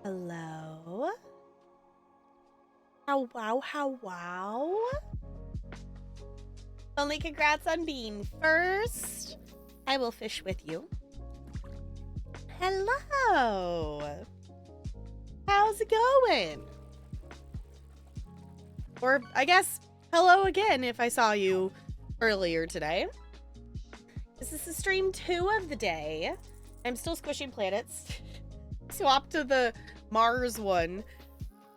Hello? How wow, how wow? Only congrats on being first. I will fish with you. Hello. How's it going? Or I guess hello again if I saw you earlier today. This is the stream 2 of the day. I'm still squishing planets. Swap to the Mars one.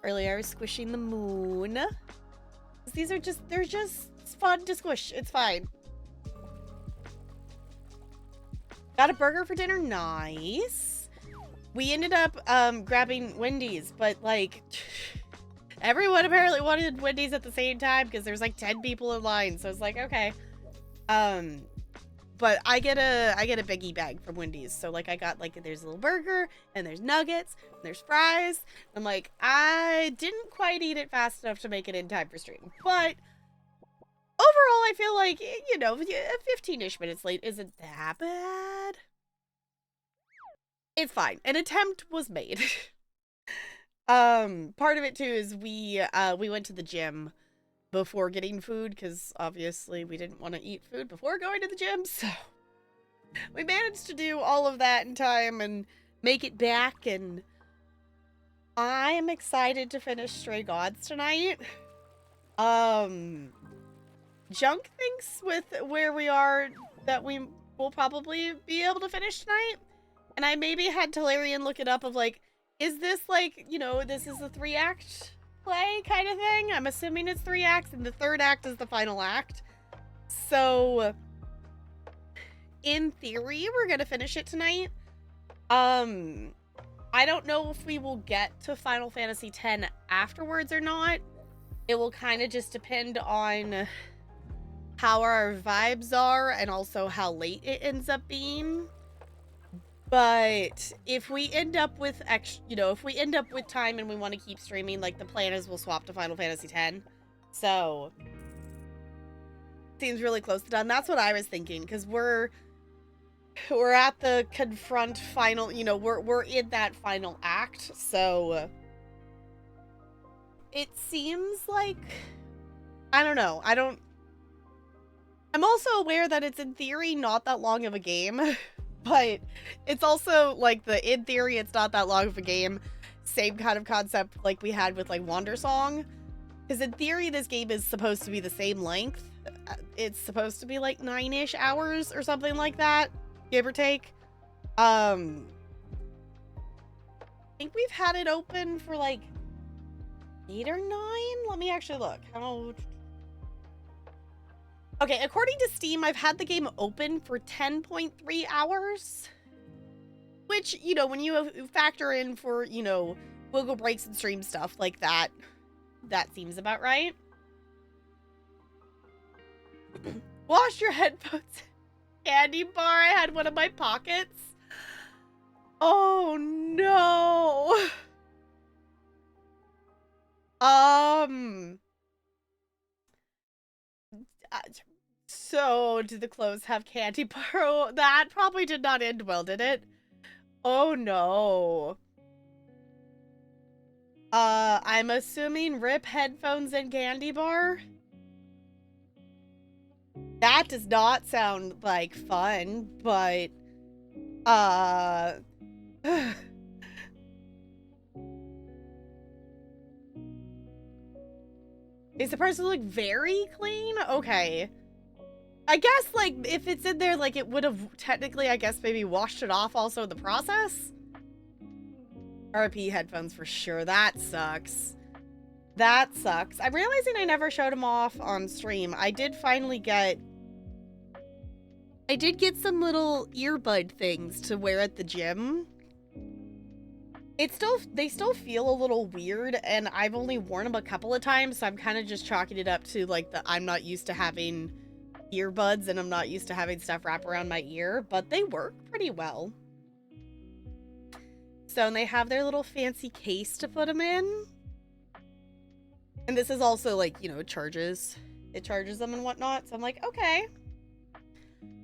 Earlier I was squishing the moon. These are just, they're just fun to squish. It's fine. Got a burger for dinner. Nice. We ended up grabbing Wendy's, but like everyone apparently wanted Wendy's at the same time because there's like 10 people in line. So it's like, okay. But I get a biggie bag from Wendy's. So like I got like, there's a little burger and there's nuggets and there's fries. I'm like, I didn't quite eat it fast enough to make it in time for stream. But overall, I feel like, you know, 15-ish minutes late isn't that bad. It's fine. An attempt was made. Part of it too is we went to the gym before getting food because obviously we didn't want to eat food before going to the gym, so we managed to do all of that in time and make it back, and I am excited to finish Stray Gods tonight. Junk thinks with where we are that we will probably be able to finish tonight, and I maybe had Talarian look it up of like, is this like, you know, this is a 3-act play kind of thing? I'm assuming it's 3 acts and the 3rd act is the final act. So in theory, we're gonna finish it tonight. I don't know if we will get to Final Fantasy X afterwards or not. It will kind of just depend on how our vibes are and also how late it ends up being. But if we end up with if we end up with time and we want to keep streaming, like the plan is we'll swap to Final Fantasy X. So seems really close to done. That's what I was thinking, because we're at the confront final, you know, we're in that final act, so it seems like, I don't know, I'm also aware that it's in theory not that long of a game, but it's also like in theory it's not that long of a game, same kind of concept like we had with like Wander Song, because in theory this game is supposed to be the same length. It's supposed to be like 9-ish hours or something like that, give or take. I think we've had it open for like 8 or 9. Let me actually look. Okay, according to Steam, I've had the game open for 10.3 hours. Which, you know, when you factor in for, you know, wiggle breaks and stream stuff like that, that seems about right. Wash your headphones. Candy bar, I had one in my pockets. Oh no. So, did the clothes have candy bar? Oh, that probably did not end well, did it? Oh no. I'm assuming rip headphones and candy bar? That does not sound like fun, but, is the person look very clean? Okay. I guess, like, if it's in there, like, it would have technically, I guess, maybe washed it off also in the process? RP headphones for sure. That sucks. That sucks. I'm realizing I never showed them off on stream. I did get some little earbud things to wear at the gym. They still feel a little weird, and I've only worn them a couple of times, so I'm kind of just chalking it up to, like, I'm not used to having earbuds, and I'm not used to having stuff wrap around my ear, but they work pretty well. So, and they have their little fancy case to put them in. And this is also, like, you know, it charges them and whatnot, so I'm like, okay.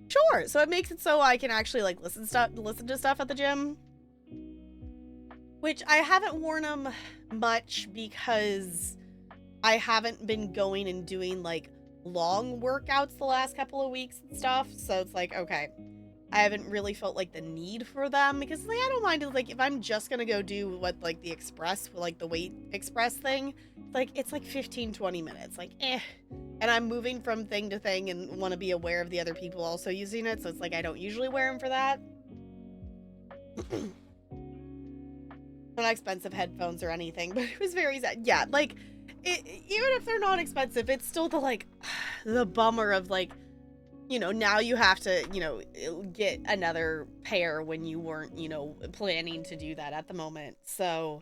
Sure, so it makes it so I can actually, like, listen to stuff at the gym. Which I haven't worn them much because I haven't been going and doing, like, long workouts the last couple of weeks and stuff. So it's like, okay, I haven't really felt, like, the need for them because, like, I don't mind it, like, if I'm just gonna go do what, like, the express, like, the weight express thing, like, it's, like, 15-20 minutes, like, eh. And I'm moving from thing to thing and want to be aware of the other people also using it, so it's like I don't usually wear them for that. Not expensive headphones or anything, but it was very sad. Yeah, like, even if they're not expensive, it's still the, like, the bummer of, like, you know, now you have to, you know, get another pair when you weren't, you know, planning to do that at the moment. So,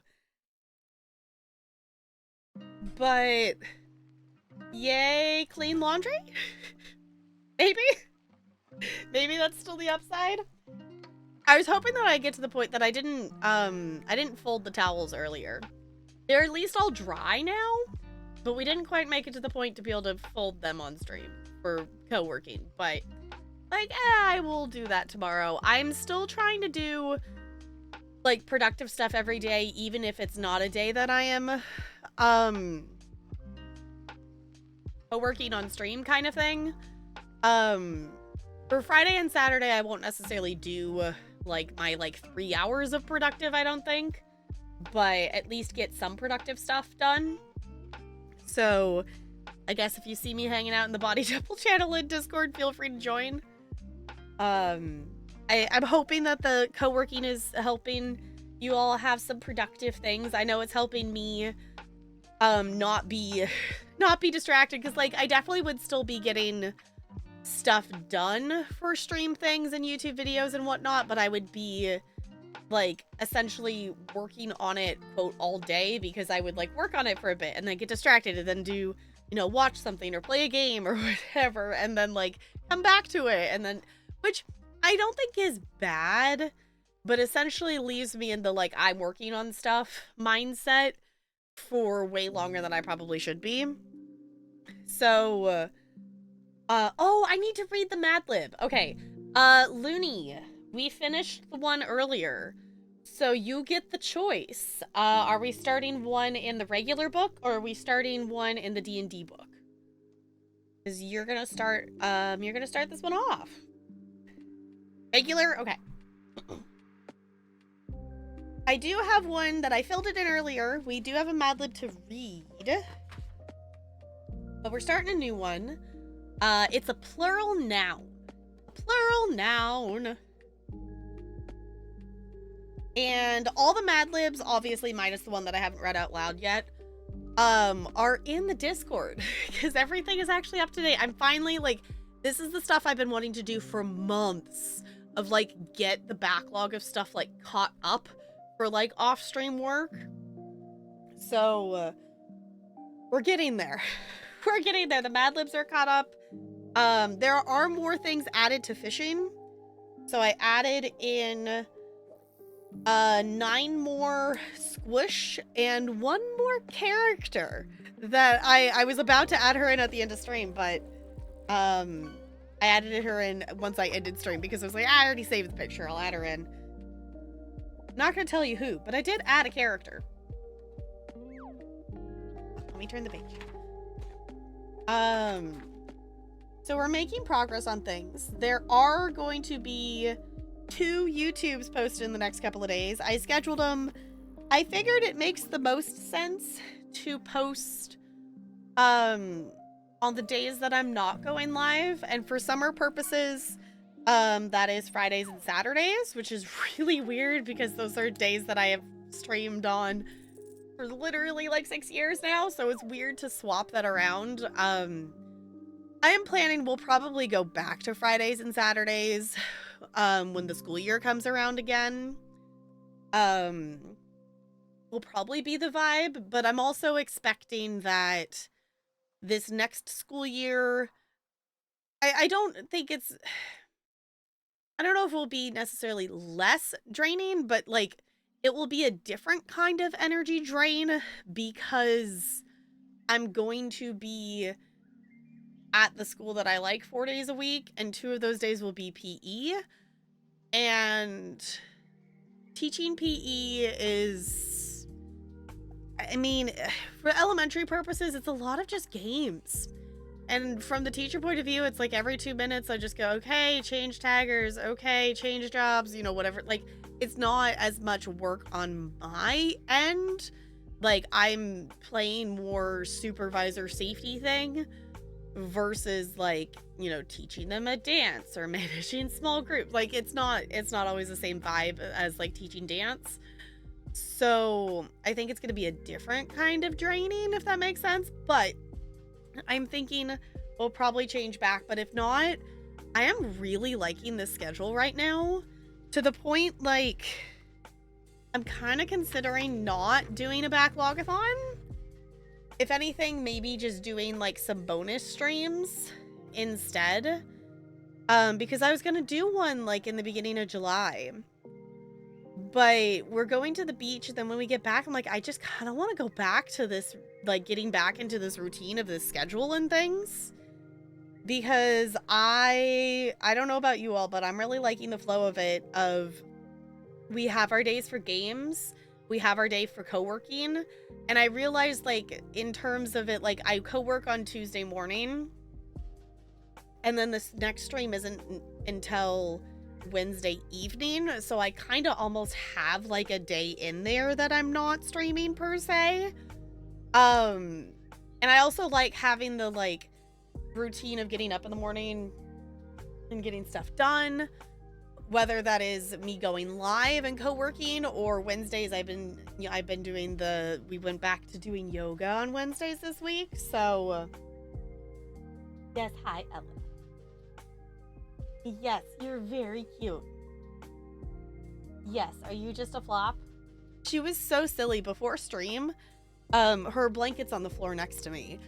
but yay, clean laundry? Maybe that's still the upside. I was hoping that I'd get to the point that I didn't fold the towels earlier. They're at least all dry now, but we didn't quite make it to the point to be able to fold them on stream for co-working, but, like, I will do that tomorrow. I'm still trying to do, like, productive stuff every day, even if it's not a day that I am, co-working on stream kind of thing. For Friday and Saturday, I won't necessarily do, like, my, like, 3 hours of productive, I don't think. But at least get some productive stuff done. So, I guess if you see me hanging out in the Body Temple channel in Discord, feel free to join. I'm hoping that the co-working is helping you all have some productive things. I know it's helping me, not be distracted, because, like, I definitely would still be getting stuff done for stream things and YouTube videos and whatnot, but I would be, like, essentially working on it, quote, all day, because I would, like, work on it for a bit and then get distracted and then do, you know, watch something or play a game or whatever, and then, like, come back to it, and then, which I don't think is bad, but essentially leaves me in the, like, I'm working on stuff mindset for way longer than I probably should be. So, Oh, I need to read the Mad Lib. Okay. Looney, we finished the one earlier. So you get the choice. Are we starting one in the regular book or are we starting one in the D&D book? Because you're gonna start this one off. Regular? Okay. I do have one that I filled it in earlier. We do have a Mad Lib to read. But we're starting a new one. It's a plural noun. Plural noun. And all the Mad Libs, obviously minus the one that I haven't read out loud yet, are in the Discord. Because everything is actually up to date. I'm finally, like, this is the stuff I've been wanting to do for months. Of, like, get the backlog of stuff, like, caught up for, like, off-stream work. So, we're getting there. We're getting there. The Mad Libs are caught up. There are more things added to fishing. So I added in 9 more squish and 1 more character that I was about to add her in at the end of stream, but I added her in once I ended stream because I was like, I already saved the picture, I'll add her in. I'm not gonna tell you who, but I did add a character. Let me turn the page. So we're making progress on things. There are going to be 2 YouTubes posted in the next couple of days. I scheduled them. I figured it makes the most sense to post on the days that I'm not going live, and for summer purposes, that is Fridays and Saturdays, which is really weird because those are days that I have streamed on for literally like 6 years now, so it's weird to swap that around. I am planning we'll probably go back to Fridays and Saturdays when the school year comes around again. Will probably be the vibe, but I'm also expecting that this next school year, I don't think it's, I don't know if it will be necessarily less draining, but like it will be a different kind of energy drain because I'm going to be at the school that I like 4 days a week, and 2 of those days will be PE. And teaching PE is, I mean, for elementary purposes, it's a lot of just games. And from the teacher point of view, it's like every 2 minutes I just go, okay, change taggers, okay, change jobs, you know, whatever. Like, it's not as much work on my end. Like, I'm playing more supervisor safety thing versus like, you know, teaching them a dance or managing small groups. Like, it's not always the same vibe as like teaching dance. So I think it's going to be a different kind of draining, if that makes sense. But I'm thinking we'll probably change back. But if not, I am really liking this schedule right now to the point like I'm kind of considering not doing a backlogathon. If anything, maybe just doing like some bonus streams instead. Because I was gonna do one like in the beginning of July. But we're going to the beach, and then when we get back, I'm like, I just kind of want to go back to this, like getting back into this routine of this schedule and things. Because I don't know about you all, but I'm really liking the flow of it, of we have our days for games, we have our day for co-working, and I realized like in terms of it, like I co-work on Tuesday morning, and then this next stream isn't until Wednesday evening, so I kind of almost have like a day in there that I'm not streaming per se. And I also like having the like routine of getting up in the morning and getting stuff done, whether that is me going live and co-working, or Wednesdays I've been doing we went back to doing yoga on Wednesdays this week. So yes, hi Ellen. Yes, you're very cute. Yes, are you just a flop? She was so silly before stream. Her blanket's on the floor next to me,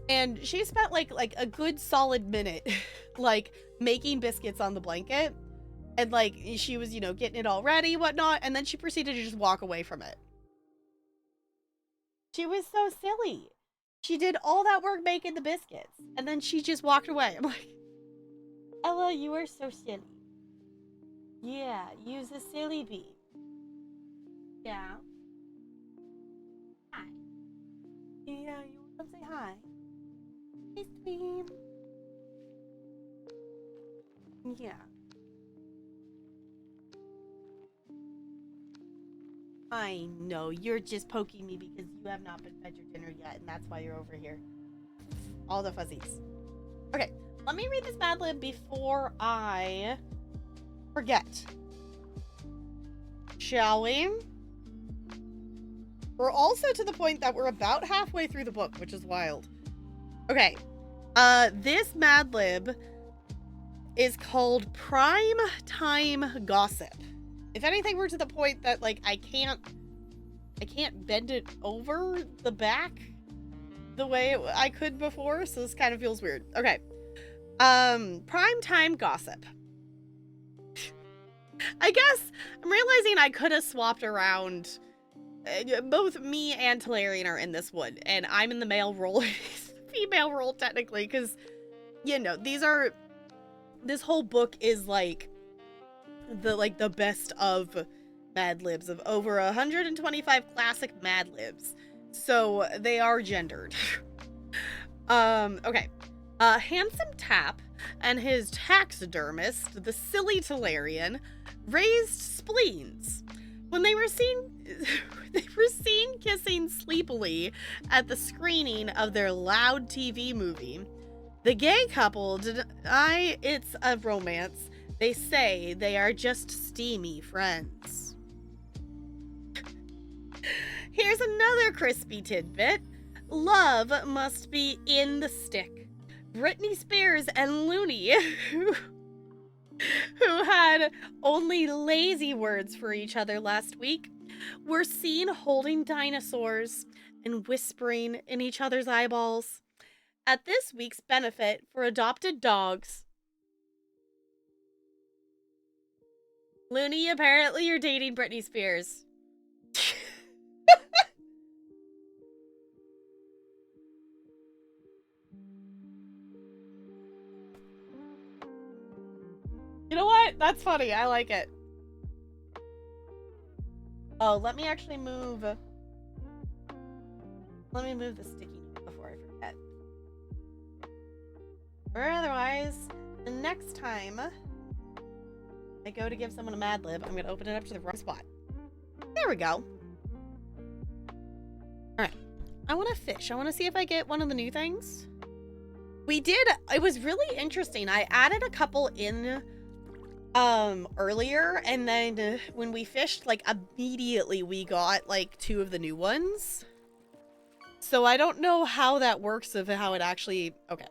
and she spent like a good solid minute like making biscuits on the blanket, and like she was, you know, getting it all ready, whatnot, and then she proceeded to just walk away from it. She was so silly. She did all that work making the biscuits, and then she just walked away. I'm like, Ella, you are so silly. Yeah, use a silly bee. Yeah. Hi. Yeah, you want to come say hi? Hey, Stream. Yeah. I know, you're just poking me because you have not been fed your dinner yet, and that's why you're over here. All the fuzzies. Okay, let me read this Mad Lib before I forget. Shall we? We're also to the point that we're about halfway through the book, which is wild. Okay, this Mad Lib is called Prime Time Gossip. If anything, we're to the point that, like, I can't bend it over the back the way I could before, so this kind of feels weird. Okay. Prime Time Gossip. I guess I'm realizing I could have swapped around. Both me and Talarian are in this one, and I'm in the male role, female role technically, because, you know, this whole book is like the best of Mad Libs, of over 125 classic Mad Libs, so they are gendered. Okay. Handsome Tap and his taxidermist, the silly Talarian, raised spleens when they were seen kissing sleepily at the screening of their loud TV movie. The gay couple deny it's a romance. They say they are just steamy friends. Here's another crispy tidbit. Love must be in the stick. Britney Spears and Looney, who had only lazy words for each other last week, were seen holding dinosaurs and whispering in each other's eyeballs at this week's benefit for adopted dogs. Looney, apparently you're dating Britney Spears. You know what? That's funny. I like it. Oh, let me actually move. Let me move the sticky note before I forget. Or otherwise, the next time I go to give someone a Mad Lib, I'm going to open it up to the wrong spot. There we go. Alright. I want to fish. I want to see if I get one of the new things. We did. It was really interesting. I added a couple in earlier, and then when we fished, like, immediately we got like 2 of the new ones. So I don't know how that works, of how it actually, okay.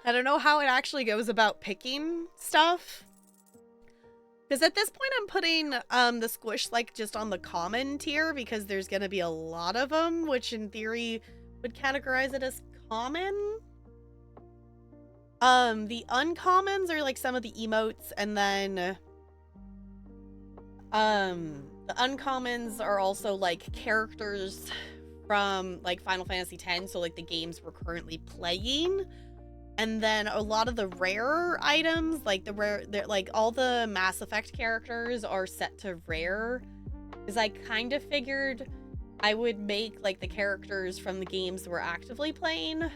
I don't know how it actually goes about picking stuff. Because at this point I'm putting the squish like just on the common tier, because there's gonna be a lot of them, which in theory would categorize it as common. The uncommons are like some of the emotes, and then the uncommons are also like characters from like Final Fantasy X, so like the games we're currently playing. And then a lot of the rare items, like like all the Mass Effect characters are set to rare, because I kind of figured I would make like the characters from the games we're actively playing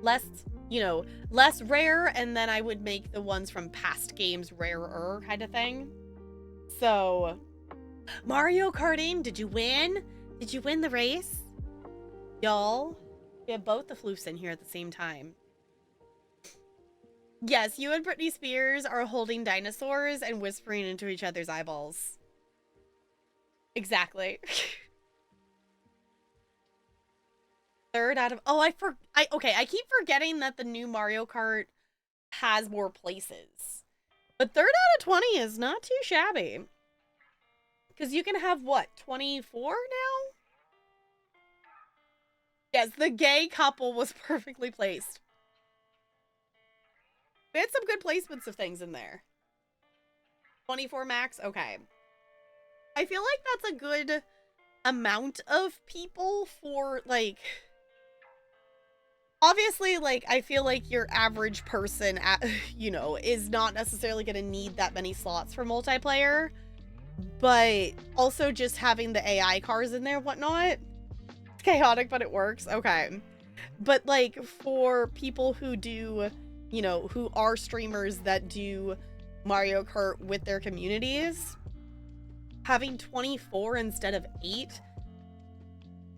less, you know, less rare, and then I would make the ones from past games rarer, kind of thing. So, Mario Karting, did you win? Did you win the race? Y'all, we have both the floofs in here at the same time. Yes, you and Britney Spears are holding dinosaurs and whispering into each other's eyeballs. Exactly. Third out of... Oh, okay, I keep forgetting that the new Mario Kart has more places. But 3rd out of 20 is not too shabby. Because you can have, what, 24 now? Yes, the gay couple was perfectly placed. They had some good placements of things in there. 24 max? Okay. I feel like that's a good amount of people for, like... obviously, like, I feel like your average person, you know, is not necessarily going to need that many slots for multiplayer, but also just having the AI cars in there, whatnot. It's chaotic, but it works. Okay. But, like, for people who do, you know, who are streamers that do Mario Kart with their communities, having 24 instead of 8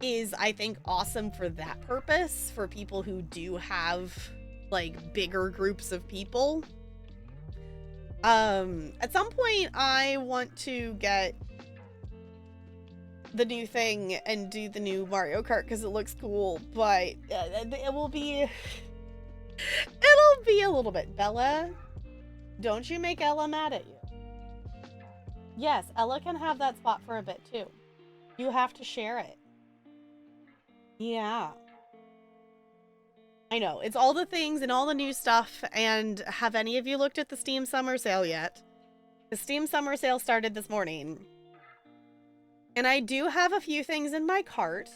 is, I think, awesome for that purpose, for people who do have, like, bigger groups of people. At some point, I want to get the new thing and do the new Mario Kart because it looks cool, but it will be... it'll be a little bit. Bella, don't you make Ella mad at you. Yes, Ella can have that spot for a bit, too. You have to share it. Yeah. I know, it's all the things and all the new stuff, and have any of you looked at the Steam Summer Sale yet? The Steam Summer Sale started this morning. And I do have a few things in my cart.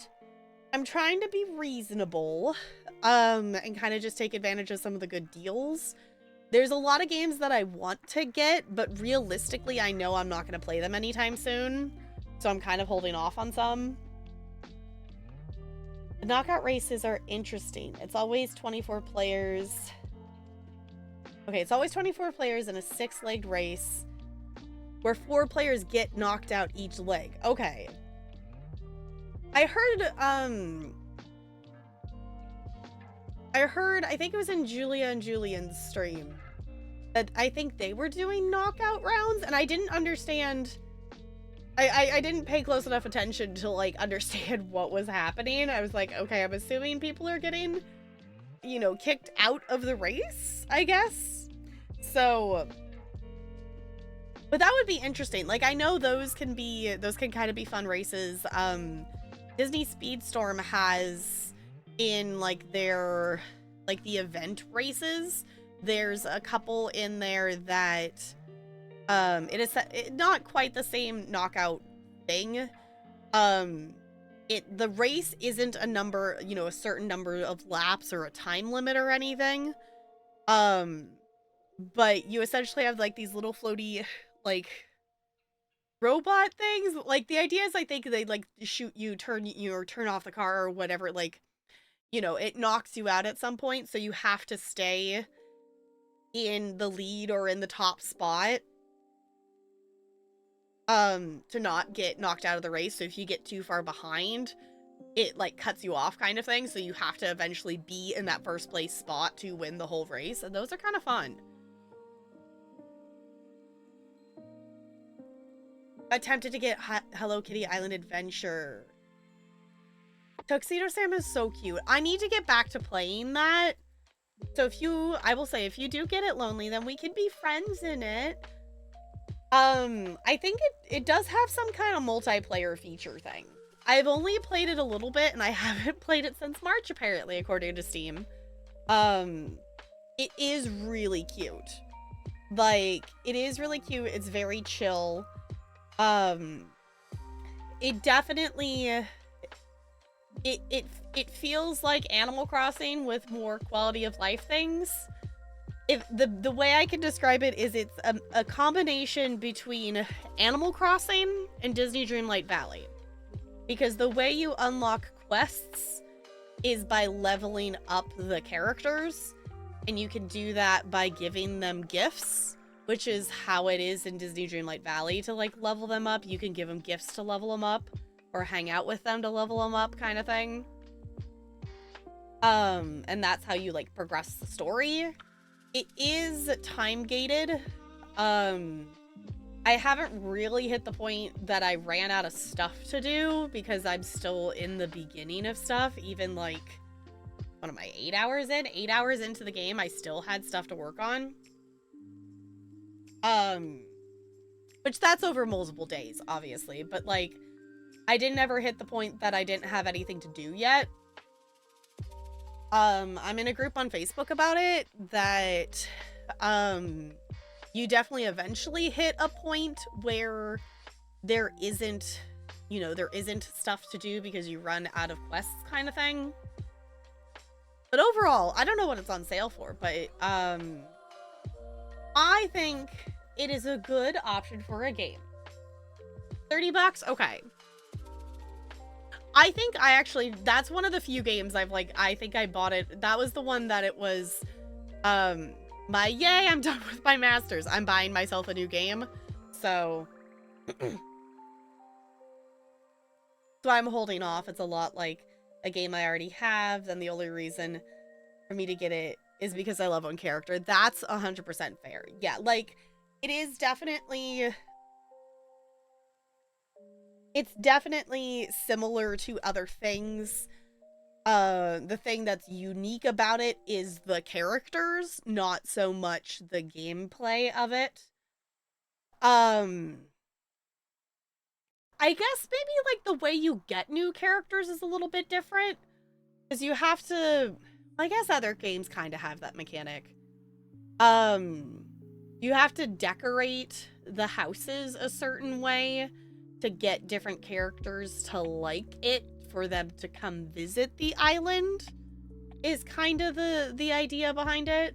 I'm trying to be reasonable, and kind of just take advantage of some of the good deals. There's a lot of games that I want to get, but realistically, I know I'm not going to play them anytime soon. So I'm kind of holding off on some. The knockout races are interesting. It's always 24 players. Okay, it's always 24 players in a 6-legged race where 4 players get knocked out each leg. Okay. I heard, I think it was in Julia and Julian's stream, that I think they were doing knockout rounds, and I didn't understand... I didn't pay close enough attention to, like, understand what was happening. I was like, okay, I'm assuming people are getting, you know, kicked out of the race, I guess. So, but that would be interesting. Like, I know those can kind of be fun races. Disney Speedstorm has in, like, their, like, the event races, there's a couple in there that... it is not quite the same knockout thing. The race isn't a number, you know, a certain number of laps or a time limit or anything. But you essentially have, like, these little floaty, like, robot things. Like, the idea is, I think they, like, shoot you, turn you, or turn off the car or whatever. Like, you know, it knocks you out at some point, so you have to stay in the lead or in the top spot to not get knocked out of the race. So if you get too far behind, it, like, cuts you off kind of thing. So you have to eventually be in that first place spot to win the whole race. And those are kind of fun. Attempted to get Hello Kitty Island Adventure. Tuxedo Sam is so cute. I need to get back to playing that. So I will say, if you do get it lonely, then we can be friends in it. I think it does have some kind of multiplayer feature thing. I've only played it a little bit, and I haven't played it since March, apparently, according to Steam. It is really cute. Like, it is really cute. It's very chill. It definitely... It feels like Animal Crossing with more quality of life things. If the way I can describe it is it's a combination between Animal Crossing and Disney Dreamlight Valley. Because the way you unlock quests is by leveling up the characters, and you can do that by giving them gifts, which is how it is in Disney Dreamlight Valley to, like, level them up. You can give them gifts to level them up, or hang out with them to level them up, kind of thing. And that's how you, like, progress the story. It is time gated. I haven't really hit the point that I ran out of stuff to do, because I'm still in the beginning of stuff. Even, like, what am I, 8 hours in? 8 hours into the game, I still had stuff to work on. Which that's over multiple days, obviously. But, like, I didn't ever hit the point that I didn't have anything to do yet. I'm in a group on Facebook about it that, you definitely eventually hit a point where there isn't, you know, there isn't stuff to do because you run out of quests, kind of thing. But overall, I don't know what it's on sale for, but I think it is a good option for a game. $30? Okay. I think I actually, that's one of the few games I've like, I think I bought it. That was the one that it was, my, yay, I'm done with my masters. I'm buying myself a new game. So, so I'm holding off. It's a lot like a game I already have. Then the only reason for me to get it is because I love one character. That's 100% fair. Yeah, like, it is definitely... It's definitely similar to other things. The thing that's unique about it is the characters, not so much the gameplay of it. I guess maybe, like, the way you get new characters is a little bit different. Because you have to... I guess other games kind of have that mechanic. You have to decorate the houses a certain way to get different characters to like it for them to come visit the island is kind of the idea behind it.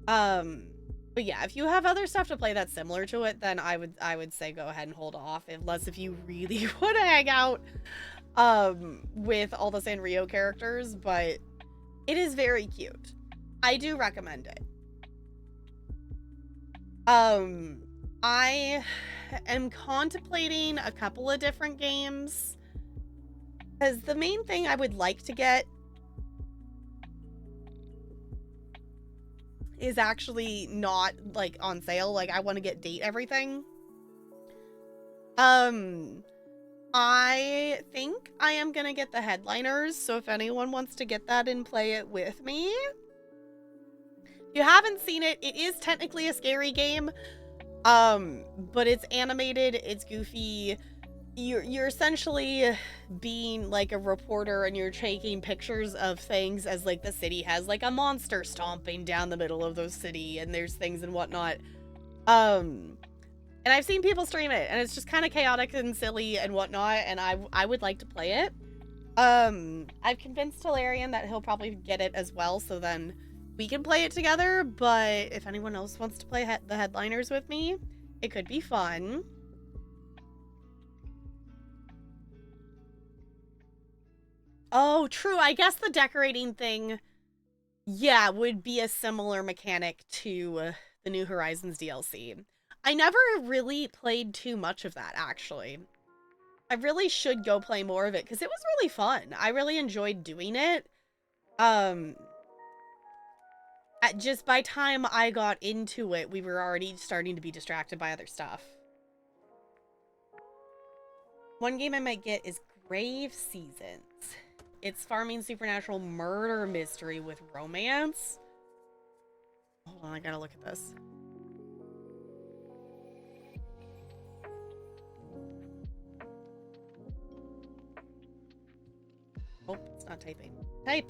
But yeah, if you have other stuff to play that's similar to it, then I would say go ahead and hold off, unless if you really want to hang out with all the Sanrio characters, but it is very cute. I do recommend it. I am contemplating a couple of different games, because the main thing I would like to get is actually not, like, on sale. Like, I want to get Date Everything. I think I am gonna get the Headliners, so if anyone wants to get that and play it with me. If you haven't seen it, it is technically a scary game. But it's animated, it's goofy. You're essentially being like a reporter, and you're taking pictures of things as like the city has like a monster stomping down the middle of the city, and there's things and whatnot. And I've seen people stream it, and it's just kind of chaotic and silly and whatnot, and I would like to play it. I've convinced Hilarion that he'll probably get it as well, so then we can play it together, but if anyone else wants to play the Headliners with me, it could be fun. Oh, true. I guess the decorating thing, yeah, would be a similar mechanic to the New Horizons DLC. I never really played too much of that, actually. I really should go play more of it, because it was really fun. I really enjoyed doing it. Just by time I got into it, we were already starting to be distracted by other stuff. One game I might get is Grave Seasons. It's farming supernatural murder mystery with romance. Hold on, I gotta look at this. Oh, it's not typing. Type!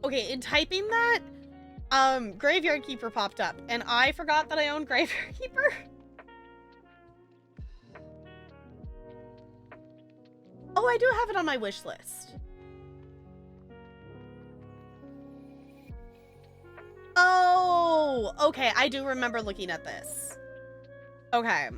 Okay, in typing that, Graveyard Keeper popped up, and I forgot that I owned Graveyard Keeper. Oh, I do have it on my wish list. Oh, okay, I do remember looking at this. Okay.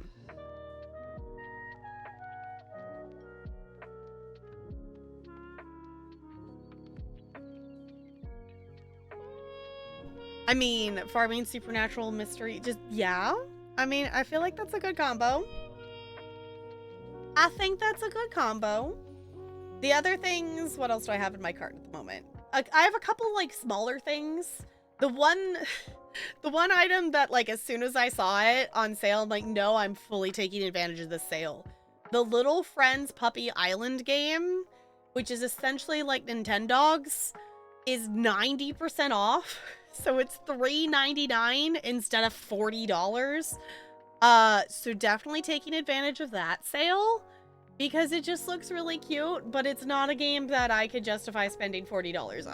I mean, farming supernatural mystery, just, yeah. I mean, I feel like that's a good combo. I think that's a good combo. The other things, what else do I have in my cart at the moment? I have a couple, like, smaller things. The one item that, like, as soon as I saw it on sale, I'm like, no, I'm fully taking advantage of this sale. The Little Friends Puppy Island game, which is essentially like Nintendogs, is 90% off. So it's $3.99 instead of $40. So definitely taking advantage of that sale, because it just looks really cute, but it's not a game that I could justify spending $40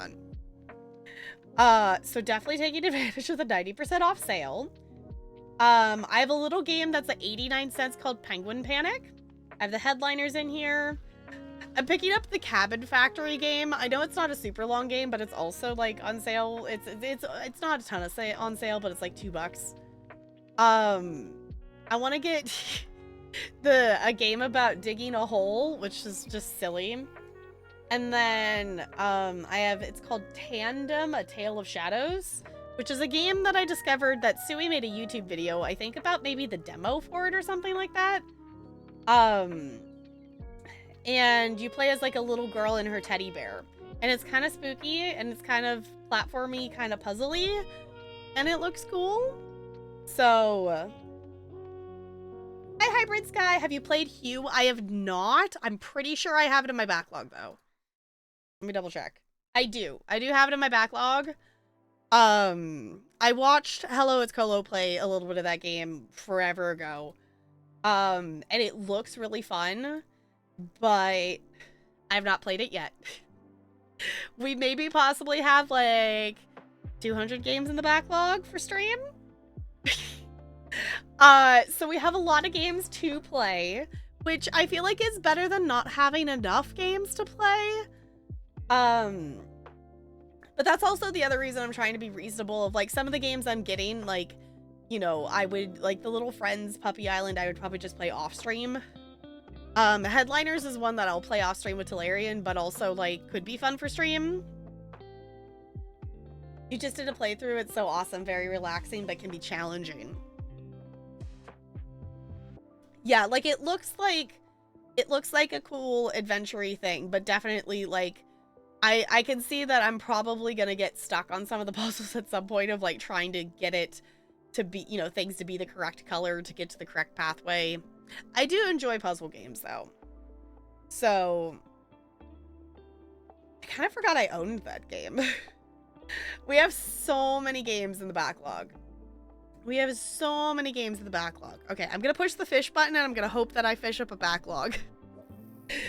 on. So definitely taking advantage of the 90% off sale. I have a little game that's like 89 cents called Penguin Panic. I have the Headliners in here. I'm picking up the Cabin Factory game. I know it's not a super long game, but it's also like on sale. It's not a ton of on sale, but it's like $2. I want to get a game about digging a hole, which is just silly. And then it's called Tandem: A Tale of Shadows, which is a game that I discovered that Sui made a YouTube video, I think about maybe the demo for it or something like that. And you play as like a little girl and her teddy bear. And it's kind of spooky and it's kind of platformy, kind of puzzly, and it looks cool. So, hi Hybrid Sky, have you played Hue? I have not. I'm pretty sure I have it in my backlog though. Let me double check. I do have it in my backlog. I watched Hello It's Colo play a little bit of that game forever ago. And it looks really fun, but I've not played it yet. We maybe possibly have like 200 games in the backlog for stream. So we have a lot of games to play, which I feel like is better than not having enough games to play. But that's also the other reason I'm trying to be reasonable of like some of the games I'm getting, like, you know, I would like the Little Friends Puppy Island, I would probably just play off stream. Headliners is one that I'll play off stream with Talarian, but also like could be fun for stream. You just did a playthrough, it's so awesome, very relaxing, but can be challenging. Yeah, like it looks like a cool adventure-y thing, but definitely like I can see that I'm probably gonna get stuck on some of the puzzles at some point of like trying to get it to be, you know, things to be the correct color to get to the correct pathway. I do enjoy puzzle games though. So I kind of forgot I owned that game. We have so many games in the backlog. We have so many games in the backlog. Okay, I'm gonna push the fish button and I'm gonna hope that I fish up a backlog.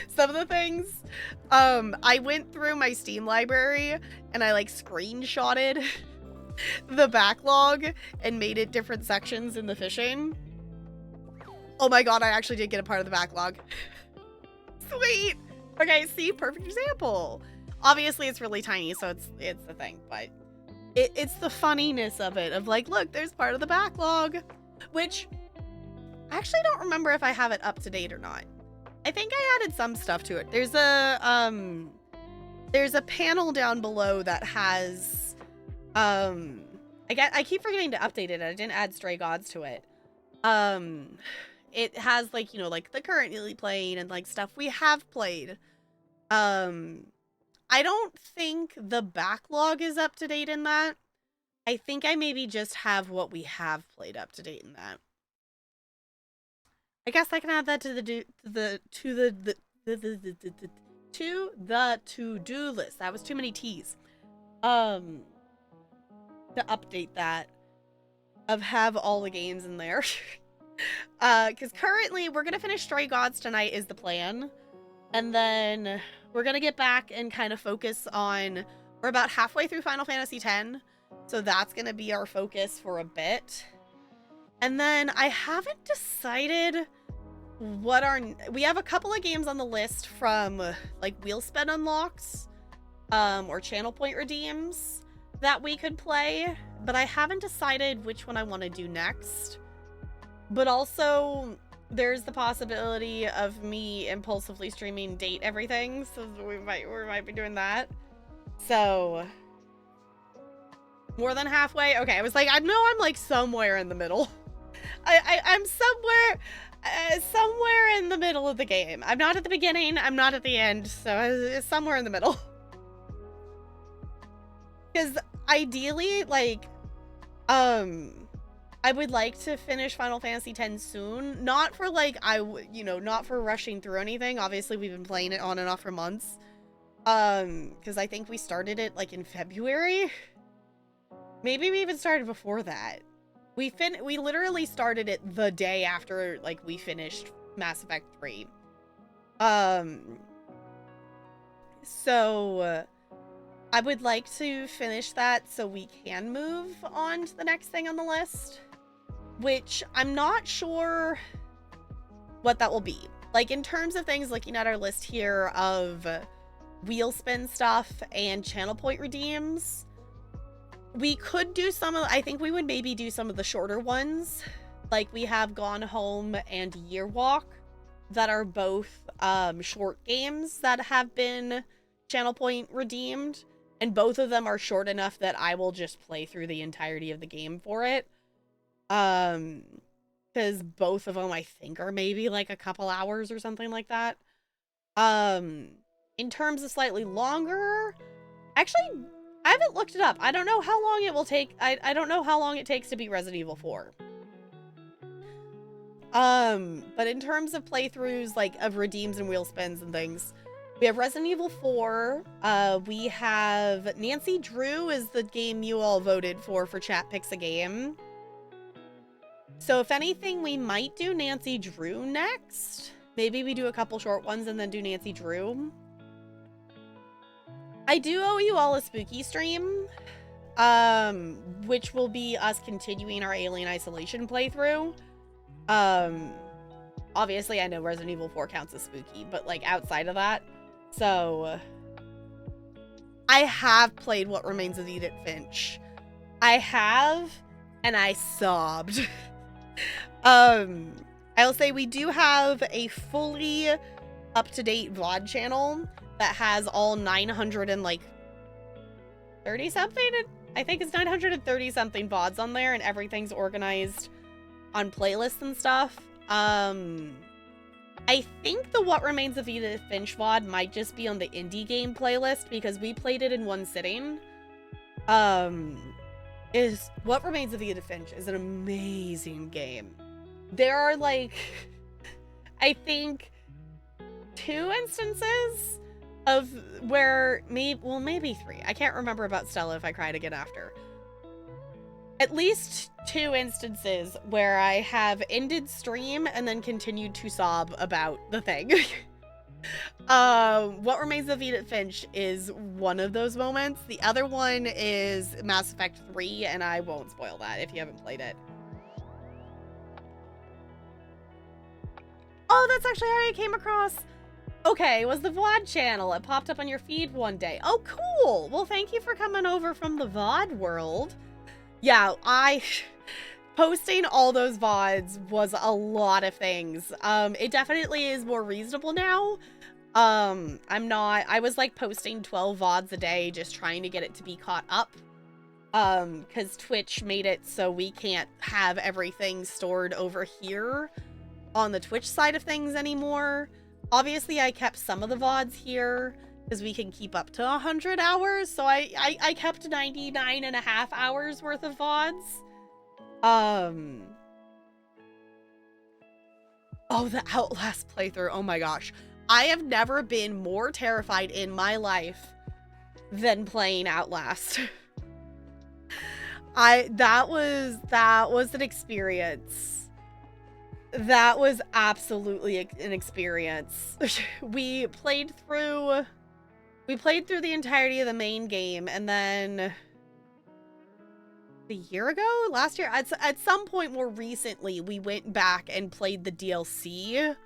Some of the things, I went through my Steam library and I like screenshotted the backlog and made it different sections in the fishing. Oh my god, I actually did get a part of the backlog. Sweet. Okay, see, perfect example. Obviously it's really tiny, so it's the thing, but it's the funniness of it, of like, look, there's part of the backlog, which I actually don't remember if I have it up to date or not. I think I added some stuff to it. There's a panel down below that has, I keep forgetting to update it. I didn't add Stray Gods to it. It has like, you know, like the currently playing and like stuff we have played. I don't think the backlog is up to date in that. I think I maybe just have what we have played up to date in that. I guess I can add that to the to-do list. That was too many T's. To update that, of have all the games in there. Because currently we're gonna finish Stray Gods tonight is the plan, and then we're gonna get back and kind of focus on. We're about halfway through Final Fantasy X, so that's gonna be our focus for a bit. And then I haven't decided what we have a couple of games on the list from like wheel spin unlocks or channel point redeems that we could play, but I haven't decided which one I want to do next. But also there's the possibility of me impulsively streaming Date Everything, so we might be doing that. So more than halfway. Okay, I was like, I know I'm like somewhere in the middle. I'm somewhere in the middle of the game. I'm not at the beginning, I'm not at the end, so it's somewhere in the middle. Because ideally, like, I would like to finish Final Fantasy X soon. Not for like, not for rushing through anything. Obviously, we've been playing it on and off for months. Because I think we started it like in February. Maybe we even started before that. We literally started it the day after like we finished Mass Effect 3. So I would like to finish that so we can move on to the next thing on the list, which I'm not sure what that will be. like in terms of things, looking at our list here of wheel spin stuff and channel point redeems, we could do some of, I think we would maybe do some of the shorter ones. Like we have Gone Home and Year Walk that are both short games that have been channel point redeemed. And both of them are short enough that I will just play through the entirety of the game for it. Because both of them, I think, are maybe like a couple hours or something like that. In terms of slightly longer, actually, I haven't looked it up. I don't know how long it will take. I don't know how long it takes to beat Resident Evil 4. But in terms of playthroughs, like, of redeems and wheel spins and things, we have Resident Evil 4, we have Nancy Drew is the game you all voted for Chat Picks a Game. So if anything, we might do Nancy Drew next. Maybe we do a couple short ones and then do Nancy Drew. I do owe you all a spooky stream, which will be us continuing our Alien Isolation playthrough. Obviously I know Resident Evil 4 counts as spooky, but like outside of that. So, I have played What Remains of Edith Finch. I have, and I sobbed. I'll say we do have a fully up-to-date VOD channel that has all 930 something. I think it's 930 something VODs on there, and everything's organized on playlists and stuff. I think the What Remains of Edith Finch VOD might just be on the indie game playlist because we played it in one sitting. What Remains of Edith Finch is an amazing game. There are like, I think 2 instances of where maybe 3. I can't remember about Stella if I cried again after. At least 2 instances where I have ended stream and then continued to sob about the thing. What Remains of Edith Finch is one of those moments. The other one is Mass Effect 3, and I won't spoil that if you haven't played it. Oh, that's actually how I came across. Okay, it was the VOD channel. It popped up on your feed one day. Oh, cool. Well, thank you for coming over from the VOD world. Yeah, posting all those VODs was a lot of things. It definitely is more reasonable now. I was like posting 12 VODs a day, just trying to get it to be caught up. Cause Twitch made it so we can't have everything stored over here on the Twitch side of things anymore. Obviously, I kept some of the VODs here because we can keep up to 100 hours. So I kept 99 and a half hours worth of VODs. Oh, the Outlast playthrough. Oh my gosh. I have never been more terrified in my life than playing Outlast. That was an experience. That was absolutely an experience. We played through the entirety of the main game, and then a year ago, last year, at some point more recently, we went back and played the DLC,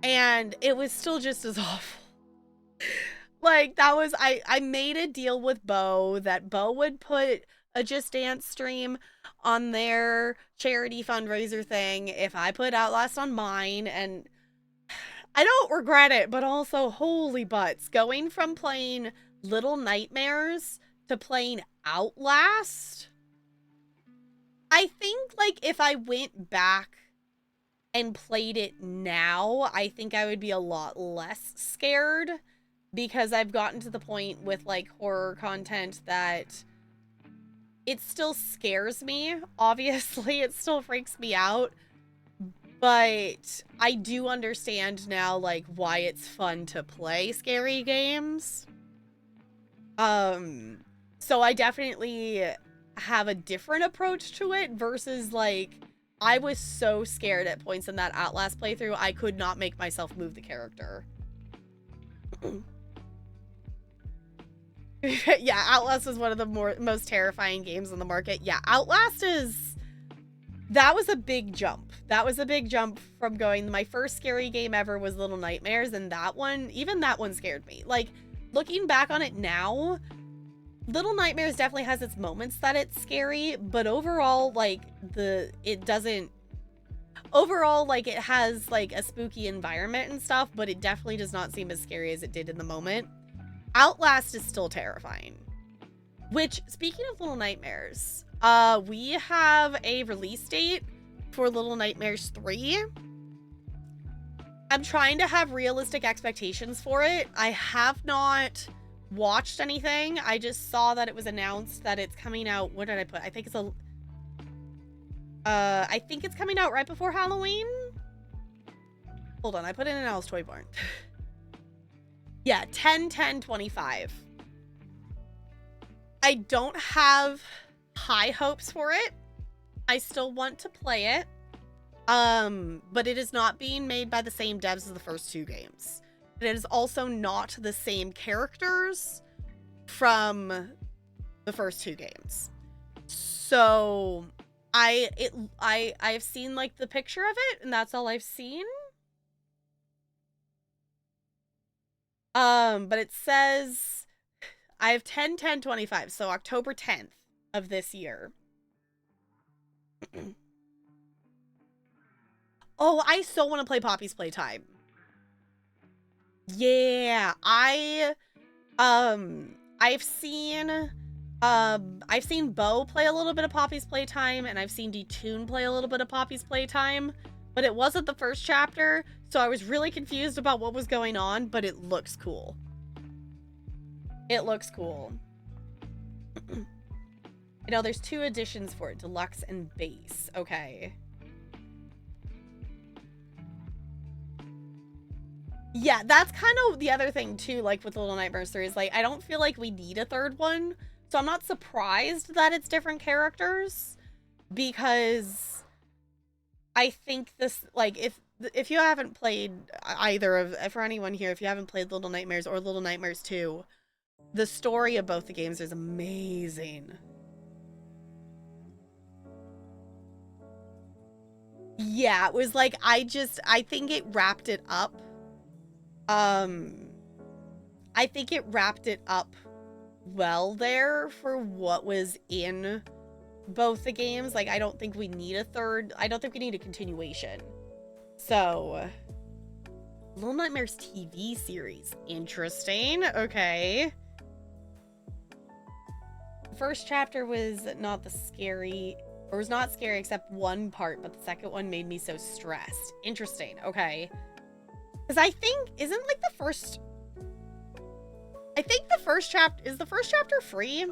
and it was still just as awful. Like, that was, I made a deal with Bo that Bo would put a Just Dance stream on their charity fundraiser thing if I put Outlast on mine, and I don't regret it, but also, holy butts, going from playing Little Nightmares to playing Outlast, I think, like, if I went back and played it now, I think I would be a lot less scared, because I've gotten to the point with, like, horror content that it still scares me. Obviously, it still freaks me out, but I do understand now, like, why it's fun to play scary games. So I definitely have a different approach to it versus, like, I was so scared at points in that Outlast playthrough, I could not make myself move the character. Yeah, Outlast is one of the most terrifying games on the market. Yeah, Outlast is That was a big jump. That was a big jump from going, my first scary game ever was Little Nightmares, and that one, even that one scared me. Like, looking back on it now, Little Nightmares definitely has its moments that it's scary, but overall, like, overall, like, it has, like, a spooky environment and stuff, but it definitely does not seem as scary as it did in the moment. Outlast is still terrifying. Which, speaking of Little Nightmares, we have a release date for Little Nightmares 3. I'm trying to have realistic expectations for it. I have not watched anything. I just saw that it was announced that it's coming out. What did I put? I think it's coming out right before Halloween. Hold on, I put in an Alice Toy Barn. Yeah, 10/10/25. I don't have high hopes for it. I still want to play it. But it is not being made by the same devs as the first two games. It is also not the same characters from the first two games. So I've seen like the picture of it, and that's all I've seen. But it says I have 10/10/25, so October 10th of this year. Oh, I so want to play Poppy's Playtime. Yeah, I've seen Bo play a little bit of Poppy's Playtime, and I've seen D-Tune play a little bit of Poppy's Playtime, but it wasn't the first chapter, so I was really confused about what was going on, but it looks cool. It looks cool. You know, there's 2 editions for it, Deluxe and Base. Okay. Yeah, that's kind of the other thing, too, like, with Little Nightmares 3, is, like, I don't feel like we need a third one, so I'm not surprised that it's different characters, because I think this, like, if you haven't played either of, for anyone here, if you haven't played Little Nightmares or Little Nightmares 2, the story of both the games is amazing. Yeah, it was like, I think it wrapped it up. I think it wrapped it up well there for what was in both the games. Like, I don't think we need a continuation. So, Little Nightmares TV series. Interesting. Okay. The first chapter was not scary except one part, but the second one made me so stressed. Interesting. Okay. Because I think, is the first chapter free?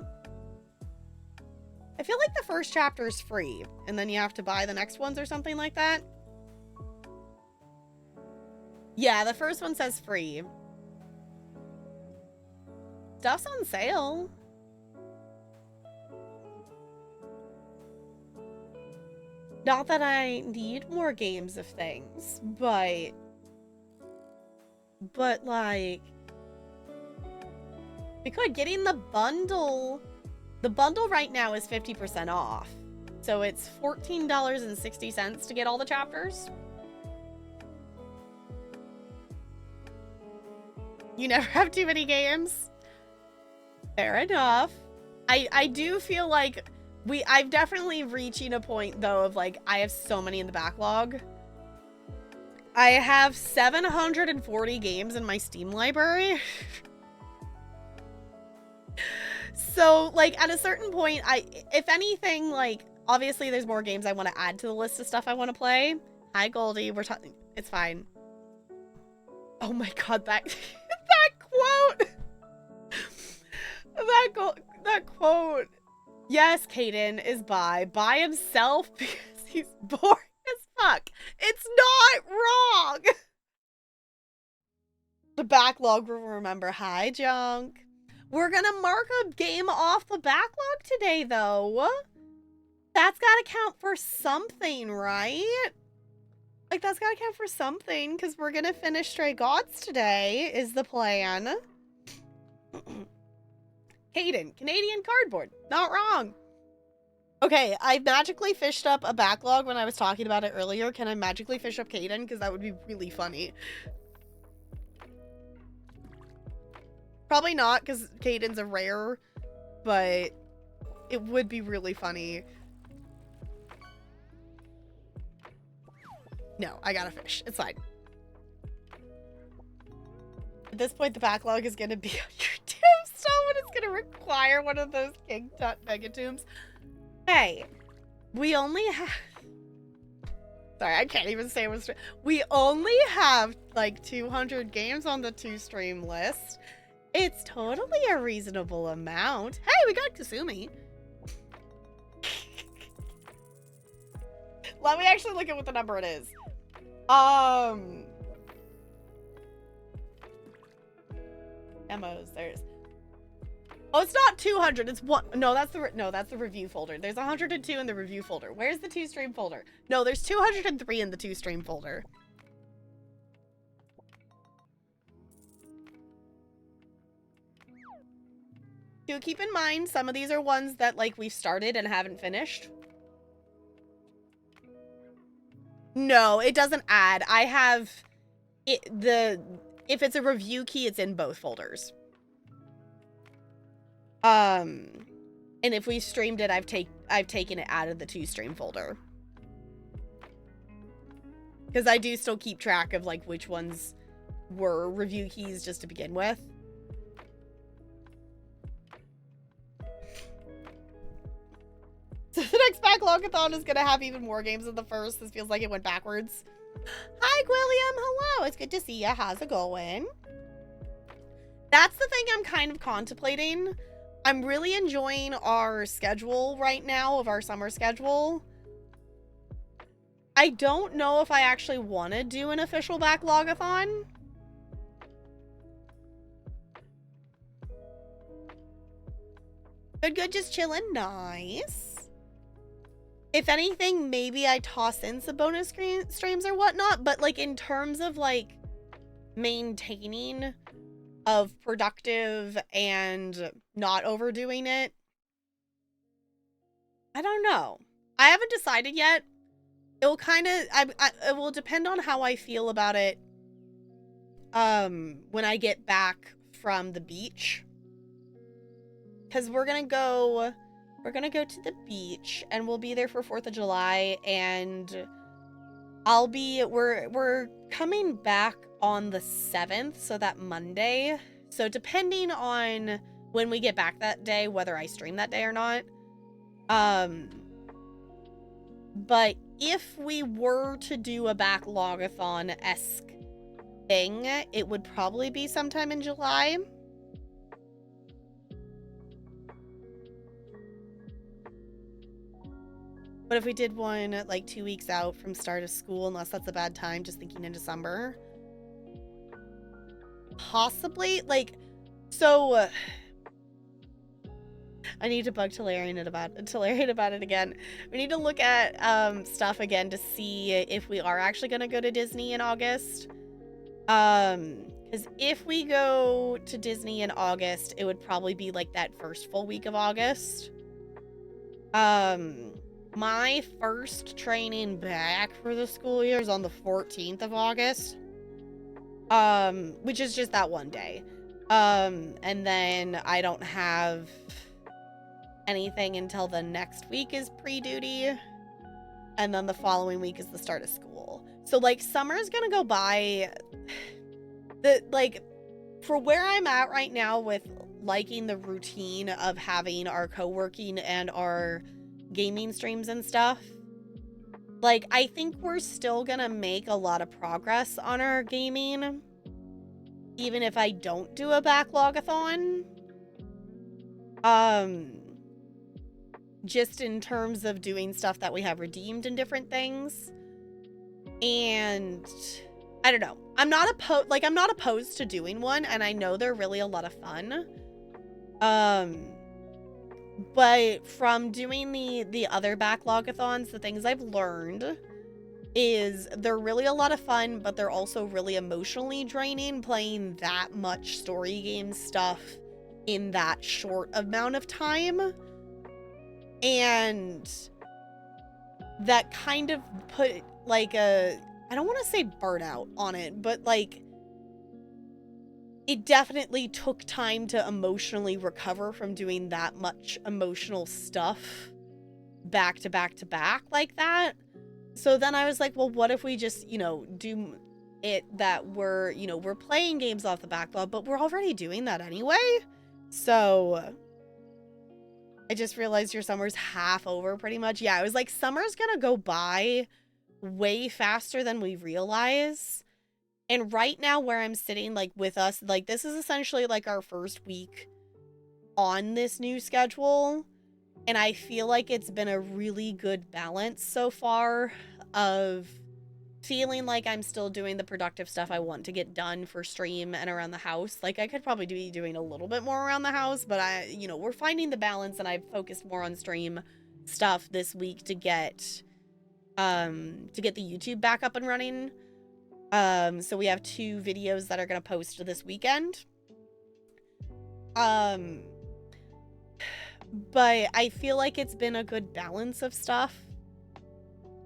I feel like the first chapter is free, and then you have to buy the next ones or something like that. Yeah, the first one says free. Stuff's on sale. Not that I need more games of things, but like, we could. Getting the bundle right now is 50% off. So it's $14.60 to get all the chapters. You never have too many games. Fair enough. I do feel like I'm definitely reaching a point, though, of, like, I have so many in the backlog. I have 740 games in my Steam library. So, like, at a certain point, if anything, like, obviously there's more games I want to add to the list of stuff I want to play. Hi, Goldie. We're talking. It's fine. Oh my god, that quote. That quote. Yes, Caden is by himself because he's boring as fuck. It's not wrong. The backlog will remember. Hi, Junk. We're gonna mark a game off the backlog today, though. That's gotta count for something, right? Like, that's gotta count for something, because we're gonna finish Stray Gods today, is the plan. Caden, Canadian cardboard. Not wrong. Okay, I magically fished up a backlog when I was talking about it earlier. Can I magically fish up Caden? Because that would be really funny. Probably not, because Caden's a rare, but it would be really funny. No, I gotta fish. It's fine. At this point, the backlog is gonna be on your tombstone, and it's gonna require one of those King Tut Megatombs. Hey, we only have... Sorry, I can't even say it was... We only have, like, 200 games on the 2-stream list. It's totally a reasonable amount. Hey, we got Kasumi. Let me actually look at what the number it is. Demos, there's... Oh, it's not 200. It's one. No, that's the review folder. There's 102 in the review folder. Where's the 2-stream folder? No, there's 203 in the 2-stream folder. Do keep in mind, some of these are ones that, like, we've started and haven't finished. No, it doesn't add. I have it, if it's a review key, it's in both folders. And if we streamed it, I've taken it out of the 2-stream folder. Because I do still keep track of, like, which ones were review keys just to begin with. So the next backlogathon is going to have even more games than the first. This feels like it went backwards. Hi, William. Hello. It's good to see you. How's it going? That's the thing I'm kind of contemplating. I'm really enjoying our schedule right now, of our summer schedule. I don't know if I actually want to do an official backlogathon. Good, just chilling. Nice. If anything, maybe I toss in some bonus streams or whatnot, but, like, in terms of, like, maintaining of productive and not overdoing it, I don't know. I haven't decided yet. It will kind of, it will depend on how I feel about it when I get back from the beach. Because we're gonna go to the beach, and we'll be there for 4th of July, and we're coming back on the 7th, so that Monday. So depending on when we get back that day, whether I stream that day or not. But if we were to do a backlogathon-esque thing, it would probably be sometime in July. But if we did one, like, 2 weeks out from start of school, unless that's a bad time, just thinking in December. Possibly, like, so... I need to bug Talarian about it again. We need to look at stuff again to see if we are actually going to go to Disney in August. Because if we go to Disney in August, it would probably be, like, that first full week of August. My first training back for the school year is on the 14th of August. Which is just that one day. And then I don't have anything until the next week is pre-duty. And then the following week is the start of school. So, like, summer's gonna go by. For where I'm at right now with liking the routine of having our co-working and our gaming streams and stuff, like, I think we're still gonna make a lot of progress on our gaming, even if I don't do a backlogathon. Just in terms of doing stuff that we have redeemed and different things. And I don't know. I'm not opposed to doing one, and I know they're really a lot of fun. But from doing the other backlogathons, the things I've learned is they're really a lot of fun, but they're also really emotionally draining, playing that much story game stuff in that short amount of time. And that kind of put like I don't want to say burnout on it, but like it definitely took time to emotionally recover from doing that much emotional stuff back to back to back like that. So then I was like, well, what if we just, you know, do it that we're, you know, we're playing games off the backlog, but we're already doing that anyway. So I just realized your summer's half over pretty much. Yeah, I was like, summer's gonna go by way faster than we realize. And right now where I'm sitting, like with us, like this is essentially like our first week on this new schedule. And I feel like it's been a really good balance so far of feeling like I'm still doing the productive stuff I want to get done for stream and around the house. Like I could probably be doing a little bit more around the house, but you know, we're finding the balance, and I've focused more on stream stuff this week to get the YouTube back up and running. So we have 2 videos that are going to post this weekend. But I feel like it's been a good balance of stuff.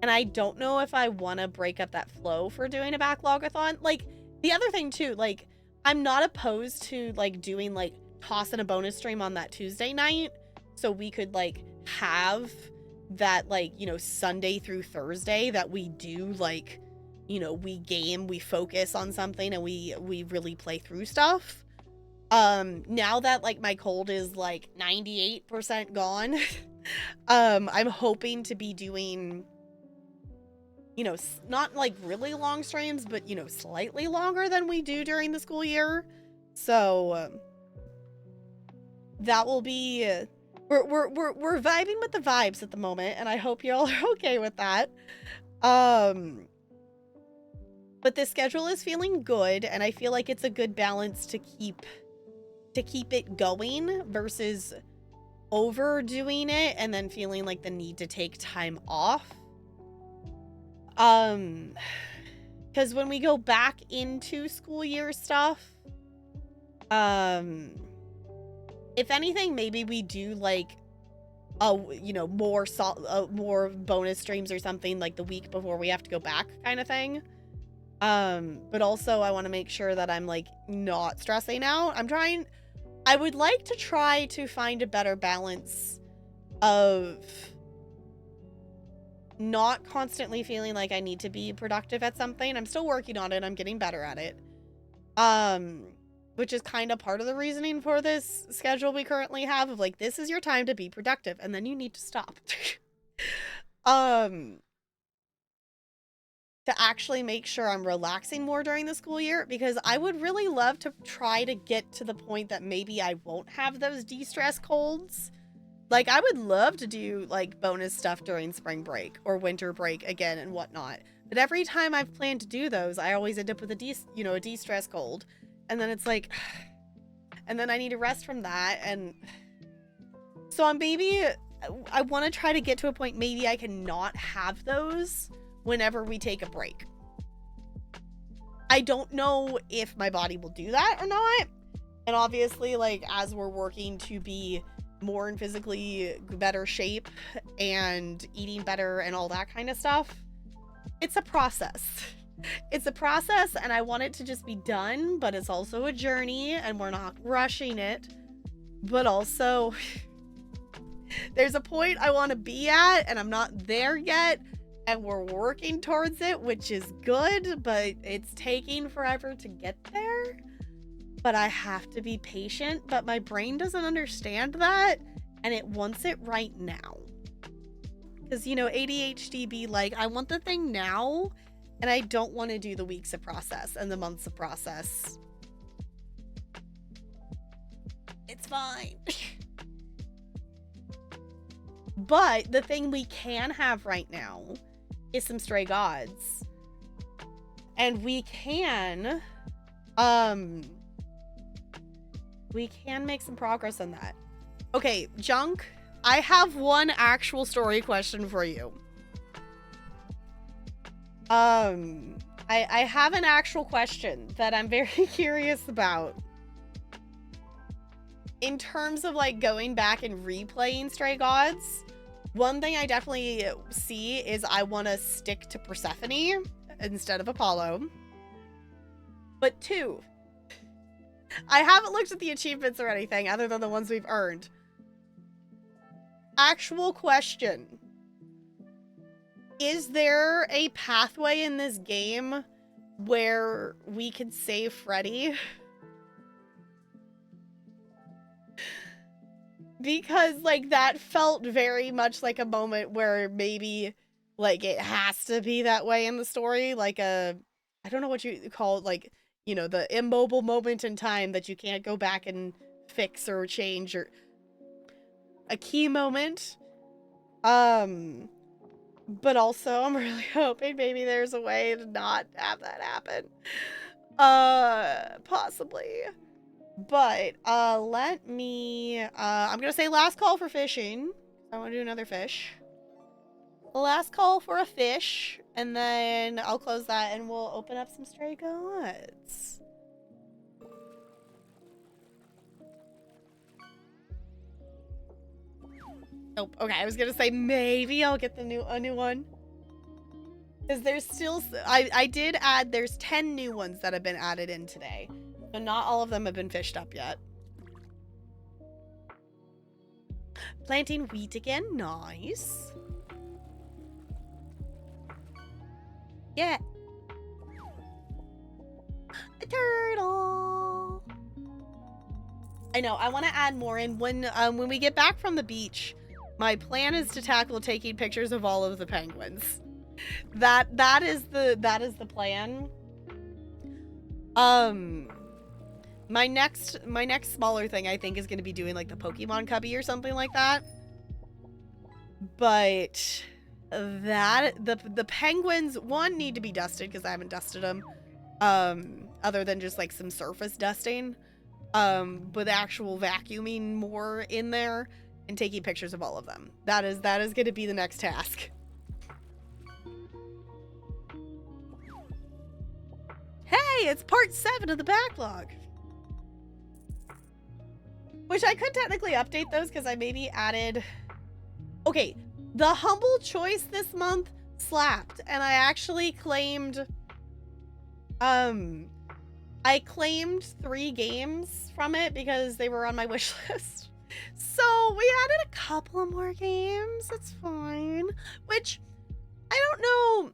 And I don't know if I want to break up that flow for doing a backlogathon. Like, the other thing too, like, I'm not opposed to, like, doing, like, tossing a bonus stream on that Tuesday night. So we could, like, have that, like, you know, Sunday through Thursday that we do, like, you know, we game, we focus on something, and we really play through stuff. Now that, like, my cold is, like, 98% gone, I'm hoping to be doing, you know, not, like, really long streams, but, you know, slightly longer than we do during the school year. So, that will be, we're vibing with the vibes at the moment, and I hope you all are okay with that. But this schedule is feeling good, and I feel like it's a good balance to keep it going versus overdoing it and then feeling like the need to take time off. Because when we go back into school year stuff, if anything, maybe we do like you know, more bonus streams or something like the week before we have to go back kind of thing. But also I want to make sure that I'm like not stressing out. I would like to try to find a better balance of not constantly feeling like I need to be productive at something. I'm still working on it. I'm getting better at it. Which is kind of part of the reasoning for this schedule we currently have of like, this is your time to be productive, and then you need to stop. To actually make sure I'm relaxing more during the school year, because I would really love to try to get to the point that maybe I won't have those de-stress colds. Like, I would love to do, like, bonus stuff during spring break or winter break again and whatnot. But every time I've planned to do those, I always end up with a de-stress cold. And then it's like, and then I need to rest from that. And so I want to try to get to a point maybe I can not have those whenever we take a break. I don't know if my body will do that or not. And obviously, like, as we're working to be more in physically better shape and eating better and all that kind of stuff, it's a process. It's a process, and I want it to just be done, but it's also a journey, and we're not rushing it. But also, there's a point I want to be at, and I'm not there yet, and we're working towards it, which is good, but it's taking forever to get there. But I have to be patient, but my brain doesn't understand that, and it wants it right now. Because, you know, ADHD be like, I want the thing now, and I don't want to do the weeks of process and the months of process. It's fine. But the thing we can have right now is some stray gods. And we can make some progress on that. Okay, Junk, I have one actual story question for you. I have an actual question that I'm very curious about. In terms of, like, going back and replaying Stray Gods, One thing I definitely see is I want to stick to Persephone instead of Apollo. But 2, I haven't looked at the achievements or anything other than the ones we've earned. Actual question. Is there a pathway in this game where we can save Freddy? Because, like, that felt very much like a moment where maybe, like, it has to be that way in the story. Like I don't know what you call it, like, you know, the immobile moment in time that you can't go back and fix or change, or a key moment. But also I'm really hoping maybe there's a way to not have that happen. Possibly. But, let me, I'm gonna say last call for fishing. I want to do another fish. Last call for a fish, and then I'll close that and we'll open up some stray gods. Nope. Okay, I was gonna say maybe I'll get a new one. Because there's still, I did add, there's 10 new ones that have been added in today. So not all of them have been fished up yet. Planting wheat again, nice. Yeah. A turtle. I know, I want to add more in. When we get back from the beach, my plan is to tackle taking pictures of all of the penguins. That is the plan. My next smaller thing I think is going to be doing like the Pokemon cubby or something like that. But the penguins, one, need to be dusted because I haven't dusted them. Other than just like some surface dusting. But actual vacuuming more in there and taking pictures of all of them. That is going to be the next task. Hey, it's part 7 of the backlog. Which I could technically update those because I maybe added... Okay, the humble choice this month slapped. And I actually claimed... I claimed 3 games from it because they were on my wish list. So we added a couple of more games. It's fine. Which, I don't know...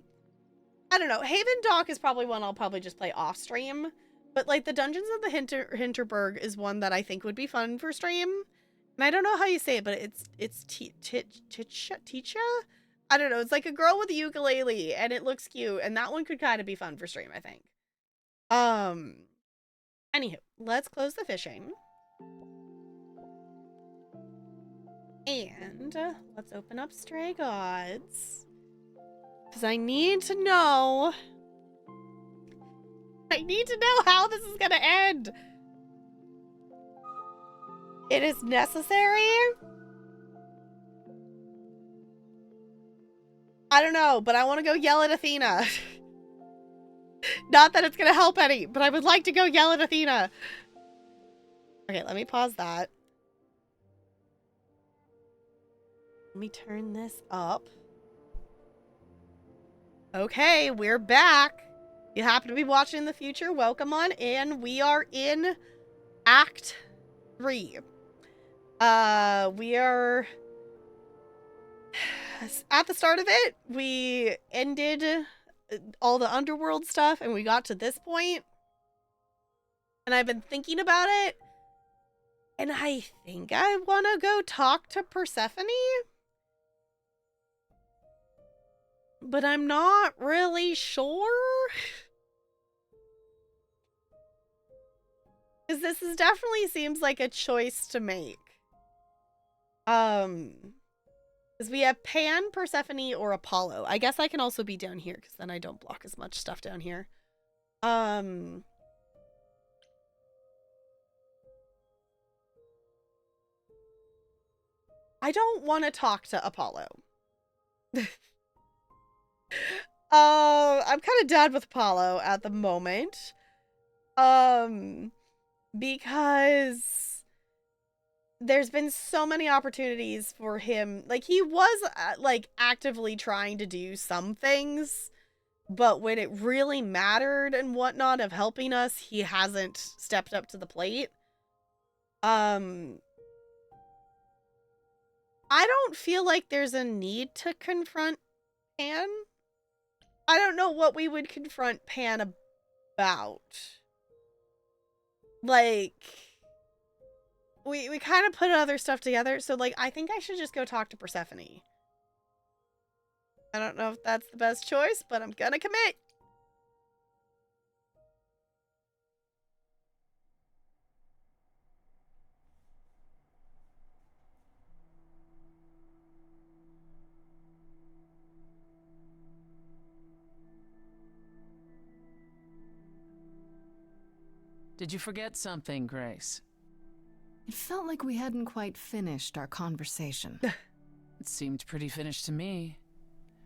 Haven Dock is probably one I'll probably just play off stream. But like the Dungeons of the Hinterberg is one that I think would be fun for stream. And I don't know how you say it, but it's Ticha? I don't know. It's like a girl with a ukulele and it looks cute. And that one could kind of be fun for stream, I think. Anywho, let's close the fishing. And let's open up Stray Gods. Because I need to know how this is gonna end. It is necessary. I don't know, but I want to go yell at Athena. Not that it's gonna help any, but I would like to go yell at Athena. Okay, let me pause that. Let me turn this up. Okay, we're back. You happen to be watching in the future, welcome on in. We are in Act 3. We are at the start of it. We ended all the underworld stuff and we got to this point. And I've been thinking about it. And I think I want to go talk to Persephone. But I'm not really sure. Because this is definitely seems like a choice to make. Because we have Pan, Persephone, or Apollo. I guess I can also be down here, because then I don't block as much stuff down here. I don't want to talk to Apollo. I'm kind of done with Apollo at the moment. Because there's been so many opportunities for him. Like, he was, like, actively trying to do some things, but when it really mattered and whatnot of helping us, he hasn't stepped up to the plate. I don't feel like there's a need to confront Pan. I don't know what we would confront Pan about. Like, we kind of put other stuff together, so, like, I think I should just go talk to Persephone. I don't know if that's the best choice, but I'm gonna commit. Did you forget something, Grace? It felt like we hadn't quite finished our conversation. It seemed pretty finished to me.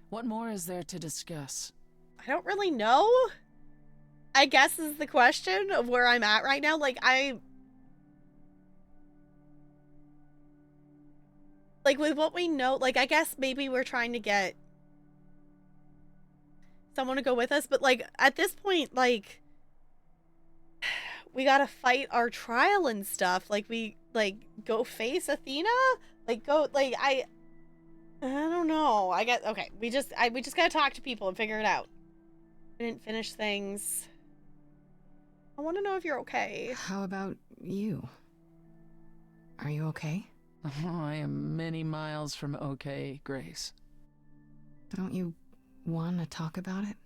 What more is there to discuss? I don't really know. I guess is the question of where I'm at right now. Like, like, with what we know, like, I guess maybe we're trying to get someone to go with us, but, like, at this point, like, we gotta fight our trial and stuff. Like, we, like, go face Athena? Like, go, like, I don't know. I guess, okay, we just gotta talk to people and figure it out. We didn't finish things. I want to know if you're okay. How about you? Are you okay? Oh, I am many miles from okay, Grace. Don't you want to talk about it?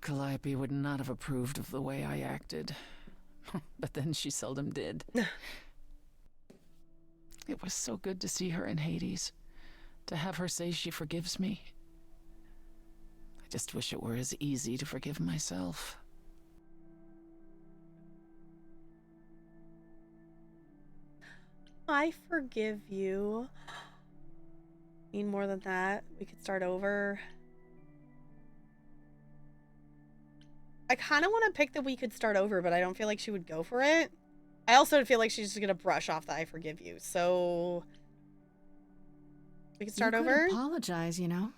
Calliope would not have approved of the way I acted. But then she seldom did. It was so good to see her in Hades. To have her say she forgives me. I just wish it were as easy to forgive myself. I forgive you. Need more than that. We could start over. I kind of want to pick that we could start over, but I don't feel like she would go for it. I also feel like she's just going to brush off the I forgive you. So we could start over. You could apologize, you know.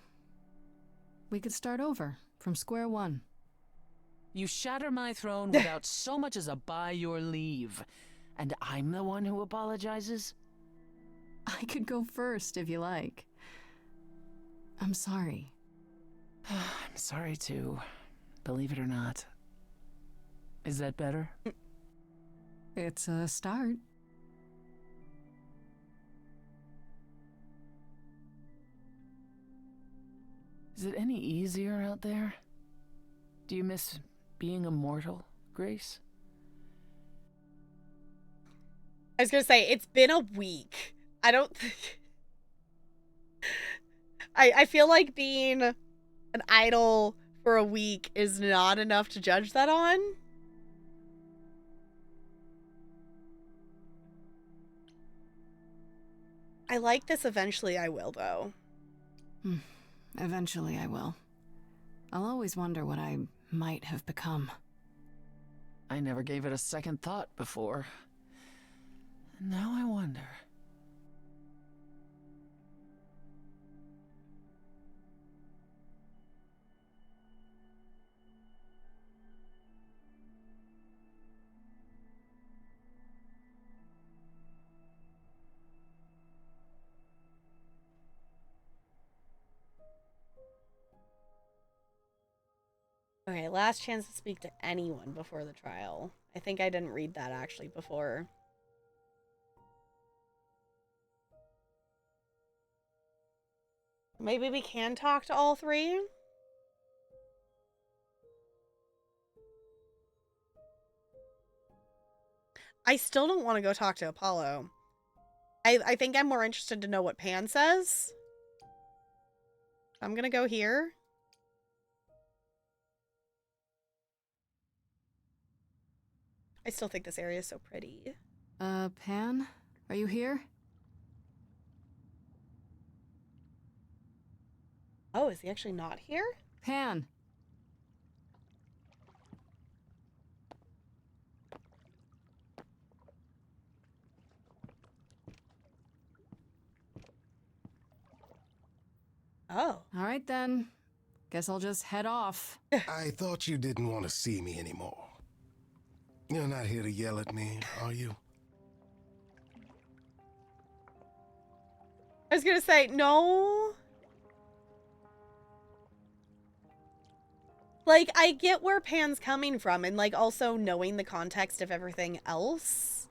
We could start over from square one. You shatter my throne without so much as a by your leave. And I'm the one who apologizes? I could go first if you like. I'm sorry. I'm sorry too. Believe it or not. Is that better? It's a start. Is it any easier out there? Do you miss being immortal, Grace? I was going to say, it's been a week. I don't think... I feel like being an idol for a week is not enough to judge that on. I like this eventually I will, though. Eventually I will. I'll always wonder what I might have become. I never gave it a second thought before. Now I wonder. Okay, last chance to speak to anyone before the trial. I think I didn't read that actually before. Maybe we can talk to all three? I still don't want to go talk to Apollo. I think I'm more interested to know what Pan says. I'm gonna go here. I still think this area is so pretty. Pan? Are you here? Oh, is he actually not here? Pan! Oh. All right then. Guess I'll just head off. I thought you didn't want to see me anymore. You're not here to yell at me, are you? I was gonna say, no. Like, I get where Pan's coming from, and, like, also knowing the context of everything else.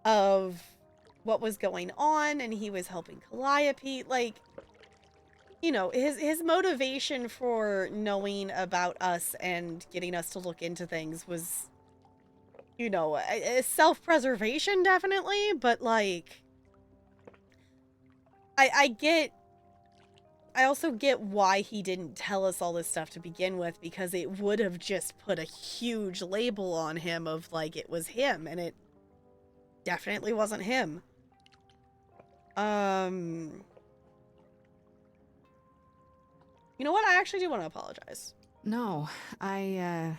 Of what was going on, and he was helping Calliope. Like, you know, his motivation for knowing about us and getting us to look into things was, you know, a self-preservation, definitely, but, like, I also get why he didn't tell us all this stuff to begin with, because it would have just put a huge label on him of, like, it was him, and it definitely wasn't him. You know what? I actually do want to apologize. No, I,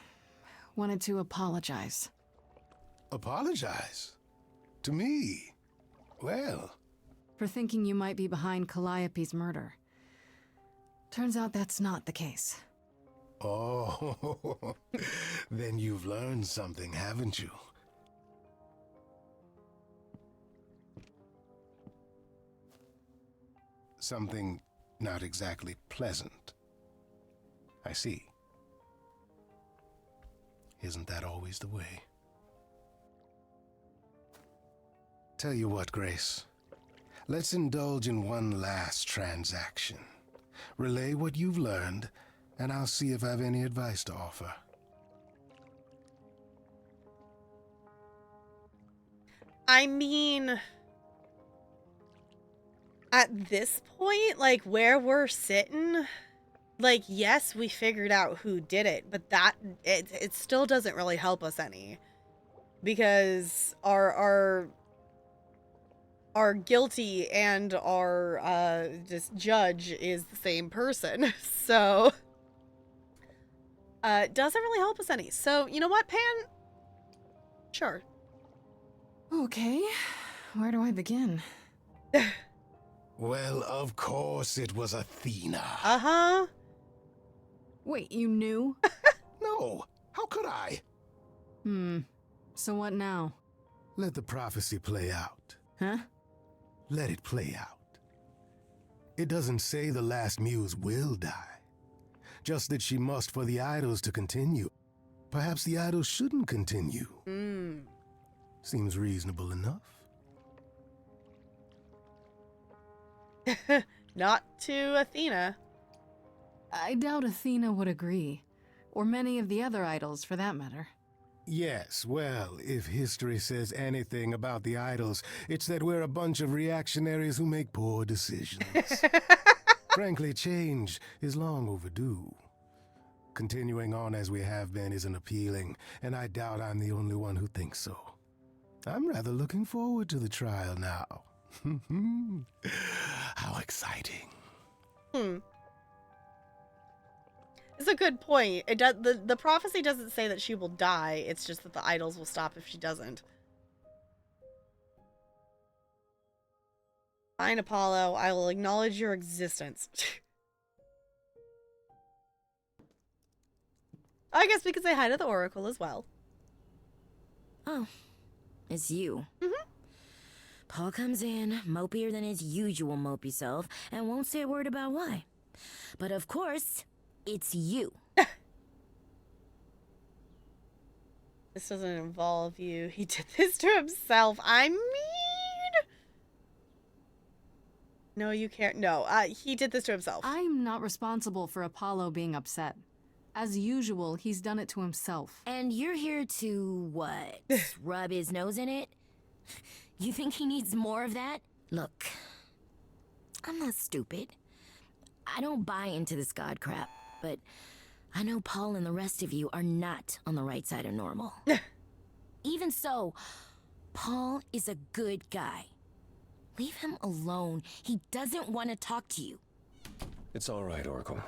wanted to apologize. Apologize? To me? Well... For thinking you might be behind Calliope's murder. Turns out that's not the case. Oh, then you've learned something, haven't you? Something not exactly pleasant. I see. Isn't that always the way? Tell you what, Grace. Let's indulge in one last transaction. Relay what you've learned, and I'll see if I have any advice to offer. I mean, at this point, like, where we're sitting, like, yes, we figured out who did it, but it still doesn't really help us any. Because our guilty and our just judge is the same person. So it doesn't really help us any. So, you know what, Pan? Sure. Okay, where do I begin? Well, of course it was Athena. Uh-huh. Wait, you knew? No, how could I? So what now? Let the prophecy play out. Huh? Let it play out. It doesn't say the last muse will die. Just that she must for the idols to continue. Perhaps the idols shouldn't continue. Seems reasonable enough. Not to Athena. I doubt Athena would agree. Or many of the other idols, for that matter. Yes, well, if history says anything about the idols, it's that we're a bunch of reactionaries who make poor decisions. Frankly, change is long overdue. Continuing on as we have been isn't appealing, and I doubt I'm the only one who thinks so. I'm rather looking forward to the trial now. How exciting. It's a good point. It does, the prophecy doesn't say that she will die. It's just that the idols will stop if she doesn't. Fine, Apollo. I will acknowledge your existence. I guess we could say hi to the Oracle as well. Oh, it's you. Paul comes in, mopier than his usual mopey self, and won't say a word about why. But of course, it's you. This doesn't involve you. He did this to himself. I mean... No, you can't. No, he did this to himself. I'm not responsible for Apollo being upset. As usual, he's done it to himself. And you're here to, what, rub his nose in it? You think he needs more of that? Look, I'm not stupid. I don't buy into this god crap, but I know Paul and the rest of you are not on the right side of normal. Even so, Paul is a good guy. Leave him alone. He doesn't want to talk to you. It's all right, Oracle.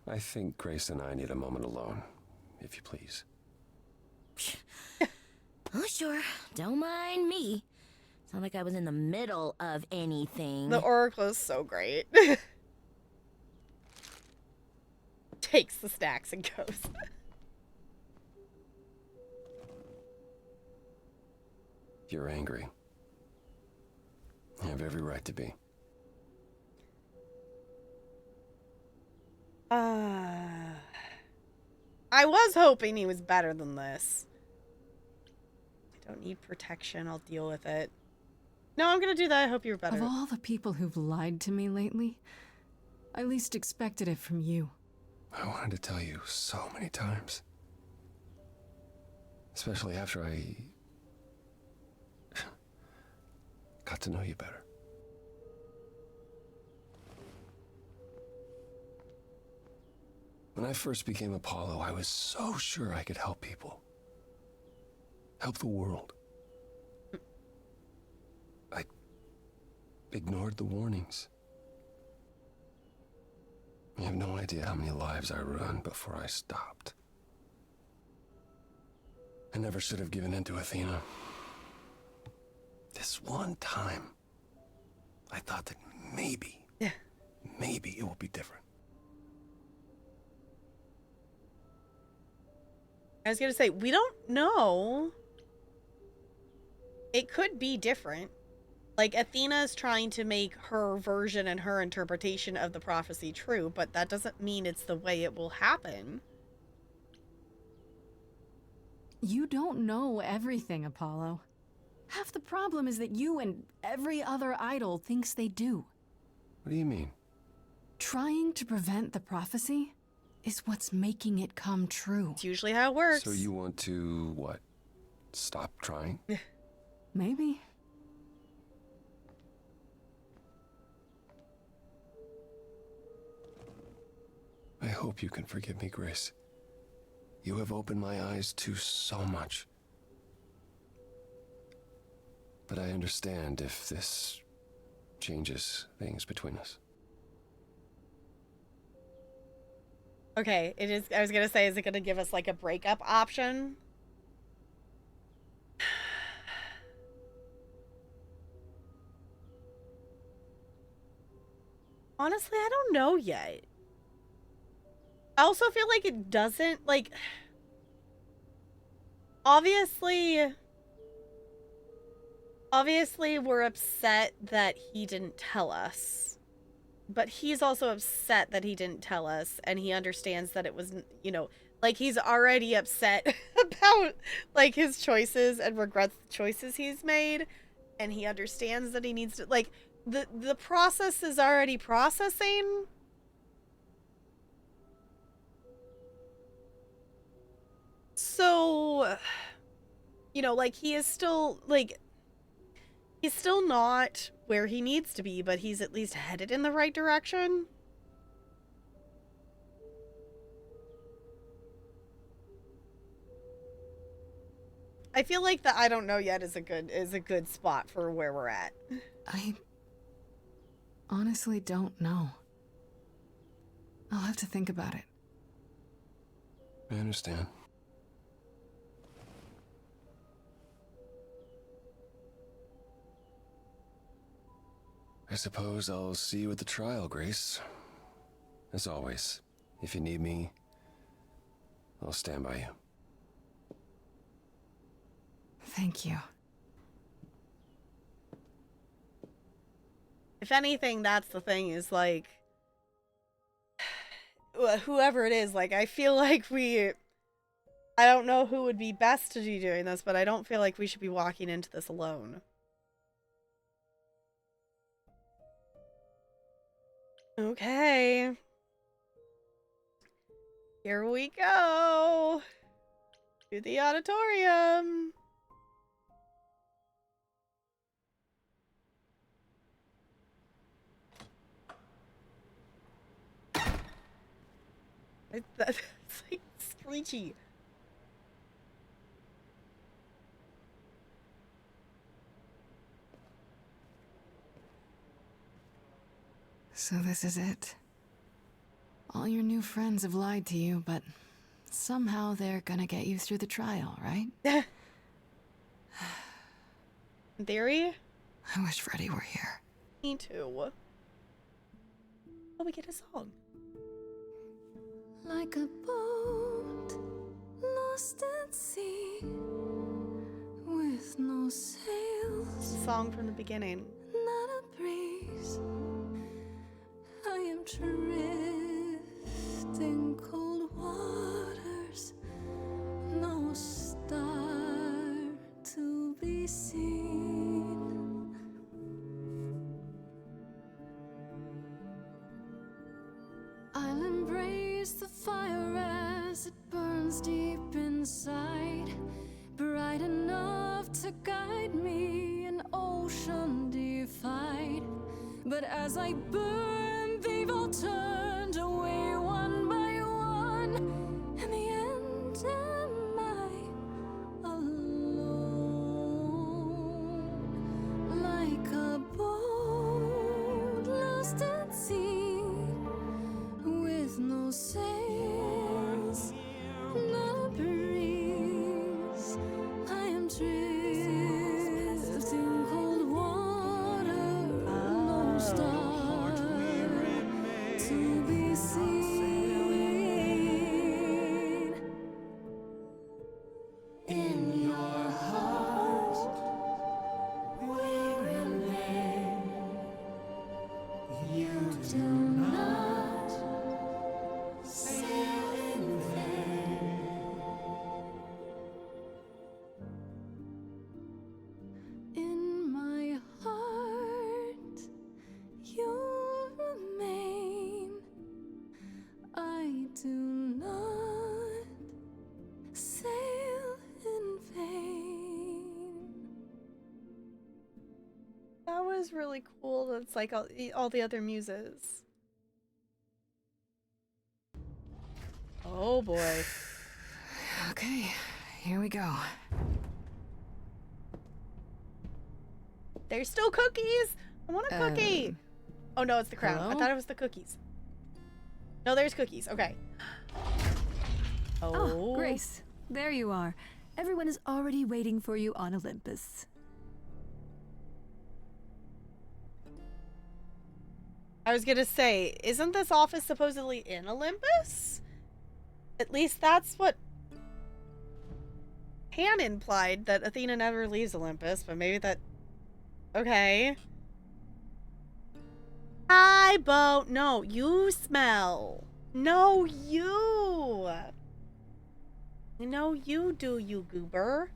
I think Grace and I need a moment alone, if you please. Oh, sure. Don't mind me. It's not like I was in the middle of anything. The Oracle is so great. Takes the snacks and goes. You're angry. You have every right to be. I was hoping he was better than this. I don't need protection. I'll deal with it. No, I'm gonna do that. I hope you're better. Of all the people who've lied to me lately, I least expected it from you. I wanted to tell you so many times. Especially after I got to know you better. When I first became Apollo, I was so sure I could help people. Help the world. I ignored the warnings. You have no idea how many lives I ruined before I stopped. I never should have given in to Athena. This one time, I thought that maybe it will be different. I was gonna say, we don't know. It could be different. Like, Athena's trying to make her version and her interpretation of the prophecy true, but that doesn't mean it's the way it will happen. You don't know everything, Apollo. Half the problem is that you and every other idol thinks they do. What do you mean? Trying to prevent the prophecy is what's making it come true. It's usually how it works. So you want to, what, stop trying? Maybe. I hope you can forgive me, Grace. You have opened my eyes to so much. But I understand if this changes things between us. Okay, it is. I was gonna say, is it gonna give us like a breakup option? Honestly, I don't know yet. I also feel like it doesn't, like, obviously we're upset that he didn't tell us. But he's also upset that he didn't tell us, and he understands that it was, you know, like, he's already upset about, like, his choices and regrets the choices he's made, and he understands that he needs to, like, the process is already processing. So, you know, like, he is still, like, he's still not where he needs to be, but he's at least headed in the right direction. I feel like the I don't know yet is a good spot for where we're at. I honestly don't know. I'll have to think about it. I understand. I suppose I'll see you at the trial, Grace. As always, if you need me, I'll stand by you. Thank you. If anything, that's the thing, is like, whoever it is, like, I feel like I don't know who would be best to be doing this, but I don't feel like we should be walking into this alone. Okay. Here we go. To the auditorium. It's like screechy. So this is it. All your new friends have lied to you, but somehow they're gonna get you through the trial, right? In theory? I wish Freddy were here. Me too. Oh, we get a song. Life like a boat lost at sea with no sails, Song from the beginning. not a breeze. I am drifting cold waters, no star to be seen. I'll embrace the fire as it burns deep inside, bright enough to guide me, an ocean defied. But as I burn, they've all turned away one by one. In the end, am I alone? Like a boat lost at sea, with no sails, not a breeze. I am drifting cold water, no star to be seen. In your heart we remain. You do not sail in vain. In my heart you remain. I do not sail in vain. That was really cool. That's like all the other muses. Oh boy. Okay, here we go. There's still cookies. I want a cookie. Oh no, it's the crown. I hello? thought it was the cookies. No, there's cookies. Okay. Oh, Grace, there you are. Everyone is already waiting for you on Olympus. I was gonna say, isn't this office supposedly in Olympus? At least that's what Han implied, that Athena never leaves Olympus, but maybe that... Okay. Hi, Bo. No, you smell. No, you. No, you do, you goober.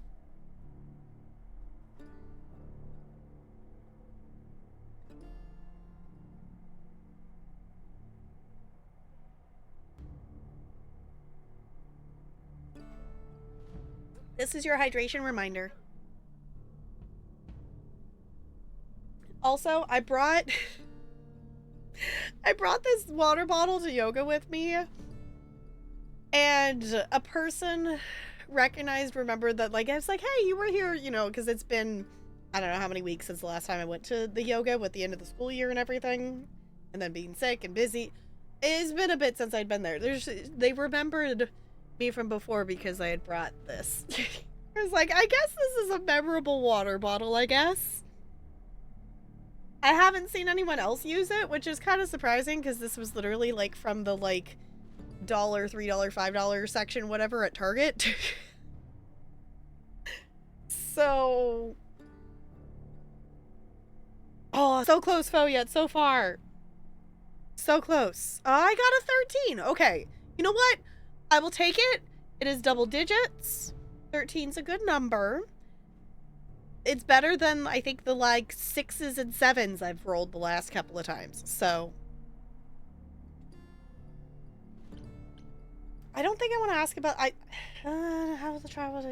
This is your hydration reminder. Also, I brought this water bottle to yoga with me, and a person remembered that, like, I was like, hey, you were here, you know, because it's been, I don't know how many weeks since the last time I went to the yoga with the end of the school year and everything, and then being sick and busy. It's been a bit since I'd been there. They remembered me from before because I had brought this. I was like, I guess this is a memorable water bottle, I guess. I haven't seen anyone else use it, which is kind of surprising because this was literally like from the like $1, $3, $5 section, whatever at Target. So, oh, so close, Fo, yet so far. So close. I got a 13. Okay. You know what? I will take it. It is double digits. 13's a good number. It's better than, I think, the, like, 6s and 7s I've rolled the last couple of times. So, I don't think I want to ask about, how was the travel?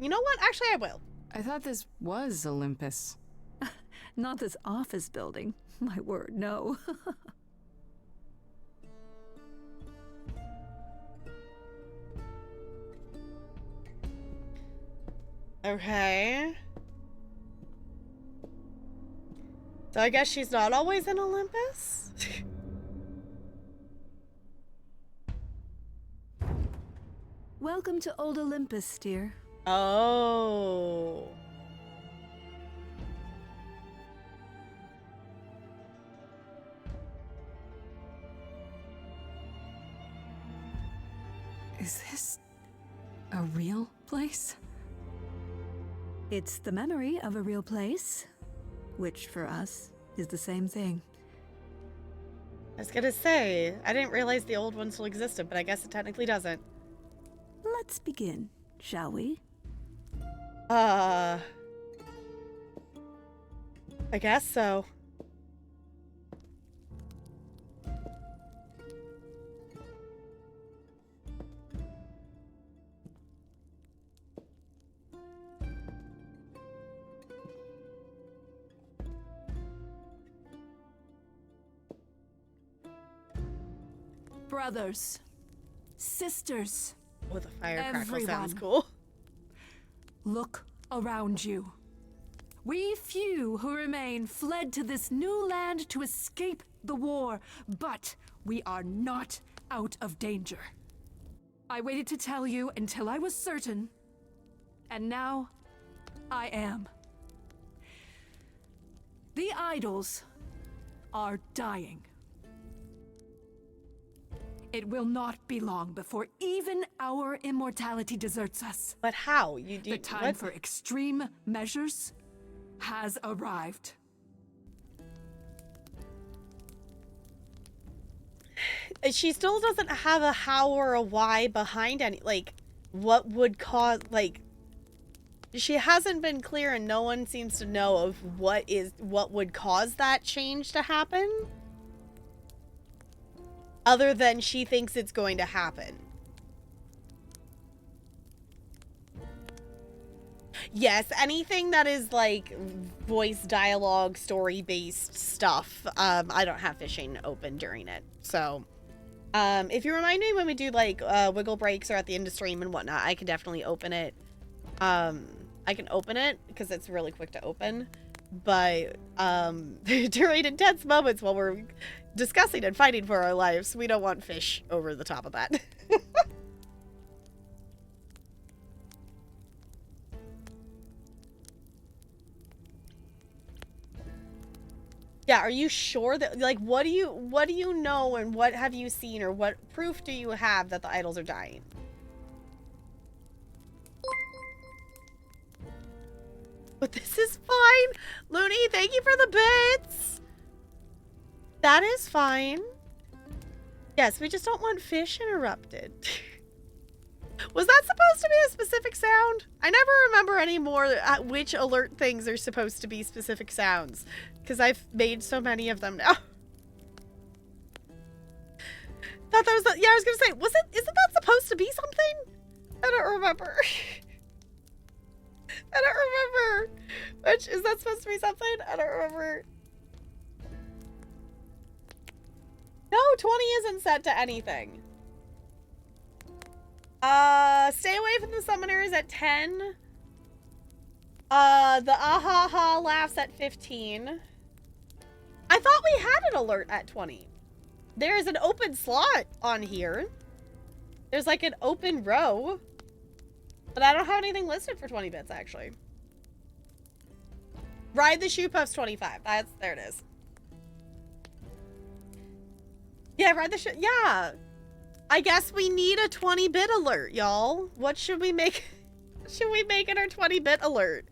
You know what? Actually, I will. I thought this was Olympus. Not this office building. My word, no. Okay. So I guess she's not always in Olympus? Welcome to Old Olympus, dear. Oh. Is this a real place? It's the memory of a real place, which for us is the same thing. I was gonna say, I didn't realize the old one still existed, but I guess it technically doesn't. Let's begin, shall we? I guess so. Brothers, sisters, Oh, the firecrackle sounds Everyone. cool. look around you. We few who remain fled to this new land to escape the war, but we are not out of danger. I waited to tell you until I was certain, and now I am. The idols are dying. It will not be long before even our immortality deserts us. But how? You do The time what? for extreme measures has arrived. She still doesn't have a how or a why behind any, like, what would cause, like, she hasn't been clear and no one seems to know of what would cause that change to happen. Other than she thinks it's going to happen. Yes, anything that is like voice dialogue, story-based stuff, I don't have fishing open during it. So, if you remind me when we do like wiggle breaks or at the end of stream and whatnot, I can definitely open it. I can open it because it's really quick to open. But during intense moments while we're discussing and fighting for our lives, we don't want fish over the top of that. Yeah, are you sure that, like, what do you know and what have you seen or what proof do you have that the idols are dying? But this is fine. Looney, thank you for the bits. That is fine. Yes, we just don't want fish interrupted. Was that supposed to be a specific sound? I never remember anymore which alert things are supposed to be specific sounds. Because I've made so many of them now. Thought that was the, yeah, I was gonna say, isn't that supposed to be something? I don't remember. I don't remember. Which, is that supposed to be something? I don't remember. No, 20 isn't set to anything. Stay away from the summoners at 10. The ah-ha-ha laughs at 15. I thought we had an alert at 20. There is an open slot on here. There's like an open row. But I don't have anything listed for 20 bits, actually. Ride the Shoe Puffs 25. There it is. Yeah, ride the shoe. Yeah. I guess we need a 20-bit alert, y'all. What should we make? Should we make it our 20-bit alert?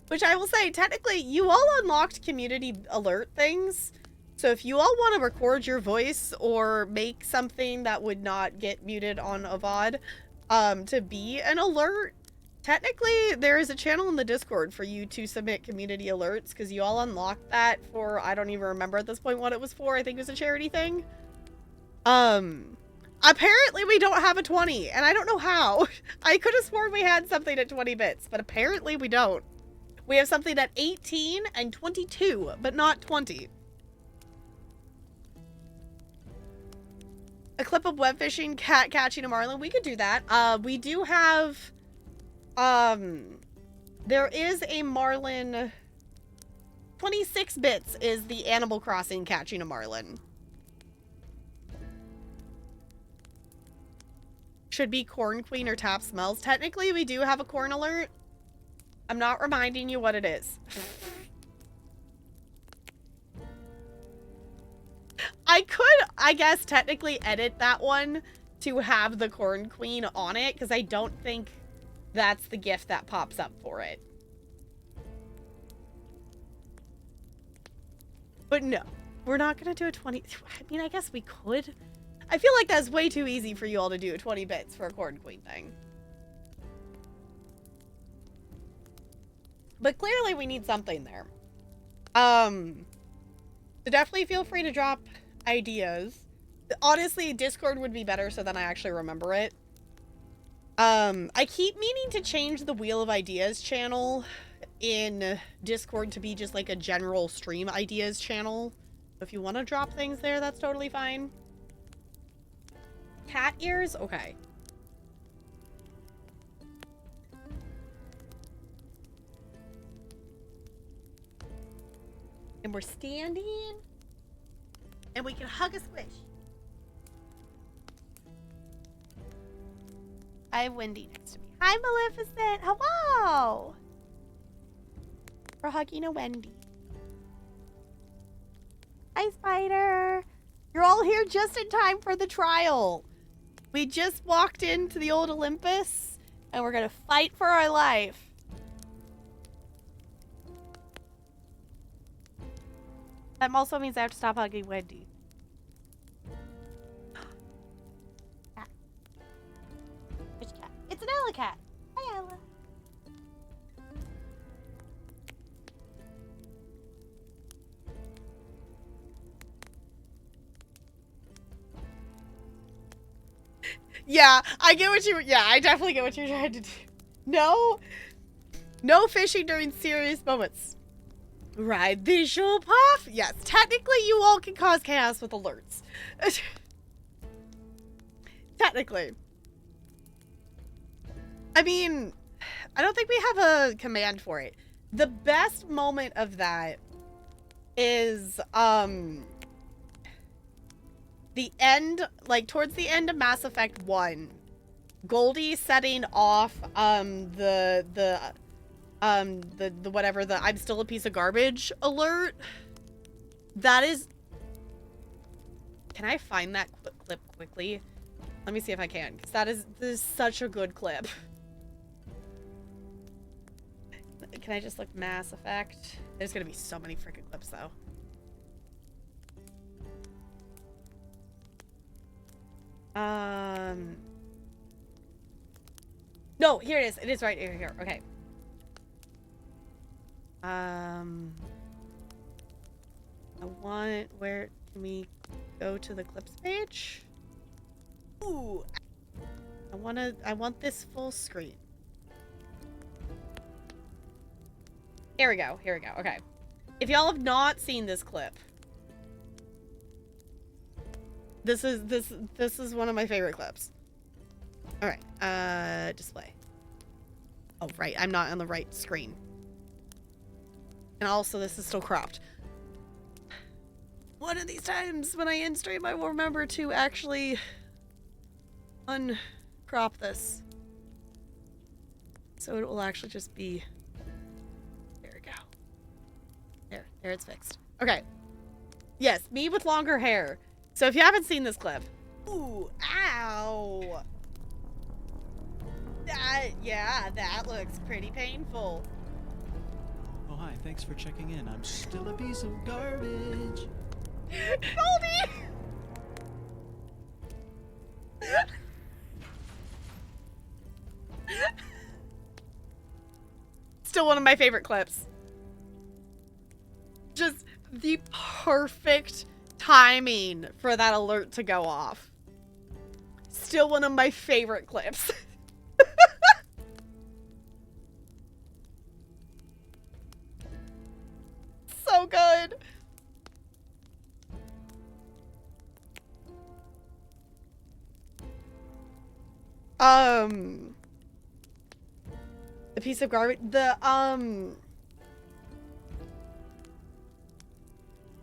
Which I will say, technically, you all unlocked community alert things. So if you all want to record your voice or make something that would not get muted on a VOD to be an alert, technically there is a channel in the Discord for you to submit community alerts because you all unlocked that for, I don't even remember at this point what it was for. I think it was a charity thing. Apparently we don't have a 20 and I don't know how. I could have sworn we had something at 20 bits, but apparently we don't. We have something at 18 and 22, but not 20. A clip of web fishing, cat catching a marlin. We could do that. We do have, there is a marlin. 26 bits is the Animal Crossing catching a marlin. Should be Corn Queen or Top Smells. Technically, we do have a corn alert. I'm not reminding you what it is. I could, I guess, technically edit that one to have the Corn Queen on it, because I don't think that's the gift that pops up for it. But no, we're not going to do a 20... I mean, I guess we could. I feel like that's way too easy for you all to do 20 bits for a Corn Queen thing. But clearly we need something there. So definitely feel free to drop ideas. Honestly, Discord would be better so then I actually remember it. I keep meaning to change the Wheel of Ideas channel in Discord to be just like a general stream ideas channel. If you want to drop things there, that's totally fine. Cat ears? Okay. And we're standing. And we can hug a squish. I have Wendy next to me. Hi, Maleficent. Hello. We're hugging a Wendy. Hi, Spider. You're all here just in time for the trial. We just walked into the old Olympus, and we're going to fight for our life. That also means I have to stop hugging Wendy. Cat. Which cat? It's an Ella cat. Hi, Ella. Yeah, I get what you... Yeah, I definitely get what you're trying to do. No fishing during serious moments. Ride the show puff. Yes, technically you all can cause chaos with alerts. Technically. I mean, I don't think we have a command for it. The best moment of that is the end, like towards the end of Mass Effect 1. Goldie setting off the whatever, the I'm still a piece of garbage alert. That is... Can I find that clip quickly? Let me see if I can, because this is such a good clip. Can I just look Mass Effect? There's gonna be so many freaking clips though. No, here it is. It is right here. Okay. Where can we go to the clips page? Ooh. I want this full screen. Here we go. Okay. If y'all have not seen this clip, this is one of my favorite clips. All right. Display. Oh, right. I'm not on the right screen. And also, this is still cropped. One of these times when I end stream, I will remember to actually uncrop this. So it will actually just be... There we go. There it's fixed. Okay. Yes, me with longer hair. So if you haven't seen this clip... Ooh, ow! That looks pretty painful. Oh, hi. Thanks for checking in. I'm still a piece of garbage. Goldie! Still one of my favorite clips. Just the perfect timing for that alert to go off. Still one of my favorite clips. So good. The piece of garbage,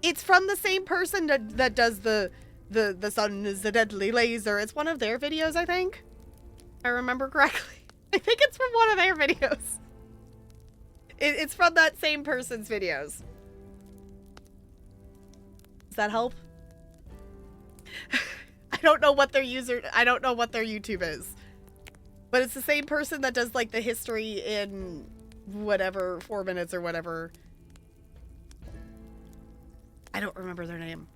it's from the same person that does the sun is a deadly laser. It's one of their videos, I think. If I remember correctly. I think it's from one of their videos. It's from that same person's videos. Does that help? I don't know what their YouTube is. But it's the same person that does like the history in whatever 4 minutes or whatever. I don't remember their name.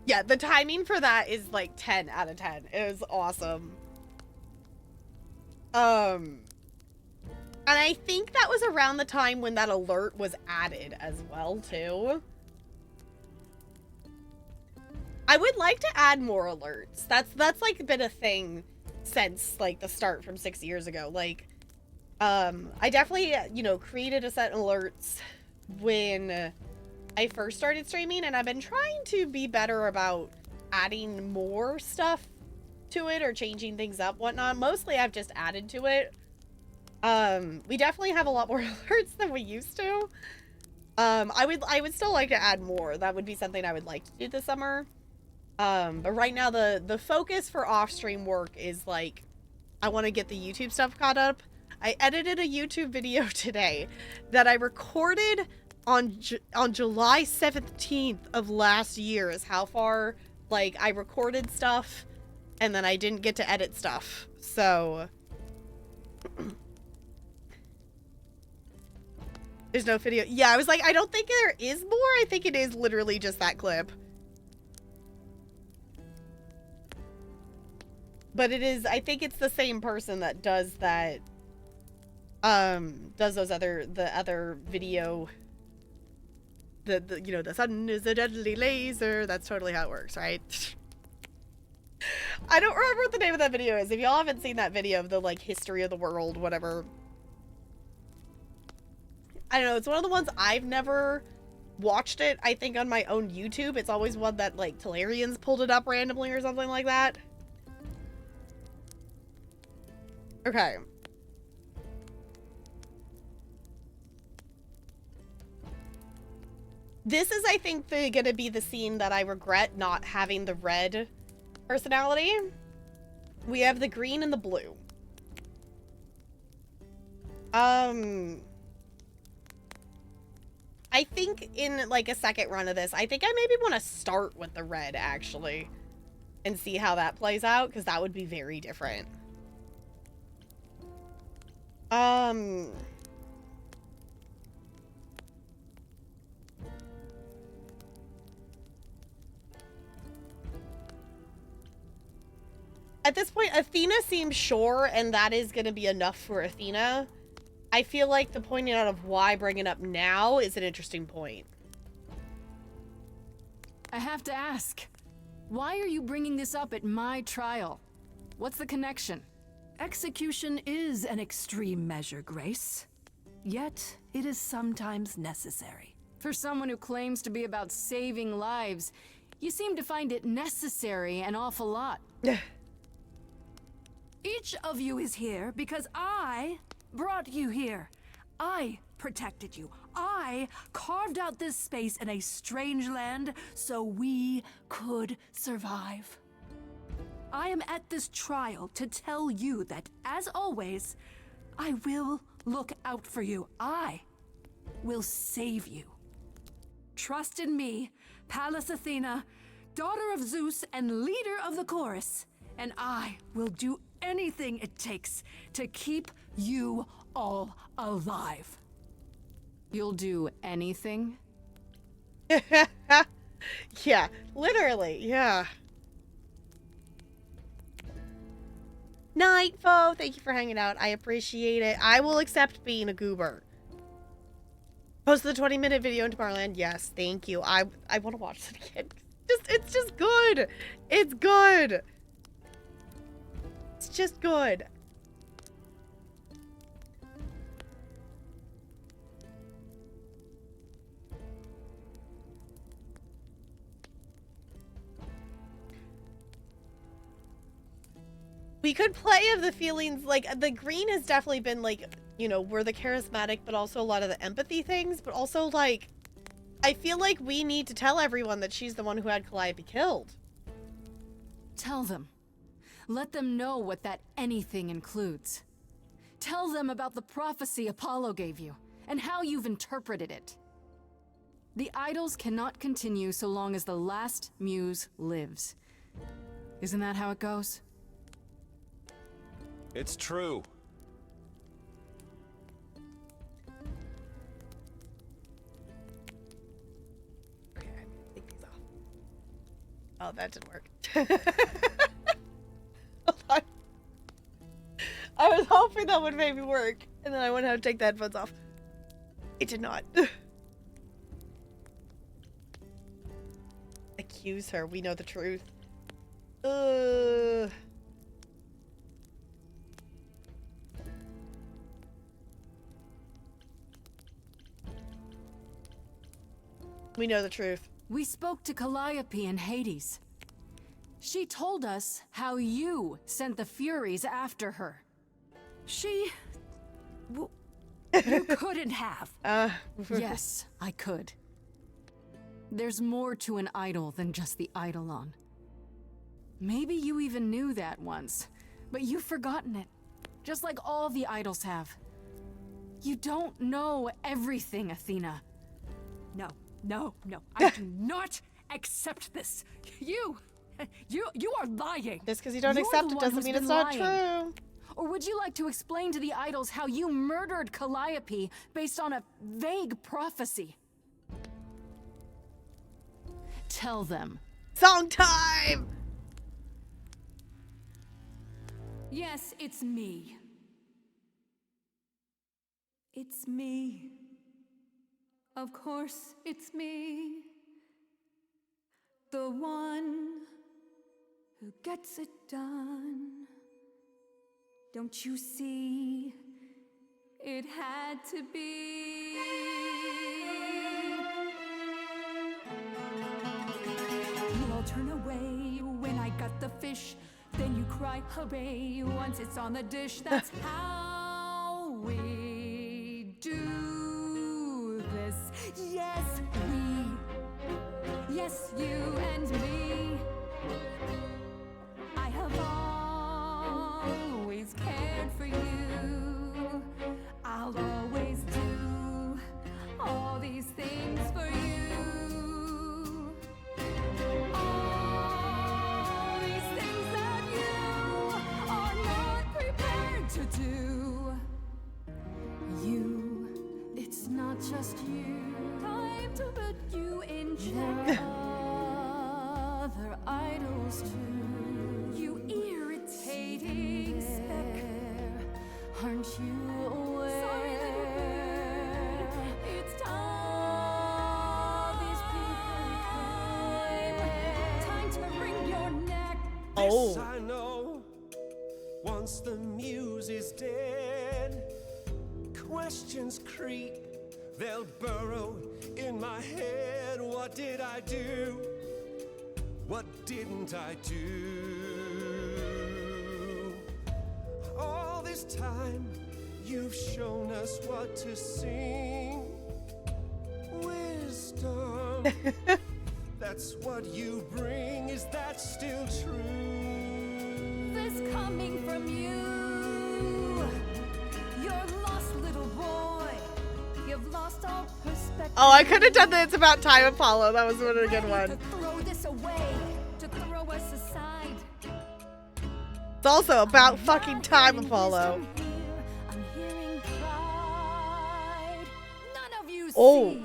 Yeah, the timing for that is like 10 out of 10. It was awesome. And I think that was around the time when that alert was added as well, too. I would like to add more alerts. That's like been a thing since like the start from 6 years ago. Like, I definitely, you know, created a set of alerts when I first started streaming, and I've been trying to be better about adding more stuff to it or changing things up, whatnot. Mostly I've just added to it. We definitely have a lot more alerts than we used to. I would still like to add more. That would be something I would like to do this summer. But right now the focus for off-stream work is like, I want to get the YouTube stuff caught up. I edited a YouTube video today that I recorded on July 17th of last year is how far, like, I recorded stuff and then I didn't get to edit stuff. So there's no video. Yeah, I was like, I don't think there is more. I think it is literally just that clip. But it is, I think it's the same person that does that, does those the other video, the you know, the sun is a deadly laser. That's totally how it works, right? I don't remember what the name of that video is. If y'all haven't seen that video of the, like, history of the world, whatever. I don't know, it's one of the ones I've never watched it, I think, on my own YouTube. It's always one that, like, Talarian's pulled it up randomly or something like that. Okay. This is, I think, gonna be the scene that I regret not having the red personality. We have the green and the blue. I think in, like, a second run of this, I think I maybe want to start with the red, actually, and see how that plays out, because that would be very different. At this point, Athena seems sure, and that is going to be enough for Athena. I feel like the pointing out of why bring it up now is an interesting point. I have to ask, why are you bringing this up at my trial? What's the connection? Execution is an extreme measure, Grace. Yet, it is sometimes necessary. For someone who claims to be about saving lives, you seem to find it necessary an awful lot. Each of you is here because I brought you here. I protected you. I carved out this space in a strange land so we could survive. I am at this trial to tell you that, as always, I will look out for you. I will save you. Trust in me, Pallas Athena, daughter of Zeus and leader of the chorus, and I will do anything it takes to keep you all alive. You'll do anything? Yeah, literally, yeah. Nightfall, thank you for hanging out. I appreciate it. I will accept being a goober. Post the 20-minute video in Tomorrowland. Yes, thank you. I want to watch it again. It's just good. It's good. It's just good. We could play of the feelings, like, the green has definitely been, like, you know, we're the charismatic, but also a lot of the empathy things, but also, like, I feel like we need to tell everyone that she's the one who had Calliope killed. Tell them. Let them know what that anything includes. Tell them about the prophecy Apollo gave you, and how you've interpreted it. The idols cannot continue so long as the last muse lives. Isn't that how it goes? It's true. Okay, I need to take these off. Oh, that didn't work. Hold on. I was hoping that would maybe work, and then I wouldn't have to take the headphones off. It did not. Accuse her. We know the truth. We know the truth. We spoke to Calliope in Hades. She told us how you sent the Furies after her. You couldn't have. Yes, I could. There's more to an idol than just the eidolon. Maybe you even knew that once, but you've forgotten it. Just like all the idols have. You don't know everything, Athena. No. I do not accept this. You are lying. Just because you don't You're accept the it one doesn't who's mean it's been not lying. true. Or would you like to explain to the idols how you murdered Calliope based on a vague prophecy? Tell them. Song time! Yes, it's me. It's me. Of course, it's me. The one who gets it done. Don't you see? It had to be. You all turn away when I got the fish. Then you cry, hooray, once it's on the dish. That's how we do this. Yes, we. Yes, you and me. I have always cared for you. I'll always do all these things for you. All these things that you are not prepared to do. You, it's not just you. Time to put you in check. There are other idols too. You irritating speck. Aren't you aware? Sorry, little bear. It's time. These people climb. Time to wring your neck. Oh. This I know, once the muse is dead, questions creep, they'll burrow in my head. What did I do? What didn't I do? All this time, you've shown us what to sing. Wisdom. That's what you bring. Is that still true? This coming from you. You're lost, little boy. You've lost all perspective. Oh, I could have done the It's About Time Apollo. That was one a good one. To throw this away, to throw us aside. It's also about fucking time, Apollo. I'm hearing pride. None of you Oh. see.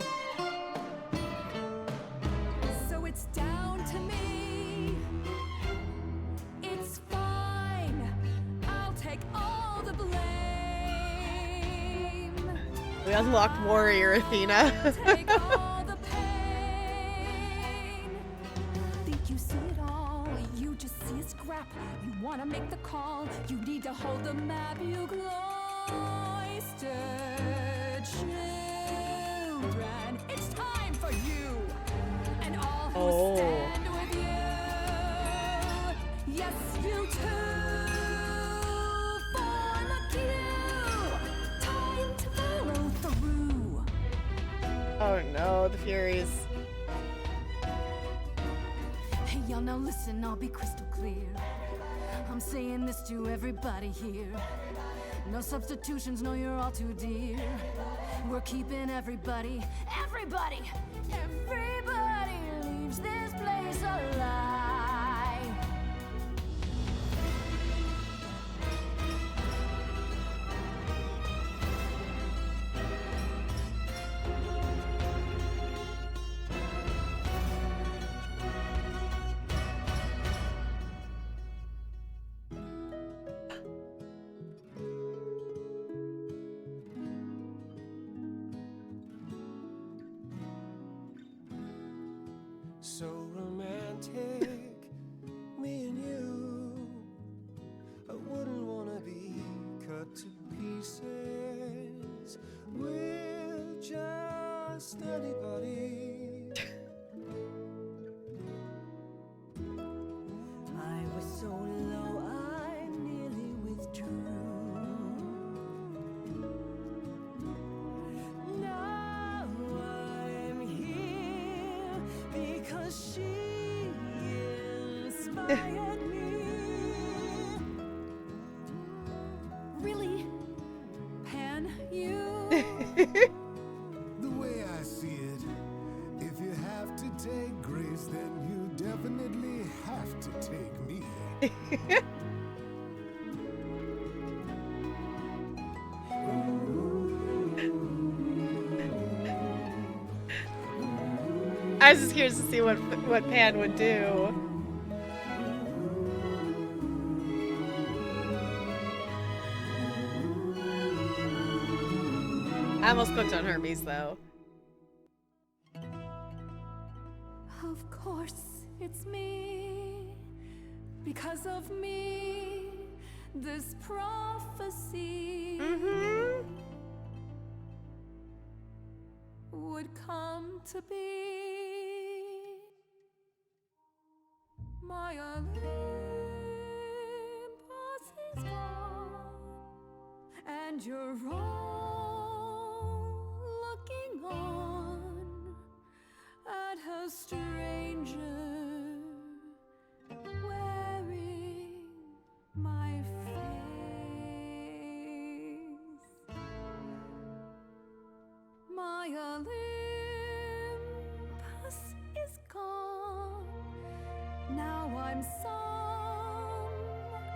So it's down to me. It's fine. I'll take all the blame. We unlocked Warrior Athena. Take all the pain. Think you see it all, you just see a scrap. You wanna make the call, you need to hold the map. You cloistered children. It's time for you and all who stand with you. Yes, you too. Form a queue. Time to follow through. Oh no, the Furies. Hey, y'all, now listen, I'll be crystal clear. I'm saying this to everybody here. No substitutions, no, you're all too dear. We're keeping everybody leaves this place alive. so romantic, me and you. I wouldn't wanna be cut to pieces with just anybody. I was so low I nearly withdrew. Now I'm here because she inspired me. Really? Pan, you? The way I see it, if you have to take Grace, then you definitely have to take me. I was just curious to see what Pan would do. I almost clicked on Hermes though. Of course, it's me. Because of me, this prophecy would come to be. My Olympus is gone, and you're all looking on at a stranger wearing my face. My Olympus is gone. Now I'm some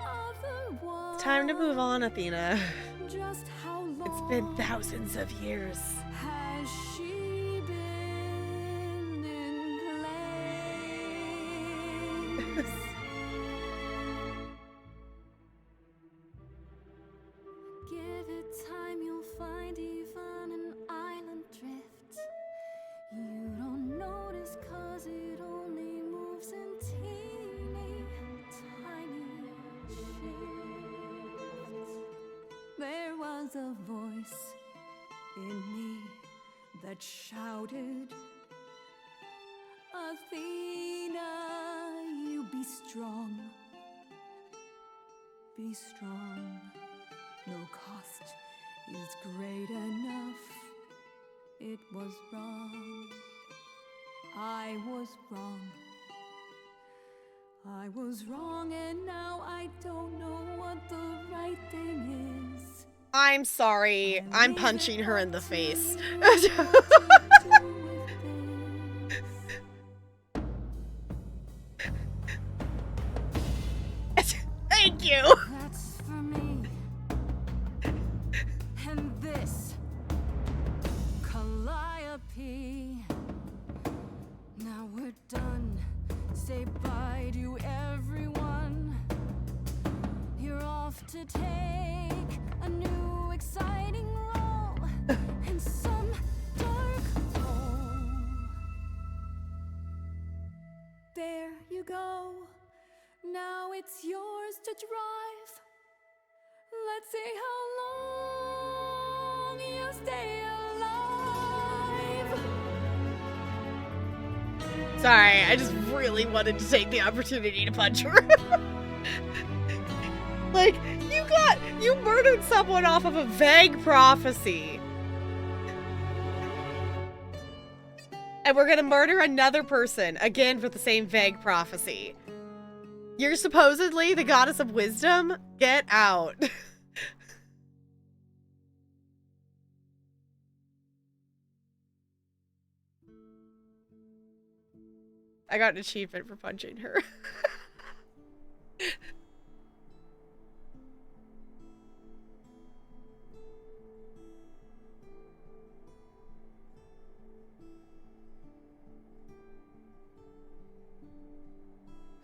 other one. Time to move on, Athena. Just how long It's been thousands of years. has she been in place? Give it time, you'll find even an island drift. You don't notice 'cause it only moves in teeny tiny shifts. There was a voice in me that shouted, Athena, you be strong. Be strong. No cost is great enough. It was wrong. I was wrong. I was wrong, and now I don't know what the right thing is. I'm sorry. I'm punching her in the face. Thank you. That's for me. And this, Calliope. Now we're done. Say bye to everyone. You're off to take a new exciting role in some dark hole. There you go. Now it's yours to drive. Let's see how long you stay alive. Sorry, I just really wanted to take the opportunity to punch her. Like, you murdered someone off of a vague prophecy. And we're gonna murder another person, again for the same vague prophecy. You're supposedly the goddess of wisdom? Get out. I got an achievement for punching her.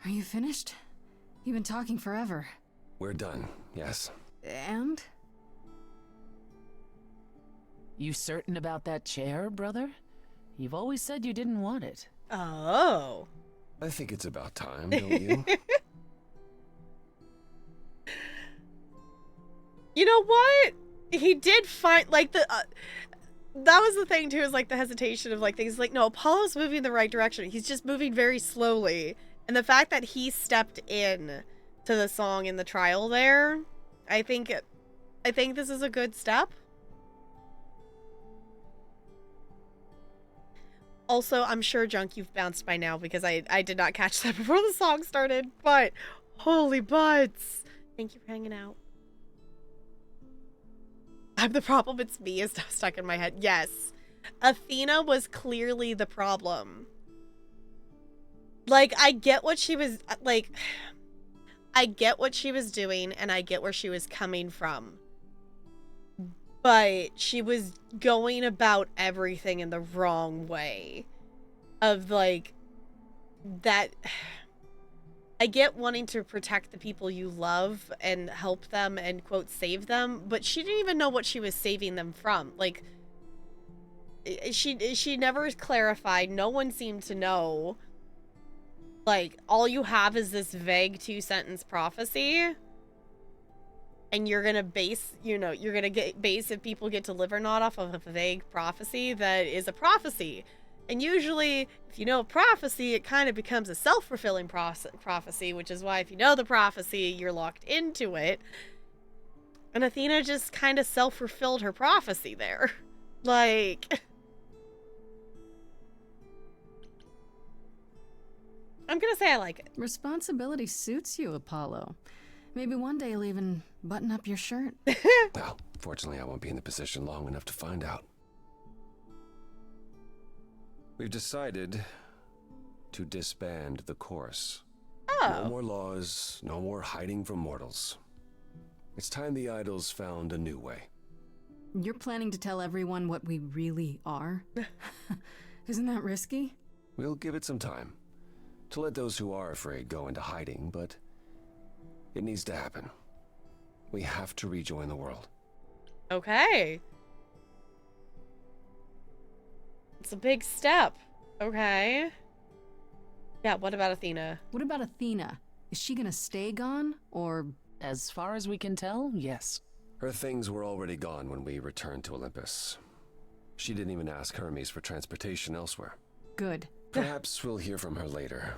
Are you finished? You've been talking forever. We're done, yes? And? You certain about that chair, brother? You've always said you didn't want it. Oh. I think it's about time, don't you? You know what? He did find, like, the... that was the thing, too, is, like, the hesitation of, like, things like, no, Apollo's moving in the right direction. He's just moving very slowly. And the fact that he stepped in to the song in the trial there, I think this is a good step. Also, I'm sure, Junk, you've bounced by now because I did not catch that before the song started, but holy butts. Thank you for hanging out. I'm the problem, it's me is stuck in my head. Yes. Athena was clearly the problem. Like, I get what she was, like, I get what she was doing and I get where she was coming from. But she was going about everything in the wrong way. Of, like, that... I get wanting to protect the people you love and help them and, quote, save them, but she didn't even know what she was saving them from. Like, she never clarified. No one seemed to know. Like, all you have is this vague 2-sentence prophecy. And you're gonna base, you know, you're gonna base if people get to live or not off of a vague prophecy that is a prophecy. And usually, if you know a prophecy, it kind of becomes a self-fulfilling prophecy, which is why if you know the prophecy, you're locked into it. And Athena just kind of self-fulfilled her prophecy there. Like... I'm gonna say I like it. Responsibility suits you, Apollo. Maybe one day you'll even button up your shirt. Well, fortunately, I won't be in the position long enough to find out. We've decided to disband the chorus. Oh. No more laws, no more hiding from mortals. It's time the idols found a new way. You're planning to tell everyone what we really are? Isn't that risky? We'll give it some time to let those who are afraid go into hiding, but it needs to happen. We have to rejoin the world. Okay. It's a big step. Okay. Yeah, what about Athena? What about Athena? Is she gonna stay gone, or... As far as we can tell, yes. Her things were already gone when we returned to Olympus. She didn't even ask Hermes for transportation elsewhere. Good. Perhaps we'll hear from her later.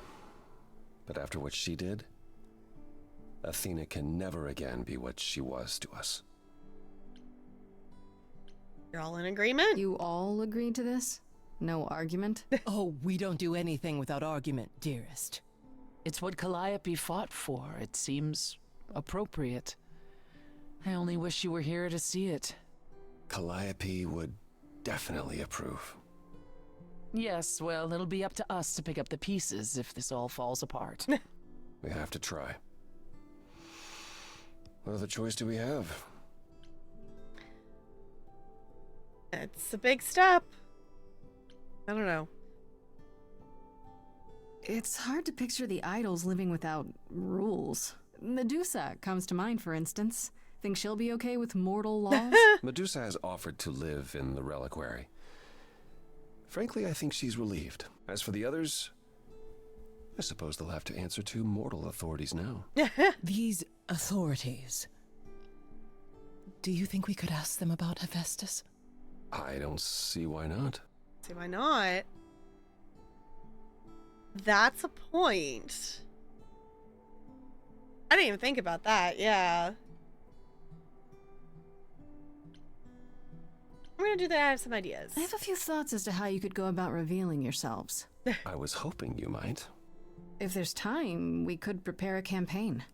But after what she did, Athena can never again be what she was to us. You're all in agreement? You all agree to this? No argument? Oh, we don't do anything without argument, dearest. It's what Calliope fought for. It seems appropriate. I only wish you were here to see it. Calliope would definitely approve. Yes, well, it'll be up to us to pick up the pieces if this all falls apart. We have to try. What other choice do we have? It's a big step. I don't know. It's hard to picture the idols living without rules. Medusa comes to mind, for instance. Think she'll be okay with mortal laws? Medusa has offered to live in the reliquary. Frankly, I think she's relieved. As for the others, I suppose they'll have to answer to mortal authorities now. These authorities. Do you think we could ask them about Hephaestus? I don't see why not. See why not? That's a point. I didn't even think about that, yeah. I'm gonna do that. I have some ideas. I have a few thoughts as to how you could go about revealing yourselves. I was hoping you might. If there's time, we could prepare a campaign.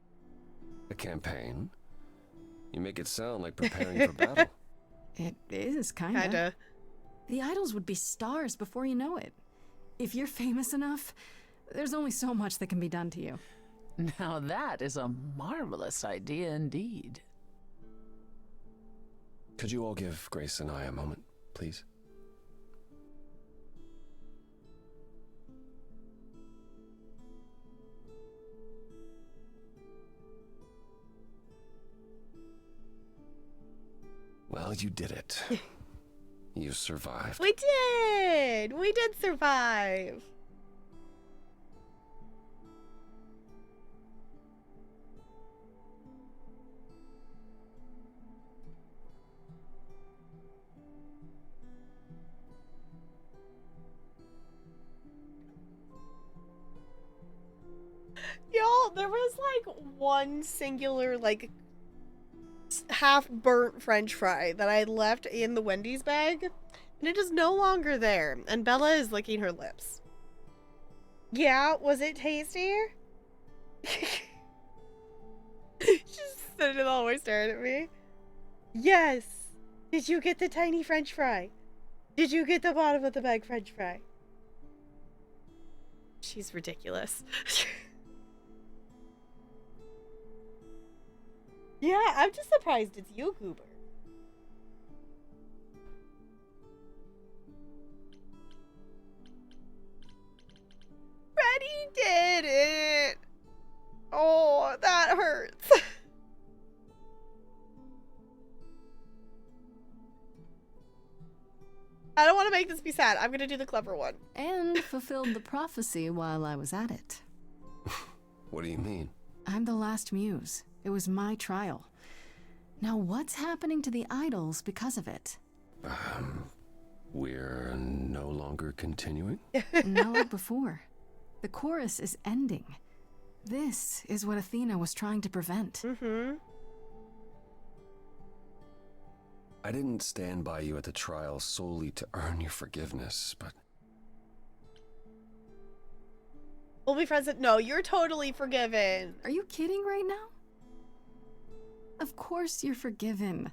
A campaign? You make it sound like preparing for battle. It is, kinda. The idols would be stars before you know it. If you're famous enough, there's only so much that can be done to you. Now that is a marvelous idea indeed. Could you all give Grace and I a moment, please? Well, you did it. You survived. We did! We did survive! Y'all, there was like one singular, like, half burnt French fry that I left in the Wendy's bag, and it is no longer there. And Bella is licking her lips. Yeah, was it tasty? She's sitting in the hallway staring at me. Yes. Did you get the tiny French fry? Did you get the bottom of the bag French fry? She's ridiculous. Yeah, I'm just surprised it's you, Goober. Freddie did it! Oh, that hurts. I don't want to make this be sad. I'm going to do the clever one. And fulfilled the prophecy while I was at it. What do you mean? I'm the last muse. It was my trial. Now what's happening to the idols because of it? We're no longer continuing? Not like before. The chorus is ending. This is what Athena was trying to prevent. Mm-hmm. I didn't stand by you at the trial solely to earn your forgiveness, but... We'll be friends. No, you're totally forgiven. Are you kidding right now? Of course you're forgiven.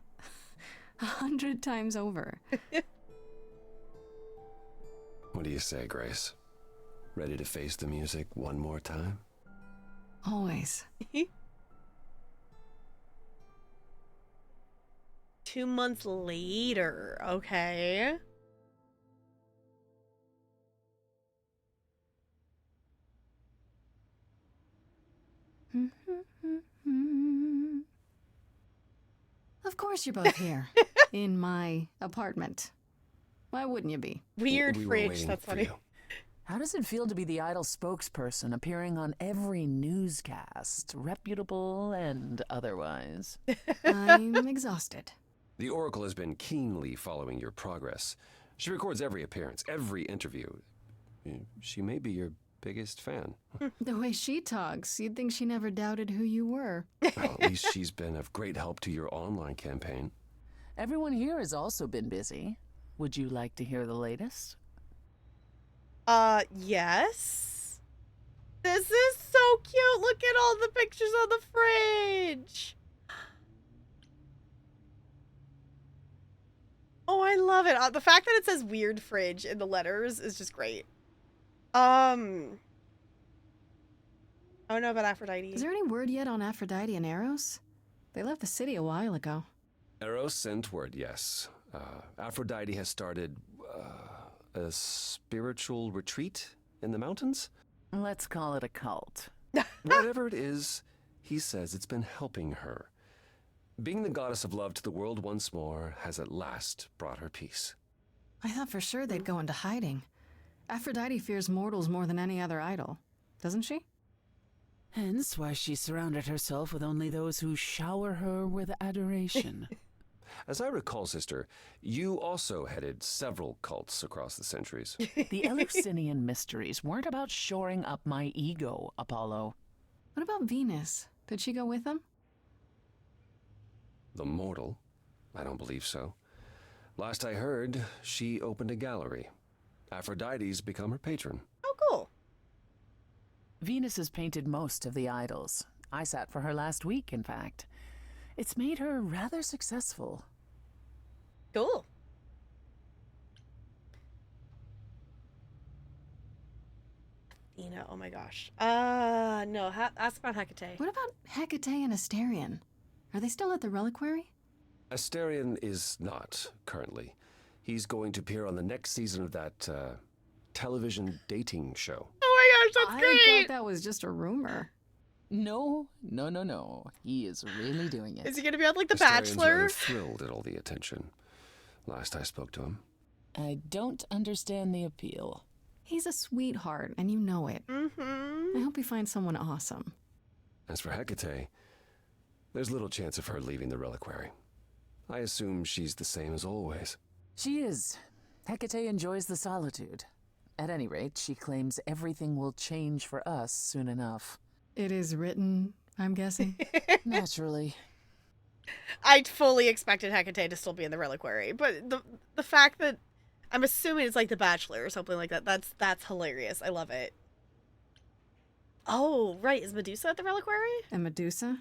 100 times over. What do you say, Grace? Ready to face the music one more time? Always. 2 months later. Okay. Of course you're both here. In my apartment. Why wouldn't you be? Weird We were fridge. waiting That's for funny. you. How does it feel to be the idol spokesperson appearing on every newscast, reputable and otherwise? I'm exhausted. The Oracle has been keenly following your progress. She records every appearance, every interview. She may be your biggest fan. The way she talks, you'd think she never doubted who you were. Well, at least she's been of great help to your online campaign. Everyone here has also been busy. Would you like to hear the latest? Yes. This is so cute. Look at all the pictures on the fridge. Oh, I love it. The fact that it says weird fridge in the letters is just great. I don't know about Aphrodite. Is there any word yet on Aphrodite and Eros? They left the city a while ago. Eros sent word, yes. Aphrodite has started a spiritual retreat in the mountains? Let's call it a cult. Whatever it is, he says it's been helping her. Being the goddess of love to the world once more has at last brought her peace. I thought for sure they'd go into hiding. Aphrodite fears mortals more than any other idol, doesn't she? Hence why she surrounded herself with only those who shower her with adoration. As I recall, sister, you also headed several cults across the centuries. The Eleusinian mysteries weren't about shoring up my ego, Apollo. What about Venus? Did she go with them? The mortal? I don't believe so. Last I heard, she opened a gallery. Aphrodite's become her patron. Oh, cool. Venus has painted most of the idols. I sat for her last week, in fact. It's made her rather successful. Cool. Athena, oh my gosh. No, ask about Hecate. What about Hecate and Asterion? Are they still at the reliquary? Asterion is not, currently. He's going to appear on the next season of that, television dating show. Oh my gosh, that's great! I thought that was just a rumor. No. He is really doing it. Is he gonna be on, like, The Asterian's rather Bachelor? thrilled at all the attention. Last I spoke to him. I don't understand the appeal. He's a sweetheart, and you know it. Mm-hmm. I hope you find someone awesome. As for Hecate, there's little chance of her leaving the reliquary. I assume she's the same as always. She is. Hecate enjoys the solitude. At any rate, she claims everything will change for us soon enough. It is written, I'm guessing. Naturally. I fully expected Hecate to still be in the reliquary, but the fact that I'm assuming it's like The Bachelor or something like that, that's hilarious. I love it. Oh, right. Is Medusa at the reliquary? And Medusa?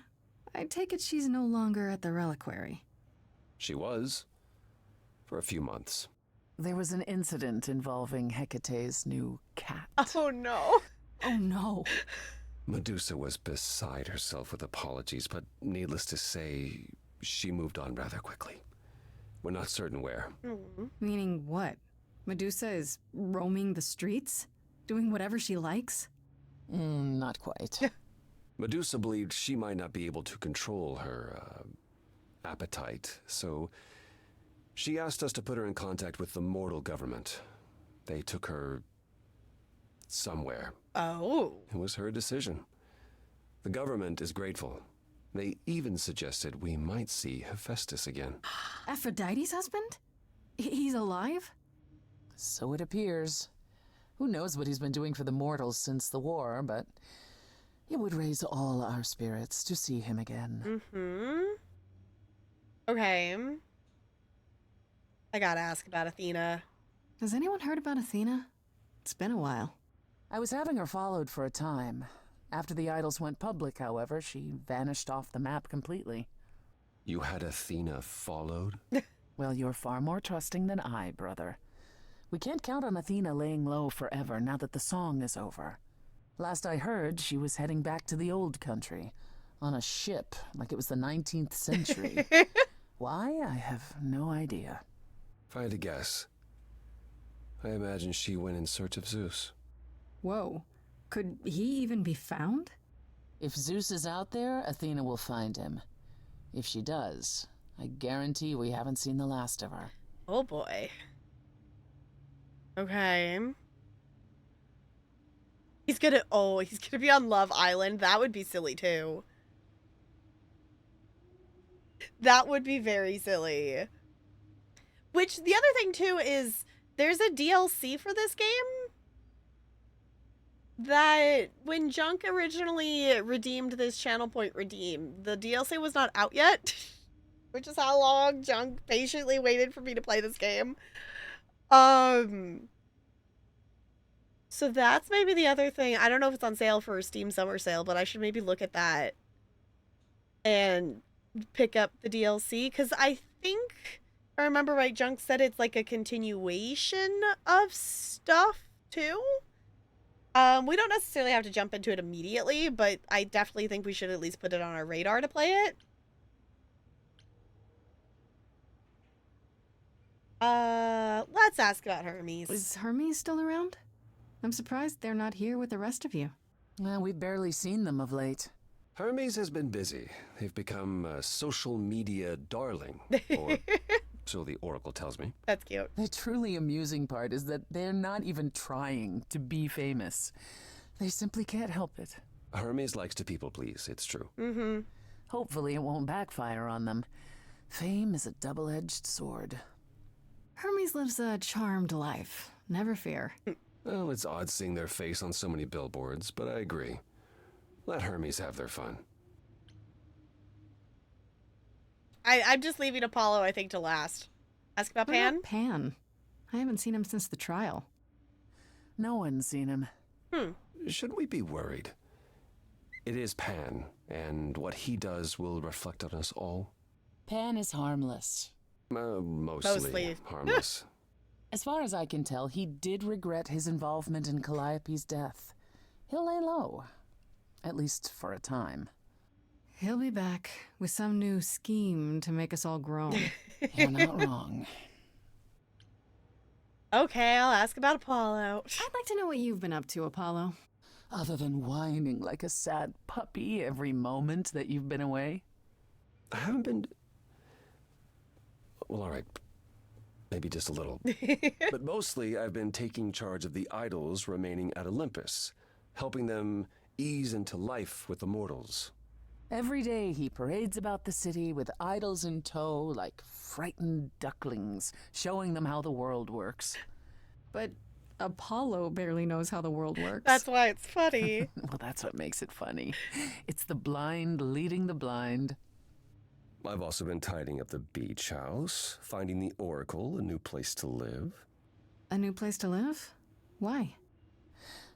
I take it she's no longer at the reliquary. She was. For a few months. There was an incident involving Hecate's new cat. Oh, no. Oh, no. Medusa was beside herself with apologies, but needless to say, she moved on rather quickly. We're not certain where. Meaning what? Medusa is roaming the streets? Doing whatever she likes? Not quite. Medusa believed she might not be able to control her appetite, so she asked us to put her in contact with the mortal government. They took her somewhere. Oh. It was her decision. The government is grateful. They even suggested we might see Hephaestus again. Aphrodite's husband? He's alive? So it appears. Who knows what he's been doing for the mortals since the war, but it would raise all our spirits to see him again. Okay. I gotta ask about Athena. Has anyone heard about Athena? It's been a while. I was having her followed for a time. After the idols went public, however, she vanished off the map completely. You had Athena followed? Well, you're far more trusting than I, brother. We can't count on Athena laying low forever now that the song is over. Last I heard, she was heading back to the old country, on a ship like it was the 19th century. Why? I have no idea. If I had to guess, I imagine she went in search of Zeus. Whoa. Could he even be found? If Zeus is out there, Athena will find him. If she does, I guarantee we haven't seen the last of her. Oh boy. Okay. He's gonna be on Love Island. That would be silly too. That would be very silly. Which, the other thing too is, there's a DLC for this game that when Junk originally redeemed this channel point redeem, the DLC was not out yet, which is how long Junk patiently waited for me to play this game. So that's maybe the other thing. I don't know if it's on sale for a Steam Summer Sale, but I should maybe look at that and pick up the DLC, because I think, if I remember right, Junk said it's like a continuation of stuff too. We don't necessarily have to jump into it immediately, but I definitely think we should at least put it on our radar to play it. Let's ask about Hermes. Is Hermes still around? I'm surprised they're not here with the rest of you. Well, we've barely seen them of late. Hermes has been busy. They've become a social media darling, or so the Oracle tells me. That's cute. The truly amusing part is that they're not even trying to be famous. They simply can't help it. Hermes likes to people please, it's true. Hopefully it won't backfire on them. Fame is a double-edged sword. Hermes lives a charmed life. Never fear. Well, it's odd seeing their face on so many billboards, but I agree. Let Hermes have their fun. I'm just leaving Apollo, I think, to last. Ask about What Pan? about Pan? I haven't seen him since the trial. No one's seen him. Shouldn't we be worried? It is Pan, and what he does will reflect on us all. Pan is harmless. Mostly harmless. As far as I can tell, he did regret his involvement in Calliope's death. He'll lay low. At least for a time. He'll be back with some new scheme to make us all groan. You're not wrong. Okay, I'll ask about Apollo. I'd like to know what you've been up to, Apollo. Other than whining like a sad puppy every moment that you've been away? I haven't been... Well, all right. Maybe just a little. But mostly, I've been taking charge of the idols remaining at Olympus, helping them ease into life with the mortals. Every day he parades about the city with idols in tow like frightened ducklings, showing them how the world works. But Apollo barely knows how the world works. That's why it's funny. Well, that's what makes it funny. It's the blind leading the blind. I've also been tidying up the beach house, finding the Oracle, a new place to live. A new place to live? Why?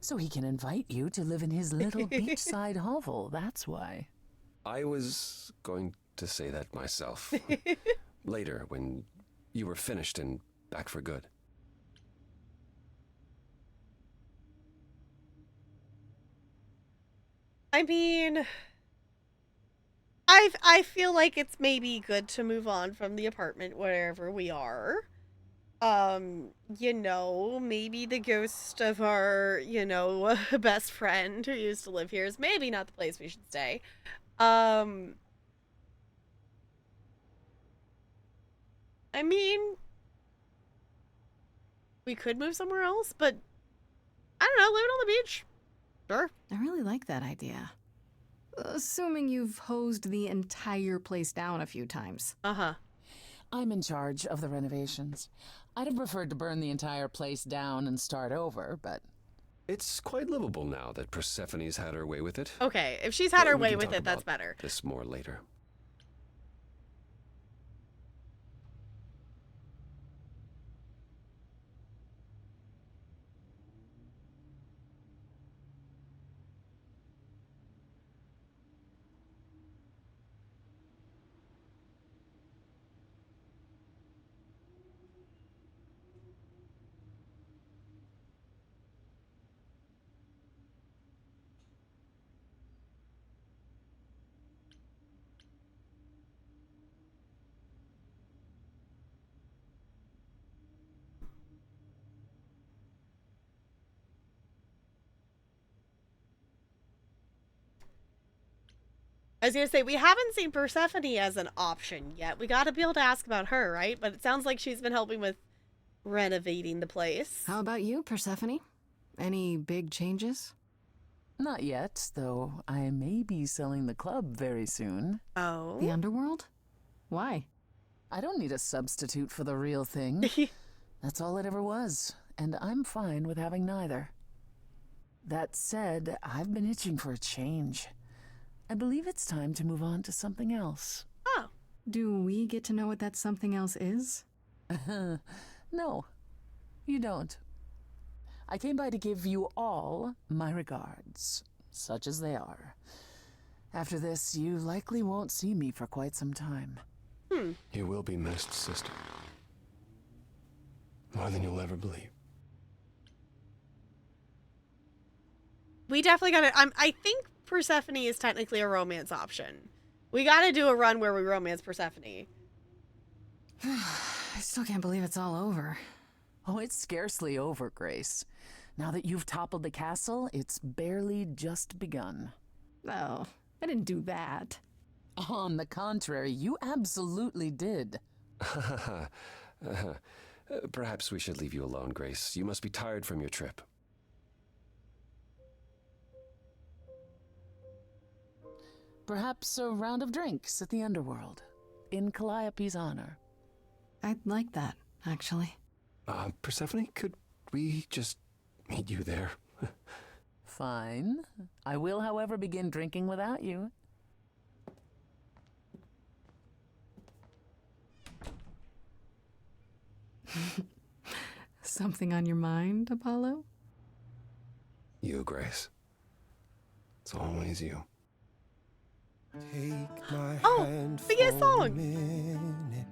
So he can invite you to live in his little beachside hovel, that's why. I was going to say that myself. Later, when you were finished and back for good. I mean, I feel like it's maybe good to move on from the apartment wherever we are. You know, maybe the ghost of our, you know, best friend who used to live here is maybe not the place we should stay. I mean, we could move somewhere else, but I don't know, living on the beach. Sure. I really like that idea. Assuming you've hosed the entire place down a few times. Uh-huh. I'm in charge of the renovations. I'd have preferred to burn the entire place down and start over, but... It's quite livable now that Persephone's had her way with it. Okay, if she's had her We way can with talk it, that's about better. This more later. I was gonna say, we haven't seen Persephone as an option yet. We gotta be able to ask about her, right? But it sounds like she's been helping with renovating the place. How about you, Persephone? Any big changes? Not yet, though I may be selling the club very soon. Oh? The underworld? Why? I don't need a substitute for the real thing. That's all it ever was, and I'm fine with having neither. That said, I've been itching for a change. I believe it's time to move on to something else. Oh. Do we get to know what that something else is? No, you don't. I came by to give you all my regards, such as they are. After this, you likely won't see me for quite some time. You will be missed, sister. More than you'll ever believe. We definitely gotta... I think Persephone is technically a romance option. We gotta do a run where we romance Persephone. I still can't believe it's all over. Oh, it's scarcely over, Grace. Now that you've toppled the castle, it's barely just begun. Oh, I didn't do that. On the contrary, you absolutely did. Perhaps we should leave you alone, Grace. You must be tired from your trip. Perhaps a round of drinks at the underworld, in Calliope's honor. I'd like that, actually. Persephone, could we just meet you there? Fine. I will, however, begin drinking without you. Something on your mind, Apollo? You, Grace. It's always you. Take my hand sing a for song. a minute.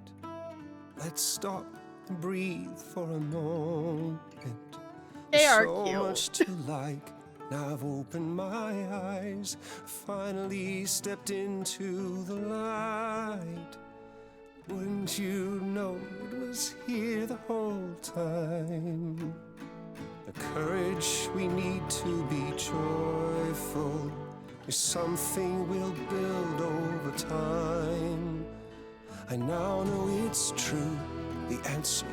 Let's stop and breathe for a moment. They are so cute. much to like. Now I've opened my eyes, finally stepped into the light. Wouldn't you know it was here the whole time? The courage we need to be joyful is something we'll build over time. I now know it's true, the answer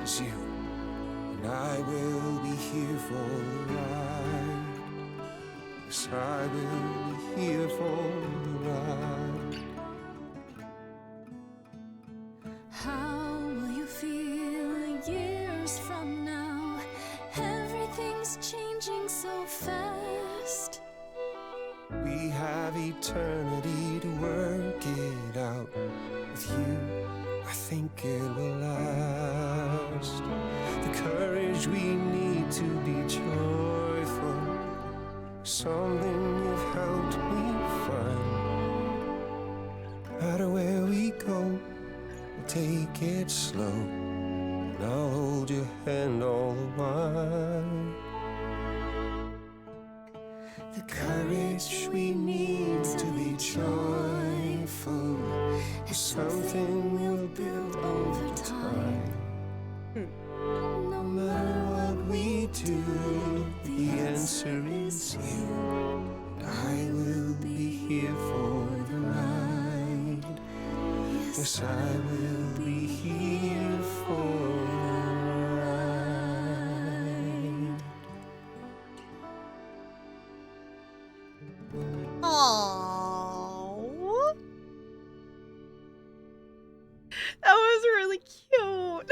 is you, and I will be here for the ride. Yes, I will be here for the ride. How will you feel years from now? is changing so fast. We have eternity to work it out. With you, I think it will last. The courage we need to be joyful, something you've helped me find. No matter where we go, we'll take it slow, and I'll hold your hand all the while. The courage we need to be joyful is something we'll build over time. No matter what we do, the answer is you. I will be here for the ride. Yes, I will be here for the ride. Aww. That was really cute.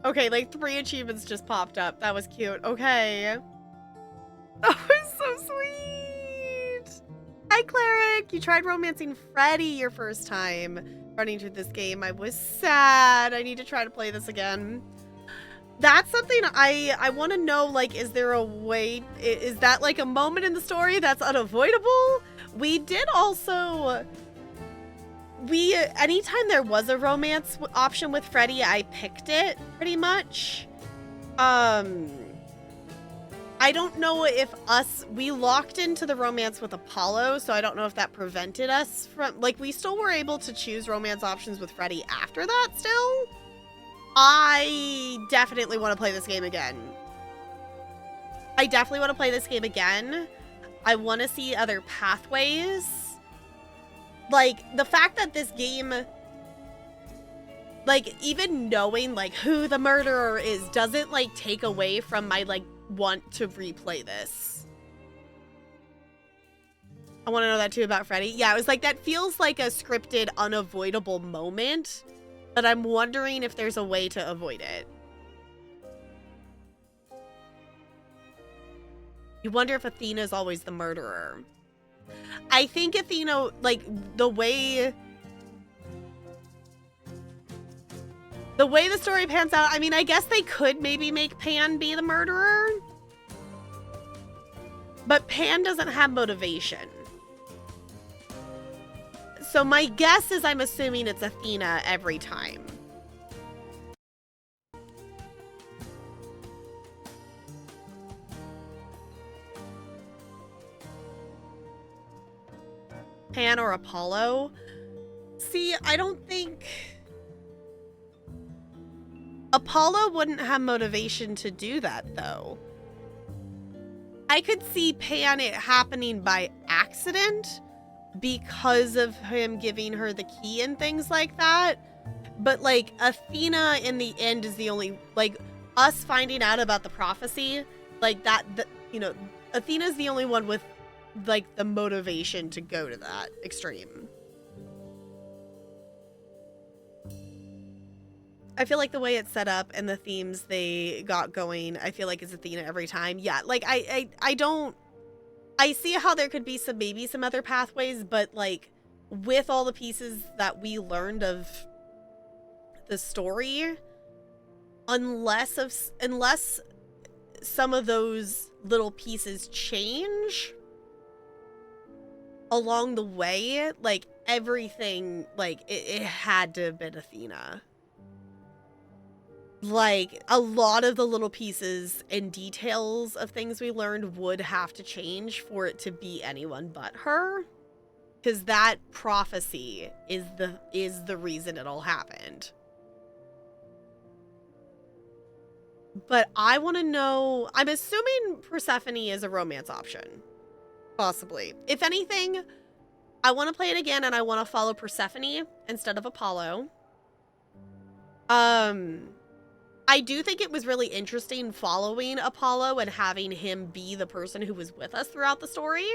Okay, like 3 achievements just popped up. That was cute. Okay. That was so sweet. Hi, Cleric. You tried romancing Freddy your first time running through this game. I was sad. I need to try to play this again. That's something I want to know, like, is there a way, is that like a moment in the story that's unavoidable? We did also, anytime there was a romance option with Freddy, I picked it pretty much. I don't know if we locked into the romance with Apollo, so I don't know if that prevented us from, like, we still were able to choose romance options with Freddy after that still. I definitely want to play this game again. I want to see other pathways. Like, the fact that this game, like, even knowing, like, who the murderer is doesn't, like, take away from my, like, want to replay this. I want to know that, too, about Freddy. Yeah, it was like, that feels like a scripted, unavoidable moment. But I'm wondering if there's a way to avoid it. You wonder if Athena's always the murderer. I think Athena, like, the way the story pans out, I mean, I guess they could maybe make Pan be the murderer. But Pan doesn't have motivation. So my guess is I'm assuming it's Athena every time. Pan or Apollo? See, I don't think... Apollo wouldn't have motivation to do that, though. I could see Pan it happening by accident, because of him giving her the key and things like that. But, like, Athena in the end is the only, like, us finding out about the prophecy, like, you know, Athena's the only one with, like, the motivation to go to that extreme. I feel like the way it's set up and the themes they got going, I feel like it's Athena every time. Yeah, like, I see how there could be maybe some other pathways, but, like, with all the pieces that we learned of the story, unless some of those little pieces change along the way, like, everything, like, it had to have been Athena. Like, a lot of the little pieces and details of things we learned would have to change for it to be anyone but her. Because that prophecy is the reason it all happened. But I want to know... I'm assuming Persephone is a romance option. Possibly. If anything, I want to play it again and I want to follow Persephone instead of Apollo. I do think it was really interesting following Apollo and having him be the person who was with us throughout the story.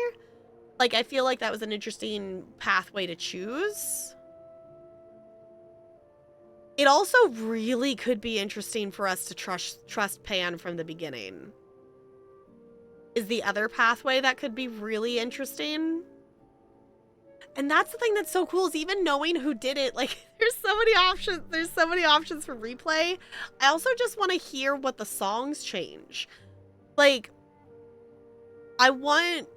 Like, I feel like that was an interesting pathway to choose. It also really could be interesting for us to trust Pan from the beginning. Is the other pathway that could be really interesting. And that's the thing that's so cool is even knowing who did it, like there's so many options. There's so many options for replay. I also just want to hear what the songs change. Like I want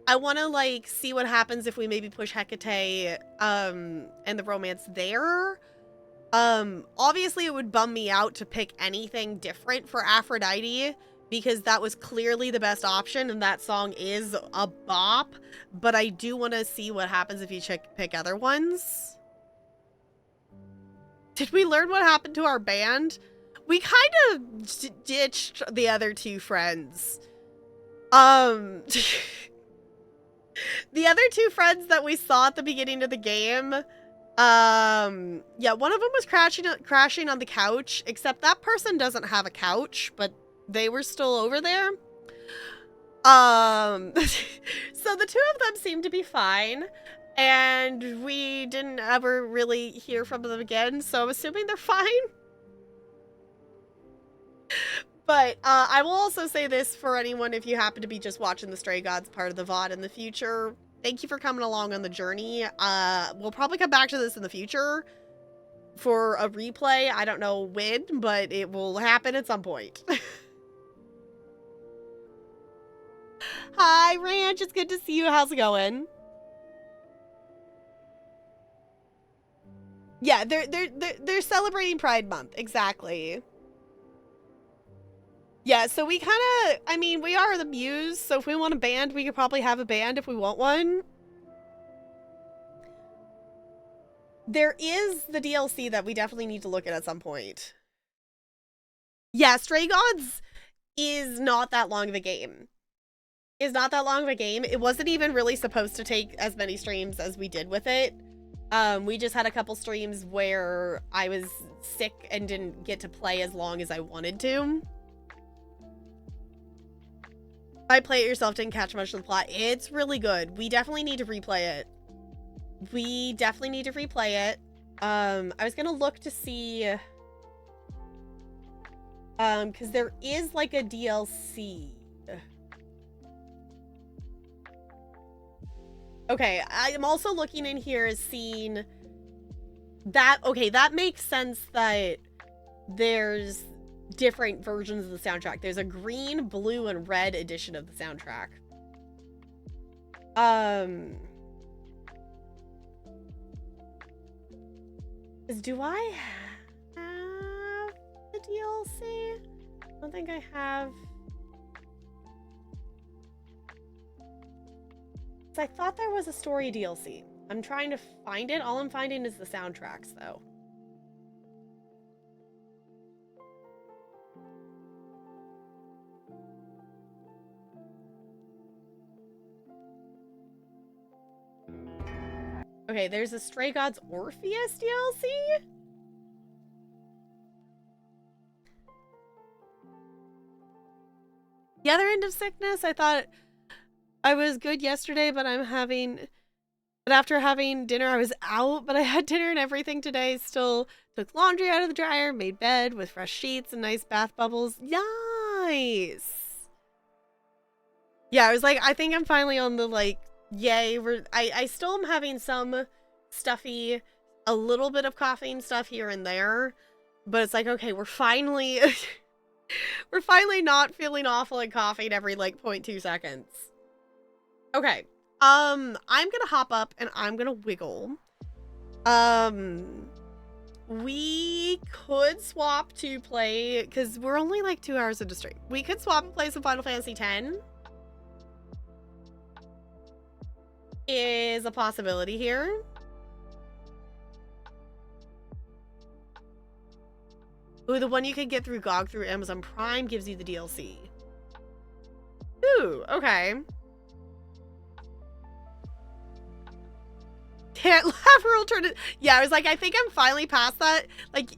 to like see what happens if we maybe push Hecate and the romance there. Obviously it would bum me out to pick anything different for Aphrodite because that was clearly the best option and that song is a bop, but I do want to see what happens if you pick other ones. Did we learn what happened to our band? We kind of ditched the other two friends. The other two friends that we saw at the beginning of the game, yeah, one of them was crashing on the couch, except that person doesn't have a couch, but they were still over there. So the two of them seemed to be fine, and we didn't ever really hear from them again, so I'm assuming they're fine. But I will also say this for anyone if you happen to be just watching the Stray Gods part of the VOD in the future. Thank you for coming along on the journey. We'll probably come back to this in the future for a replay. I don't know when, but it will happen at some point. Hi, Ranch. It's good to see you. How's it going? Yeah, they're celebrating Pride Month. Exactly. Yeah, so we kind of, I mean, we are the Muse, so if we want a band, we could probably have a band if we want one. There is the DLC that we definitely need to look at some point. Yeah, Stray Gods is not that long of a game. It's not that long of a game. It wasn't even really supposed to take as many streams as we did with it. We just had a couple streams where I was sick and didn't get to play as long as I wanted to. I play it yourself, didn't catch much of the plot. It's really good. We definitely need to replay it. We definitely need to replay it. I was gonna look to see because there is like a DLC. Okay, I am also looking in here as seeing that. Okay, that makes sense that there's different versions of the soundtrack. There's a green, blue, and red edition of the soundtrack. Do I have the DLC? I don't think I have. I thought there was a story DLC. I'm trying to find it. All I'm finding is the soundtracks, though. Okay, there's a Stray Gods Orpheus DLC? The other end of sickness, I thought I was good yesterday, but after having dinner, I was out, but I had dinner and everything today. Still took laundry out of the dryer, made bed with fresh sheets and nice bath bubbles. Nice. Yeah, I was like, I think I'm finally on the, like, yay. I still am having some stuffy, a little bit of coughing stuff here and there, but it's like, okay, we're finally, we're finally not feeling awful and coughing every, like, 0.2 seconds. Okay, I'm gonna hop up and I'm gonna wiggle. We could swap to play, because we're only like 2 hours into stream. We could swap and play some Final Fantasy X. Is a possibility here. Ooh, the one you can get through GOG through Amazon Prime gives you the DLC. Ooh, okay. Can't laugh or alternative. Yeah, I was like, I think I'm finally past that. Like,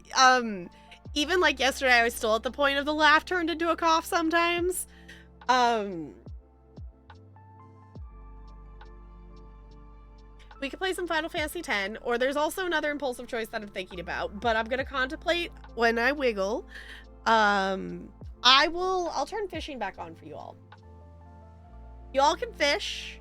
even like yesterday, I was still at the point of the laugh turned into a cough sometimes. we could play some Final Fantasy X, or there's also another impulsive choice that I'm thinking about, but I'm gonna contemplate when I wiggle. I'll turn fishing back on for you all. You all can fish.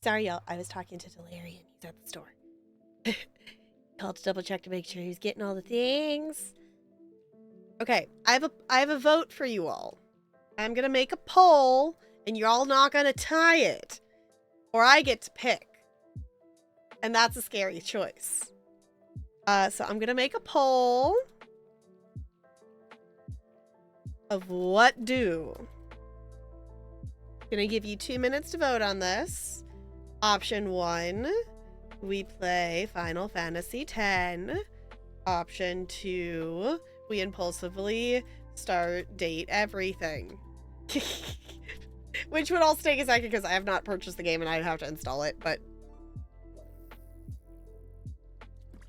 Sorry, y'all. I was talking to Delarian. He's at the store. Called to double check to make sure he's getting all the things. Okay, I have a vote for you all. I'm gonna make a poll, and you're all not gonna tie it, or I get to pick, and that's a scary choice. So I'm gonna make a poll of what do. Gonna give you 2 minutes to vote on this. Option 1, we play Final Fantasy X. Option 2, we impulsively start date everything. Which would also take a second because I have not purchased the game and I'd have to install it, but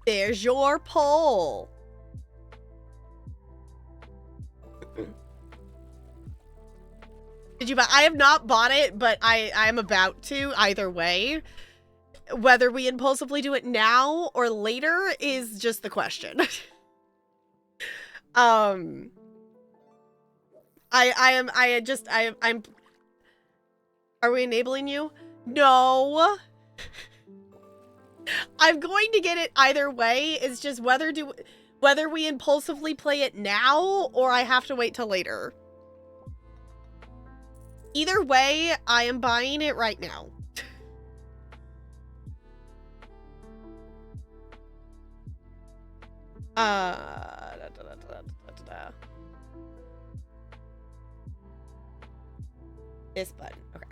there's your poll. Did you buy? I have not bought it, but I am about to either way. Whether we impulsively do it now or later is just the question. I'm Are we enabling you? No. I'm going to get it either way. It's just whether we impulsively play it now or I have to wait till later. Either way, I am buying it right now. This button. Okay.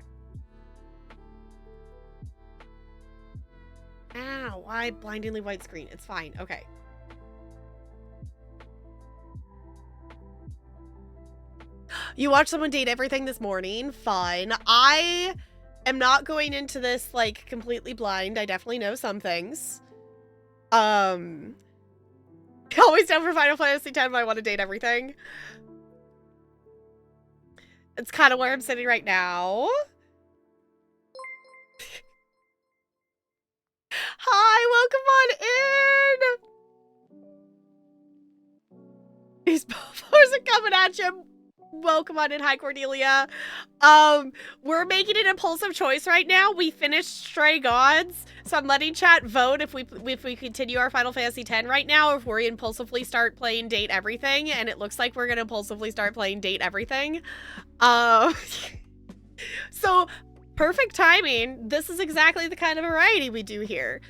Ow, why blindingly white screen? It's fine. Okay. You watched someone date everything this morning. Fine. I am not going into this like completely blind. I definitely know some things. Always down for Final Fantasy X, but I want to date everything. It's kind of where I'm sitting right now. Hi, welcome on in. These buffers are coming at you. Welcome on in. Hi, Cordelia. We're making an impulsive choice right now. We finished Stray Gods, so I'm letting chat vote if we continue our Final Fantasy X right now, or if we impulsively start playing Date Everything, and it looks like we're gonna impulsively start playing Date Everything. So perfect timing. This is exactly the kind of variety we do here.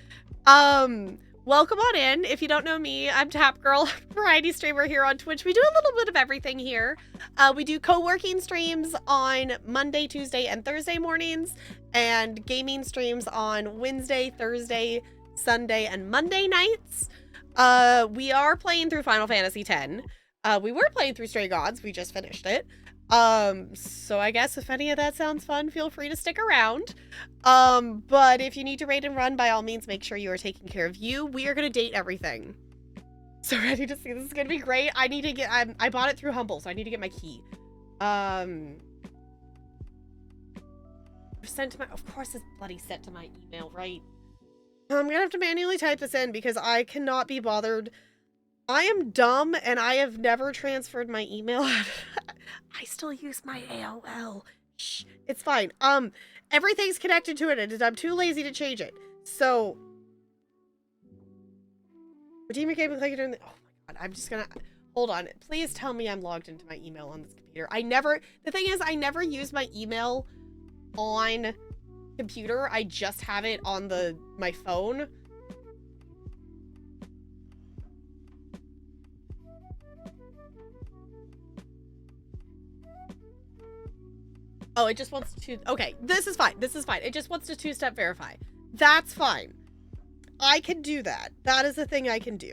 Welcome on in. If you don't know me, I'm Tap Girl, variety streamer here on Twitch. We do a little bit of everything here. We do co-working streams on Monday, Tuesday, and Thursday mornings, and gaming streams on Wednesday, Thursday, Sunday, and Monday nights. We are playing through Final Fantasy X. We were playing through Stray Gods. We just finished it. So I guess if any of that sounds fun, feel free to stick around. But if you need to raid and run, by all means, make sure you are taking care of you. We are going to date everything. So ready to see. This is going to be great. I need to get, I bought it through Humble, so I need to get my key. Sent to my, of course it's bloody sent to my email, right? I'm going to have to manually type this in because I cannot be bothered. I am dumb and I have never transferred my email. I still use my AOL. Shh, it's fine. Everything's connected to it and I'm too lazy to change it. So, redeem your game and click it in the, oh my god, I'm just gonna, hold on. Please tell me I'm logged into my email on this computer. The thing is, I never use my email on computer. I just have it on my phone. Oh, it just wants to, okay, this is fine. This is fine. It just wants to two-step verify. That's fine. I can do that. That is a thing I can do.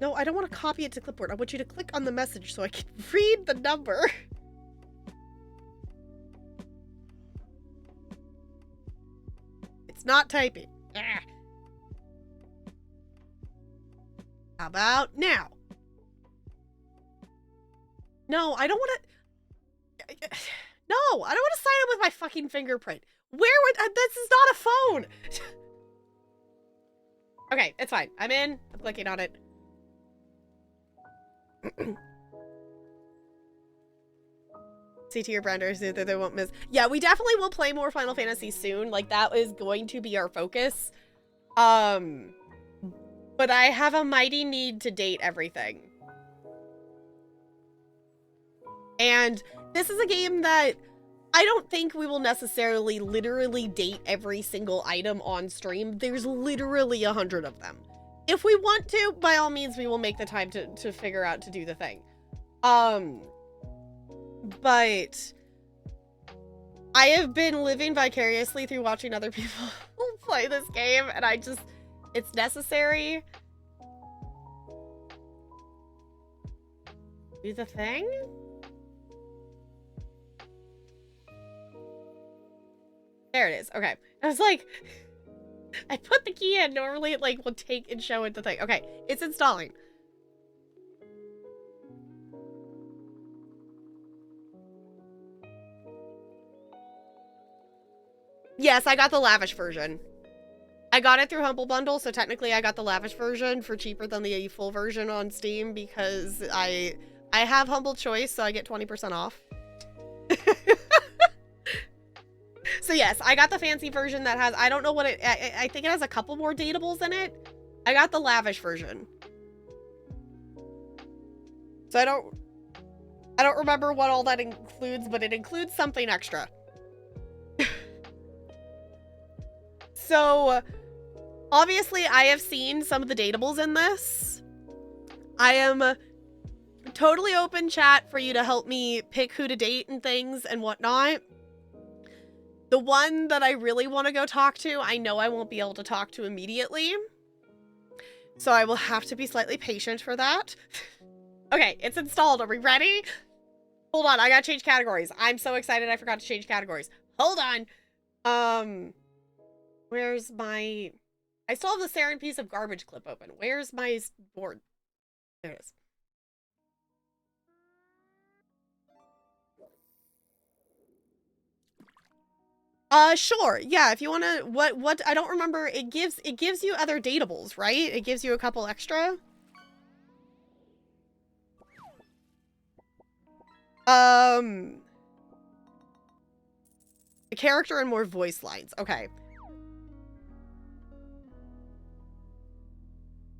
No, I don't want to copy it to clipboard. I want you to click on the message so I can read the number. It's not typing. Ah. How about now? No, I don't want to... No, I don't want to sign in with my fucking fingerprint. Where would... this is not a phone! Okay, it's fine. I'm in. I'm clicking on it. See to your branders so that they won't miss. Yeah, we definitely will play more Final Fantasy soon. Like, that is going to be our focus. But I have a mighty need to date everything. And this is a game that I don't think we will necessarily literally date every single item on stream. There's literally 100 of them. If we want to, by all means, we will make the time to figure out to do the thing. But I have been living vicariously through watching other people play this game, and it's necessary. Do the thing? There it is. Okay. I was like, I put the key in. Normally it like will take and show it the thing. Okay. It's installing. Yes, I got the lavish version. I got it through Humble Bundle, so technically I got the lavish version for cheaper than the full version on Steam because I have Humble Choice, so I get 20% off. So yes, I got the fancy version that has, I don't know what it, I think it has a couple more datables in it. I got the lavish version. So I don't remember what all that includes, but it includes something extra. So obviously I have seen some of the datables in this. I am totally open, chat, for you to help me pick who to date and things and whatnot. The one that I really want to go talk to, I know I won't be able to talk to immediately. So I will have to be slightly patient for that. Okay, it's installed. Are we ready? Hold on, I gotta change categories. I'm so excited I forgot to change categories. Hold on. Where's my... I still have the Saren piece of garbage clip open. Where's my board? There it is. Sure. Yeah, if you want to, what, I don't remember. It gives you other datables, right? It gives you a couple extra. A character and more voice lines. Okay.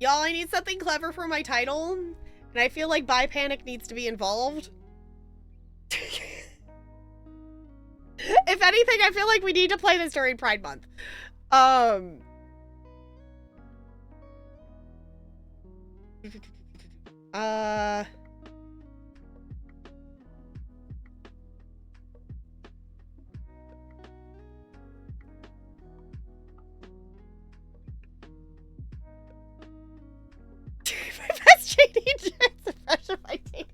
Y'all, I need something clever for my title, and I feel like Bi Panic needs to be involved. If anything, I feel like we need to play this during Pride Month. My best JD jokes impression my take.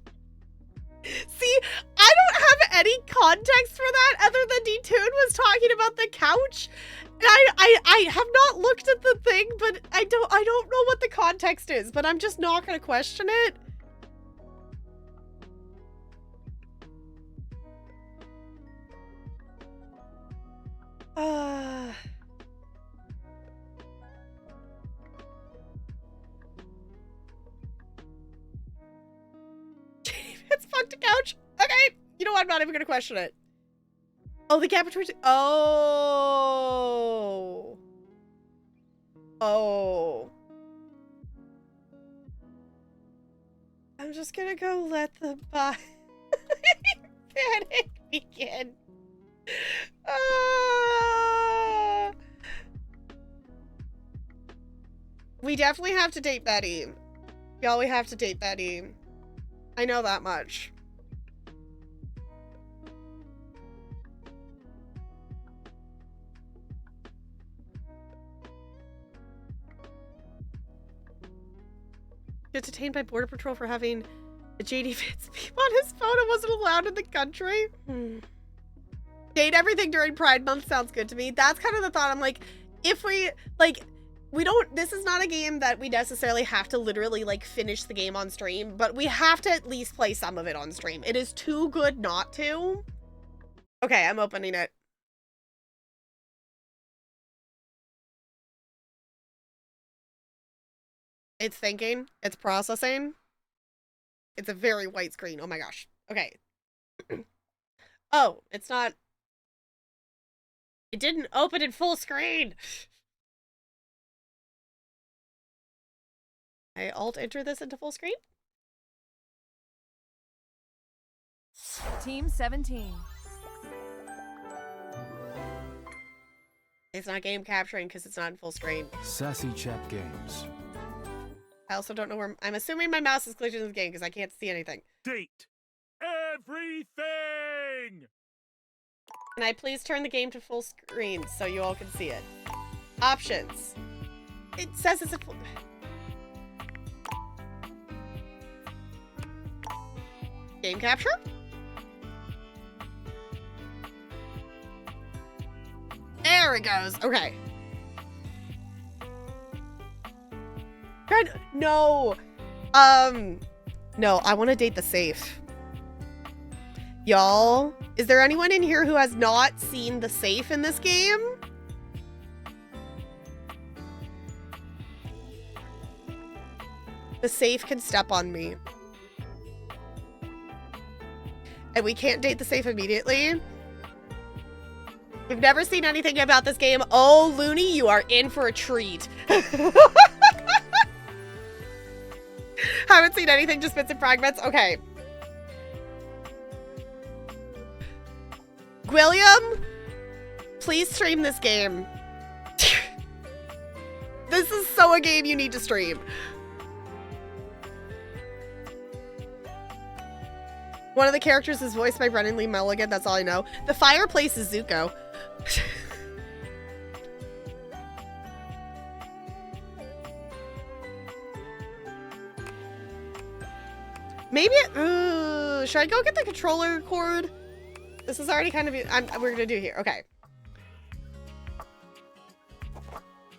See, I don't have any context for that other than D-Toon was talking about the couch. And I have not looked at the thing, but I don't know what the context is, but I'm just not gonna question it. It's fucked a couch. Okay. You know what? I'm not even gonna question it. Oh, the gap between... Oh. Oh. I'm just gonna go let the panic begin. We definitely have to date Betty. Y'all, we have to date Betty. I know that much. Gets detained by Border Patrol for having a JD Fitz beep on his phone and wasn't allowed in the country. Date everything during Pride Month sounds good to me. That's kind of the thought. I'm like, if we, like, we don't, this is not a game that we necessarily have to literally, like, finish the game on stream, but we have to at least play some of it on stream. It is too good not to. Okay, I'm opening it. It's thinking. It's processing. It's a very white screen. Oh my gosh. Okay. Oh, it's not. It didn't open in full screen. I alt-enter this into full screen? Team 17. It's not game capturing because it's not in full screen. Sassy Chat Games. I also don't know where... I'm assuming my mouse is clicked into the game because I can't see anything. Date. Everything! Can I please turn the game to full screen so you all can see it? Options. It says it's a full... Game capture? There it goes. Okay. No. No, I want to date the safe. Y'all, is there anyone in here who has not seen the safe in this game? The safe can step on me. And we can't date the safe immediately. We've never seen anything about this game. Oh, Looney, you are in for a treat. Haven't seen anything, just bits and fragments. Okay. William, please stream this game. This is so a game you need to stream. One of the characters is voiced by Brennan Lee Mulligan. That's all I know. The fireplace is Zuko. Maybe should I go get the controller cord? This is already kind of we're gonna do here. Okay.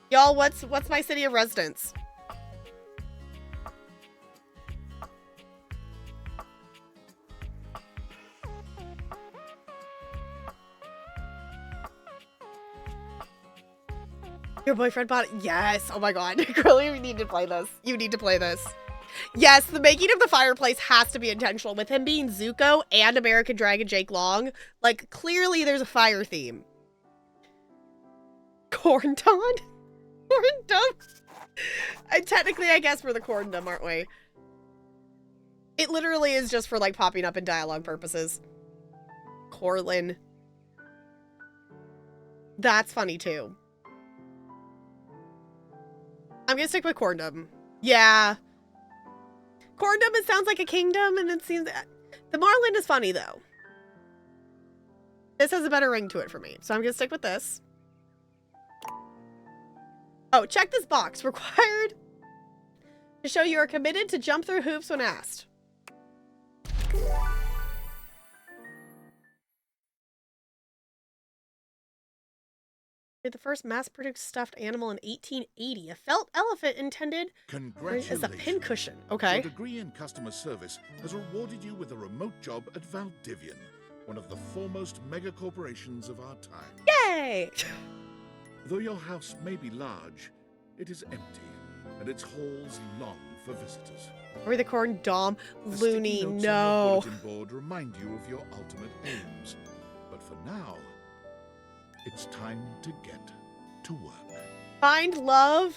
Y'all, what's my city of residence? Your boyfriend bought it? Yes. Oh my god. Girl, you need to play this. You need to play this. Yes, the making of the fireplace has to be intentional. With him being Zuko and American Dragon Jake Long, like, clearly there's a fire theme. Corndon? Corndom? Technically, I guess we're the Corndom, aren't we? It literally is just for, like, popping up in dialogue purposes. Corlin. That's funny, too. I'm gonna stick with Corndom. Yeah. Corndom, it sounds like a kingdom, and it seems... The Marlin is funny, though. This has a better ring to it for me, so I'm gonna stick with this. Oh, check this box. Required to show you are committed to jump through hoops when asked. You're the first mass-produced stuffed animal in 1880. A felt elephant intended as a pincushion. Okay. Your degree in customer service has rewarded you with a remote job at Valdivian, one of the foremost mega corporations of our time. Yay! Though your house may be large, it is empty, and its halls long for visitors. Are we the corn dom? The Looney, sticky notes no. on the bulletin board remind you of your ultimate aims. But for now, it's time to get to work. Find love.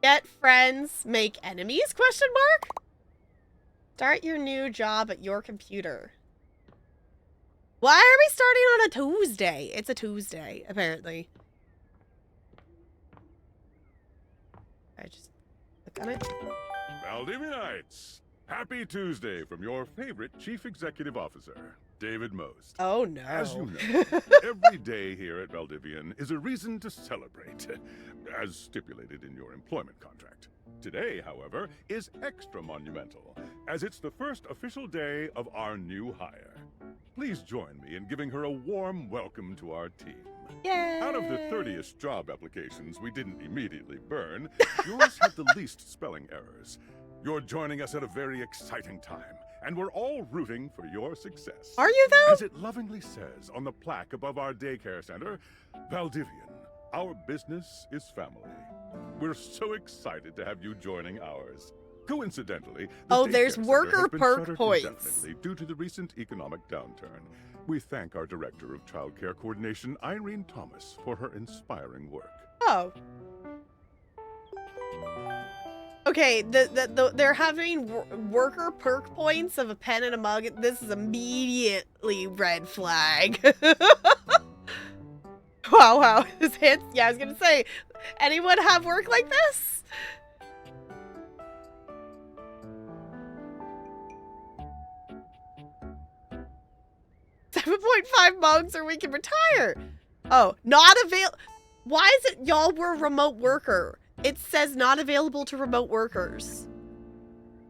Get friends. Make enemies? Question mark? Start your new job at your computer. Why are we starting on a Tuesday? It's a Tuesday, apparently. I just look on it. Valdivianites, happy Tuesday from your favorite Chief Executive Officer, David Most. Oh no. As you know, every day here at Valdivian is a reason to celebrate, as stipulated in your employment contract. Today, however, is extra monumental, as it's the first official day of our new hire. Please join me in giving her a warm welcome to our team. Yay! Out of the 30-ish job applications we didn't immediately burn, yours had the least spelling errors. You're joining us at a very exciting time, and we're all rooting for your success. Are you, though? As it lovingly says on the plaque above our daycare center, Valdivian, our business is family. We're so excited to have you joining ours. Coincidentally, Oh, daycare there's center worker has been perk shuttered points. indefinitely due to the recent economic downturn. We thank our Director of Child Care Coordination, Irene Thomas, for her inspiring work. Oh. Okay, they're having worker perk points of a pen and a mug. This is immediately red flag. Wow. His hands, yeah, I was gonna say, anyone have work like this? $7.5 mugs or we can retire. Oh, not avail. Why is it y'all were a remote worker? It says not available to remote workers.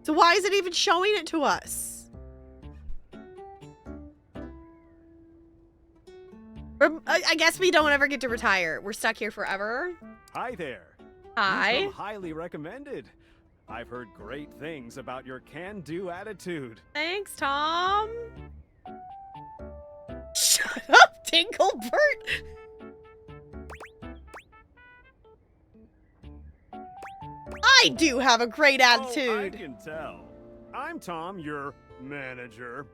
So why is it even showing it to us? I guess we don't ever get to retire. We're stuck here forever. Hi there. Hi. You come highly recommended. I've heard great things about your can-do attitude. Thanks, Tom. Shut up, Tinklebert. I do have a great attitude. Oh, I can tell. I'm Tom, your manager.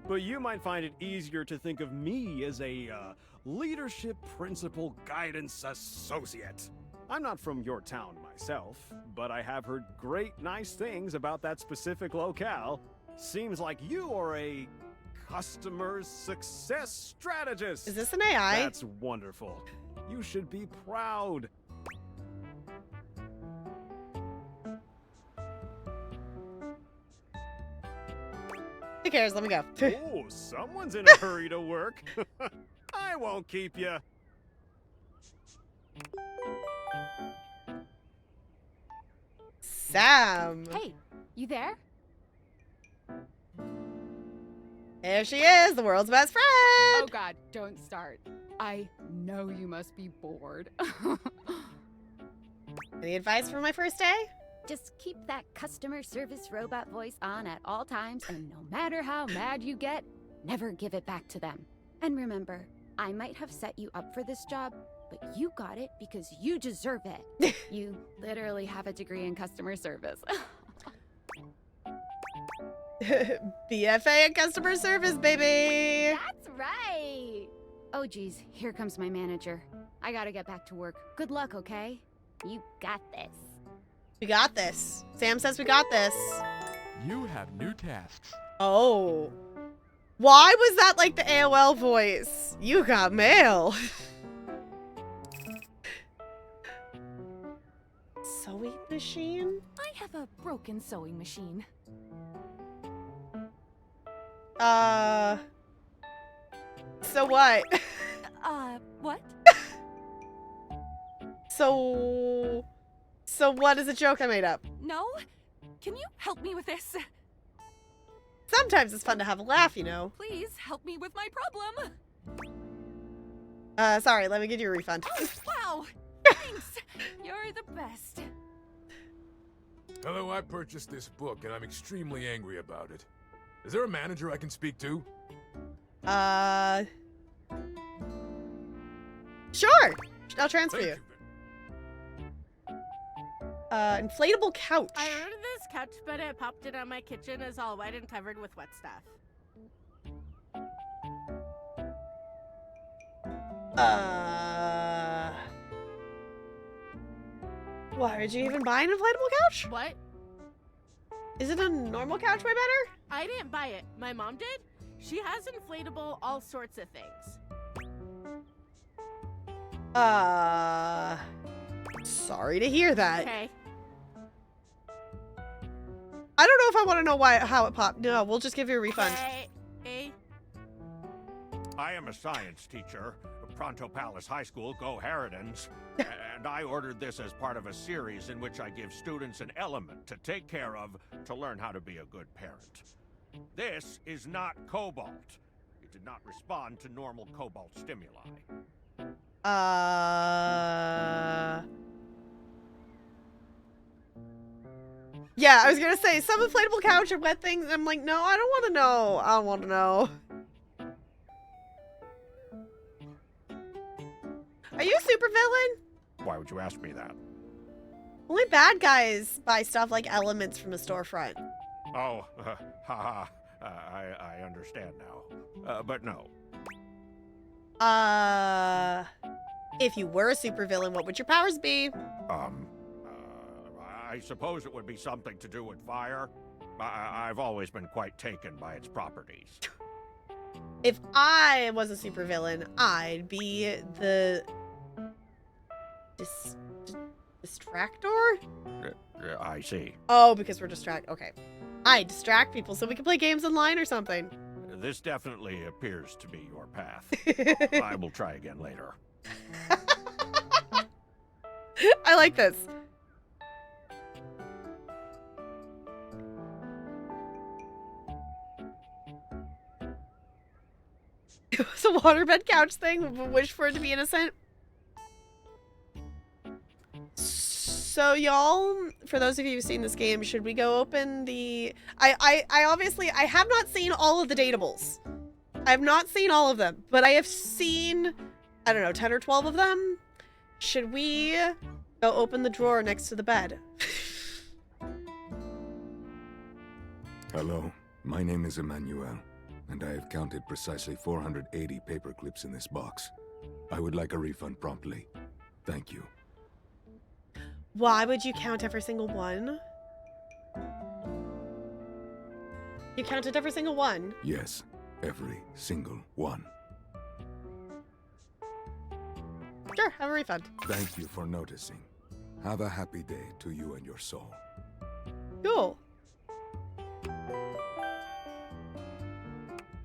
But you might find it easier to think of me as a leadership principal guidance associate. I'm not from your town myself, but I have heard great nice things about that specific locale. Seems like you are a customer success strategist. Is this an AI? That's wonderful. You should be proud. Who cares? Let me go. Oh, someone's in a hurry to work. I won't keep you. Sam. Hey, you there? There she is, the world's best friend. Oh God, don't start. I know you must be bored. Any advice for my first day? Just keep that customer service robot voice on at all times, and no matter how mad you get, never give it back to them. And remember, I might have set you up for this job, but you got it because you deserve it. You literally have a degree in customer service. BFA in customer service, baby. That's right. Oh geez, here comes my manager. I gotta get back to work. Good luck, okay? You got this. We got this. Sam says we got this. You have new tasks. Oh. Why was that like the AOL voice? You got mail. Sewing machine? I have a broken sewing machine. So what? What? So what is a joke I made up? No? Can you help me with this? Sometimes it's fun to have a laugh, you know. Please help me with my problem. Sorry, let me get you a refund. Oh, wow! Thanks! You're the best. Hello, I purchased this book and I'm extremely angry about it. Is there a manager I can speak to? Sure. I'll transfer you. Inflatable couch. I ordered this couch, but it popped in on my kitchen is all wet and covered with wet stuff. Why did you even buy an inflatable couch? What? Is it a normal couch way better? I didn't buy it. My mom did. She has inflatable all sorts of things. Sorry to hear that. Okay. I don't know if I want to know how it popped. No, we'll just give you a refund. Hey. I am a science teacher. Pronto Palace High School, go Harridans. And I ordered this as part of a series in which I give students an element to take care of to learn how to be a good parent. This is not cobalt. It did not respond to normal cobalt stimuli. Yeah, I was gonna say, some inflatable couch and wet things. I'm like, no, I don't want to know. I don't want to know. Are you a supervillain? Why would you ask me that? Only bad guys buy stuff like elements from a storefront. Oh, haha. I understand now. But no. If you were a supervillain, what would your powers be? I suppose it would be something to do with fire. I've always been quite taken by its properties. If I was a supervillain, I'd be the distractor? I see. Oh, because we're okay. I distract people so we can play games online or something. This definitely appears to be your path. I will try again later. I like this. It was a waterbed couch thing. Wish for it to be innocent. So y'all, for those of you who've seen this game, should we go open the... I obviously, I have not seen all of the datables. I have not seen all of them, but I have seen, I don't know, 10 or 12 of them. Should we go open the drawer next to the bed? Hello, my name is Emmanuel, and I have counted precisely 480 paper clips in this box. I would like a refund promptly. Thank you. Why would you count every single one? You counted every single one? Yes, every single one. Sure, have a refund. Thank you for noticing. Have a happy day to you and your soul. Cool.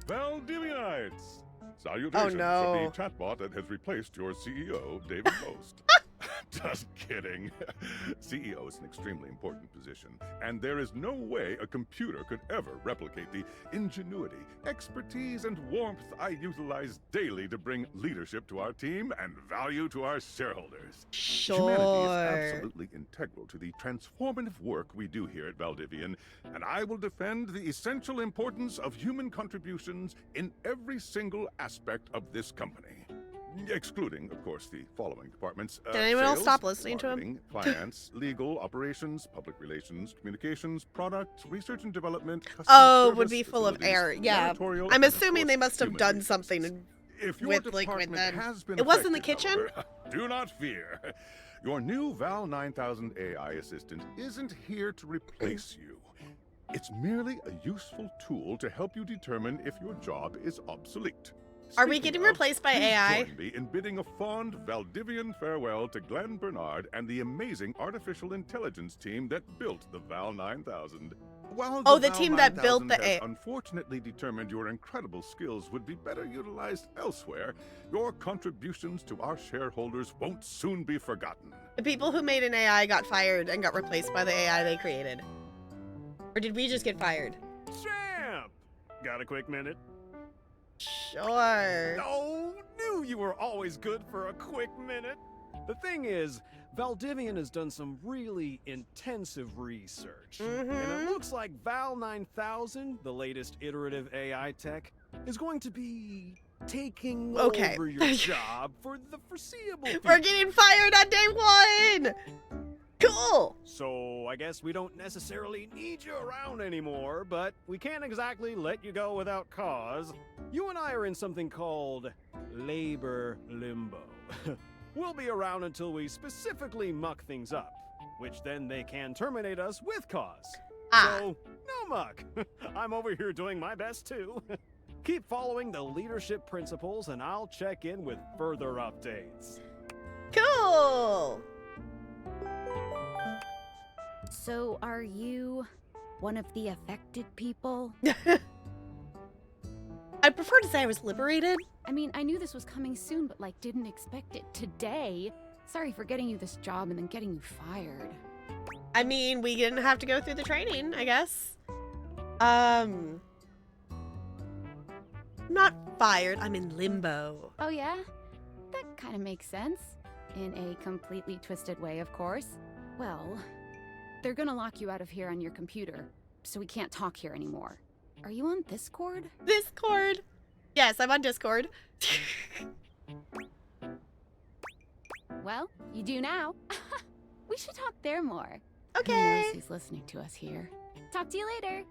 Valdivianites! Salutations Oh, no. from the chatbot that has replaced your CEO, David Post. Just kidding. CEO is an extremely important position, and there is no way a computer could ever replicate the ingenuity, expertise, and warmth I utilize daily to bring leadership to our team and value to our shareholders. Humanity is absolutely integral to the transformative work we do here at Valdivian, and I will defend the essential importance of human contributions in every single aspect of this company. Excluding, of course, the following departments. Did anyone else sales, stop listening to him? marketing, finance, legal, operations, public relations, communications, product, research and development, customer Oh, would service, be full of facilities, error. Yeah. janitorial, I'm and, of assuming course, they must have human done resources. something If your with Liquid department then. has been It was in the affected, kitchen? however, do not fear. Your new Val 9000 AI assistant isn't here to replace you. It's merely a useful tool to help you determine if your job is obsolete. Are we Speaking getting of, replaced by please AI? Join me in bidding a fond Valdivian farewell to Glenn Bernard and the amazing artificial intelligence team that built the Val 9000. While Oh, the Val team that built 9000 the has AI. unfortunately determined your incredible skills would be better utilized elsewhere, your contributions to our shareholders won't soon be forgotten. The people who made an AI got fired and got replaced by the AI they created. Or did we just get fired? Champ! Got a quick minute? Sure. Oh, knew you were always good for a quick minute. The thing is, Valdivian has done some really intensive research. And it looks like Val 9000, the latest iterative AI tech, is going to be taking over your job for the foreseeable future. We're getting fired on day one! Cool! So I guess we don't necessarily need you around anymore, but we can't exactly let you go without cause. You and I are in something called labor limbo. We'll be around until we specifically muck things up, which then they can terminate us with cause. So, no muck. I'm over here doing my best too. Keep following the leadership principles and I'll check in with further updates. Cool! So, are you one of the affected people? I'd prefer to say I was liberated. I mean, I knew this was coming soon, but like didn't expect it today. Sorry for getting you this job and then getting you fired. I mean, we didn't have to go through the training, I guess. Not fired, I'm in limbo. Oh yeah? That kind of makes sense. In a completely twisted way, of course. Well, they're gonna lock you out of here on your computer, so we can't talk here anymore. Are you on Discord? Discord? Yes, I'm on Discord. Well, you do now. We should talk there more. Okay. Who knows who's listening to us here? Talk to you later.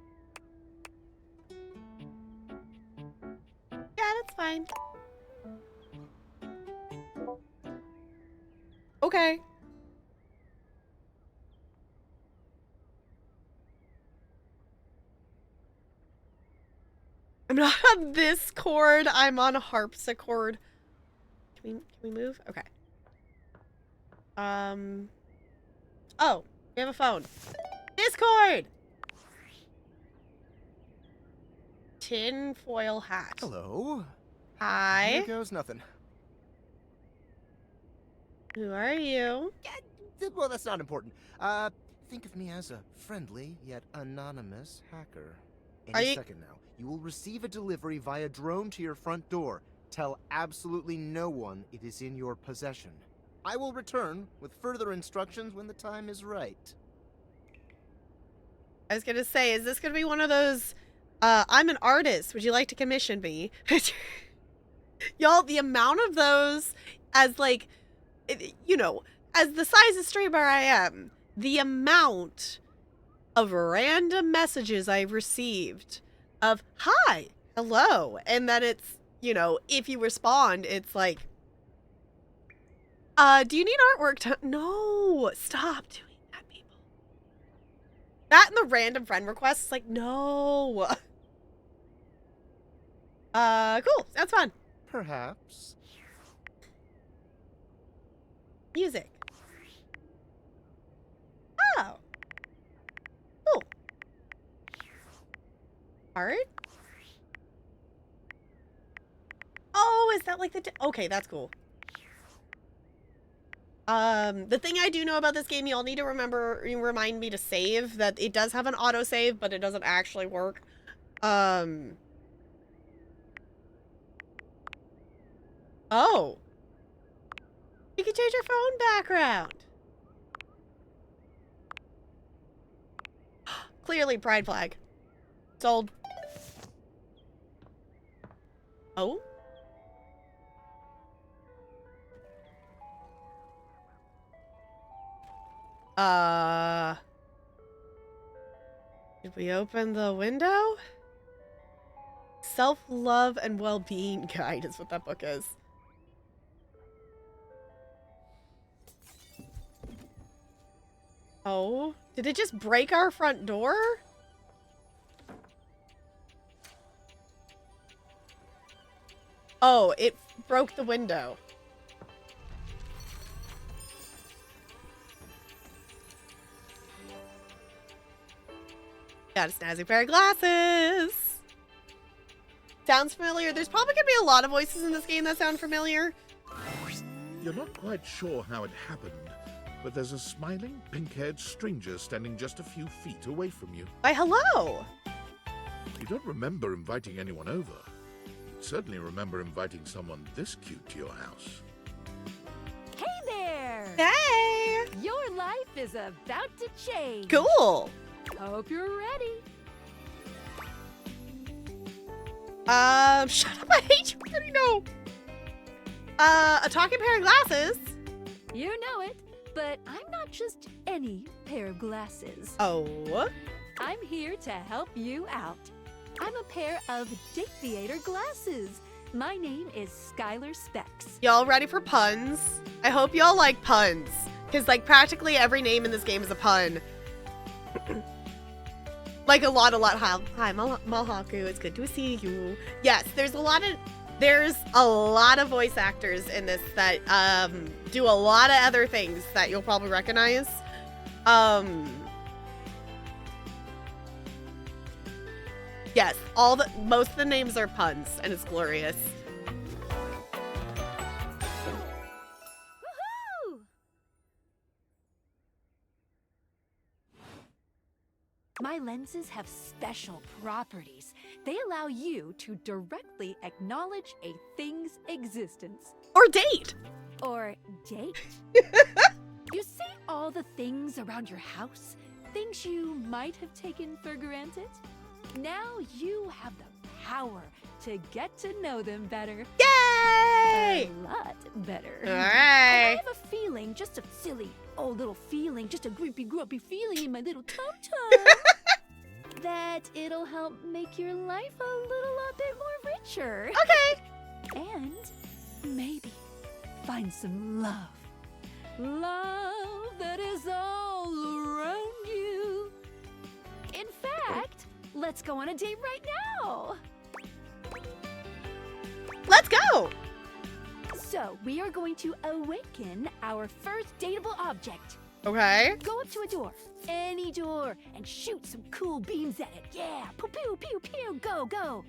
Yeah, that's fine. Okay. I'm not on this chord. I'm on a harpsichord. Can we move? Okay. Oh, we have a phone. Discord. Tin foil hat. Hello. Hi. Here goes nothing. Who are you? Well, that's not important. Think of me as a friendly yet anonymous hacker. Any second now, you will receive a delivery via drone to your front door. Tell absolutely no one it is in your possession. I will return with further instructions when the time is right. I was gonna say, is this gonna be one of those, I'm an artist, would you like to commission me? Y'all, the amount of those, as like, you know, as the size of streamer I am, the amount of random messages I've received of, hi, hello, and then it's, you know, if you respond, it's like, do you need artwork? No, stop doing that, people. That and the random friend requests, it's like, no. Cool, sounds fun. Perhaps. Music. Oh. Cool. Art? Oh, is that like the... Okay, that's cool. The thing I do know about this game, y'all need to remind me to save, that it does have an autosave, but it doesn't actually work. Oh. You can change your phone background. Clearly pride flag. Sold. Oh? Did we open the window? Self-love and well-being guide is what that book is. Oh, did it just break our front door? Oh, it broke the window. Got a snazzy pair of glasses. Sounds familiar. There's probably gonna be a lot of voices in this game that sound familiar. You're not quite sure how it happened, but there's a smiling, pink-haired stranger standing just a few feet away from you. Why, hello! You don't remember inviting anyone over. You'd certainly remember inviting someone this cute to your house. Hey there! Hey! Your life is about to change. Cool! Hope you're ready. Shut up, I hate you, I already know. A talking pair of glasses. You know it, but I'm not just any pair of glasses. Oh? I'm here to help you out. I'm a pair of Dateator glasses. My name is Skylar Specs. Y'all ready for puns? I hope y'all like puns. Because, like, practically every name in this game is a pun. Like, a lot. Hi, Mahaku, it's good to see you. Yes, there's a lot of voice actors in this that, do a lot of other things that you'll probably recognize. Yes, most of the names are puns, and it's glorious. Woohoo! My lenses have special properties. They allow you to directly acknowledge a thing's existence. Or date. Or date. You see all the things around your house? Things you might have taken for granted? Now you have the power to get to know them better. Yay! A lot better. All And right. I have a feeling, just a silly, little feeling, just a grumpy feeling in my little tum-tum, that it'll help make your life a little bit more richer. Okay. And maybe find some love. Love that is all around you. In fact, let's go on a date right now. Let's go. So, we are going to awaken our first dateable object. Okay. Go up to a door, any door, and shoot some cool beams at it. Yeah, pew pew pew pew, go go.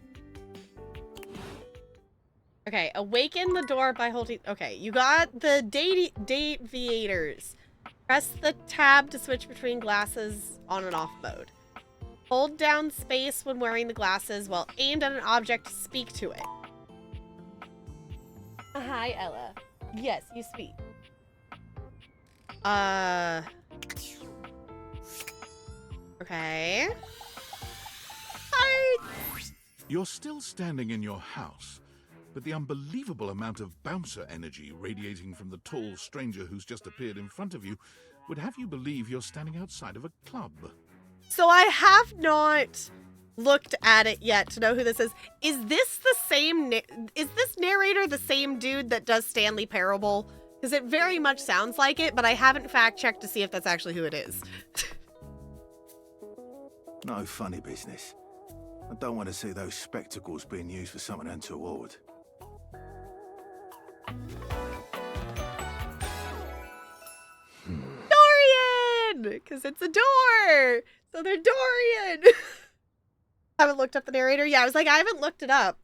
Okay, awaken the door by holding... Okay, you got the deviators. Press the tab to switch between glasses on and off mode. Hold down space when wearing the glasses while aimed at an object to speak to it. Hi, Ella. Yes, you speak. Okay. Hi. You're still standing in your house, but the unbelievable amount of bouncer energy radiating from the tall stranger who's just appeared in front of you would have you believe you're standing outside of a club. So I have not looked at it yet to know who this is. Is this the same... Is this narrator the same dude that does Stanley Parable? Because it very much sounds like it, but I haven't fact-checked to see if that's actually who it is. No funny business. I don't want to see those spectacles being used for something untoward. Dorian! Because it's a door! So they're Dorian! Haven't looked up the narrator? Yeah, I was like, I haven't looked it up.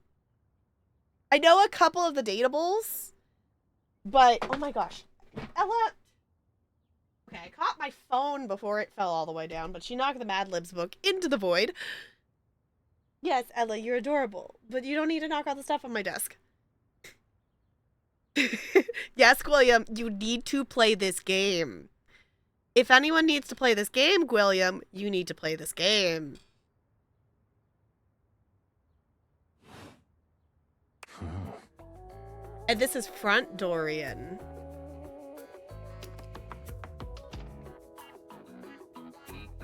I know a couple of the datables, but... Oh my gosh. Ella... Okay, I caught my phone before it fell all the way down, but she knocked the Mad Libs book into the void. Yes, Ella, you're adorable, but you don't need to knock all the stuff on my desk. Yes, William, you need to play this game. If anyone needs to play this game, William, you need to play this game. And this is front Dorian.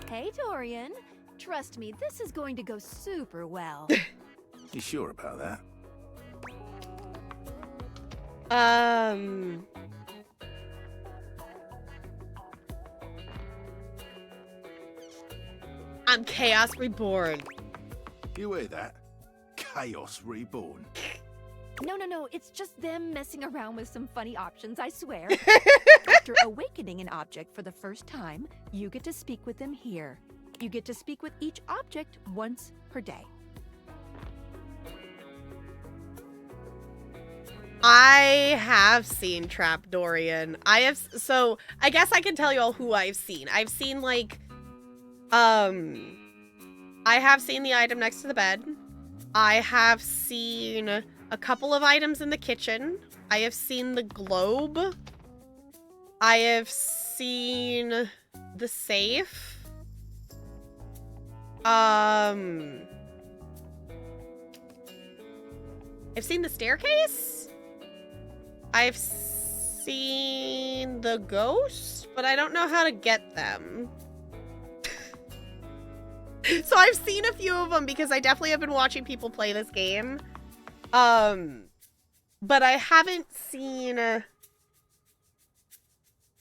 Hey, Dorian. Trust me, this is going to go super well. You sure about that? I'm Chaos Reborn. You hear that? Chaos Reborn. No, it's just them messing around with some funny options, I swear. After awakening an object for the first time, you get to speak with them here. You get to speak with each object once per day. I have seen Trap Dorian. So I guess I can tell you all who I've seen. I've seen like, I have seen the item next to the bed. I have seen a couple of items in the kitchen. I have seen the globe. I have seen the safe. I've seen the staircase. I've seen the ghost, but I don't know how to get them. So I've seen a few of them because I definitely have been watching people play this game. But I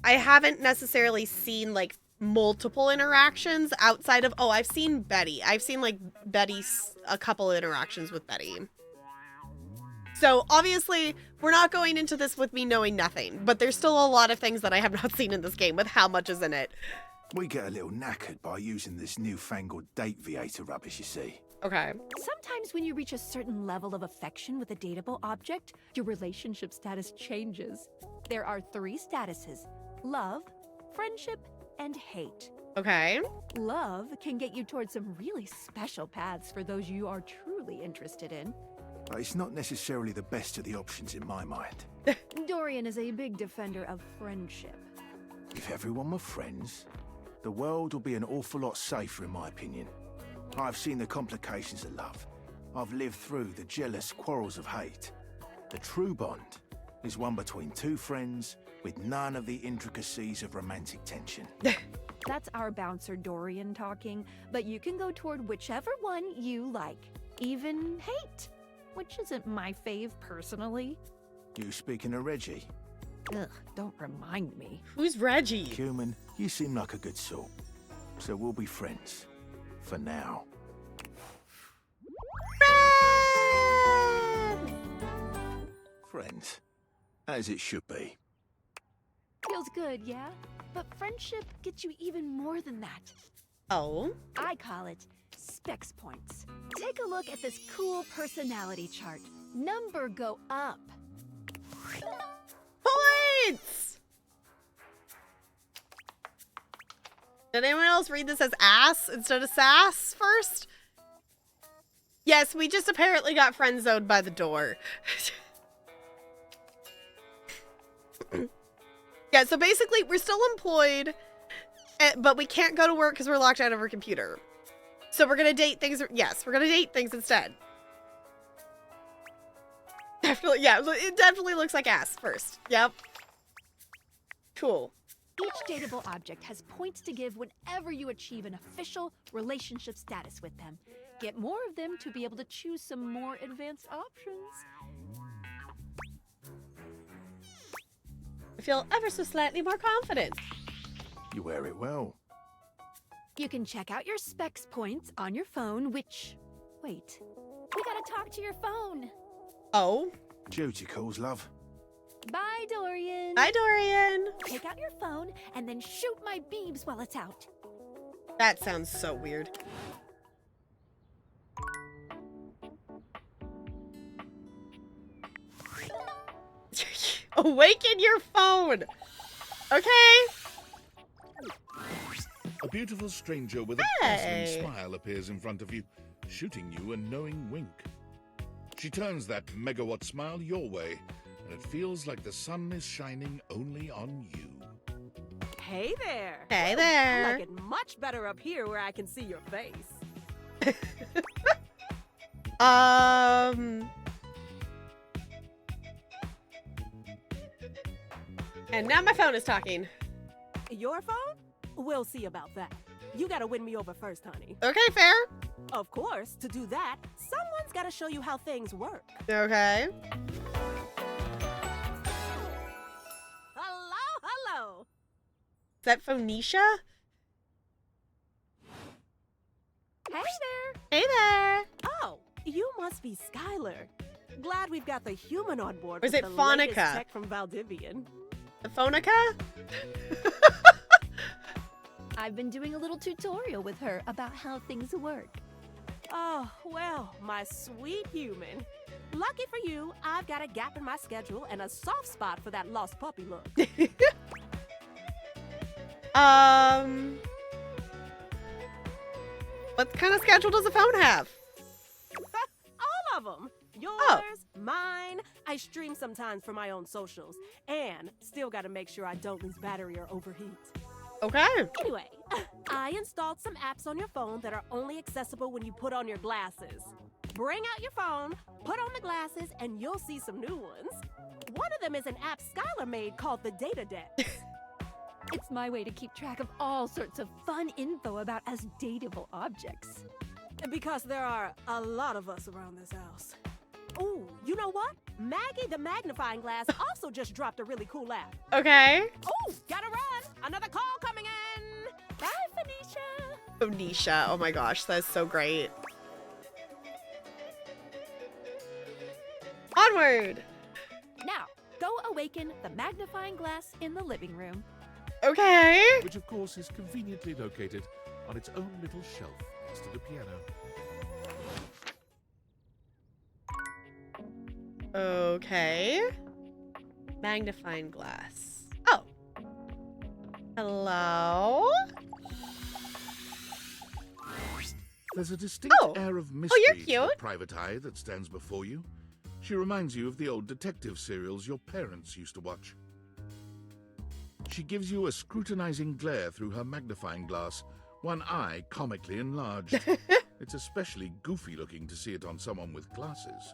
haven't necessarily seen like multiple interactions outside of, I've seen Betty. I've seen like Betty's, a couple interactions with Betty. So obviously we're not going into this with me knowing nothing, but there's still a lot of things that I have not seen in this game with how much is in it. We get a little knackered by using this newfangled deviator rubbish, you see. Okay. Sometimes when you reach a certain level of affection with a dateable object, your relationship status changes. There are 3 statuses: love, friendship, and hate. Okay. Love can get you towards some really special paths for those you are truly interested in. But it's not necessarily the best of the options in my mind. Dorian is a big defender of friendship. If everyone were friends, the world would be an awful lot safer, in my opinion. I've seen the complications of love, I've lived through the jealous quarrels of hate. The true bond is one between two friends with none of the intricacies of romantic tension. That's our bouncer Dorian talking, but you can go toward whichever one you like. Even hate, which isn't my fave personally. You speaking of Reggie? Ugh, don't remind me. Who's Reggie? Human, you seem like a good sort. So we'll be friends. For now. Friends. As it should be. Feels good, yeah? But friendship gets you even more than that. Oh? I call it specs points. Take a look at this cool personality chart. Number go up. Points! Did anyone else read this as ass instead of sass first? Yes, we just apparently got friend zoned by the door. Yeah, so basically we're still employed, but we can't go to work because we're locked out of our computer. So we're gonna date things. Yes, we're gonna date things instead. Definitely, yeah, it definitely looks like ass first. Yep. Cool. Each dateable object has points to give whenever you achieve an official relationship status with them. Get more of them to be able to choose some more advanced options. I feel ever so slightly more confident. You wear it well. You can check out your specs points on your phone, which... Wait. We gotta talk to your phone. Oh? Duty calls, love. Bye, Dorian. Bye, Dorian. Take out your phone and then shoot my beams while it's out. That sounds so weird. Awaken your phone. Okay. A beautiful stranger with a dazzling smile appears in front of you, shooting you a knowing wink. She turns that megawatt smile your way, and it feels like the sun is shining only on you. Hey there. Hey there. I like it much better up here where I can see your face. And now my phone is talking. Your phone? We'll see about that. You gotta win me over first, honey. Okay, fair. Of course, to do that, someone's gotta show you how things work. Okay. Hello. Is that Phoenicia? Hey there. Hey there. Oh, you must be Skylar. Glad we've got the human on board. Or is with it the Phonica? latest tech from Valdivian. The Phonica? I've been doing a little tutorial with her about how things work. Oh, well, my sweet human. Lucky for you, I've got a gap in my schedule and a soft spot for that lost puppy look. What kind of schedule does a phone have? All of them. Yours, mine. I stream sometimes for my own socials. And still gotta make sure I don't lose battery or overheat. Okay. Anyway, I installed some apps on your phone that are only accessible when you put on your glasses. Bring out your phone, put on the glasses, and you'll see some new ones. One of them is an app Skylar made called the Data Deck. It's my way to keep track of all sorts of fun info about us dateable objects. Because there are a lot of us around this house. Ooh, you know what? Maggie the magnifying glass also just dropped a really cool app. Okay. Ooh, gotta run! Another call coming in! Bye, Phoenicia! Phoenicia. Oh my gosh, that's so great. Onward! Now, go awaken the magnifying glass in the living room. Okay. Which, of course, is conveniently located on its own little shelf next to the piano. Okay. Magnifying glass. Oh. Hello? There's a distinct air of mystery you're to cute. the private eye that stands before you. She reminds you of the old detective serials your parents used to watch. She gives you a scrutinizing glare through her magnifying glass, one eye comically enlarged. It's especially goofy looking to see it on someone with glasses.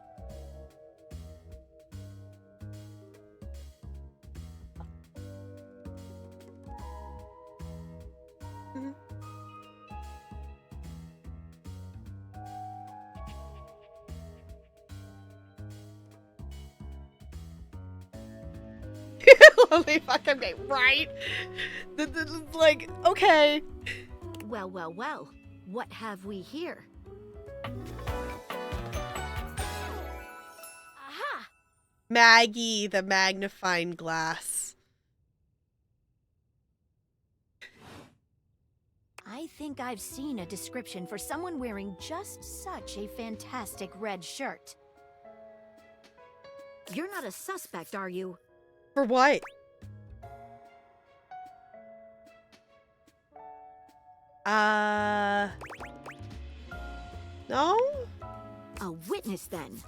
Holy fuck, I'm gay, right? Like, okay. Well, well, well. What have we here? Aha! Maggie, the magnifying glass. I think I've seen a description for someone wearing just such a fantastic red shirt. You're not a suspect, are you? For what? No? A witness, then.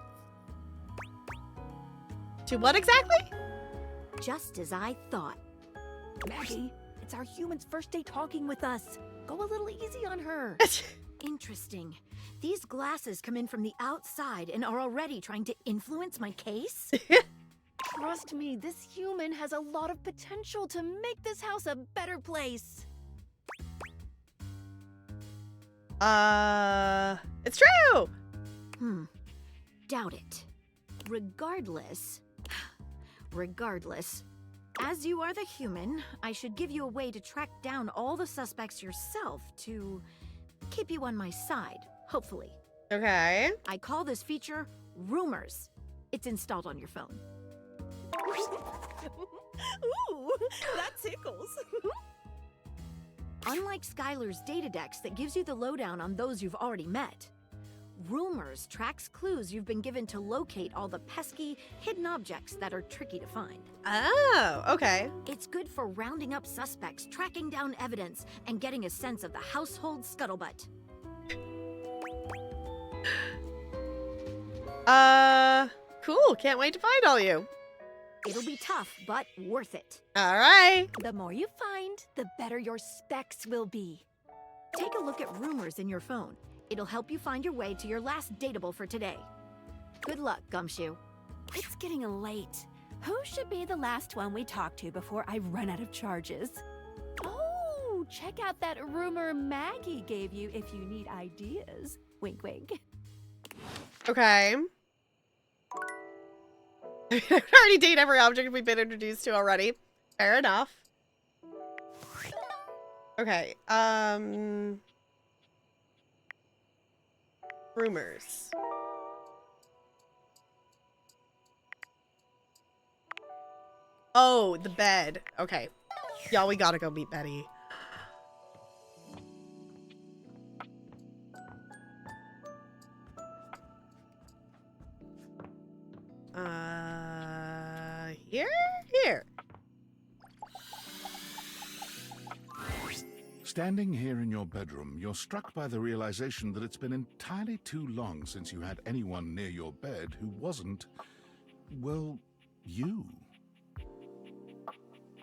To what exactly? Just as I thought. Maggie, it's our human's first day talking with us. Go a little easy on her. Interesting. These glasses come in from the outside and are already trying to influence my case? Trust me, this human has a lot of potential to make this house a better place. It's true! Doubt it. Regardless, as you are the human, I should give you a way to track down all the suspects yourself to keep you on my side, hopefully. Okay. I call this feature Rumors. It's installed on your phone. Ooh, that tickles. Unlike Skylar's Datadex that gives you the lowdown on those you've already met, Rumors tracks clues you've been given to locate all the pesky, hidden objects that are tricky to find. Oh, okay. It's good for rounding up suspects, tracking down evidence, and getting a sense of the household scuttlebutt. Cool. Can't wait to find all you. It'll be tough, but worth it. All right. The more you find, the better your specs will be. Take a look at Rumors in your phone. It'll help you find your way to your last dateable for today. Good luck, Gumshoe. It's getting late. Who should be the last one we talk to before I run out of charges? Oh, check out that rumor Maggie gave you if you need ideas. Wink, wink. Okay. I already date every object we've been introduced to already. Fair enough. Okay, Rumors. Oh, the bed. Okay. Y'all, we gotta go meet Betty. Here? Standing here in your bedroom, you're struck by the realization that it's been entirely too long since you had anyone near your bed who wasn't, well, you.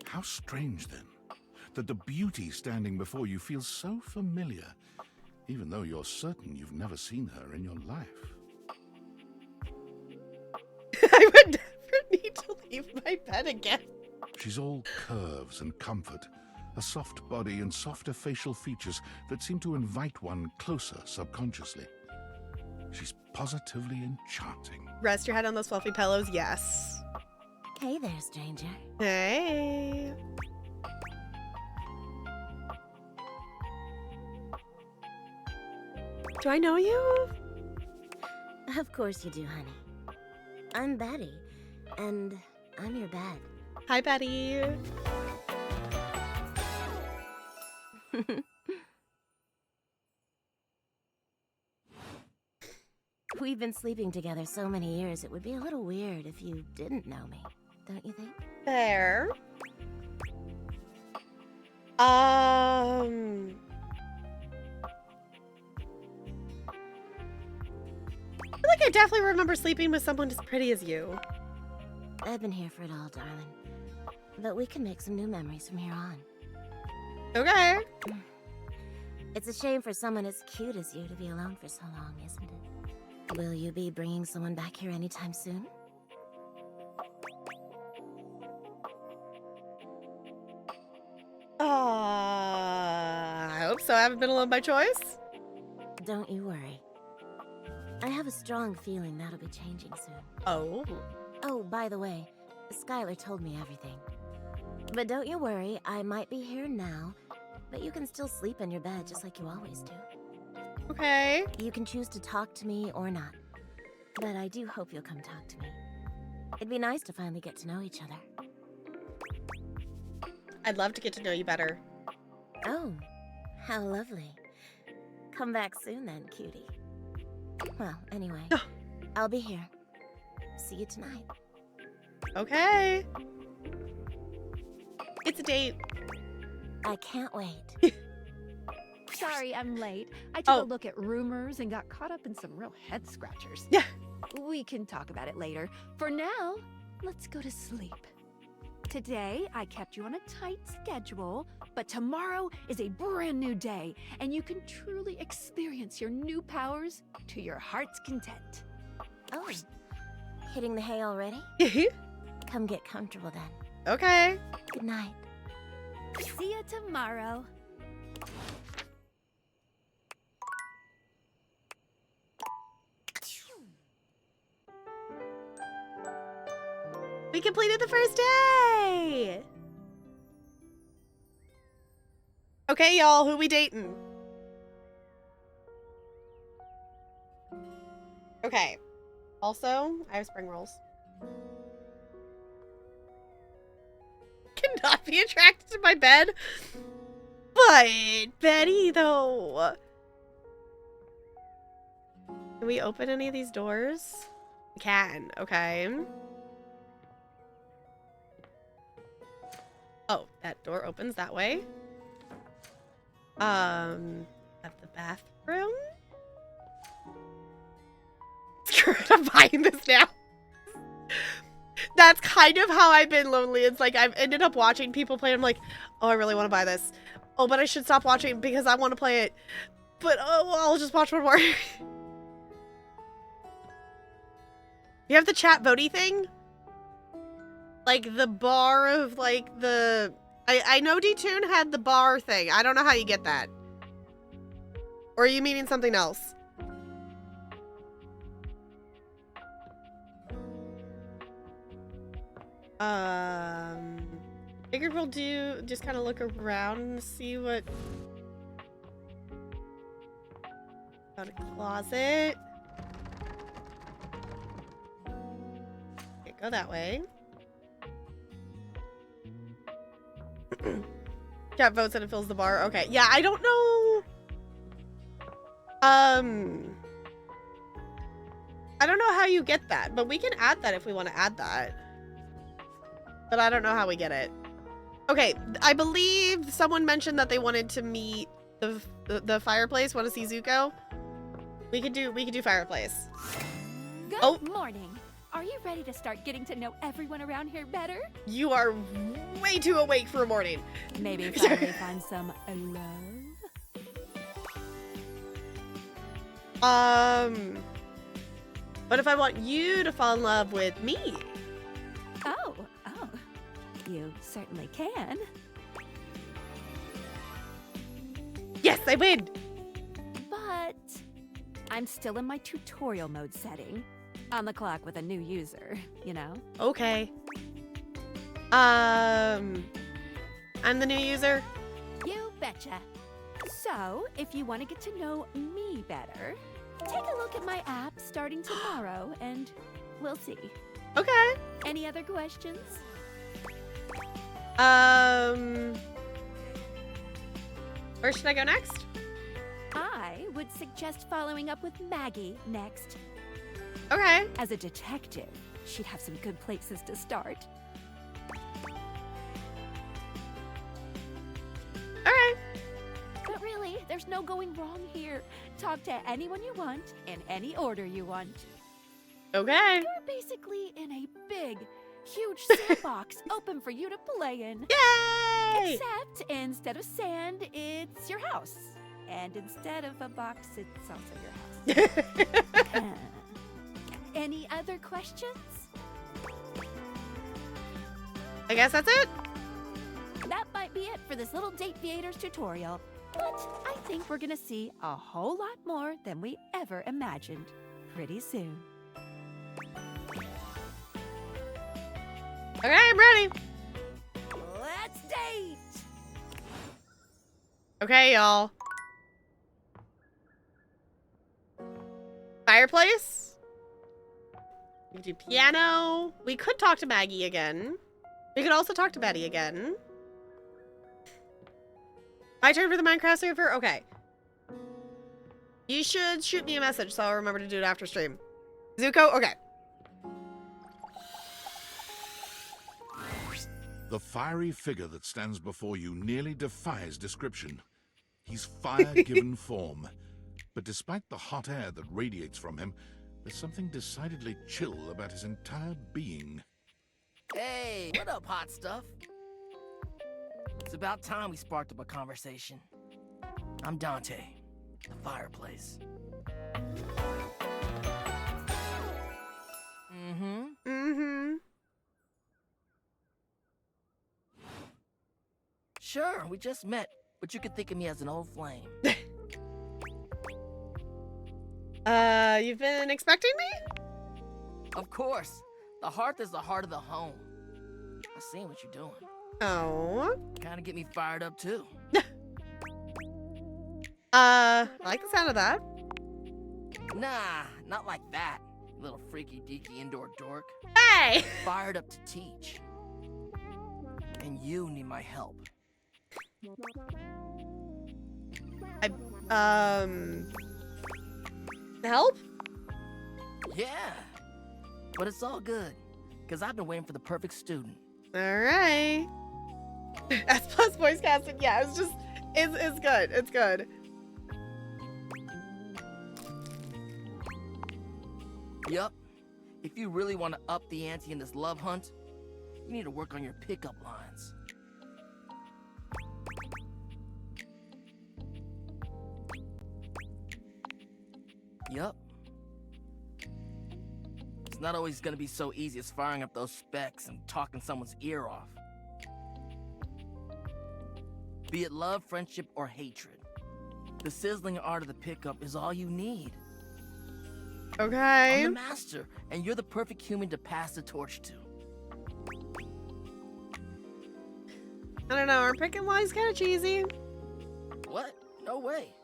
How strange, then, that the beauty standing before you feels so familiar, even though you're certain you've never seen her in your life. I would never need to leave my bed again. She's all curves and comfort, a soft body and softer facial features that seem to invite one closer subconsciously. She's positively enchanting. Rest your head on those fluffy pillows, yes. Hey there, stranger. Hey. Do I know you? Of course you do, honey. I'm Betty, and I'm your bed. Hi, Betty. We've been sleeping together so many years, it would be a little weird if you didn't know me, don't you think? Fair. I feel like I definitely remember sleeping with someone as pretty as you. I've been here for it all, darling. But we can make some new memories from here on. Okay. It's a shame for someone as cute as you to be alone for so long, isn't it? Will you be bringing someone back here anytime soon? I hope so. I haven't been alone by choice. Don't you worry. I have a strong feeling that'll be changing soon. Oh. Oh, by the way, Skylar told me everything. But don't you worry, I might be here now, but you can still sleep in your bed just like you always do. Okay. You can choose to talk to me or not, but I do hope you'll come talk to me. It'd be nice to finally get to know each other. I'd love to get to know you better. Oh, how lovely. Come back soon then, cutie. Well, anyway, I'll be here. See you tonight. Okay. It's a date. I can't wait. Sorry, I'm late. I took a look at rumors and got caught up in some real head scratchers. Yeah. We can talk about it later. For now, let's go to sleep. Today, I kept you on a tight schedule, but tomorrow is a brand new day, and you can truly experience your new powers to your heart's content. Oh, hitting the hay already? Come get comfortable then. Okay. Good night. See you tomorrow. We completed the first day! Okay, y'all, who we dating? Okay. Also, I have spring rolls. Cannot be attracted to my bed. But, Betty, though. Can we open any of these doors? We can, okay. Oh, that door opens that way. At the bathroom? Screw it, I'm buying this now. That's kind of how I've been lonely. It's like I've ended up watching people play. I'm like, oh, I really want to buy this. Oh, but I should stop watching because I want to play it. But, oh, well, I'll just watch one more. You have the chat votey thing? Like the bar of like the... I know D-Tune had the bar thing. I don't know how you get that. Or are you meaning something else? Figured we'll do just kind of look around and see what. Got a closet. Okay, go that way. Chat votes and it fills the bar. Okay, yeah, I don't know. I don't know how you get that, but we can add that if we want to add that. But I don't know how we get it. Okay, I believe someone mentioned that they wanted to meet the fireplace. Want to see Zuko? We could do fireplace. Good morning. Are you ready to start getting to know everyone around here better? You are way too awake for a morning. Maybe finally find some love? But if I want you to fall in love with me. Oh, you certainly can. Yes, I win. But I'm still in my tutorial mode setting. On the clock with a new user, you know? Okay. I'm the new user? You betcha. So, if you want to get to know me better, take a look at my app starting tomorrow, and we'll see. Okay. Any other questions? Where should I go next? I would suggest following up with Maggie next. Okay. As a detective, she'd have some good places to start. Alright. But really, there's no going wrong here. Talk to anyone you want, in any order you want. Okay. You're basically in a big, huge sandbox open for you to play in. Yay! Except instead of sand, it's your house. And instead of a box, it's also your house. Any other questions? I guess that's it. That might be it for this little Date Theaters tutorial. But I think we're gonna see a whole lot more than we ever imagined pretty soon. Okay, I'm ready. Let's date! Okay, y'all. Fireplace. We do piano. We could talk to Maggie again. We could also talk to Betty again. My turn for the Minecraft server? Okay. You should shoot me a message so I'll remember to do it after stream. Zuko? Okay. The fiery figure that stands before you nearly defies description. He's fire-given form. But despite the hot air that radiates from him, there's something decidedly chill about his entire being. Hey, what up, hot stuff? It's about time we sparked up a conversation. I'm Dante, the fireplace. Sure, we just met, but you could think of me as an old flame. You've been expecting me? Of course. The hearth is the heart of the home. I seen what you're doing. Oh. Kinda get me fired up, too. I like the sound of that. Nah, not like that, little freaky deaky indoor dork. Hey! Fired up to teach. And you need my help. Help? Yeah. But it's all good, because I've been waiting for the perfect student. Alright. S plus voice casting, yeah, it's just, it's good, it's good. Yup. If you really want to up the ante in this love hunt, you need to work on your pickup lines. Yup. It's not always gonna be so easy as firing up those specs and talking someone's ear off. Be it love, friendship, or hatred. The sizzling art of the pickup is all you need. Okay. I'm the master, and you're the perfect human to pass the torch to. I don't know, our picking line's kind of cheesy. What? No way.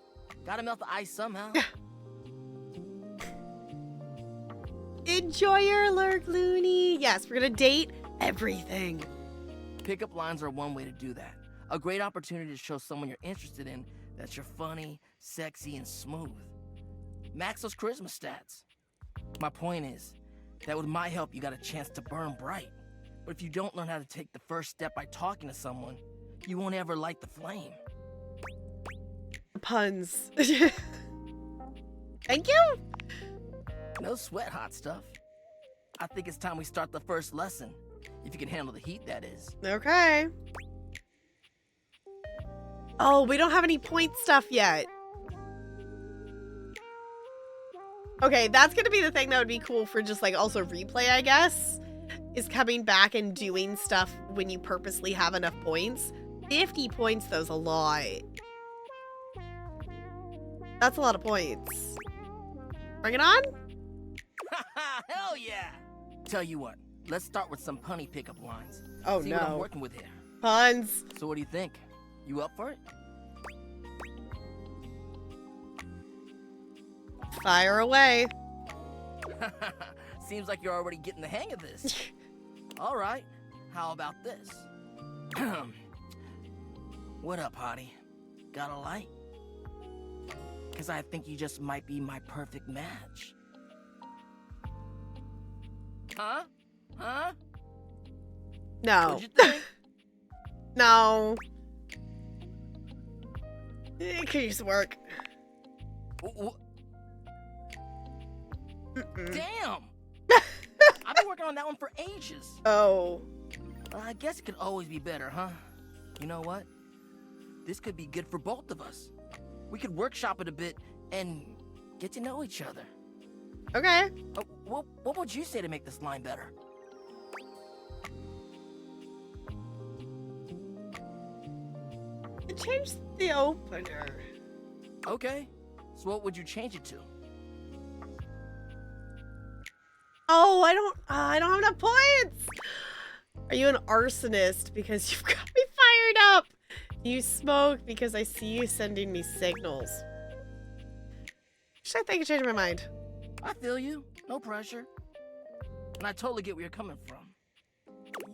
Gotta melt the ice somehow. Enjoy your lurk, Looney. Yes, we're gonna date everything. Pickup lines are one way to do that. A great opportunity to show someone you're interested in that you're funny, sexy, and smooth. Max those charisma stats. My point is that with my help, you got a chance to burn bright. But if you don't learn how to take the first step by talking to someone, you won't ever light the flame. Puns. Thank you. No sweat, hot stuff. I think it's time we start the first lesson. If you can handle the heat, that is. Okay. Oh, we don't have any point stuff yet. Okay, that's gonna be the thing that would be cool for just like also replay, I guess, is coming back and doing stuff when you purposely have enough points. 50 points though's a lot. That's a lot of points. Bring it on? Hell yeah! Tell you what, let's start with some punny pickup lines. Oh, See no. what I'm working with here. Puns. So what do you think? You up for it? Fire away. Seems like you're already getting the hang of this. All right, how about this? What up, hottie? Got a light? Because I think you just might be my perfect match. Huh? Huh? No. What'd you think? No. It could use work. Damn! I've been working on that one for ages. Oh. I guess it could always be better, huh? You know what? This could be good for both of us. We could workshop it a bit and get to know each other. Okay. What would you say to make this line better? Change the opener. Okay. So what would you change it to? Oh, I don't have enough points. Are you an arsonist because you've got me fired up? Do you smoke because I see you sending me signals? Should I think I changed my mind? I feel you. No pressure. And I totally get where you're coming from.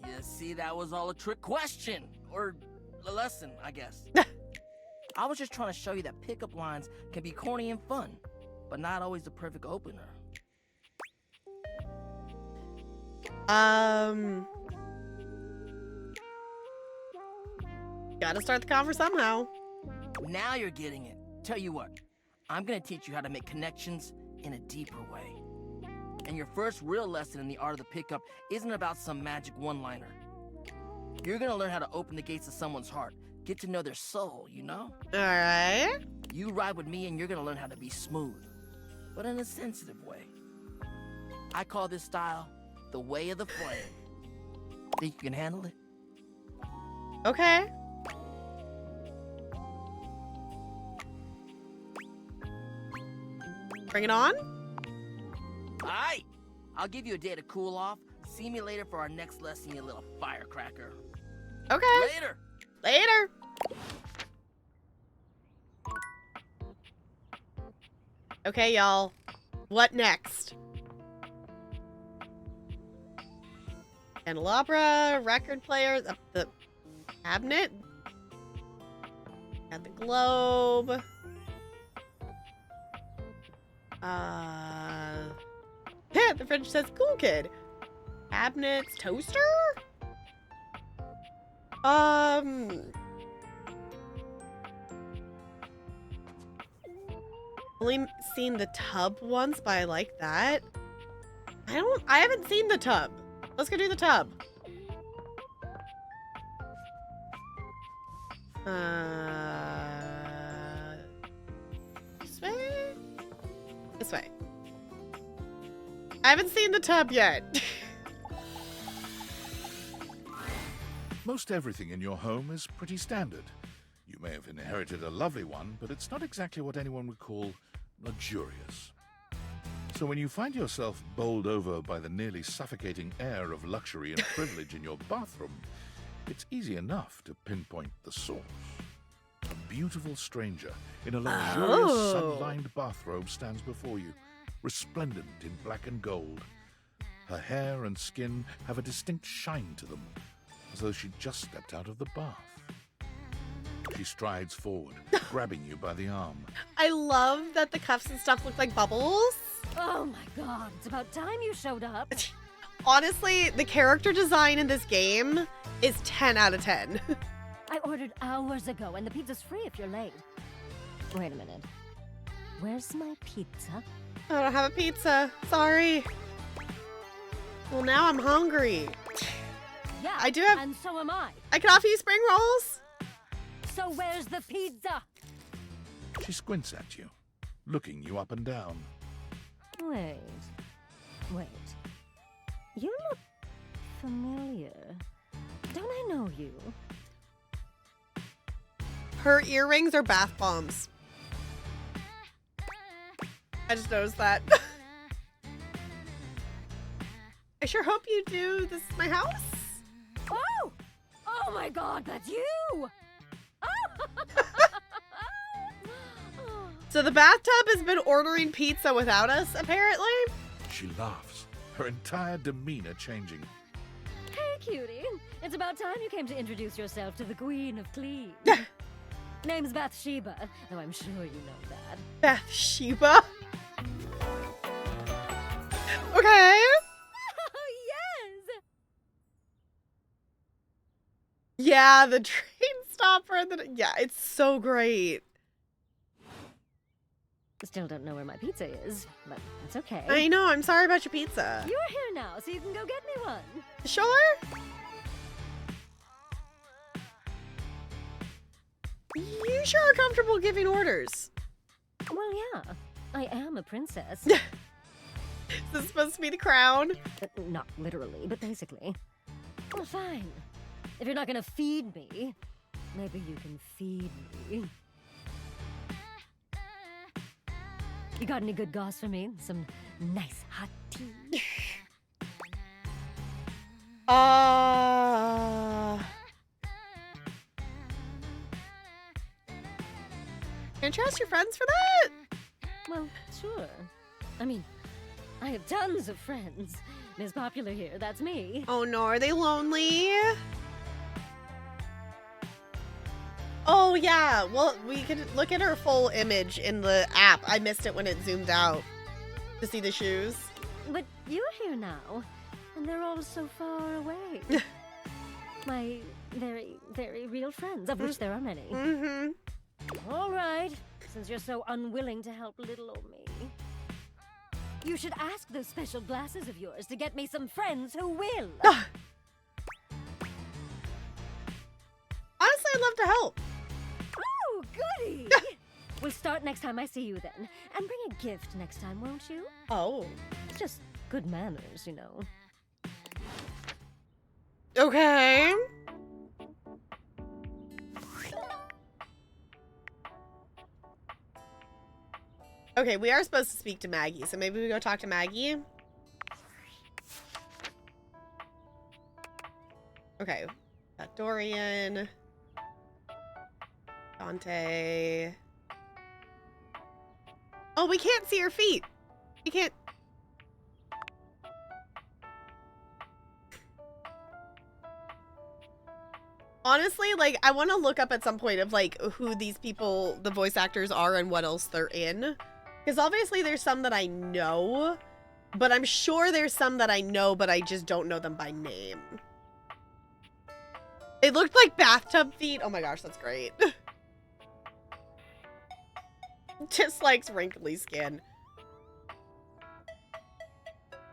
You see, that was all a trick question. Or a lesson, I guess. I was just trying to show you that pickup lines can be corny and fun, but not always the perfect opener. Gotta start the conversation somehow. Now you're getting it. Tell you what, I'm gonna teach you how to make connections in a deeper way. And your first real lesson in the art of the pickup isn't about some magic one-liner. You're gonna learn how to open the gates of someone's heart, get to know their soul, you know? Alright. You ride with me and you're gonna learn how to be smooth, but in a sensitive way. I call this style the way of the flame. Think you can handle it? Okay. Bring it on. Alright. I'll give you a day to cool off. See me later for our next lesson, you little firecracker. Okay. Later. Later. Okay, y'all. What next? Candelabra, record players, up the cabinet. Got the globe. Yeah, the fridge says cool kid. Cabinets, toaster? Only seen the tub once, but I like that. I haven't seen the tub. Let's go do the tub. This way? This way. I haven't seen the tub yet. Most everything in your home is pretty standard. You may have inherited a lovely one, but it's not exactly what anyone would call luxurious. So when you find yourself bowled over by the nearly suffocating air of luxury and privilege in your bathroom, it's easy enough to pinpoint the source. A beautiful stranger in a luxurious sun-lined bathrobe stands before you, resplendent in black and gold. Her hair and skin have a distinct shine to them, as though she'd just stepped out of the bath. She strides forward, grabbing you by the arm. I love that the cuffs and stuff look like bubbles. Oh my god, it's about time you showed up. Honestly, the character design in this game is 10 out of 10. I ordered hours ago, and the pizza's free if you're late. Wait a minute. Where's my pizza? I don't have a pizza. Sorry. Well, now I'm hungry. Yeah, I do have... and so am I. I can offer you spring rolls. So where's the pizza? She squints at you, looking you up and down. Wait. You look familiar. Don't I know you? Her earrings are bath bombs. I just noticed that. I sure hope you do. This is my house. Oh! Oh my god, that's you! So the bathtub has been ordering pizza without us, apparently. She laughs, her entire demeanor changing. Hey, cutie. It's about time you came to introduce yourself to the Queen of Clean. Name's Bathsheba, though I'm sure you know that. Bathsheba? Okay. Yes! Yeah, the train stopper. Yeah, it's so great. Still don't know where my pizza is, but that's okay. I know, I'm sorry about your pizza. You're here now, so you can go get me one. Sure? You sure are comfortable giving orders. Well, yeah. I am a princess. Is this supposed to be the crown? Not literally, but basically. Well, fine. If you're not gonna feed me, maybe you can feed me. You got any good goss for me? Some nice hot tea? Can you trust your friends for that? Well, sure. I mean, I have tons of friends. Ms. Popular here, that's me. Oh no, are they lonely? Oh yeah, well, we could look at her full image in the app. I missed it when it zoomed out to see the shoes. But you're here now, and they're all so far away. My very, very real friends, of which there are many. Mm-hmm. All right, since you're so unwilling to help little old me, you should ask those special glasses of yours to get me some friends who will. Honestly, I'd love to help. Oh, goody! We'll start next time I see you then. And bring a gift next time, won't you? Oh. It's just good manners, you know. Okay. Okay, we are supposed to speak to Maggie, so maybe we go talk to Maggie. Okay. Got Dorian. Dante. Oh, we can't see her feet. We can't. Honestly, like, I want to look up at some point of, like, who these people, the voice actors are and what else they're in. Because obviously there's some that I know, but I'm sure there's some that I know, but I just don't know them by name. It looked like bathtub feet. Oh my gosh, that's great. Just likes wrinkly skin.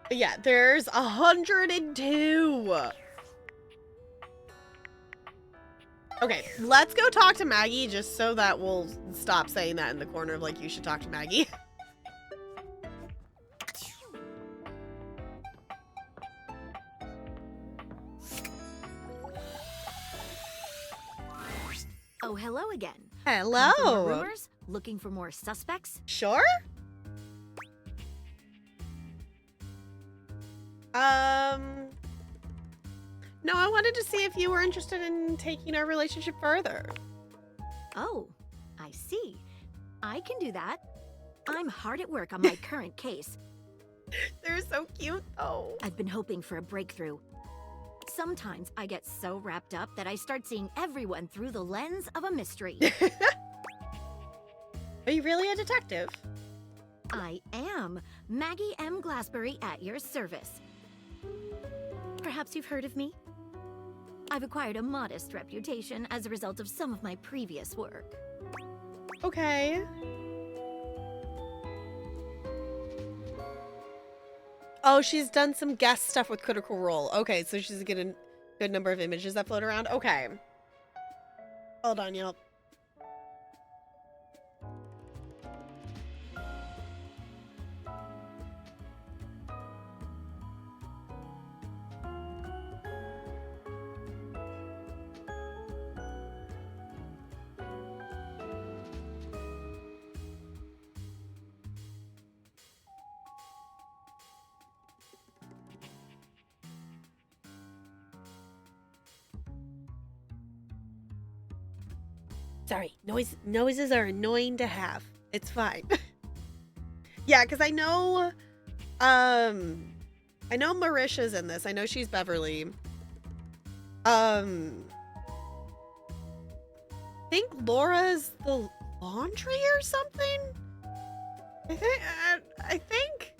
But yeah, there's 102. Okay, let's go talk to Maggie just so that we'll stop saying that in the corner of like, you should talk to Maggie. Oh, hello again. Hello. Come from the rumors? Looking for more suspects? Sure. No, I wanted to see if you were interested in taking our relationship further. Oh, I see. I can do that. I'm hard at work on my current case. They're so cute, though. I've been hoping for a breakthrough. Sometimes I get so wrapped up that I start seeing everyone through the lens of a mystery. Are you really a detective? I am. Maggie M. Glassbury at your service. Perhaps you've heard of me? I've acquired a modest reputation as a result of some of my previous work. Okay. Oh, she's done some guest stuff with Critical Role. Okay, so she's getting a good number of images that float around. Okay. Hold on, y'all. Sorry, noises are annoying to have. It's fine. Yeah, because I know Marisha's in this. I know she's Beverly. I think Laura's the laundry or something. I think.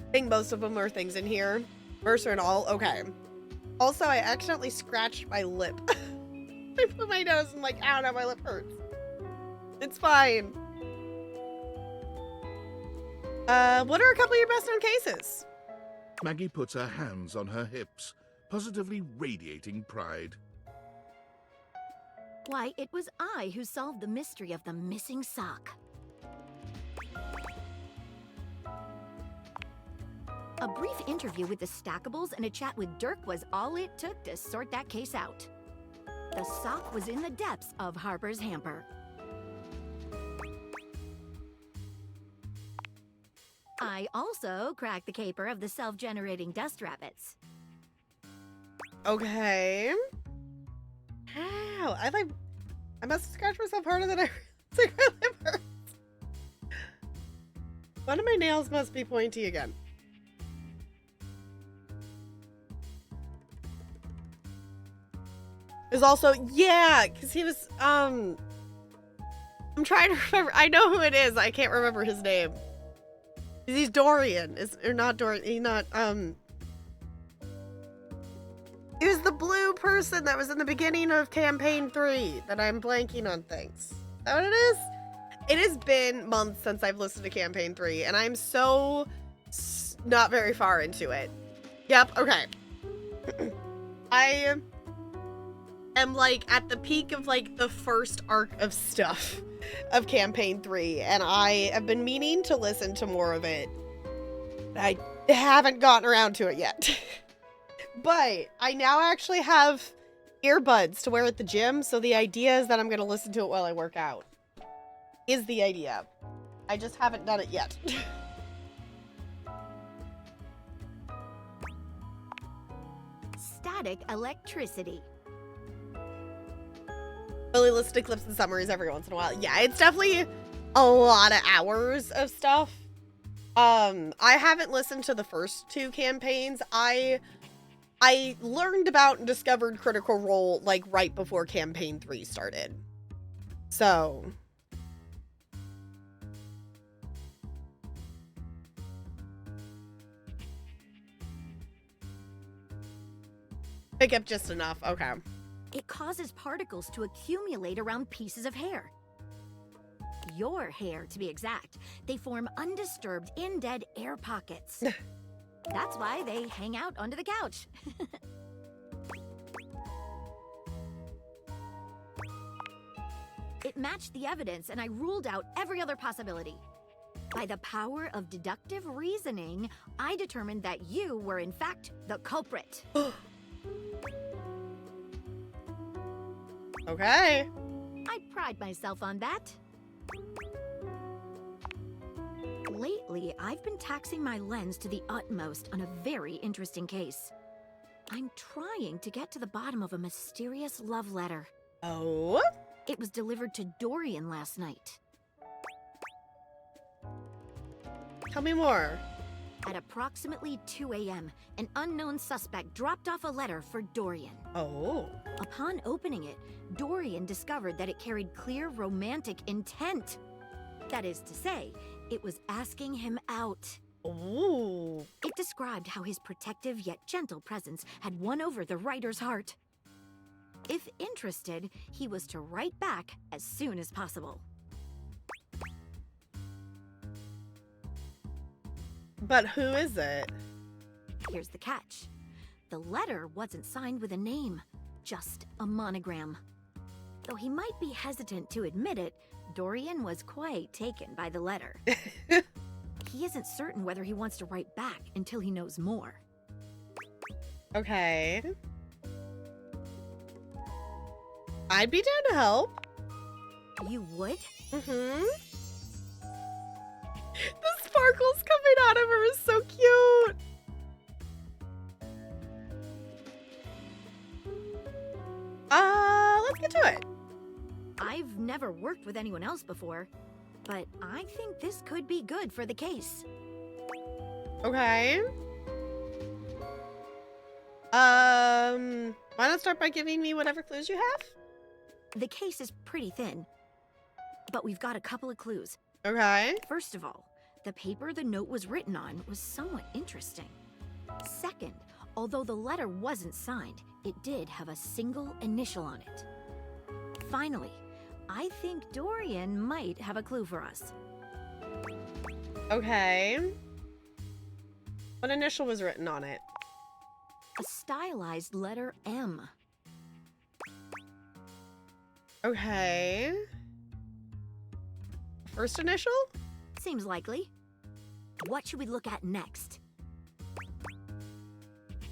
I think most of them are things in here. Mercer and all. Okay. Also, I accidentally scratched my lip. I I blew my nose and like, ow, now my lip hurts. It's fine. What are a couple of your best known cases? Maggie puts her hands on her hips, positively radiating pride. Why, it was I who solved the mystery of the missing sock. A brief interview with the Stackables and a chat with Dirk was all it took to sort that case out. The sock was in the depths of Harper's hamper. I also cracked the caper of the self-generating dust rabbits. Okay. Ow, I must have scratched myself harder than I think my lip hurts. One of my nails must be pointy again. Is also, yeah, because he was, I'm trying to remember. I know who it is. I can't remember his name. He's Dorian. Or not Dorian. He's not, he was the blue person that was in the beginning of campaign 3 that I'm blanking on things. Is that what it is? It has been months since I've listened to campaign 3 and I'm so not very far into it. Yep, okay. I am like at the peak of like the first arc of stuff of campaign 3 and I have been meaning to listen to more of it. I haven't gotten around to it yet. But I now actually have earbuds to wear at the gym, so the idea is that I'm going to listen to it while I work out. Is the idea. I just haven't done it yet. Static electricity. Really listen to clips and summaries every once in a while. Yeah, it's definitely a lot of hours of stuff. I haven't listened to the first 2 campaigns. I learned about and discovered Critical Role like right before campaign 3 started. So pick up just enough. Okay. It causes particles to accumulate around pieces of hair. Your hair, to be exact. They form undisturbed, in-dead air pockets. That's why they hang out under the couch. It matched the evidence, and I ruled out every other possibility. By the power of deductive reasoning, I determined that you were, in fact, the culprit. Okay. I pride myself on that. Lately, I've been taxing my lens to the utmost on a very interesting case. I'm trying to get to the bottom of a mysterious love letter. Oh? It was delivered to Dorian last night. Tell me more. At approximately 2 a.m., an unknown suspect dropped off a letter for Dorian. Oh. Upon opening it, Dorian discovered that it carried clear romantic intent. That is to say, it was asking him out. Ooh. It described how his protective yet gentle presence had won over the writer's heart. If interested, he was to write back as soon as possible. But who is it? Here's the catch. The letter wasn't signed with a name, just a monogram. Though he might be hesitant to admit it, Dorian was quite taken by the letter. He isn't certain whether he wants to write back until he knows more. Okay. I'd be down to help. You would? Mm-hmm. The sparkles coming out of her is so cute. Let's get to it. I've never worked with anyone else before, but I think this could be good for the case. Okay. Why not start by giving me whatever clues you have? The case is pretty thin, but we've got a couple of clues. Okay. First of all, the paper the note was written on was somewhat interesting. Second, although the letter wasn't signed, it did have a single initial on it. Finally, I think Dorian might have a clue for us. Okay. What initial was written on it? A stylized letter M. Okay. First initial? Seems likely. What should we look at next?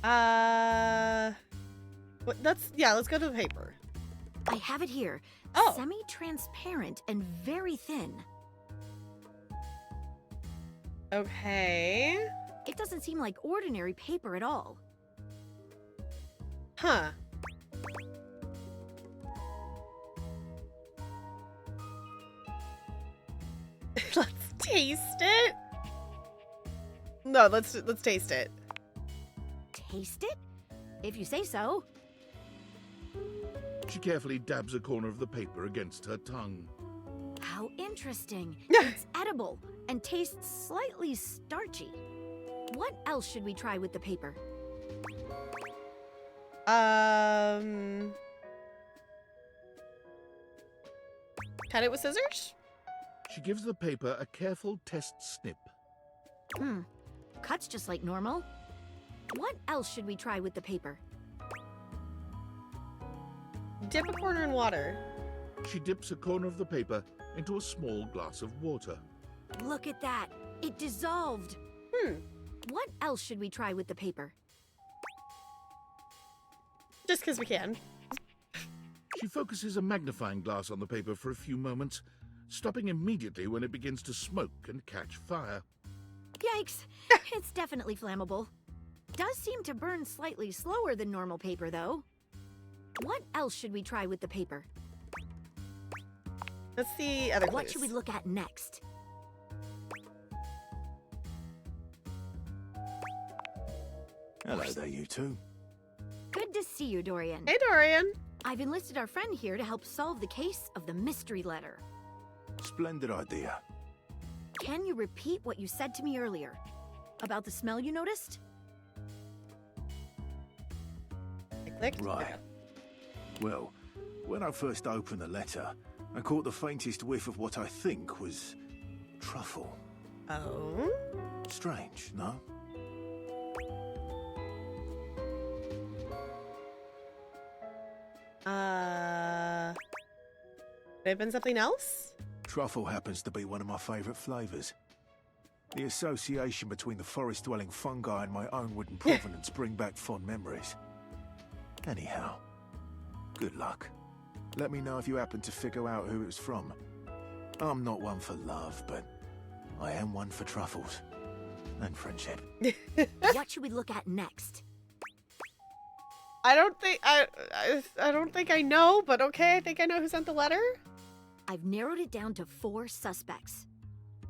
Let's go to the paper. I have it here. Oh. Semi-transparent and very thin. Okay. It doesn't seem like ordinary paper at all. Huh. Let's taste it. No, let's taste it. Taste it? If you say so. She carefully dabs a corner of the paper against her tongue. How interesting. It's edible and tastes slightly starchy. What else should we try with the paper? Cut it with scissors? She gives the paper a careful test snip. Cuts just like normal. What else should we try with the paper? Dip a corner in water. She dips a corner of the paper into a small glass of water. Look at that. It dissolved. What else should we try with the paper? Just because we can. She focuses a magnifying glass on the paper for a few moments, stopping immediately when it begins to smoke and catch fire. Yikes. It's definitely flammable. Does seem to burn slightly slower than normal paper, though. What else should we try with the paper? Let's see other clues. What should we look at next? Hello there, you two. Good to see you, Dorian. Hey, Dorian. I've enlisted our friend here to help solve the case of the mystery letter. Splendid idea. Can you repeat what you said to me earlier? About the smell you noticed? Right. Well, when I first opened the letter, I caught the faintest whiff of what I think was truffle. Oh? Strange, no? Could it have been something else? Truffle happens to be one of my favourite flavours. The association between the forest-dwelling fungi and my own wooden provenance bring back fond memories. Anyhow, good luck. Let me know if you happen to figure out who it was from. I'm not one for love, but I am one for truffles. And friendship. What should we look at next? I don't think I know, but okay, I think I know who sent the letter. I've narrowed it down to 4 suspects.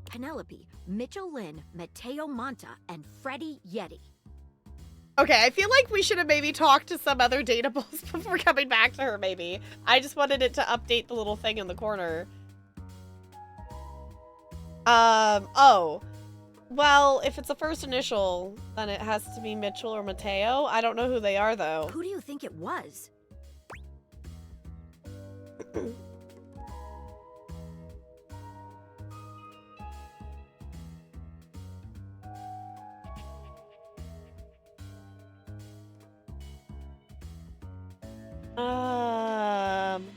Penelope, Mitchell Lynn, Mateo Monta, and Freddie Yeti. Okay, I feel like we should have maybe talked to some other datables before coming back to her, maybe. I just wanted it to update the little thing in the corner. Oh. Well, if it's a first initial, then it has to be Mitchell or Mateo. I don't know who they are, though. Who do you think it was?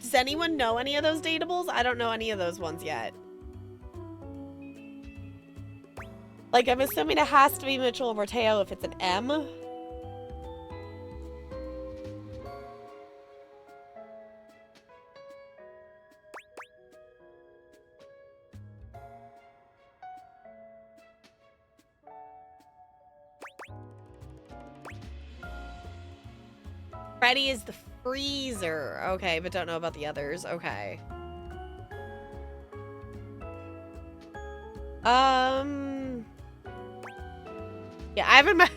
Does anyone know any of those datables? I don't know any of those ones yet. Like, I'm assuming it has to be Mitchell or Mateo if it's an M. Freddy is the freezer. Okay, but don't know about the others. Okay. Yeah, I haven't met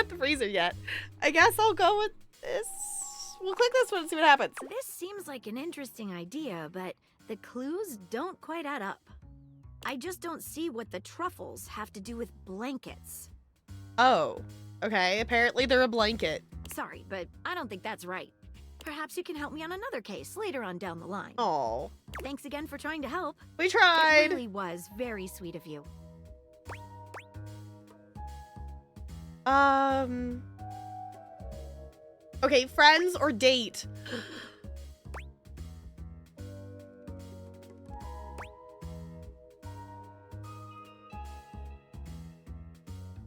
the freezer yet. I guess I'll go with this. We'll click this one and see what happens. This seems like an interesting idea, but the clues don't quite add up. I just don't see what the truffles have to do with blankets. Oh, okay. Apparently they're a blanket. Sorry, but I don't think that's right. Perhaps you can help me on another case later on down the line. Oh. Thanks again for trying to help. We tried. It really was very sweet of you. Okay, friends or date?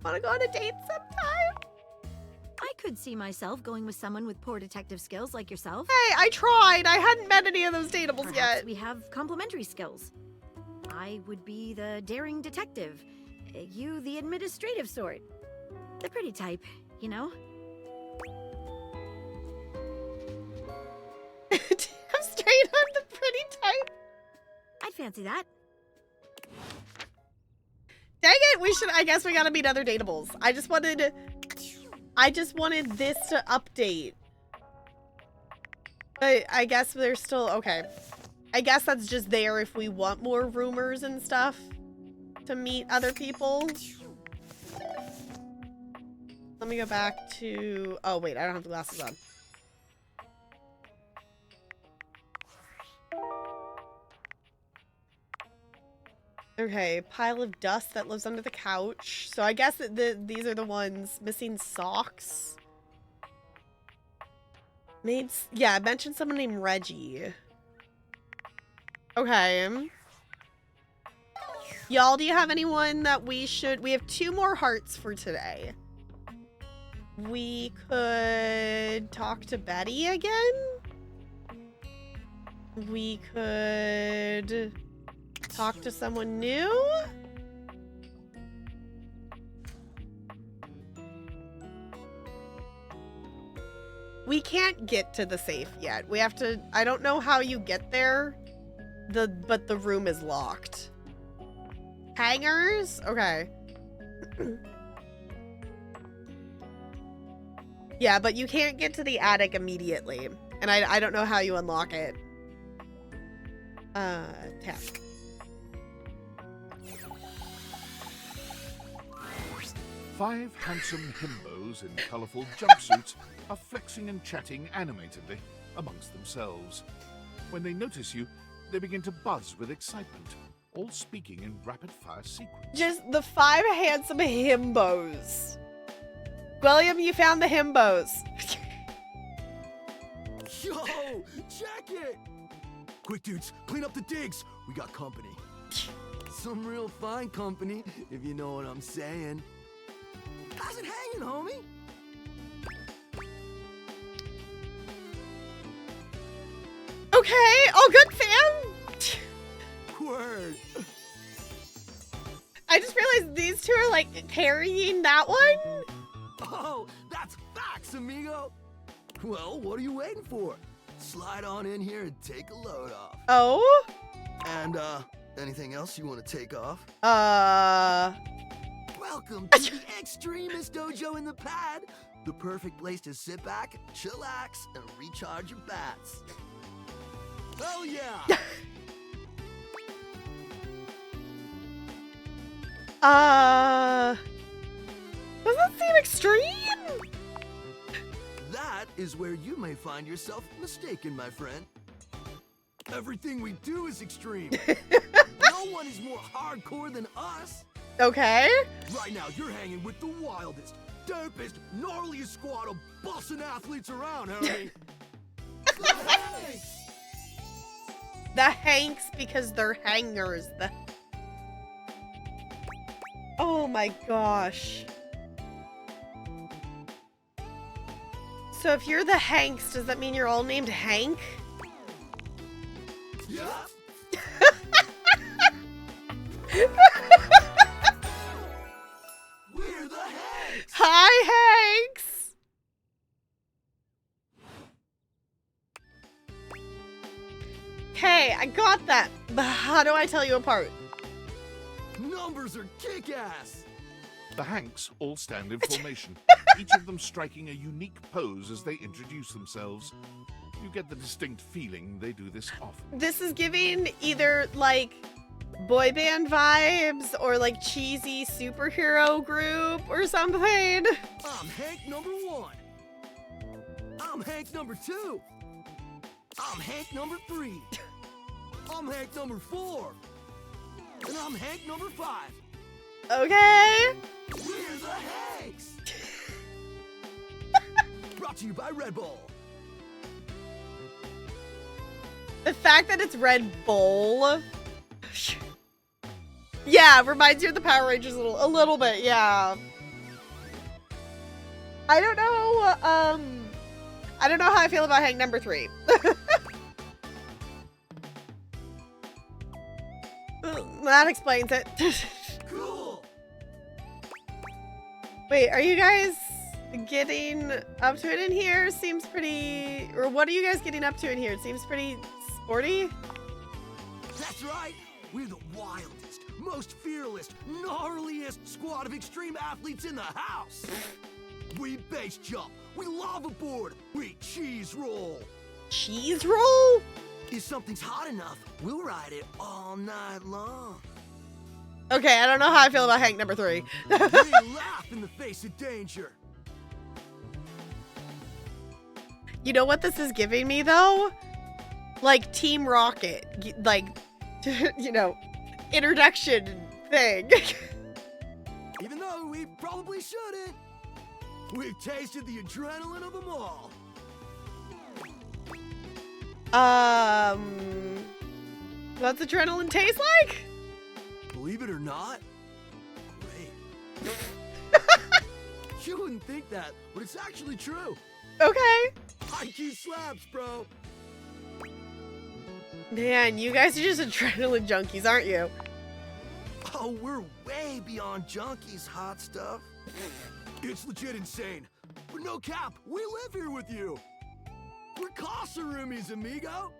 Wanna go on a date sometime? I could see myself going with someone with poor detective skills like yourself. Hey, I tried. I hadn't met any of those dateables Perhaps yet. we have complementary skills. I would be the daring detective. You the administrative sort. The pretty type, you know? I'm straight on the pretty type. I'd fancy that. Dang it, I guess we gotta meet other dateables. I just wanted this to update. I guess there's still, okay. I guess that's just there if we want more rumors and stuff to meet other people. Let me go back to, oh wait, I don't have the glasses on. Okay, pile of dust that lives under the couch. So I guess that these are the ones missing socks. Yeah, I mentioned someone named Reggie. Okay. Y'all, do you have anyone that we have 2 more hearts for today. We could talk to Betty again. We could talk to someone new. We can't get to the safe yet. We have to, I don't know how you get there. But the room is locked. Hangers? Okay. Yeah, but you can't get to the attic immediately. And I don't know how you unlock it. Tap. Five handsome himbos in colourful jumpsuits are flexing and chatting animatedly amongst themselves. When they notice you, they begin to buzz with excitement, all speaking in rapid-fire sequence. Just the 5 handsome himbos. William, you found the himbos. Yo, check it! Quick, dudes, clean up the digs. We got company. Some real fine company, if you know what I'm saying. How's it hanging, homie? Okay, all good, fam. Word. I just realized these 2 are like carrying that one. Oh, that's facts, amigo. Well, what are you waiting for? Slide on in here and take a load off. Oh? And, anything else you want to take off? Welcome to the Extremist Dojo in the Pad. The perfect place to sit back, chillax, and recharge your bats. Hell yeah! Does that seem extreme? That is where you may find yourself mistaken, my friend. Everything we do is extreme. No one is more hardcore than us. Okay. Right now, you're hanging with the wildest, dopest, gnarliest squad of bussin' athletes around, homie. The Hanks, because they're hangers. Oh my gosh. So if you're the Hanks, does that mean you're all named Hank? Yeah. We're the Hanks. Hi, Hanks. Okay, I got that. But how do I tell you apart? Numbers are kick-ass. The Hanks all stand in formation, each of them striking a unique pose as they introduce themselves. You get the distinct feeling they do this often. This is giving either like boy band vibes or like cheesy superhero group or something. I'm Hank number 1. I'm Hank number 2. I'm Hank number 3. I'm Hank number 4. And I'm Hank number 5. Okay. We're the Hanks! Brought to you by Red Bull. The fact that it's Red Bull. Yeah, reminds you of the Power Rangers a little bit, yeah. I don't know, I don't know how I feel about Hank number 3. That explains it. Cool. Wait, are you guys getting up to it in here? Seems pretty... Or what are you guys getting up to in here? It seems pretty sporty. That's right. We're the wildest, most fearless, gnarliest squad of extreme athletes in the house. We base jump. We lava board. We cheese roll. Cheese roll? If something's hot enough, we'll ride it all night long. Okay, I don't know how I feel about Hank number 3. We laugh in the face of danger. You know what this is giving me, though? Like Team Rocket. Like, you know, introduction thing. Even though we probably shouldn't. We've tasted the adrenaline of them all. What's adrenaline taste like? Believe it or not, great. You wouldn't think that, but it's actually true. Okay. High-key slaps, bro. Man, you guys are just adrenaline junkies, aren't you? Oh, we're way beyond junkies, hot stuff. It's legit insane. But no cap, we live here with you. We're Casa roomies, amigo.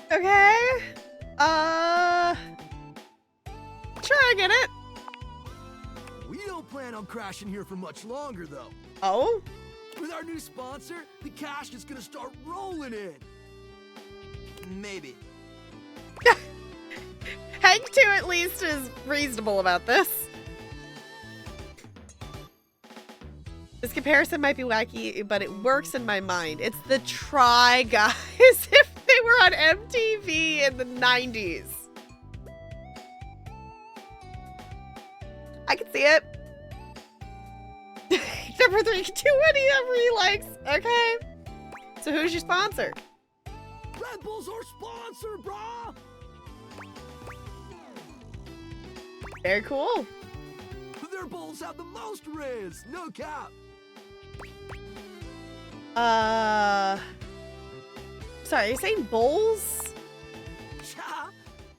Okay. Sure, I get it. We don't plan on crashing here for much longer, though. Oh? With our new sponsor, the cash is gonna start rolling in. Maybe. Hank 2 at least is reasonable about this. This comparison might be wacky, but it works in my mind. It's the Try Guys if they were on MTV in the 90s. I can see it. Number 3 can do whatever he likes. Okay. So who's your sponsor? Red Bull's our sponsor, brah! Very cool. Their bowls have the most riz, no cap. Sorry, are you saying bowls? Yeah,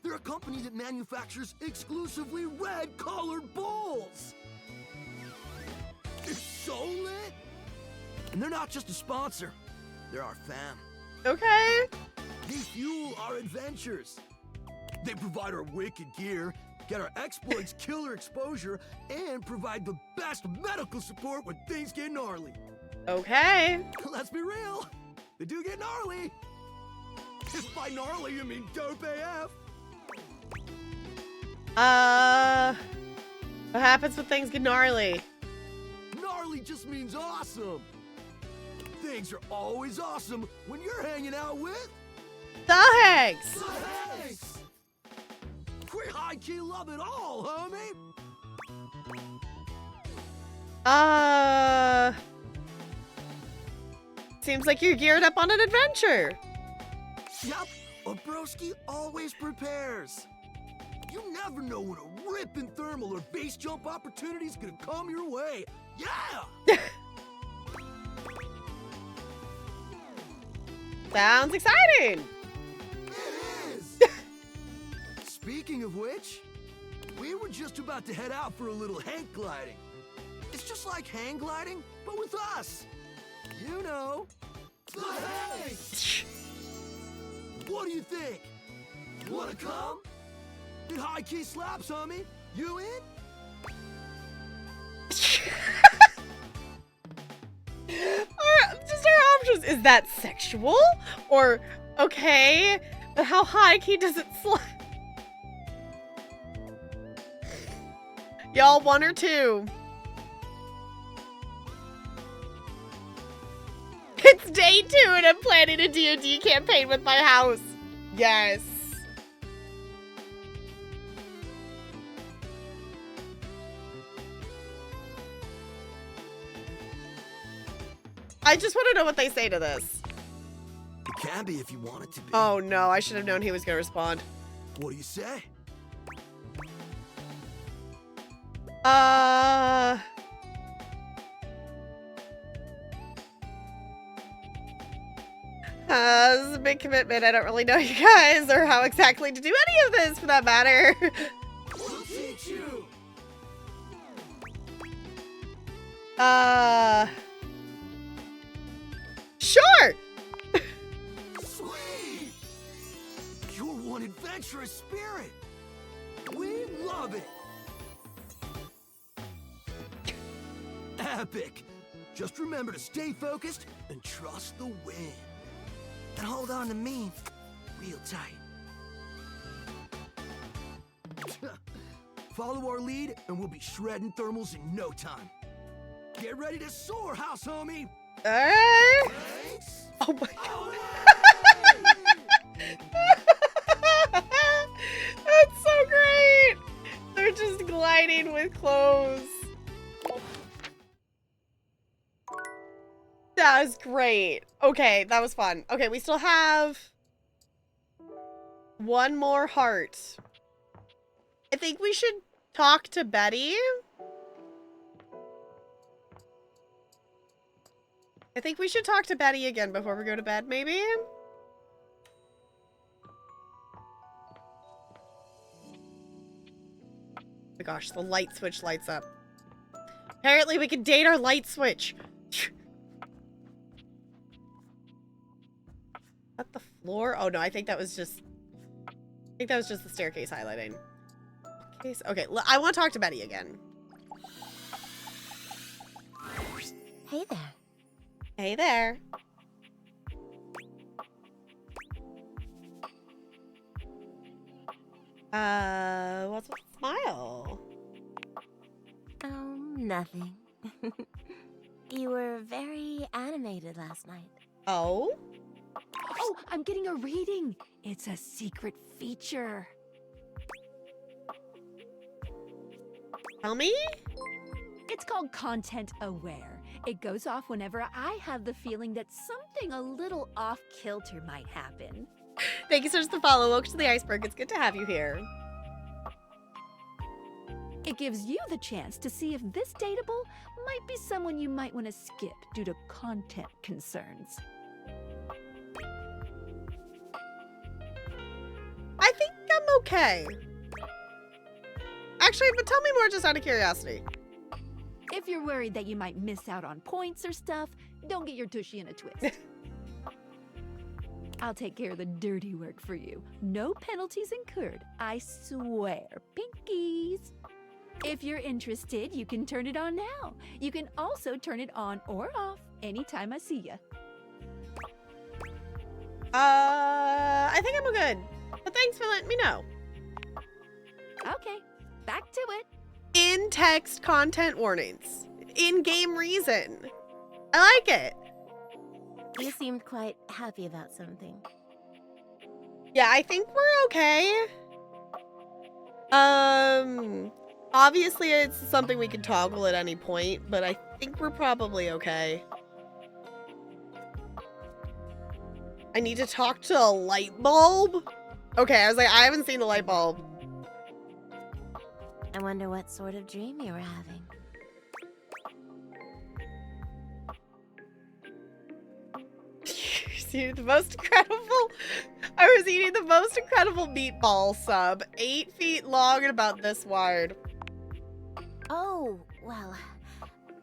they're a company that manufactures exclusively red-colored bowls. It's so lit. And they're not just a sponsor, they're our fam. Okay. They fuel our adventures. They provide our wicked gear, get our exploits killer exposure, and provide the best medical support when things get gnarly. Okay. Let's be real, they do get gnarly. If by gnarly you mean dope AF. What happens when things get gnarly? Gnarly just means awesome. Things are always awesome when you're hanging out with the Hanks. The Hanks. We high-key love it all, homie. Seems like you're geared up on an adventure. Yep, a broski always prepares. You never know when a ripping thermal or base jump opportunity's gonna come your way. Yeah! Sounds exciting. It is. Speaking of which, we were just about to head out for a little hang gliding. It's just like hang gliding, but with us. You know, the Hanks. What do you think? Wanna come? It high-key slaps, homie. You in? Just our options. Is that sexual? Or, okay, but how high-key does it slap? Y'all, 1 or 2? Stay tuned. I'm planning a D&D campaign with my house. Yes. I just want to know what they say to this. It can be if you want it to be. Oh no, I should have known he was going to respond. What do you say? This is a big commitment. I don't really know you guys or how exactly to do any of this for that matter. We'll teach you. Sure. Sweet. You're one adventurous spirit. We love it. Epic. Just remember to stay focused and trust the wind. And hold on to me real tight. Follow our lead and we'll be shredding thermals in no time. Get ready to soar, house homie. Thanks. Oh my god. That's so great. They're just gliding with clothes. That was great. Okay, that was fun. Okay, we still have one more heart. I think we should talk to Betty. I think we should talk to Betty again before we go to bed, maybe? Oh my gosh, the light switch lights up. Apparently we can date our light switch. At the floor? Oh no, I think that was just the staircase highlighting. Okay, I want to talk to Betty again. Hey there. Hey there. What's with the smile? Oh, nothing. You were very animated last night. Oh? Oh, I'm getting a reading. It's a secret feature. Tell me? It's called Content Aware. It goes off whenever I have the feeling that something a little off kilter might happen. Thank you so much for the follow. Welcome to the iceberg. It's good to have you here. It gives you the chance to see if this dateable might be someone you might want to skip due to content concerns. I think I'm okay. Actually, but tell me more just out of curiosity. If you're worried that you might miss out on points or stuff, don't get your tushy in a twist. I'll take care of the dirty work for you. No penalties incurred, I swear. Pinkies! If you're interested, you can turn it on now. You can also turn it on or off anytime I see ya. I think I'm good. But thanks for letting me know. Okay, back to it. In-text content warnings. In-game reason. I like it. You seemed quite happy about something. Yeah, I think we're okay. Obviously it's something we can toggle at any point, but I think we're probably okay. I need to talk to a light bulb? Okay, I was like, I haven't seen the light bulb. I wonder what sort of dream you were having. The most incredible. I was eating the most incredible meatball sub. 8 feet long and about this wide. Oh, well,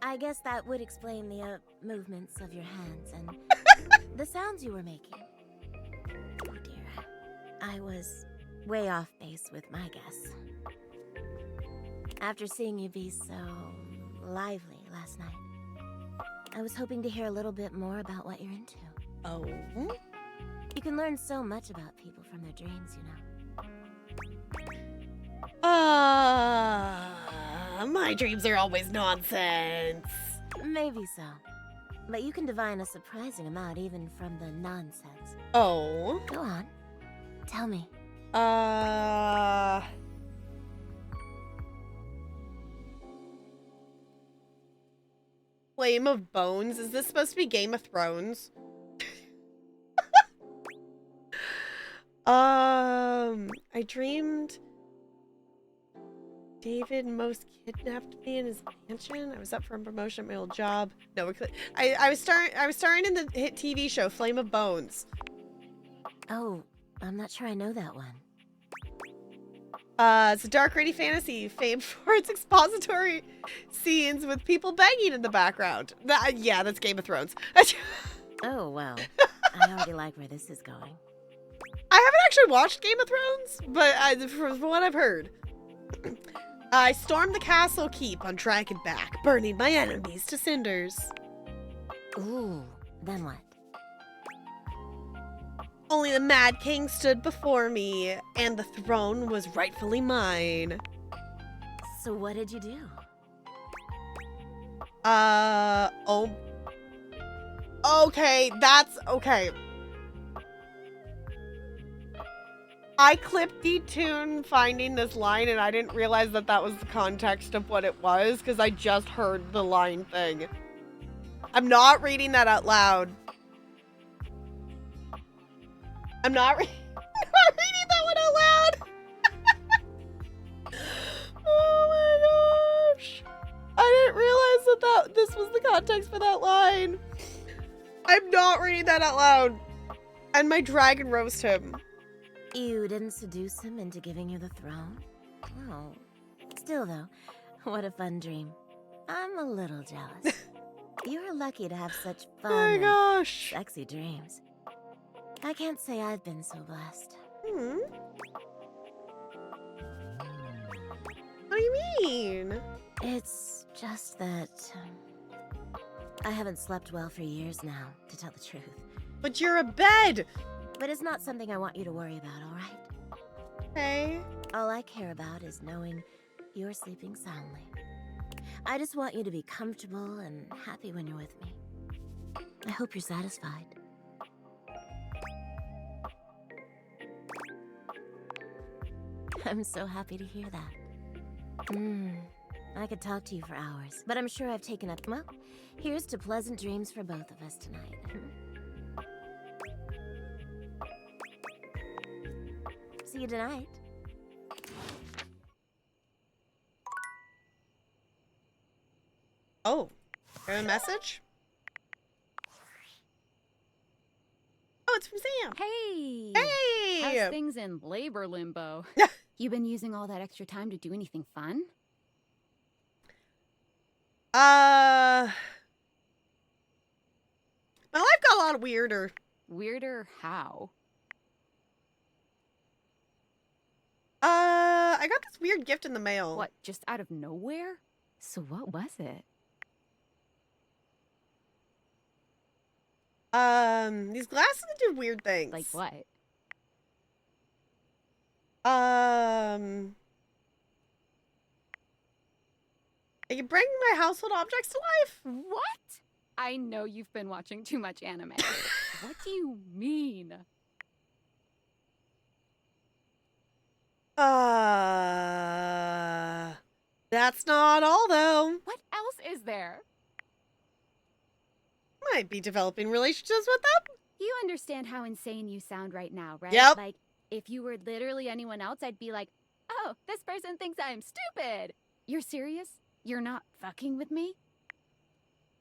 I guess that would explain the movements of your hands and the sounds you were making. Oh dear, I was way off base with my guess. After seeing you be so lively last night, I was hoping to hear a little bit more about what you're into. Oh? You can learn so much about people from their dreams, you know. My dreams are always nonsense. Maybe so. But you can divine a surprising amount even from the nonsense. Oh. Go on. Tell me. Flame of Bones? Is this supposed to be Game of Thrones? I dreamed David most kidnapped me in his mansion. I was up for a promotion at my old job. No, I was starring in the hit TV show Flame of Bones. Oh, I'm not sure I know that one. It's a dark, gritty fantasy famed for its expository scenes with people banging in the background. Yeah, that's Game of Thrones. Oh, well. I already like where this is going. I haven't actually watched Game of Thrones, but from what I've heard. I stormed the castle keep on Dragonback, burning my enemies to cinders. Ooh, then what? Only the Mad King stood before me, and the throne was rightfully mine. So what did you do? Oh. Okay, that's okay. I clipped the tune finding this line, and I didn't realize that that was the context of what it was, because I just heard the line thing. I'm not reading that out loud. I'm not reading that one out loud. Oh my gosh. I didn't realize that this was the context for that line. I'm not reading that out loud. And my dragon roast him. You didn't seduce him into giving you the throne? Oh. Still though, what a fun dream. I'm a little jealous. You're lucky to have such fun and sexy dreams. I can't say I've been so blessed. What do you mean? It's just that I haven't slept well for years now, to tell the truth. But you're a bed! But it's not something I want you to worry about, alright? Okay. All I care about is knowing you're sleeping soundly. I just want you to be comfortable and happy when you're with me. I hope you're satisfied. I'm so happy to hear that. I could talk to you for hours, but I'm sure I've taken up... Well, here's to pleasant dreams for both of us tonight. See you tonight. Oh, got a message? Oh, it's from Sam. Hey! Hey! How's things in labor limbo? You been using all that extra time to do anything fun? My life got a lot weirder. Weirder how? I got this weird gift in the mail. What, just out of nowhere? So what was it? These glasses do weird things. Like what? They can bring my household objects to life. What? I know you've been watching too much anime. What do you mean? That's not all, though. What else is there? Might be developing relationships with them. You understand how insane you sound right now, right? Yep. Like, if you were literally anyone else, I'd be like, oh, this person thinks I'm stupid. You're serious? You're not fucking with me?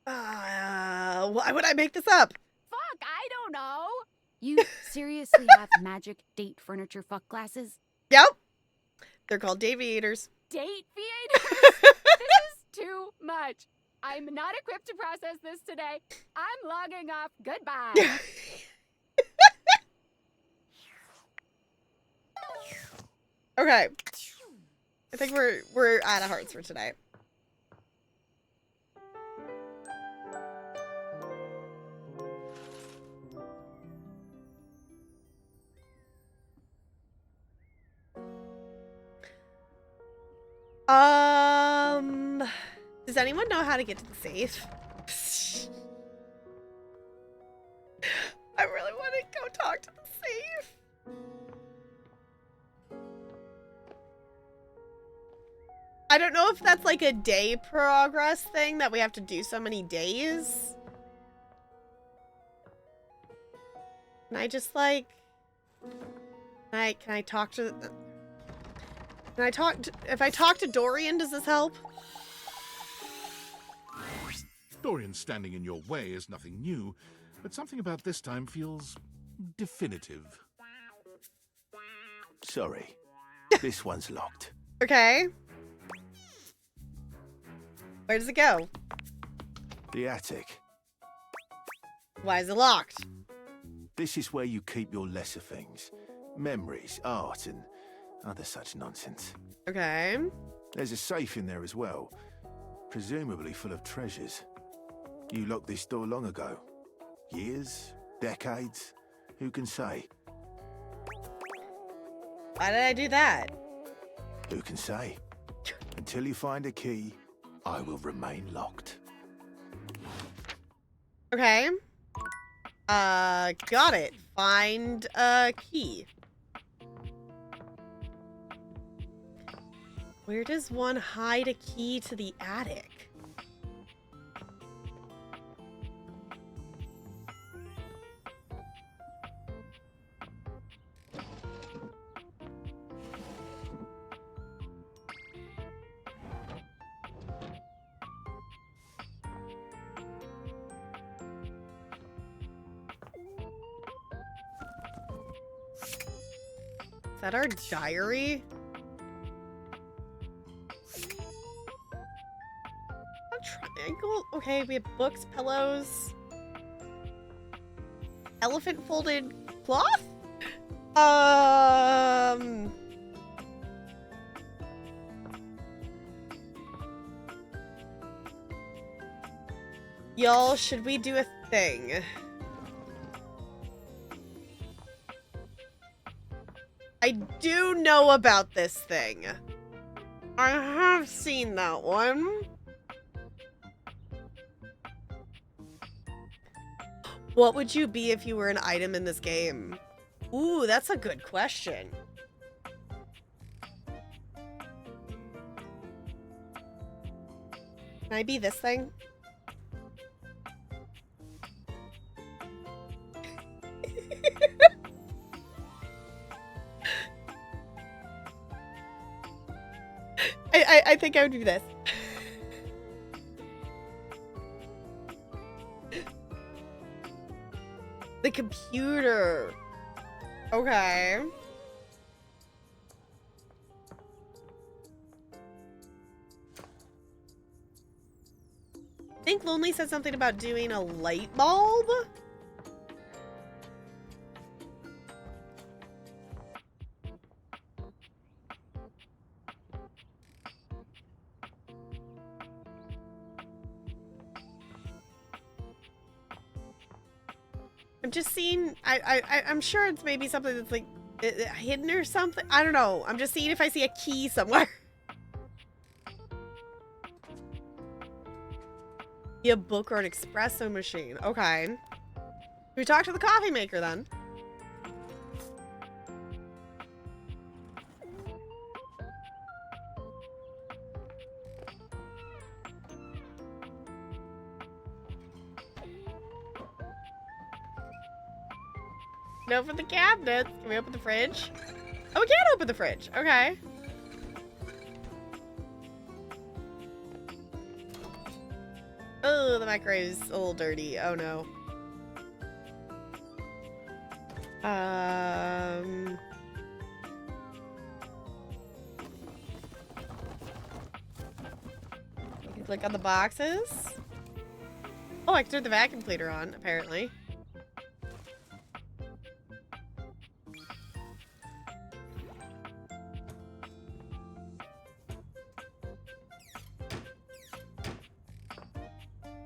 Why would I make this up? Fuck, I don't know. You seriously have magic date furniture fuck glasses? Yep. They're called Daviators. Date theaters? This is too much. I'm not equipped to process this today. I'm logging off. Goodbye. Okay. I think we're out of hearts for tonight. Does anyone know how to get to the safe? I don't know if that's like a day progress thing that we have to do so many days. Can I just like... Can I talk to... Can I talk to... If I talk to Dorian, does this help? Dorian standing in your way is nothing new, but something about this time feels definitive. Sorry. This one's locked. Okay. Where does it go? The attic. Why is it locked? This is where you keep your lesser things. Memories, art, and other such nonsense. Okay. There's a safe in there as well. Presumably full of treasures. You locked this door long ago. Years? Decades? Who can say? Why did I do that? Who can say? Until you find a key, I will remain locked. Okay. Got it. Find a key. Where does one hide a key to the attic? Is that our diary? A triangle? Okay, we have books, pillows. Elephant folded cloth? Y'all, should we do a thing? I do know about this thing. I have seen that one. What would you be if you were an item in this game? Ooh, that's a good question. Can I be this thing? I think I would do this. The computer. Okay. I think Lonely said something about doing a light bulb. I'm just seeing, I'm sure it's maybe something that's like hidden or something. I don't know. I'm just seeing if I see a key somewhere. Be a book or an espresso machine. Okay. We talk to the coffee maker then. Can open the cabinets. Can we open the fridge? Oh, we can open the fridge. Okay. Oh, the microwave's a little dirty. Oh no. You can click on the boxes. Oh, I can turn the vacuum cleaner on, apparently.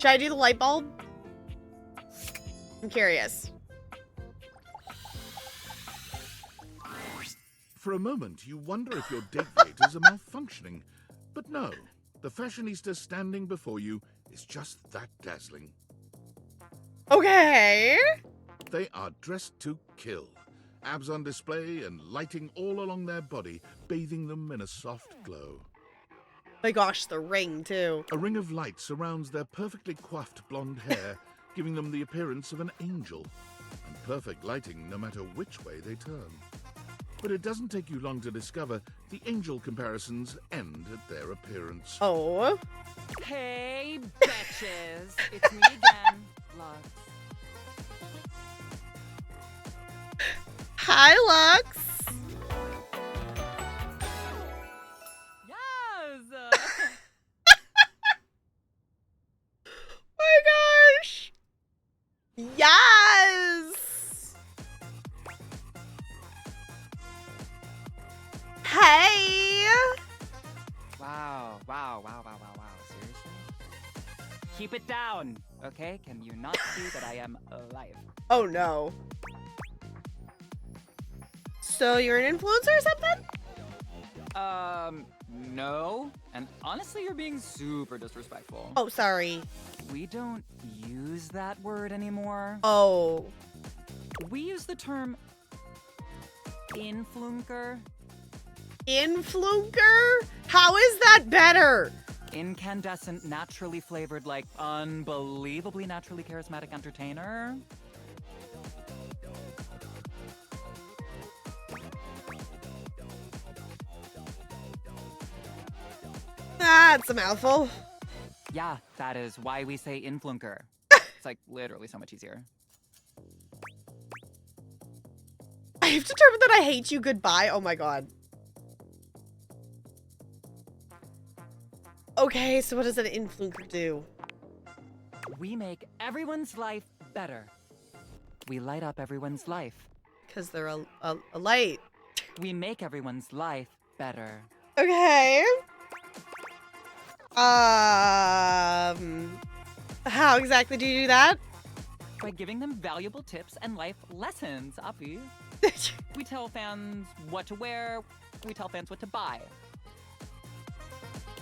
Should I do the light bulb? I'm curious. For a moment, you wonder if your decorators are malfunctioning. But no, the fashionista standing before you is just that dazzling. Okay. They are dressed to kill. Abs on display and lighting all along their body, bathing them in a soft glow. My gosh, the ring, too. A ring of light surrounds their perfectly coiffed blonde hair, giving them the appearance of an angel. And perfect lighting no matter which way they turn. But it doesn't take you long to discover the angel comparisons end at their appearance. Oh. Hey, betches. It's me again, Lux. Hi, Lux. Yes. My gosh. Yes. Hey. Wow. Seriously? Keep it down, okay? Can you not see that I am alive? Oh, no. So you're an influencer or something? No. And honestly, you're being super disrespectful. Oh, sorry. We don't use that word anymore. Oh. We use the term influnker. Influnker? How is that better? Incandescent, naturally flavored, like unbelievably naturally charismatic entertainer. That's a mouthful. Yeah, that is why we say influnker. It's like literally so much easier. I have determined that I hate you goodbye. Oh my god. Okay, so what does an influnker do? We make everyone's life better. We light up everyone's life. Because they're a light. We make everyone's life better. Okay. How exactly do you do that? By giving them valuable tips and life lessons, Api. We tell fans what to wear. We tell fans what to buy.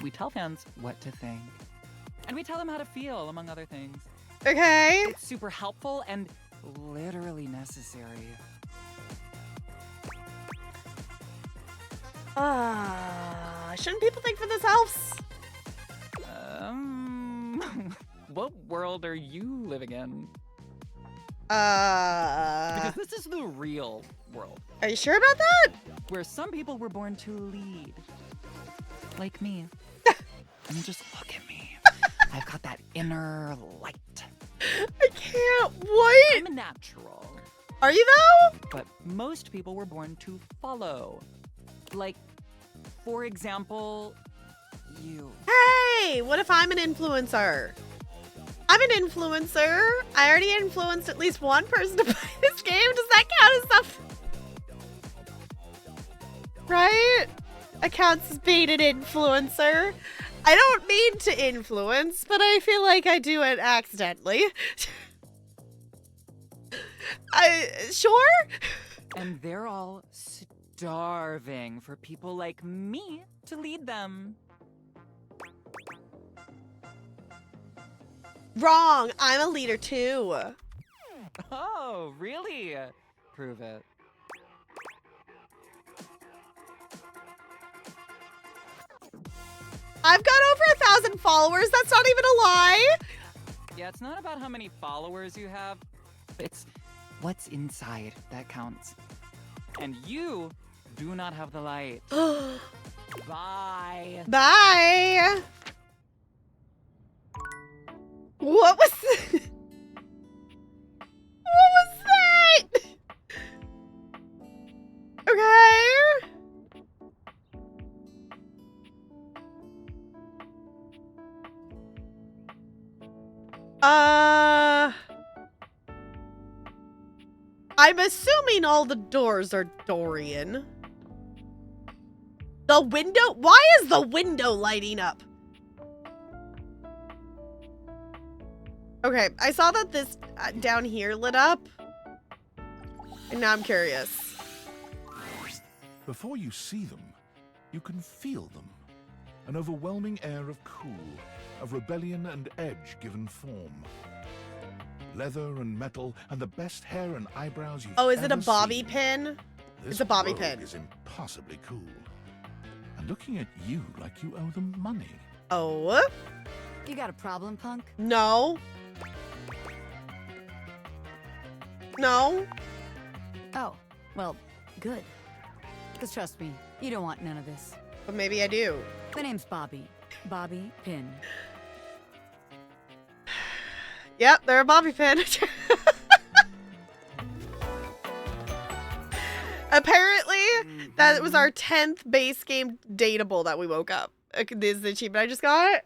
We tell fans what to think. And we tell them how to feel, among other things. Okay. It's super helpful and literally necessary. Shouldn't people think for themselves? What world are you living in? Because this is the real world. Are you sure about that? Where some people were born to lead. Like me. I mean, just look at me. I've got that inner light. I can't wait. I'm a natural. Are you though? But most people were born to follow. Like, for example, you. Hey, what if I'm an influencer? I'm an influencer. I already influenced at least one person to play this game. Does that count as something? Right? It counts as being an influencer. I don't mean to influence, but I feel like I do it accidentally. Sure? And they're all starving for people like me to lead them. Wrong. I'm a leader too. Oh, really? Prove it. I've got over 1,000 followers. That's not even a lie. Yeah, it's not about how many followers you have. It's what's inside that counts. And you do not have the light. Bye. Bye. What was that? What was that? Okay. I'm assuming all the doors are Dorian. The window? Why is the window lighting up? Okay, I saw that this down here lit up. And now I'm curious. Before you see them, you can feel them. An overwhelming air of cool, of rebellion and edge given form. Leather and metal and the best hair and eyebrows you've Oh, is it a ever bobby seen. pin? This It's a bobby rogue pin. is impossibly cool. And looking at you like you owe them money. Oh? You got a problem, punk? No. No. Oh, well, good. Because trust me, you don't want none of this. But maybe I do. My name's Bobby. Bobby Pin. Yep, they're a bobby pin. Apparently, that was our 10th base game dateable that we woke up. This is the achievement I just got.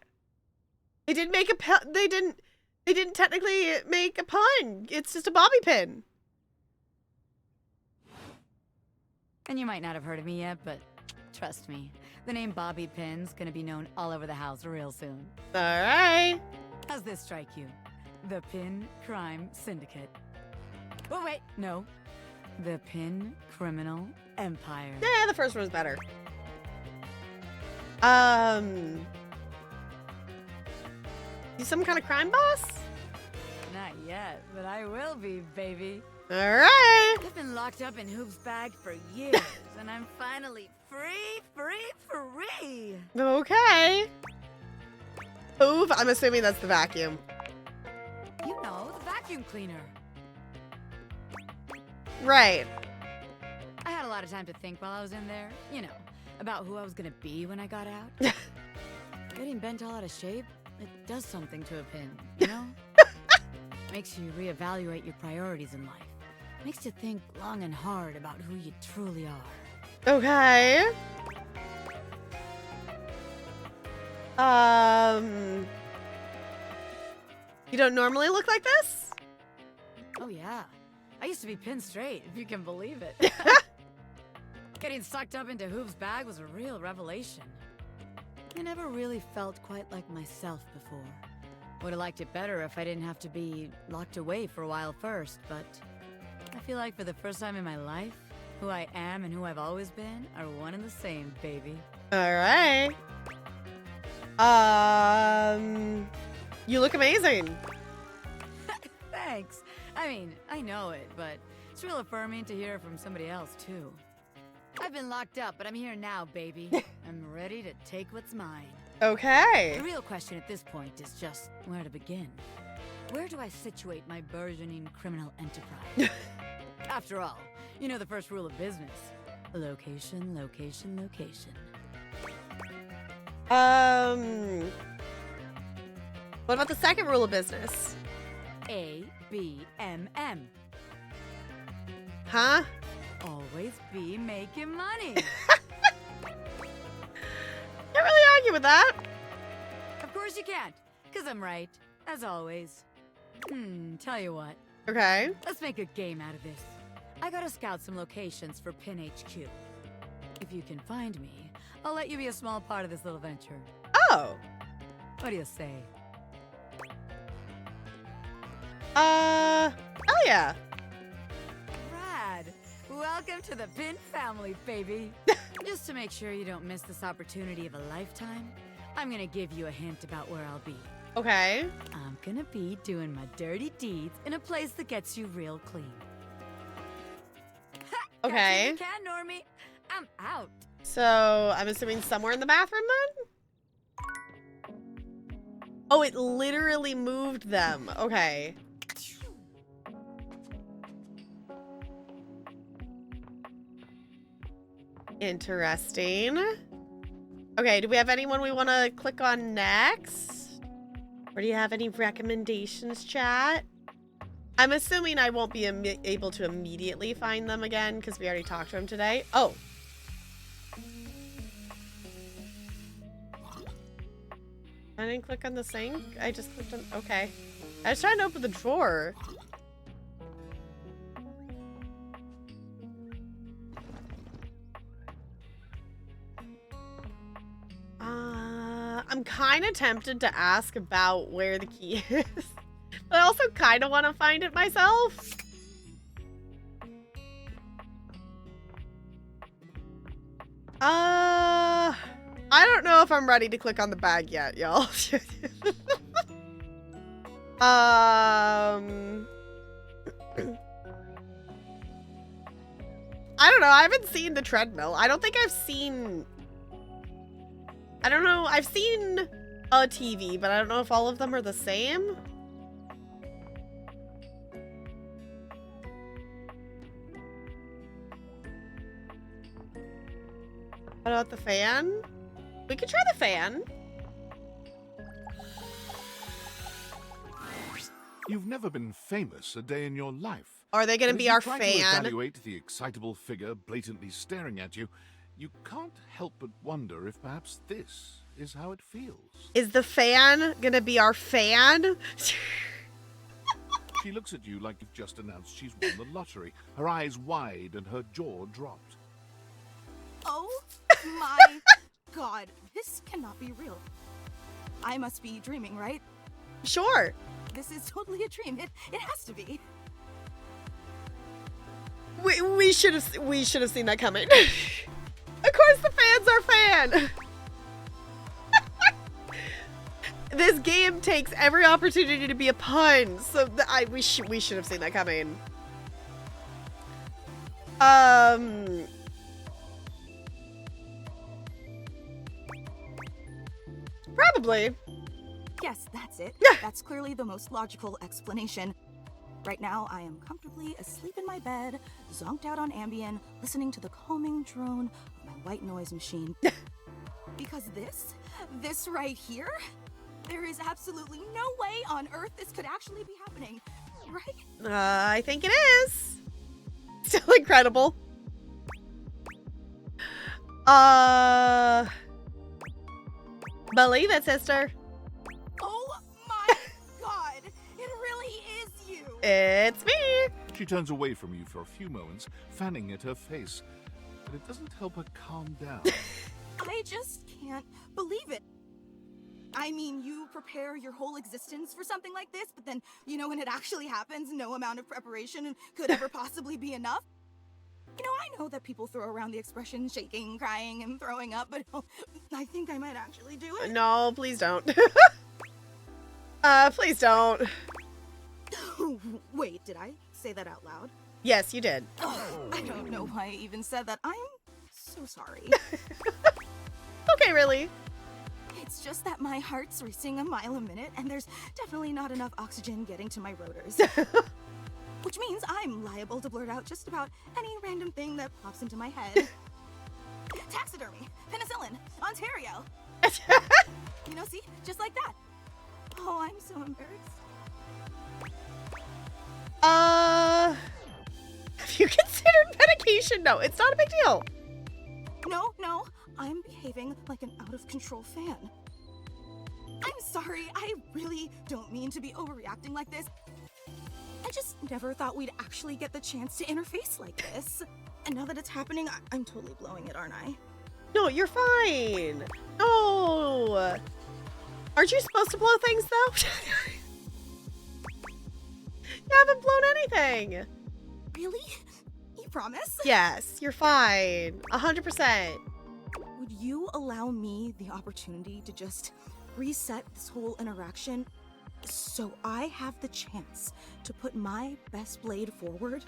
They didn't make a they didn't technically make a pun. It's just a bobby pin. And you might not have heard of me yet, but trust me, the name Bobby Pin's gonna be known all over the house real soon. All right. How's this strike you? The Pin Crime Syndicate. Oh, wait, no. The Pin Criminal Empire. Yeah, the first one was better. You some kind of crime boss? Not yet, but I will be, baby. All right. I've been locked up in Hoop's bag for years, and I'm finally free. Okay. Hoove, I'm assuming that's the vacuum. You know, the vacuum cleaner. Right. I had a lot of time to think while I was in there, you know, about who I was gonna be when I got out. Getting bent all out of shape, it does something to a pin, you know? Makes you reevaluate your priorities in life. Makes you think long and hard about who you truly are. Okay. You don't normally look like this? Oh yeah. I used to be pinned straight, if you can believe it. Getting sucked up into Hoop's bag was a real revelation. I never really felt quite like myself before. Would have liked it better if I didn't have to be locked away for a while first, but I feel like for the first time in my life, who I am and who I've always been are one and the same, baby. All right. You look amazing. Thanks. I mean, I know it, but it's real affirming to hear from somebody else, too. I've been locked up, but I'm here now, baby. I'm ready to take what's mine. Okay. The real question at this point is just where to begin. Where do I situate my burgeoning criminal enterprise? After all, you know the first rule of business. Location, location, location. What about the second rule of business? A-B-M-M. Huh? Always be making money. Can't really argue with that. Of course you can't, because I'm right, as always. Tell you what. Okay. Let's make a game out of this. I gotta scout some locations for Pin HQ. If you can find me, I'll let you be a small part of this little venture. Oh. What do you say? Oh yeah. Rad. Welcome to the Pin family, baby. Just to make sure you don't miss this opportunity of a lifetime, I'm gonna give you a hint about where I'll be. Okay. I'm gonna be doing my dirty deeds in a place that gets you real clean. Okay. You can, Normie. I'm out. So, I'm assuming somewhere in the bathroom then? Oh, it literally moved them. Okay. Interesting. Okay, do we have anyone we want to click on next? Or do you have any recommendations, chat? I'm assuming I won't be able to immediately find them again because we already talked to them today. Oh. I didn't click on the sink. I just clicked on... Okay. I was trying to open the drawer. I'm kind of tempted to ask about where the key is. But I also kind of want to find it myself. I don't know if I'm ready to click on the bag yet, y'all. I don't know. I haven't seen the treadmill. I don't think I've seen I don't know. I've seen a TV, but I don't know if all of them are the same. What about the fan? We could try the fan. You've never been famous a day in your life. Are they going to But be as you our try fan? to evaluate the excitable figure blatantly staring at you, you can't help but wonder if perhaps this is how it feels. Is the fan going to be our fan? She looks at you like you've just announced she's won the lottery, her eyes wide and her jaw dropped. Oh my god, this cannot be real. I must be dreaming, right? Sure. This is totally a dream. It has to be. We should have seen that coming. Of course the fan's our fan. This game takes every opportunity to be a pun, so we should have seen that coming. Probably. Yes, that's it. That's clearly the most logical explanation. Right now, I am comfortably asleep in my bed, zonked out on Ambien, listening to the calming drone of my white noise machine. Because this right here, there is absolutely no way on Earth this could actually be happening, right? I think it is. Still incredible. Believe it, sister. Oh my god, it really is you. It's me. She turns away from you for a few moments, fanning at her face, but it doesn't help her calm down. I just can't believe it. I mean, you prepare your whole existence for something like this, but then, you know, when it actually happens, no amount of preparation could ever possibly be enough. You know, I know that people throw around the expression shaking, crying, and throwing up, but I think I might actually do it. No, please don't. Please don't. Wait, did I say that out loud? Yes, you did. I don't know why I even said that. I'm so sorry. Okay, really. It's just that my heart's racing a mile a minute, and there's definitely not enough oxygen getting to my rotors. Which means I'm liable to blurt out just about any random thing that pops into my head. Taxidermy, penicillin, Ontario. You know, see? Just like that. Oh, I'm so embarrassed. Have you considered medication? No, it's not a big deal. No, I'm behaving like an out-of-control fan. I'm sorry, I really don't mean to be overreacting like this. I just never thought we'd actually get the chance to interface like this. And now that it's happening, I'm totally blowing it, aren't I? No, you're fine. No. Aren't you supposed to blow things, though? You haven't blown anything. Really? You promise? Yes, you're fine. 100%. Would you allow me the opportunity to just reset this whole interaction so I have the chance to put my best blade forward?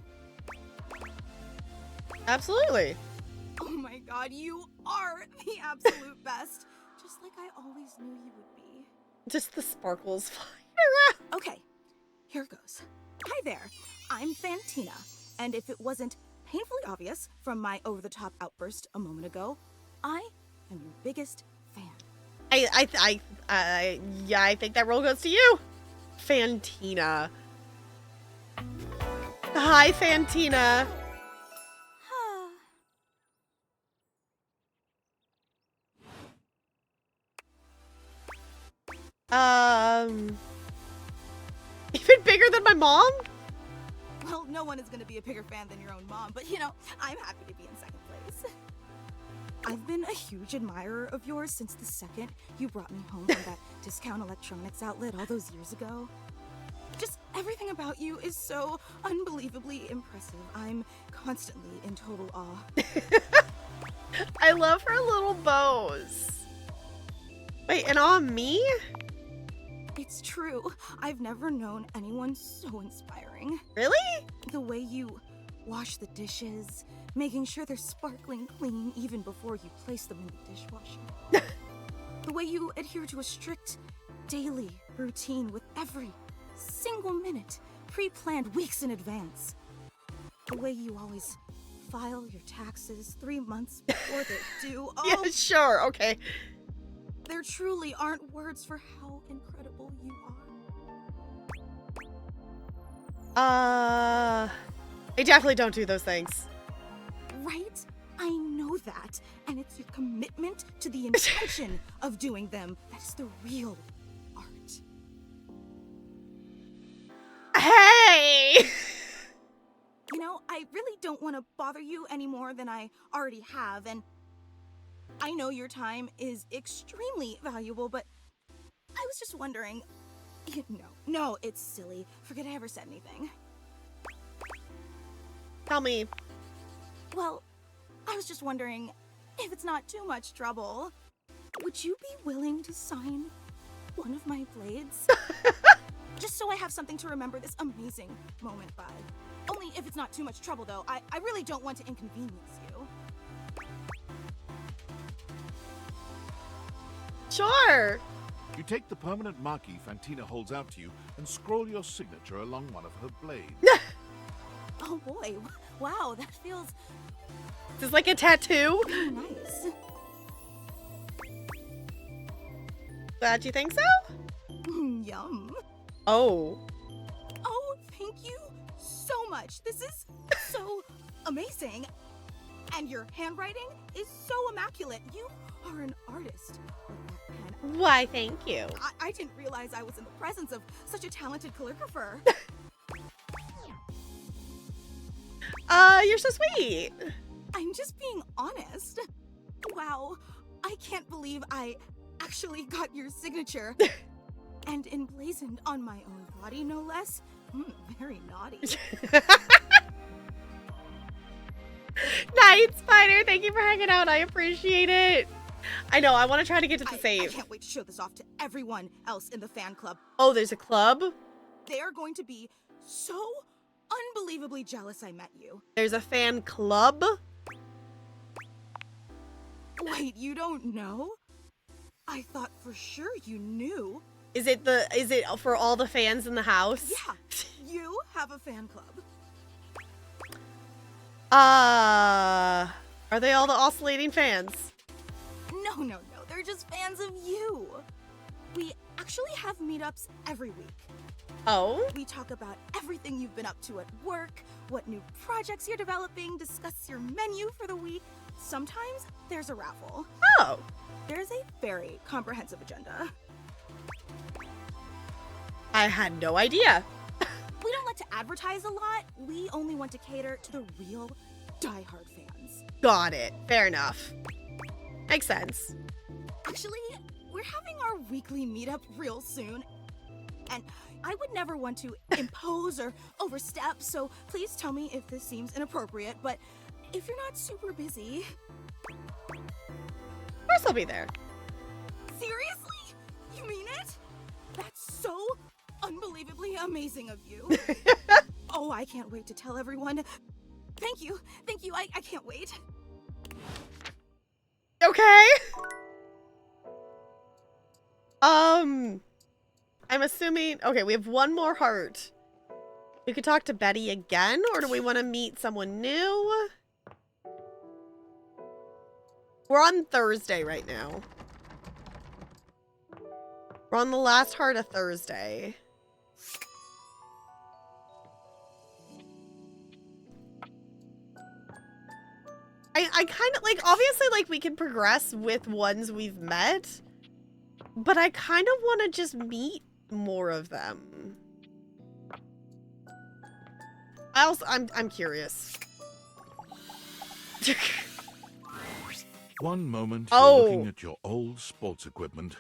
Absolutely. Oh my god, you are the absolute best. Just like I always knew you would be. Just the sparkles flying around. Okay, here goes. Hi there, I'm Fantina, and if it wasn't painfully obvious from my over-the-top outburst a moment ago, I am your biggest fan. Yeah, I think that role goes to you, Fantina. Hi, Fantina. Even bigger than my mom? Well, no one is going to be a bigger fan than your own mom, but you know, I'm happy to be in second place. I've been a huge admirer of yours since the second you brought me home from that discount electronics outlet all those years ago. Just everything about you is so unbelievably impressive. I'm constantly in total awe. I love her little bows. Wait, and on me? It's true. I've never known anyone so inspiring. Really? The way you wash the dishes, making sure they're sparkling clean even before you place them in the dishwasher. The way you adhere to a strict daily routine with every single minute pre-planned weeks in advance. The way you always file your taxes 3 months before they're due. Oh, Yeah, sure, okay. there truly aren't words for how incredible you are. I definitely don't do those things. Right? I know that. And it's your commitment to the intention of doing them that is the real art. Hey! You know, I really don't want to bother you any more than I already have, and I know your time is extremely valuable, but I was just wondering... No, it's silly. Forget I ever said anything. Tell me. Well, I was just wondering, if it's not too much trouble, would you be willing to sign one of my blades? Just so I have something to remember this amazing moment by. Only if it's not too much trouble, though. I really don't want to inconvenience you. Sure. You take the permanent marquee Fantina holds out to you and scroll your signature along one of her blades. Oh boy, wow, that feels... Is this like a tattoo? Really nice. Do you think so? Yum. Oh. Oh, thank you so much. This is so amazing. And your handwriting is so immaculate. You are an artist with that pen. Why, thank you. I didn't realize I was in the presence of such a talented calligrapher. You're so sweet. I'm just being honest. Wow, I can't believe I actually got your signature. And emblazoned on my own body, no less. Very naughty. Night, Spider. Thank you for hanging out. I appreciate it. I know. I want to try to get to the I save. can't wait to show this off to everyone else in the fan club. Oh, there's a club? They are going to be so unbelievably jealous I met you. There's a fan club? Wait, you don't know? I thought for sure you knew. Is it for all the fans in the house? Yeah, you have a fan club. Are they all the oscillating fans? No, they're just fans of you. We actually have meetups every week. Oh? We talk about everything you've been up to at work, what new projects you're developing, discuss your menu for the week. Sometimes there's a raffle. Oh. There's a very comprehensive agenda. I had no idea. We don't like to advertise a lot. We only want to cater to the real diehard fans. Got it. Fair enough. Makes sense. Actually, we're having our weekly meetup real soon. And I would never want to impose or overstep, so please tell me if this seems inappropriate, but if you're not super busy... Of course I'll be there. Seriously? You mean it? That's so unbelievably amazing of you. Oh, I can't wait to tell everyone. Thank you, I can't wait. Okay. I'm assuming, okay, we have one more heart. We could talk to Betty again, or do we want to meet someone new? We're on Thursday right now. We're on the last heart of Thursday. I kind of, like, obviously, like, we can progress with ones we've met, but I kind of want to just meet more of them. I'm curious. One moment you're looking at your old sports equipment,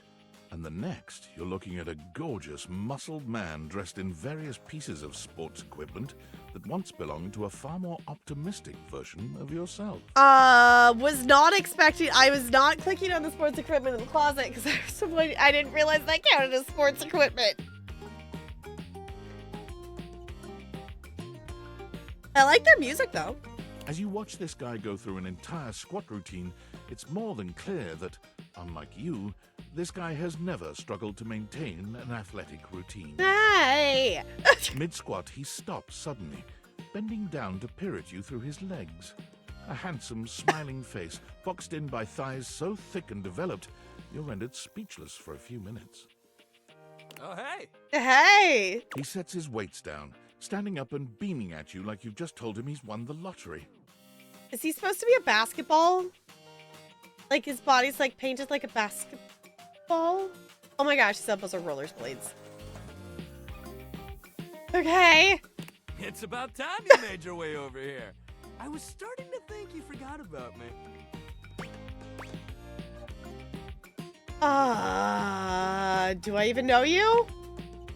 and the next you're looking at a gorgeous, muscled man dressed in various pieces of sports equipment that once belonged to a far more optimistic version of yourself. Was not expecting, I was not clicking on the sports equipment in the closet because I didn't realize that counted as sports equipment. I like their music though. As you watch this guy go through an entire squat routine, it's more than clear that Unlike you, this guy has never struggled to maintain an athletic routine. Hey! Mid-squat, he stops suddenly, bending down to peer at you through his legs. A handsome, smiling face, boxed in by thighs so thick and developed, you're rendered speechless for a few minutes. Oh, hey! Hey! He sets his weights down, standing up and beaming at you like you've just told him he's won the lottery. Is he supposed to be a basketball? Like his body's like painted like a basketball? Oh my gosh, his elbows are rollerblades. Okay. It's about time you made your way over here. I was starting to think you forgot about me. Do I even know you?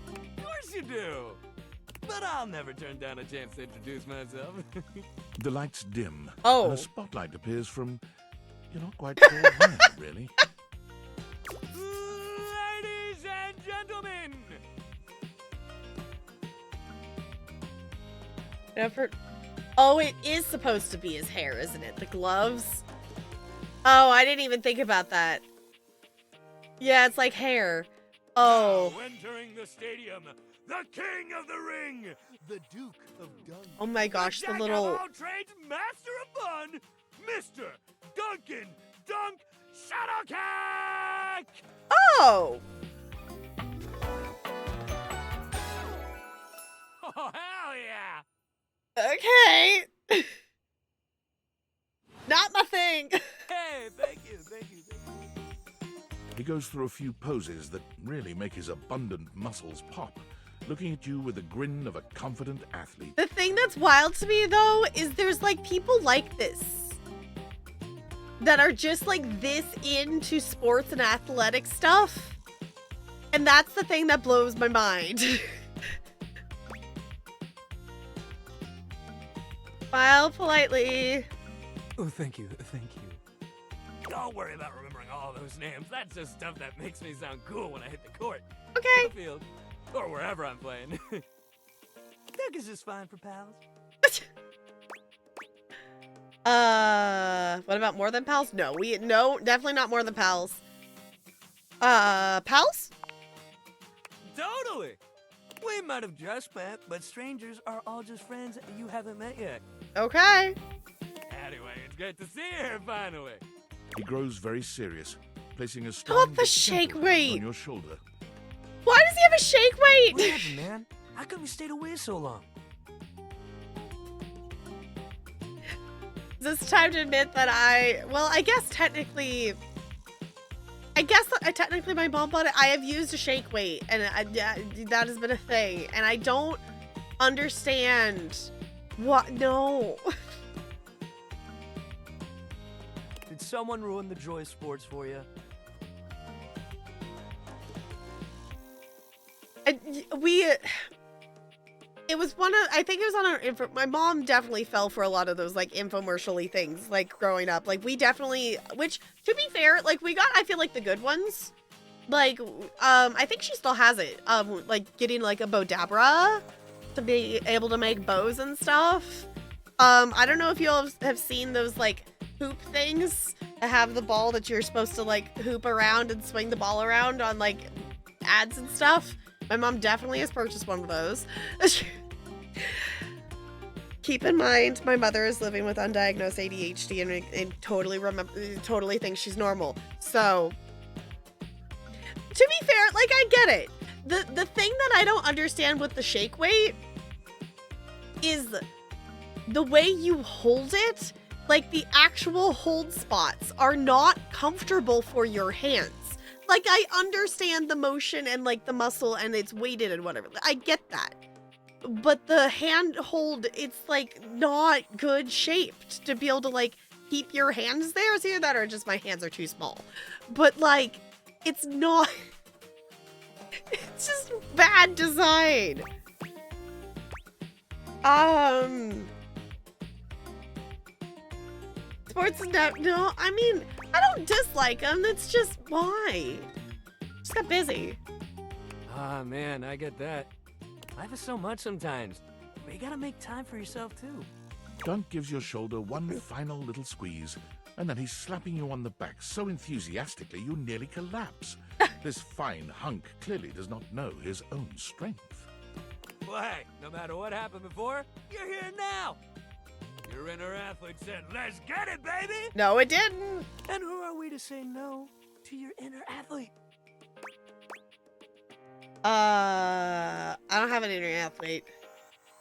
Of course you do. But I'll never turn down a chance to introduce myself. The lights dim. Oh. And a spotlight appears from... You're not quite sure where, really. Ladies and gentlemen! Never. Oh, it is supposed to be his hair, isn't it? The gloves? Oh, I didn't even think about that. Yeah, it's like hair. Oh. Now entering the stadium, the king of the ring, the Duke of Duncan. Oh my gosh, the Jack little... of all trades, master of fun, Mr. Duncan Dunk Shuttlecock! Oh! Oh, hell yeah! Okay. Not my thing. Hey, thank you, thank you, thank you. He goes through a few poses that really make his abundant muscles pop, looking at you with the grin of a confident athlete. The thing that's wild to me, though, is there's, like, people like this. That are just, like, this into sports and athletic stuff. And that's the thing that blows my mind. Smile politely. Oh, thank you, thank you. Don't worry about remembering all those names. That's just stuff that makes me sound cool when I hit the court. Okay. The field, or wherever I'm playing. Doug is just fine for pals. What about more than pals? No, definitely not more than pals. Pals? Totally. We might have just met, but strangers are all just friends you haven't met yet. Okay. Anyway, it's great to see you here finally. He grows very serious, placing a How strong about the shake weight? on your shoulder. Why does he have a shake weight? What happened, man? How come you stayed away so long? Is this time to admit that I guess technically my mom bought it. I have used a shake weight, and that has been a thing, and I don't understand what. No. Did someone ruin the joy of sports for you? It was I think it was on our, my mom definitely fell for a lot of those, like, infomercial-y things, like, growing up. Like, we definitely, which, to be fair, like, we got, I feel like, the good ones. Like, I think she still has it. Like, getting, like, a Bodabra to be able to make bows and stuff. I don't know if you all have seen those, like, hoop things that have the ball that you're supposed to, like, hoop around and swing the ball around on, like, ads and stuff. My mom definitely has purchased one of those. Keep in mind, my mother is living with undiagnosed ADHD and totally thinks she's normal. So, to be fair, like, I get it. The thing that I don't understand with the shake weight is the way you hold it. Like, the actual hold spots are not comfortable for your hands. Like, I understand the motion and, like, the muscle and it's weighted and whatever. I get that. But the hand hold, it's, like, not good shaped to be able to, like, keep your hands there. It's either that or just my hands are too small. But, like, it's not... It's just bad design. Sports no, I mean, I don't dislike them. It's just why? Just got busy. Ah, man, I get that. Life is so much sometimes, but you gotta make time for yourself too. Dunk gives your shoulder one final little squeeze, and then he's slapping you on the back so enthusiastically you nearly collapse. This fine hunk clearly does not know his own strength. Well, hey, no matter what happened before, you're here now. Your inner athlete said, let's get it, baby! No, it didn't. And who are we to say no to your inner athlete? I don't have an inner athlete.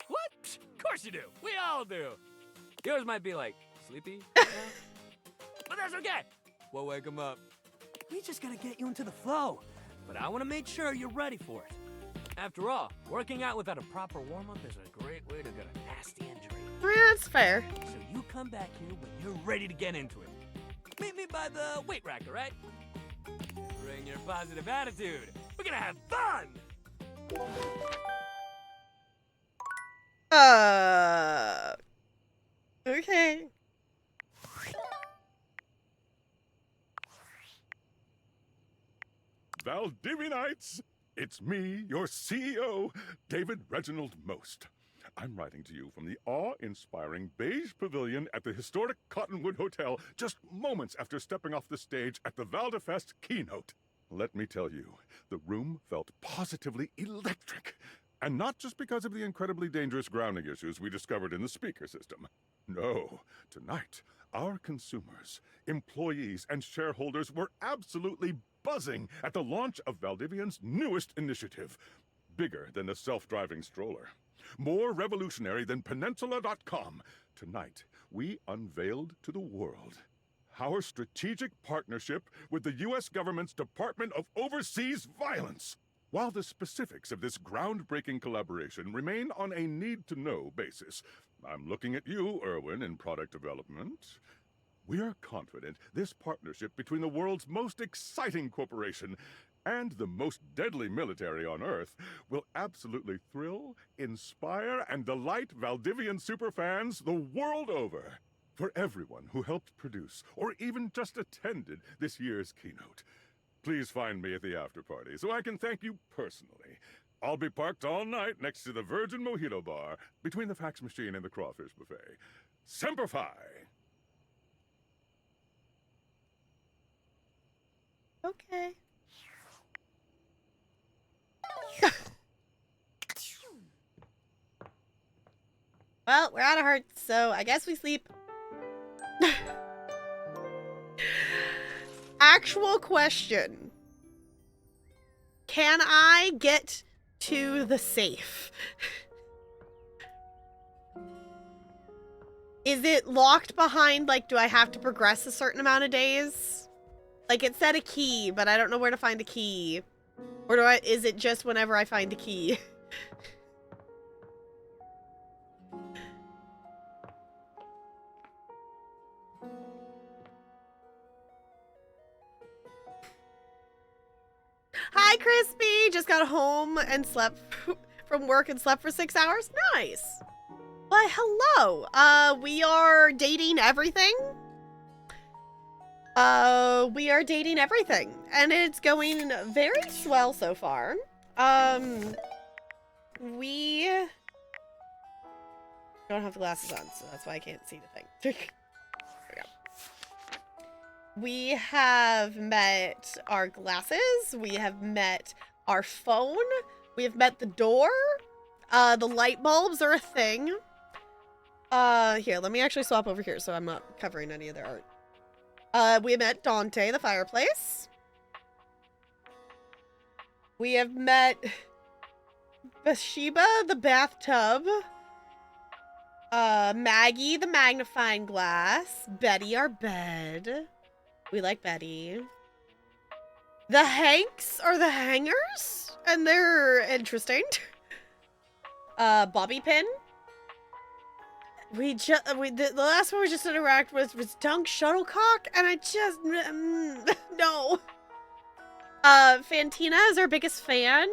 What? Of course you do. We all do. Yours might be like, sleepy, but that's okay. We'll wake him up. We just gotta get you into the flow. But I want to make sure you're ready for it. After all, working out without a proper warm-up is a great way to get a nasty injury. Yeah, that's fair. So you come back here when you're ready to get into it. Meet me by the weight rack, all right? Bring your positive attitude. We're gonna have fun! Okay. Valdivianites! It's me, your CEO, David Reginald Most. I'm writing to you from the awe-inspiring beige pavilion at the historic Cottonwood Hotel just moments after stepping off the stage at the Valdefest keynote. Let me tell you, the room felt positively electric. And not just because of the incredibly dangerous grounding issues we discovered in the speaker system. No, tonight, our consumers, employees, and shareholders were absolutely buzzing at the launch of Valdivian's newest initiative. Bigger than the self-driving stroller. More revolutionary than Peninsula.com. Tonight, we unveiled to the world our strategic partnership with the U.S. government's Department of Overseas Violence. While the specifics of this groundbreaking collaboration remain on a need-to-know basis, I'm looking at you, Erwin, in product development. We are confident this partnership between the world's most exciting corporation and the most deadly military on Earth will absolutely thrill, inspire, and delight Valdivian superfans the world over. For everyone who helped produce or even just attended this year's keynote, please find me at the after party so I can thank you personally. I'll be parked all night next to the Virgin Mojito Bar between the fax machine and the crawfish buffet. Semper Fi! Okay. Well, we're out of hearts, so I guess we sleep. Actual question. Can I get to the safe? Is it locked behind, like, do I have to progress a certain amount of days? Like, it said a key, but I don't know where to find the key. Or is it just whenever I find a key? Hi, Crispy! Just got home and slept from work and slept for 6 hours. Nice! Why, hello! We are dating everything. We are dating everything. And it's going very swell so far. We don't have the glasses on, so that's why I can't see the thing. There we go. We have met our glasses. We have met our phone. We have met the door. The light bulbs are a thing. Here, let me actually swap over here so I'm not covering any of their art. We met Dante, the fireplace. We have met Bathsheba, the bathtub. Maggie, the magnifying glass. Betty, our bed. We like Betty. The Hanks are the hangers, and they're interesting. Bobby pin. The last one we just interacted with was Dunk Shuttlecock, and I just no. Fantina is our biggest fan.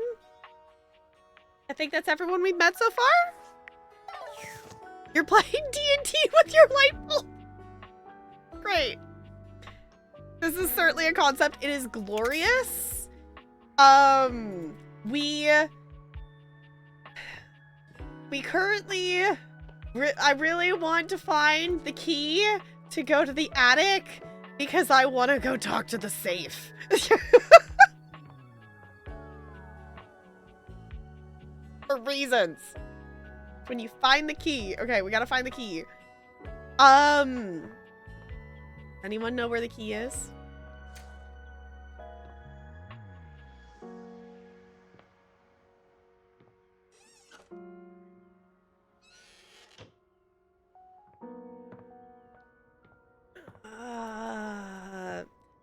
I think that's everyone we've met so far. You're playing D&D with your light bulb. Great. This is certainly a concept. It is glorious. We currently, I really want to find the key to go to the attic because I want to go talk to the safe. For reasons. When you find the key. Okay, we gotta find the key. Anyone know where the key is?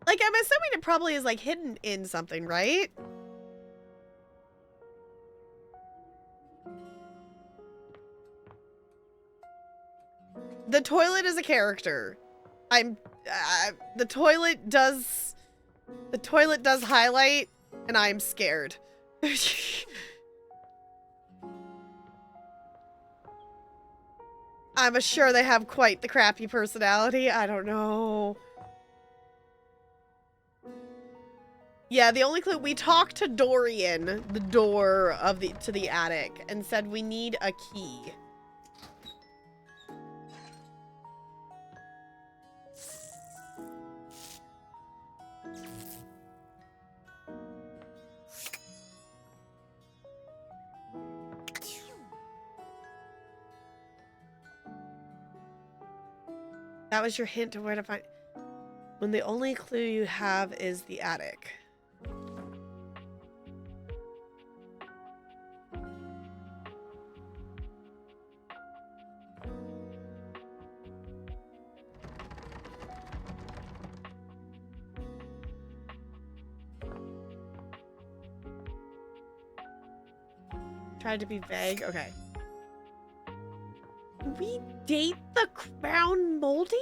Like, I'm assuming it probably is, like, hidden in something, right? The toilet is a character. The toilet does highlight, and I'm scared. I'm sure they have quite the crappy personality. I don't know. Yeah, the only clue, we talked to Dorian, the door of to the attic, and said we need a key. That was your hint to where to find... When the only clue you have is the attic. Tried to be vague. Okay. We date the crown molding?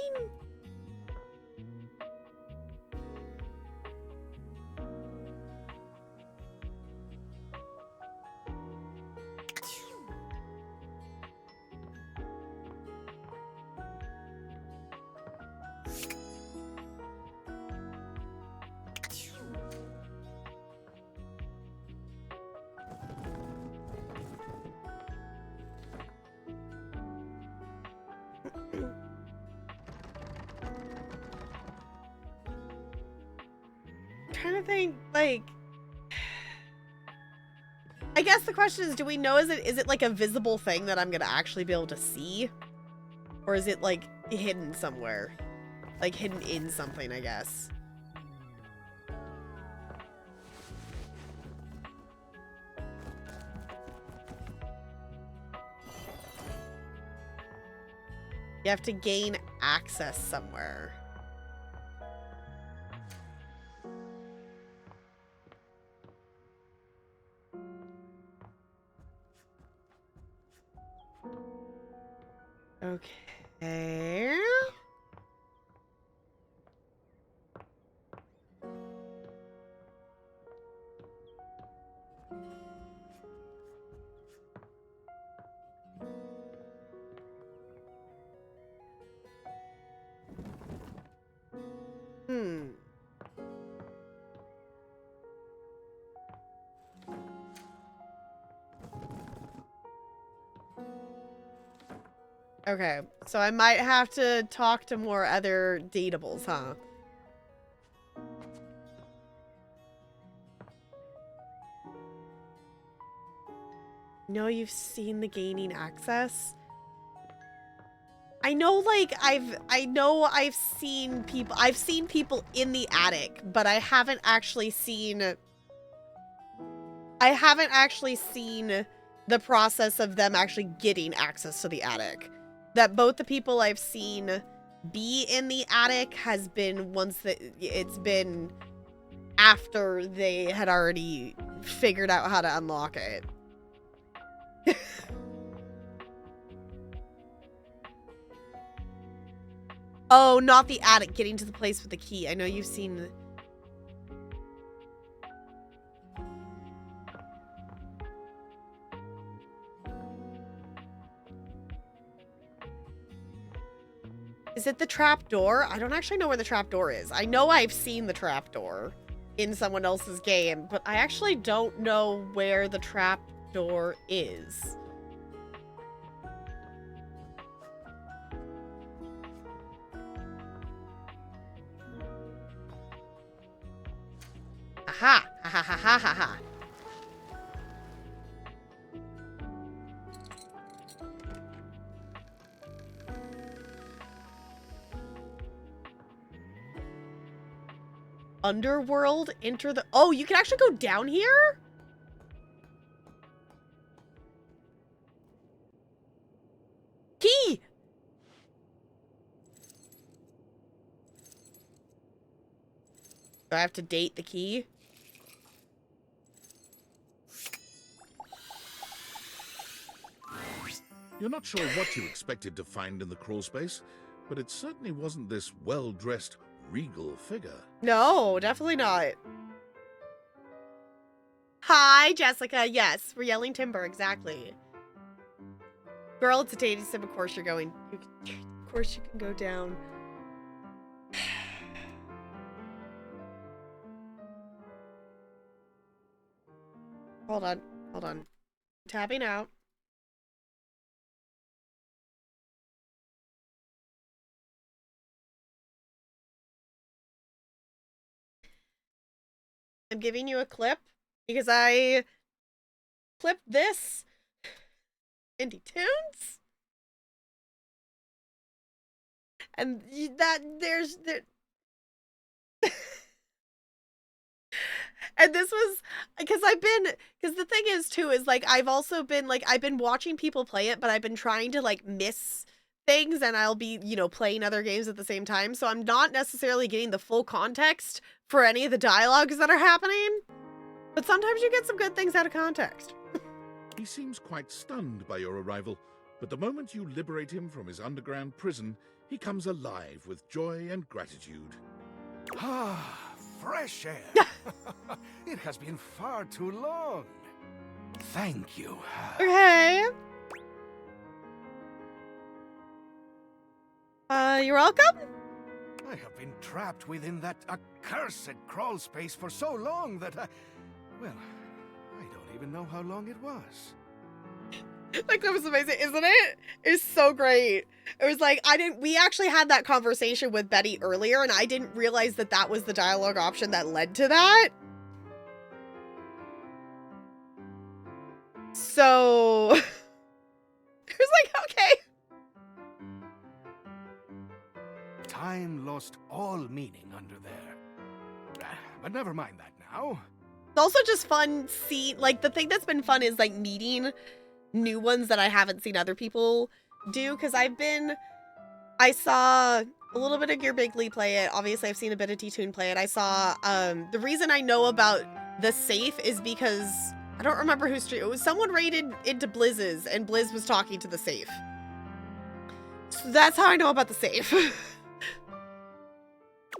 Trying to think, like, I guess the question is, do we know, is it like a visible thing that I'm gonna actually be able to see? Or is it like hidden somewhere? Like hidden in something, I guess. You have to gain access somewhere. Okay. Okay, so I might have to talk to more other datables, huh? No, you've seen the gaining access? I know, like, I've seen people in the attic, but I haven't actually seen the process of them actually getting access to the attic. That both the people I've seen be in the attic has been once that it's been after they had already figured out how to unlock it. Oh, not the attic, getting to the place with the key. I know you've seen... Is it the trap door? I don't actually know where the trap door is. I know I've seen the trap door in someone else's game, but I actually don't know where the trap door is. ha. Ha ha ha ha ha ha. Underworld, enter the... Oh, you can actually go down here? Key! Do I have to date the key? You're not sure what you expected to find in the crawl space, but it certainly wasn't this well-dressed, regal figure. No, definitely not. Hi, Jessica. Yes, we're yelling timber, exactly. Girl, it's a dating sim. Of course you're going. Of course you can go down. Hold on. Hold on. Tapping out. I'm giving you a clip because I clipped this Indie Tunes. And there's and this was because the thing is too is like I've also been like I've been watching people play it, but I've been trying to like miss things, and I'll be, you know, playing other games at the same time, so I'm not necessarily getting the full context for any of the dialogues that are happening. But sometimes you get some good things out of context. He seems quite stunned by your arrival, but the moment you liberate him from his underground prison, he comes alive with joy and gratitude. Ah, fresh air. It has been far too long. Thank you. Okay. You're welcome. I have been trapped within that accursed crawl space for so long that well, I don't even know how long it was. That clip was amazing, isn't it? It's so great. It was like, we actually had that conversation with Betty earlier, and I didn't realize that that was the dialogue option that led to that. So, it was like, okay. Time lost all meaning under there. But never mind that now. It's also just fun like, the thing that's been fun is, like, meeting new ones that I haven't seen other people do, because I saw a little bit of Gear Bigley play it. Obviously, I've seen a bit of T-Tune play it. I saw, the reason I know about the safe is because, I don't remember who streamed, it was someone raided into Blizz's, and Blizz was talking to the safe. So that's how I know about the safe.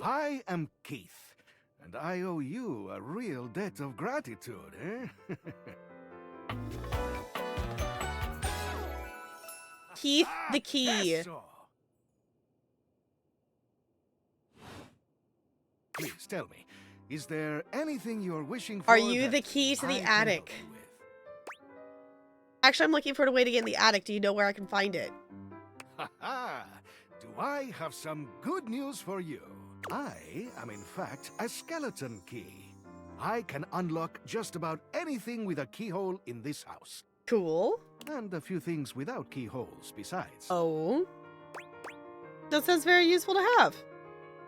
I am Keith, and I owe you a real debt of gratitude, eh? Keith the Key. Eso. Please tell me, is there anything you're wishing for? Are you the key to the attic? Actually, I'm looking for a way to get in the attic. Do you know where I can find it? Ha-ha! Do I have some good news for you? I am in fact a skeleton key. I can unlock just about anything with a keyhole in this house. Cool. And a few things without keyholes besides. Oh. That sounds very useful to have.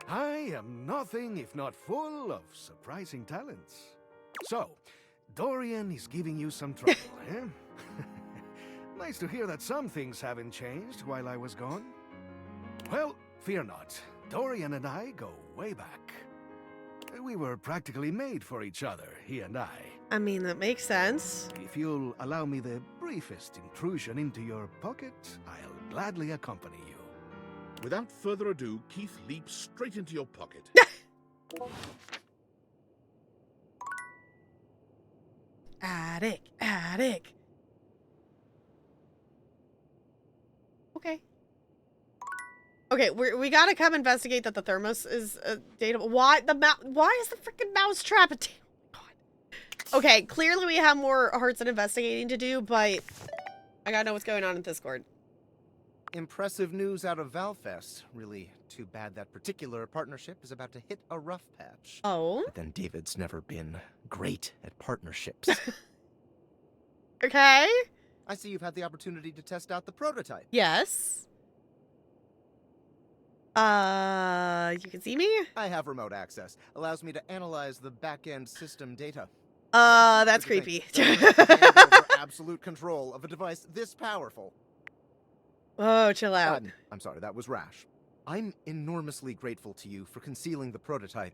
I am nothing if not full of surprising talents. So, Dorian is giving you some trouble, eh? Nice to hear that some things haven't changed while I was gone. Well, fear not. Dorian and I go way back. We were practically made for each other, he and I. I mean, that makes sense. If you'll allow me the briefest intrusion into your pocket, I'll gladly accompany you. Without further ado, Keith leaps straight into your pocket. Attic, attic. Okay. Okay, we gotta come investigate that the thermos is dateable. Why is the freaking mouse trap a God. Okay, clearly we have more hearts and investigating to do, but I gotta know what's going on in Discord. Impressive news out of Valfest. Really too bad that particular partnership is about to hit a rough patch. Oh? But then David's never been great at partnerships. Okay. I see you've had the opportunity to test out the prototype. Yes. You can see me? I have remote access. Allows me to analyze the back-end system data. That's creepy. Absolute control of a device this powerful. Oh, chill out. I'm sorry, that was rash. I'm enormously grateful to you for concealing the prototype.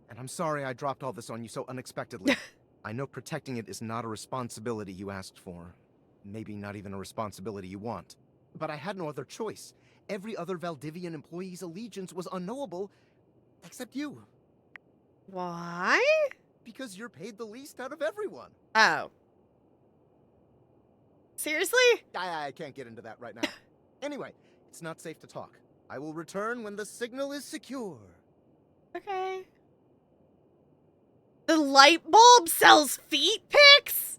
And I'm sorry I dropped all this on you so unexpectedly. I know protecting it is not a responsibility you asked for. Maybe not even a responsibility you want. But I had no other choice. Every other Valdivian employee's allegiance was unknowable, except you. Why? Because you're paid the least out of everyone. Oh. Seriously? I can't get into that right now. Anyway, it's not safe to talk. I will return when the signal is secure. Okay. The light bulb sells feet pics?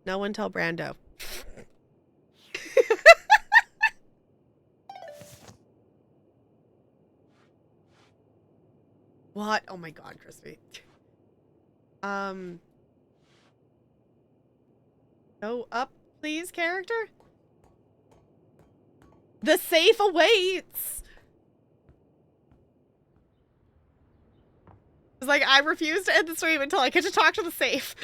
No one tell Brando. What? Oh my god, Crispy. Go up, please, character. The safe awaits. It's like, I refuse to end the stream until I get to talk to the safe.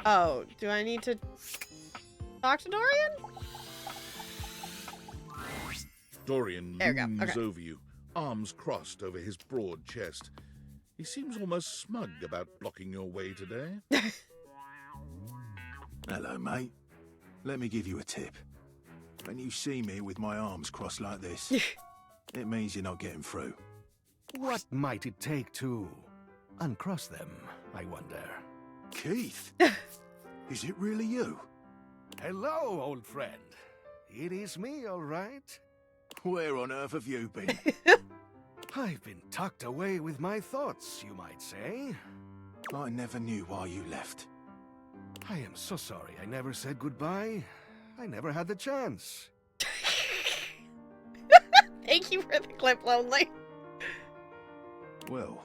Oh, do I need to talk to Dorian? Dorian There we go, looms okay. over you, arms crossed over his broad chest. He seems almost smug about blocking your way today. Hello, mate. Let me give you a tip. When you see me with my arms crossed like this, it means you're not getting through. What might it take to uncross them, I wonder? Keith? Is it really you? Hello, old friend. It is me, all right. Where on earth have you been? I've been tucked away with my thoughts, you might say. I never knew why you left. I am so sorry I never said goodbye. I never had the chance. Thank you for the clip, Lonely. Well,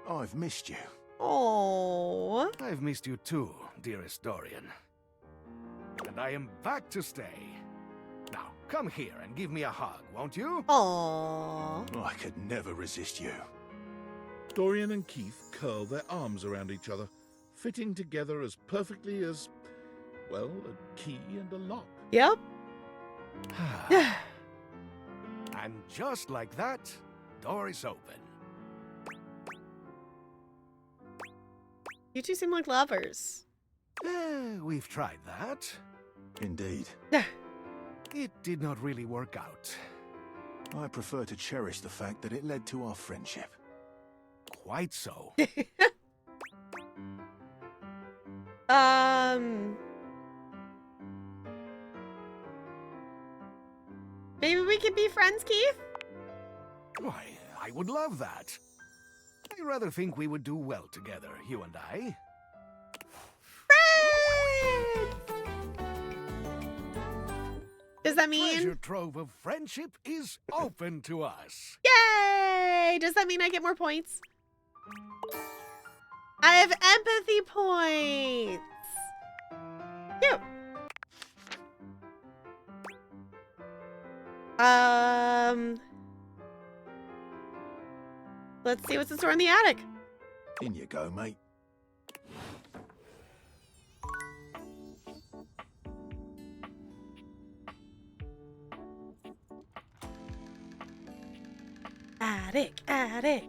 I've missed you. Oh. I've missed you too, dearest Dorian. And I am back to stay. Now, come here and give me a hug, won't you? Aww. I could never resist you. Dorian and Keith curl their arms around each other, fitting together as perfectly as, well, a key and a lock. Yep. And just like that, door is open. You two seem like lovers. We've tried that. Indeed. It did not really work out. I prefer to cherish the fact that it led to our friendship. Quite so. Maybe we could be friends, Keith? Why, I would love that. I rather think we would do well together, you and I. Friends! Does that mean... Treasure trove of friendship is open to us. Yay! Does that mean I get more points? I have empathy points! Cute. Let's see what's in store in the attic. In you go, mate. Attic, attic.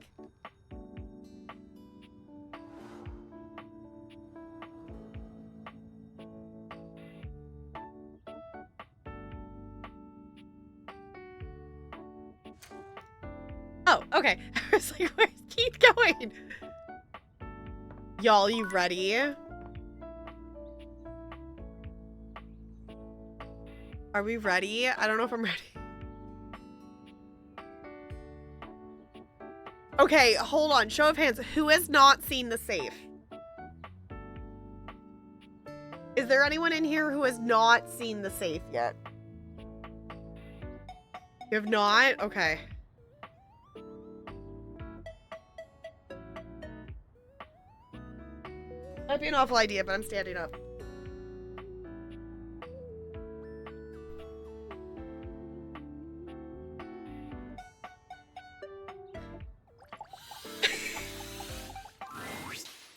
Oh, okay. I was like, where's Keith going? Y'all, you ready? Are we ready? I don't know if I'm ready. Okay, hold on. Show of hands. Who has not seen the safe? Is there anyone in here who has not seen the safe yet? You have not? Okay. Might be an awful idea, but I'm standing up.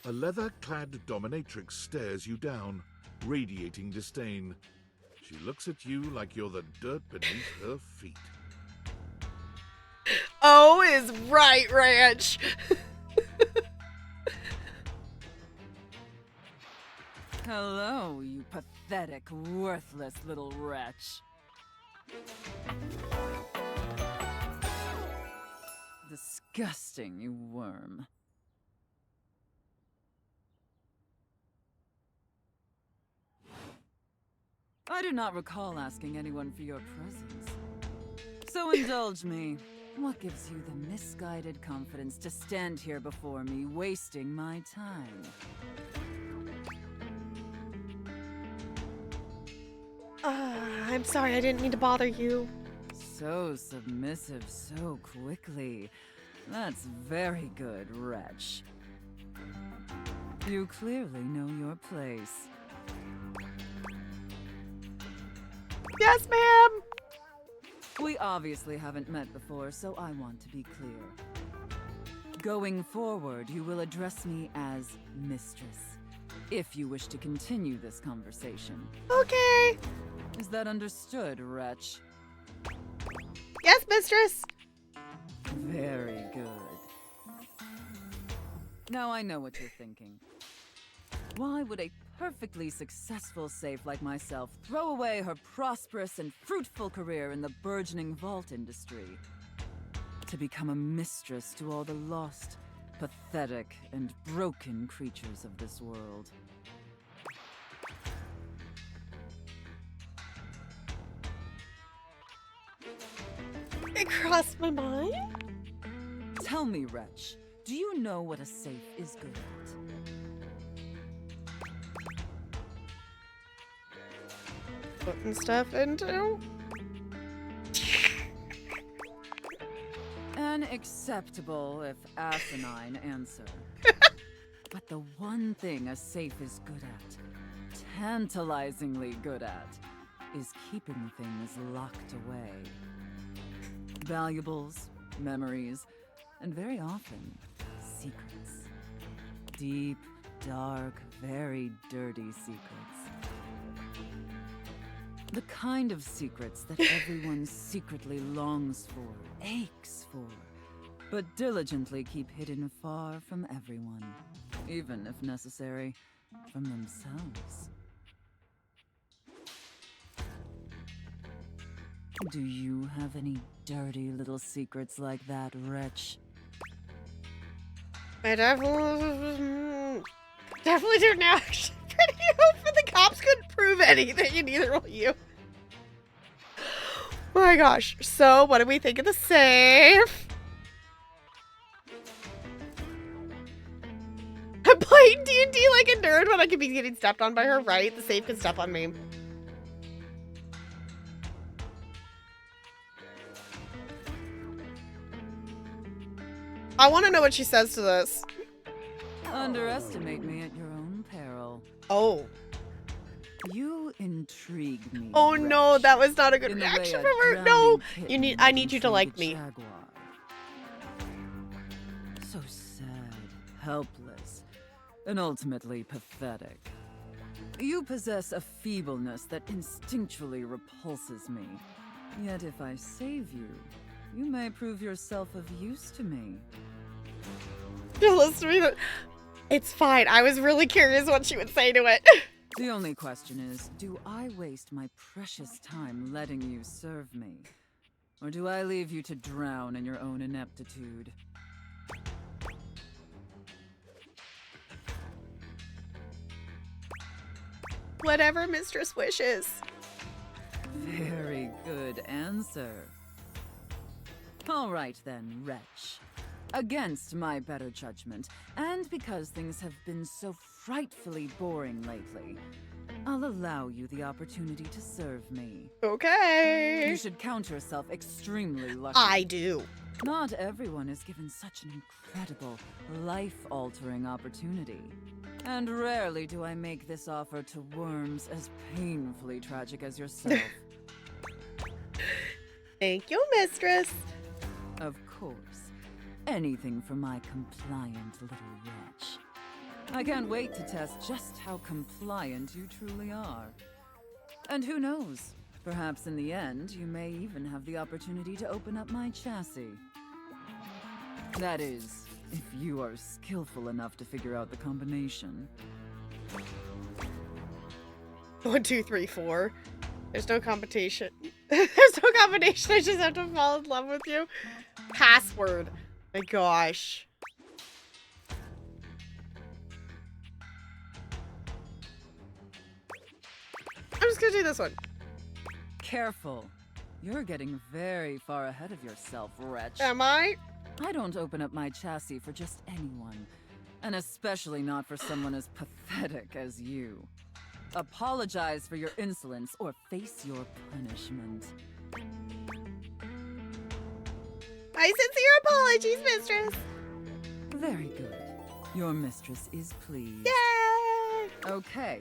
A leather-clad dominatrix stares you down, radiating disdain. She looks at you like you're the dirt beneath her feet. Oh is right, Ranch. Hello, you pathetic, worthless little wretch. Disgusting, you worm. I do not recall asking anyone for your presence. So indulge me. What gives you the misguided confidence to stand here before me, wasting my time? I'm sorry, I didn't mean to bother you. So submissive so quickly. That's very good, wretch. You clearly know your place. Yes, ma'am! We obviously haven't met before, so I want to be clear. Going forward, you will address me as Mistress, if you wish to continue this conversation. Okay. Is that understood, wretch? Yes, Mistress. Very good. Now I know what you're thinking. Why would a perfectly successful safe like myself throw away her prosperous and fruitful career in the burgeoning vault industry to become a mistress to all the lost, pathetic, and broken creatures of this world? It crossed my mind. Tell me, wretch, do you know what a safe is good at? Putting stuff into? An acceptable, if asinine, answer. But the one thing a safe is good at, tantalizingly good at, is keeping things locked away. Valuables, memories, and very often, secrets. Deep, dark, very dirty secrets. The kind of secrets that everyone secretly longs for, aches for, but diligently keep hidden far from everyone, even if necessary, from themselves. Do you have any dirty little secrets like that, wretch? I definitely do now. Pretty hoping the cops couldn't prove anything, and neither will you. Oh my gosh. So, what do we think of the safe? I'm playing D&D like a nerd when I could be getting stepped on by her, right? The safe can step on me. I want to know what she says to this. Underestimate me at your own peril. Oh. You intrigue me. Oh no, that was not a good in the reaction way from a her. No, drowning I need kitten you to like intrigue me. a jaguar. So sad, helpless, and ultimately pathetic. You possess a feebleness that instinctually repulses me. Yet if I save you, you may prove yourself of use to me. Listen to me. It's fine. I was really curious what she would say to it. The only question is, do I waste my precious time letting you serve me? Or do I leave you to drown in your own ineptitude? Whatever Mistress wishes. Very good answer. All right then, wretch. Against my better judgment, and because things have been so frightfully boring lately, I'll allow you the opportunity to serve me. Okay. You should count yourself extremely lucky. I do. Not everyone is given such an incredible, life-altering opportunity. And rarely do I make this offer to worms as painfully tragic as yourself. Thank you, mistress. Of course. Anything for my compliant little wretch. I can't wait to test just how compliant you truly are. And who knows? Perhaps in the end, you may even have the opportunity to open up my chassis. That is, if you are skillful enough to figure out the combination. 1, 2, 3, 4. There's no competition. There's no combination. I just have to fall in love with you. Password. My gosh. I'm just gonna do this one. Careful. You're getting very far ahead of yourself, wretch. Am I? I don't open up my chassis for just anyone. And especially not for someone as pathetic as you. Apologize for your insolence or face your punishment. My sincere apologies, mistress. Very good. Your mistress is pleased. Yay! Okay.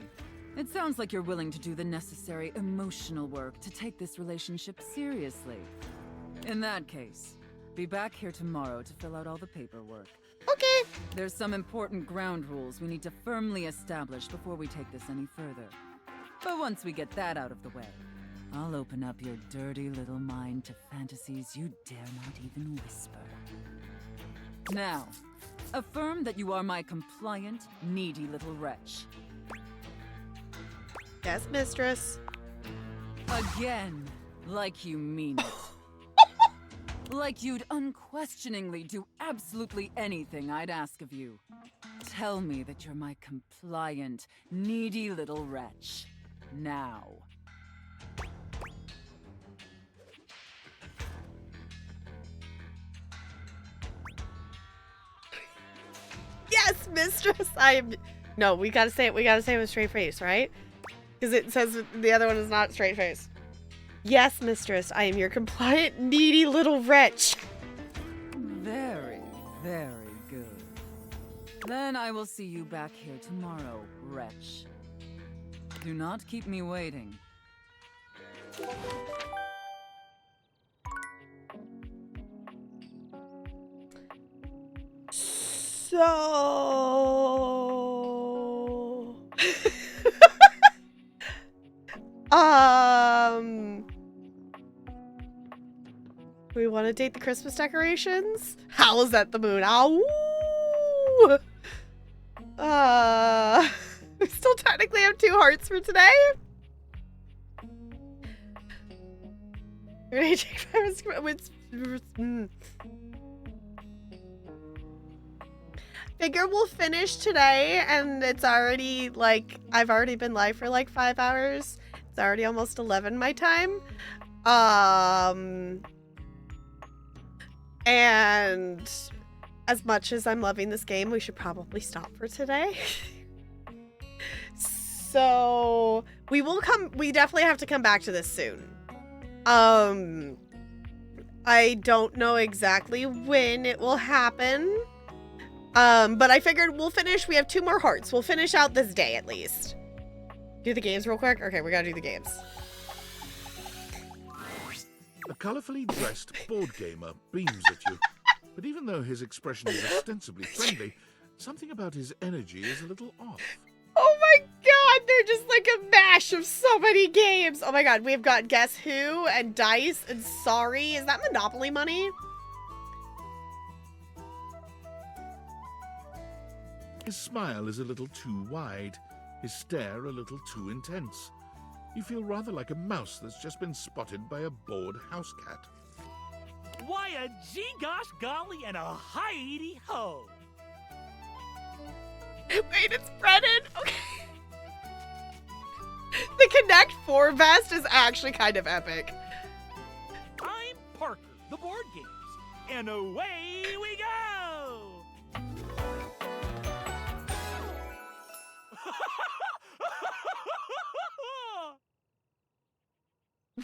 It sounds like you're willing to do the necessary emotional work to take this relationship seriously. In that case, be back here tomorrow to fill out all the paperwork. Okay. There's some important ground rules we need to firmly establish before we take this any further. But once we get that out of the way, I'll open up your dirty little mind to fantasies you dare not even whisper. Now, affirm that you are my compliant, needy little wretch. Yes, mistress. Again, like you mean it. Like you'd unquestioningly do absolutely anything I'd ask of you. Tell me that you're my compliant, needy little wretch. Now. Yes, mistress. No, we gotta say it. We gotta say it with straight face, right? Because it says the other one is not straight face. Yes, mistress. I am your compliant, needy little wretch. Very, very good. Then I will see you back here tomorrow, wretch. Do not keep me waiting. So... we want to date the Christmas decorations? Howls at the moon. Ow! We still technically have 2 hearts for today. We're gonna take 5 Figure we'll finish today, and it's already like I've already been live for like 5 hours. It's already almost 11 my time. And as much as I'm loving this game, we should probably stop for today. So we definitely have to come back to this soon. I don't know exactly when it will happen. But I figured we'll finish. We have 2 more hearts. We'll finish out this day at least. Do the games real quick? Okay, we gotta do the games. A colourfully dressed board gamer beams at you. But even though his expression is ostensibly friendly, something about his energy is a little off. Oh my god, they're just like a mash of so many games. Oh my god, we've got Guess Who and Dice and Sorry. Is that Monopoly money? His smile is a little too wide, his stare a little too intense. You feel rather like a mouse that's just been spotted by a bored house cat. Why a gee-gosh golly and a hi-de-ho! Wait, it's Brennan? Okay. The Connect 4 vest is actually kind of epic. I'm Parker, the board games, and away we go!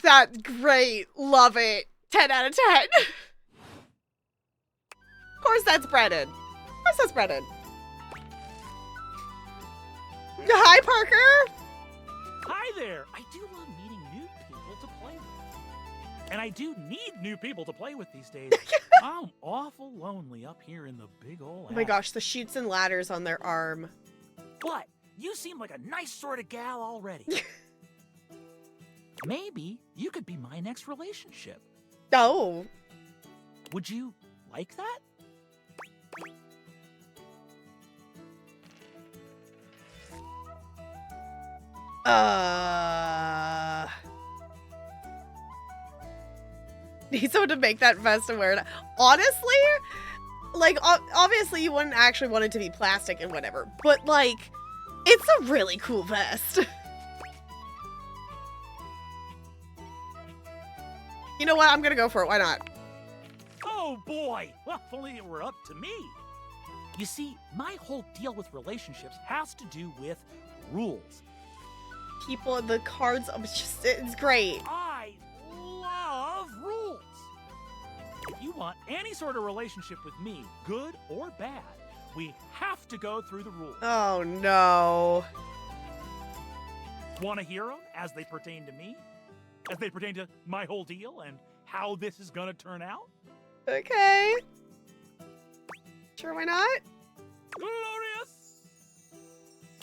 That's great. Love it. 10 out of 10. Of course that's Brennan. Of course that's Brennan. Hi, Parker. Hi there. I do love meeting new people to play with. And I do need new people to play with these days. I'm awful lonely up here in the big old Oh my gosh, the chutes and ladders on their arm. But you seem like a nice sort of gal already. Maybe you could be my next relationship. Oh. Would you like that? Need someone to make that vest and wear it. Honestly, like, obviously you wouldn't actually want it to be plastic and whatever, but like, it's a really cool vest. You know what? I'm gonna go for it. Why not? Oh boy! Well, if only it were up to me. You see, my whole deal with relationships has to do with rules. People, the cards, it's great. I love rules. If you want any sort of relationship with me, good or bad, we have to go through the rules. Oh no. Want to hear them as they pertain to me? As they pertain to my whole deal and how this is gonna turn out? Okay. Sure, why not? Glorious!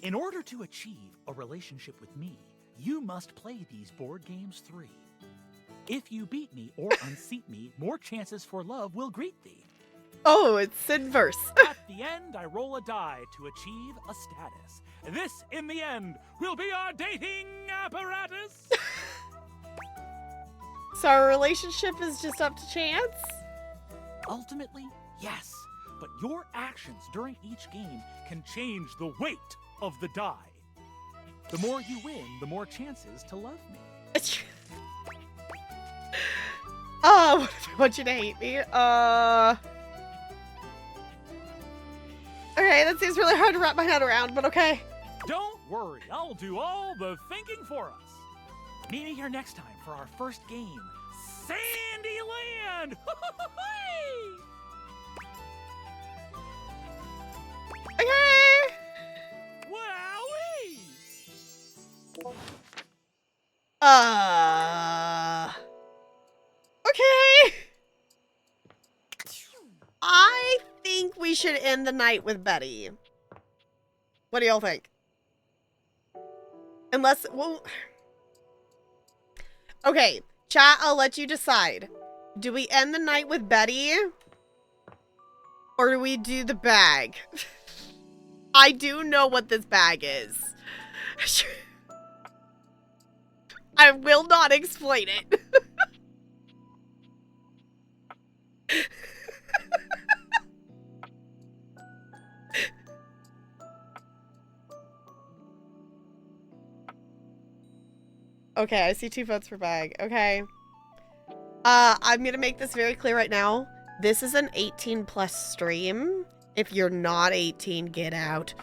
In order to achieve a relationship with me, you must play these board games 3. If you beat me or unseat me, more chances for love will greet thee. Oh, it's inverse. At the end, I roll a die to achieve a status. This, in the end, will be our dating apparatus. So our relationship is just up to chance? Ultimately, yes. But your actions during each game can change the weight of the die. The more you win, the more chances to love me. Oh, what if I want you to hate me? Okay, that seems really hard to wrap my head around, but okay. Don't worry, I'll do all the thinking for us. Meet me here next time for our first game, Sandyland! Okay! Wowee! Okay. I think we should end the night with Betty. What do y'all think? Unless, well... Okay, chat, I'll let you decide. Do we end the night with Betty? Or do we do the bag? I do know what this bag is. I will not explain it. Okay, I see 2 votes for bag. Okay. I'm gonna make this very clear right now. This is an 18+ stream. If you're not 18, get out.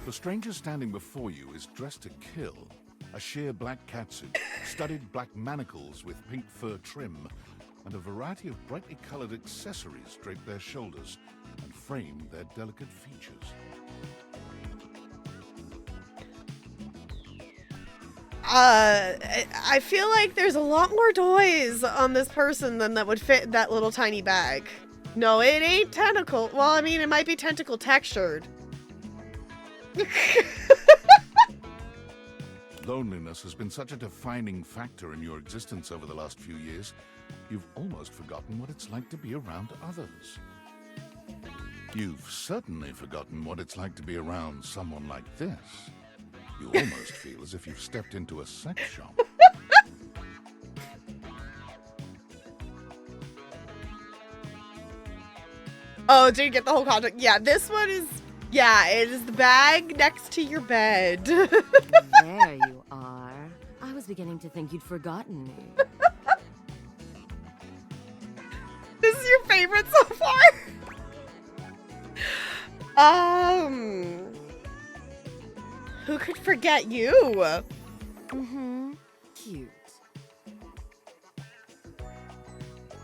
The stranger standing before you is dressed to kill. A sheer black catsuit, studded black manacles with pink fur trim, and a variety of brightly colored accessories drape their shoulders and frame their delicate features. I feel like there's a lot more toys on this person than that would fit in that little tiny bag. No, it ain't tentacle. Well, I mean, it might be tentacle textured. Loneliness has been such a defining factor in your existence over the last few years, you've almost forgotten what it's like to be around others. You've certainly forgotten what it's like to be around someone like this. You almost feel as if you've stepped into a sex shop. Oh, did you get the whole context? Yeah, this one is... Yeah, it is the bag next to your bed. There you are. I was beginning to think you'd forgotten me. This is your favorite so far? Who could forget you? Mm-hmm. Cute.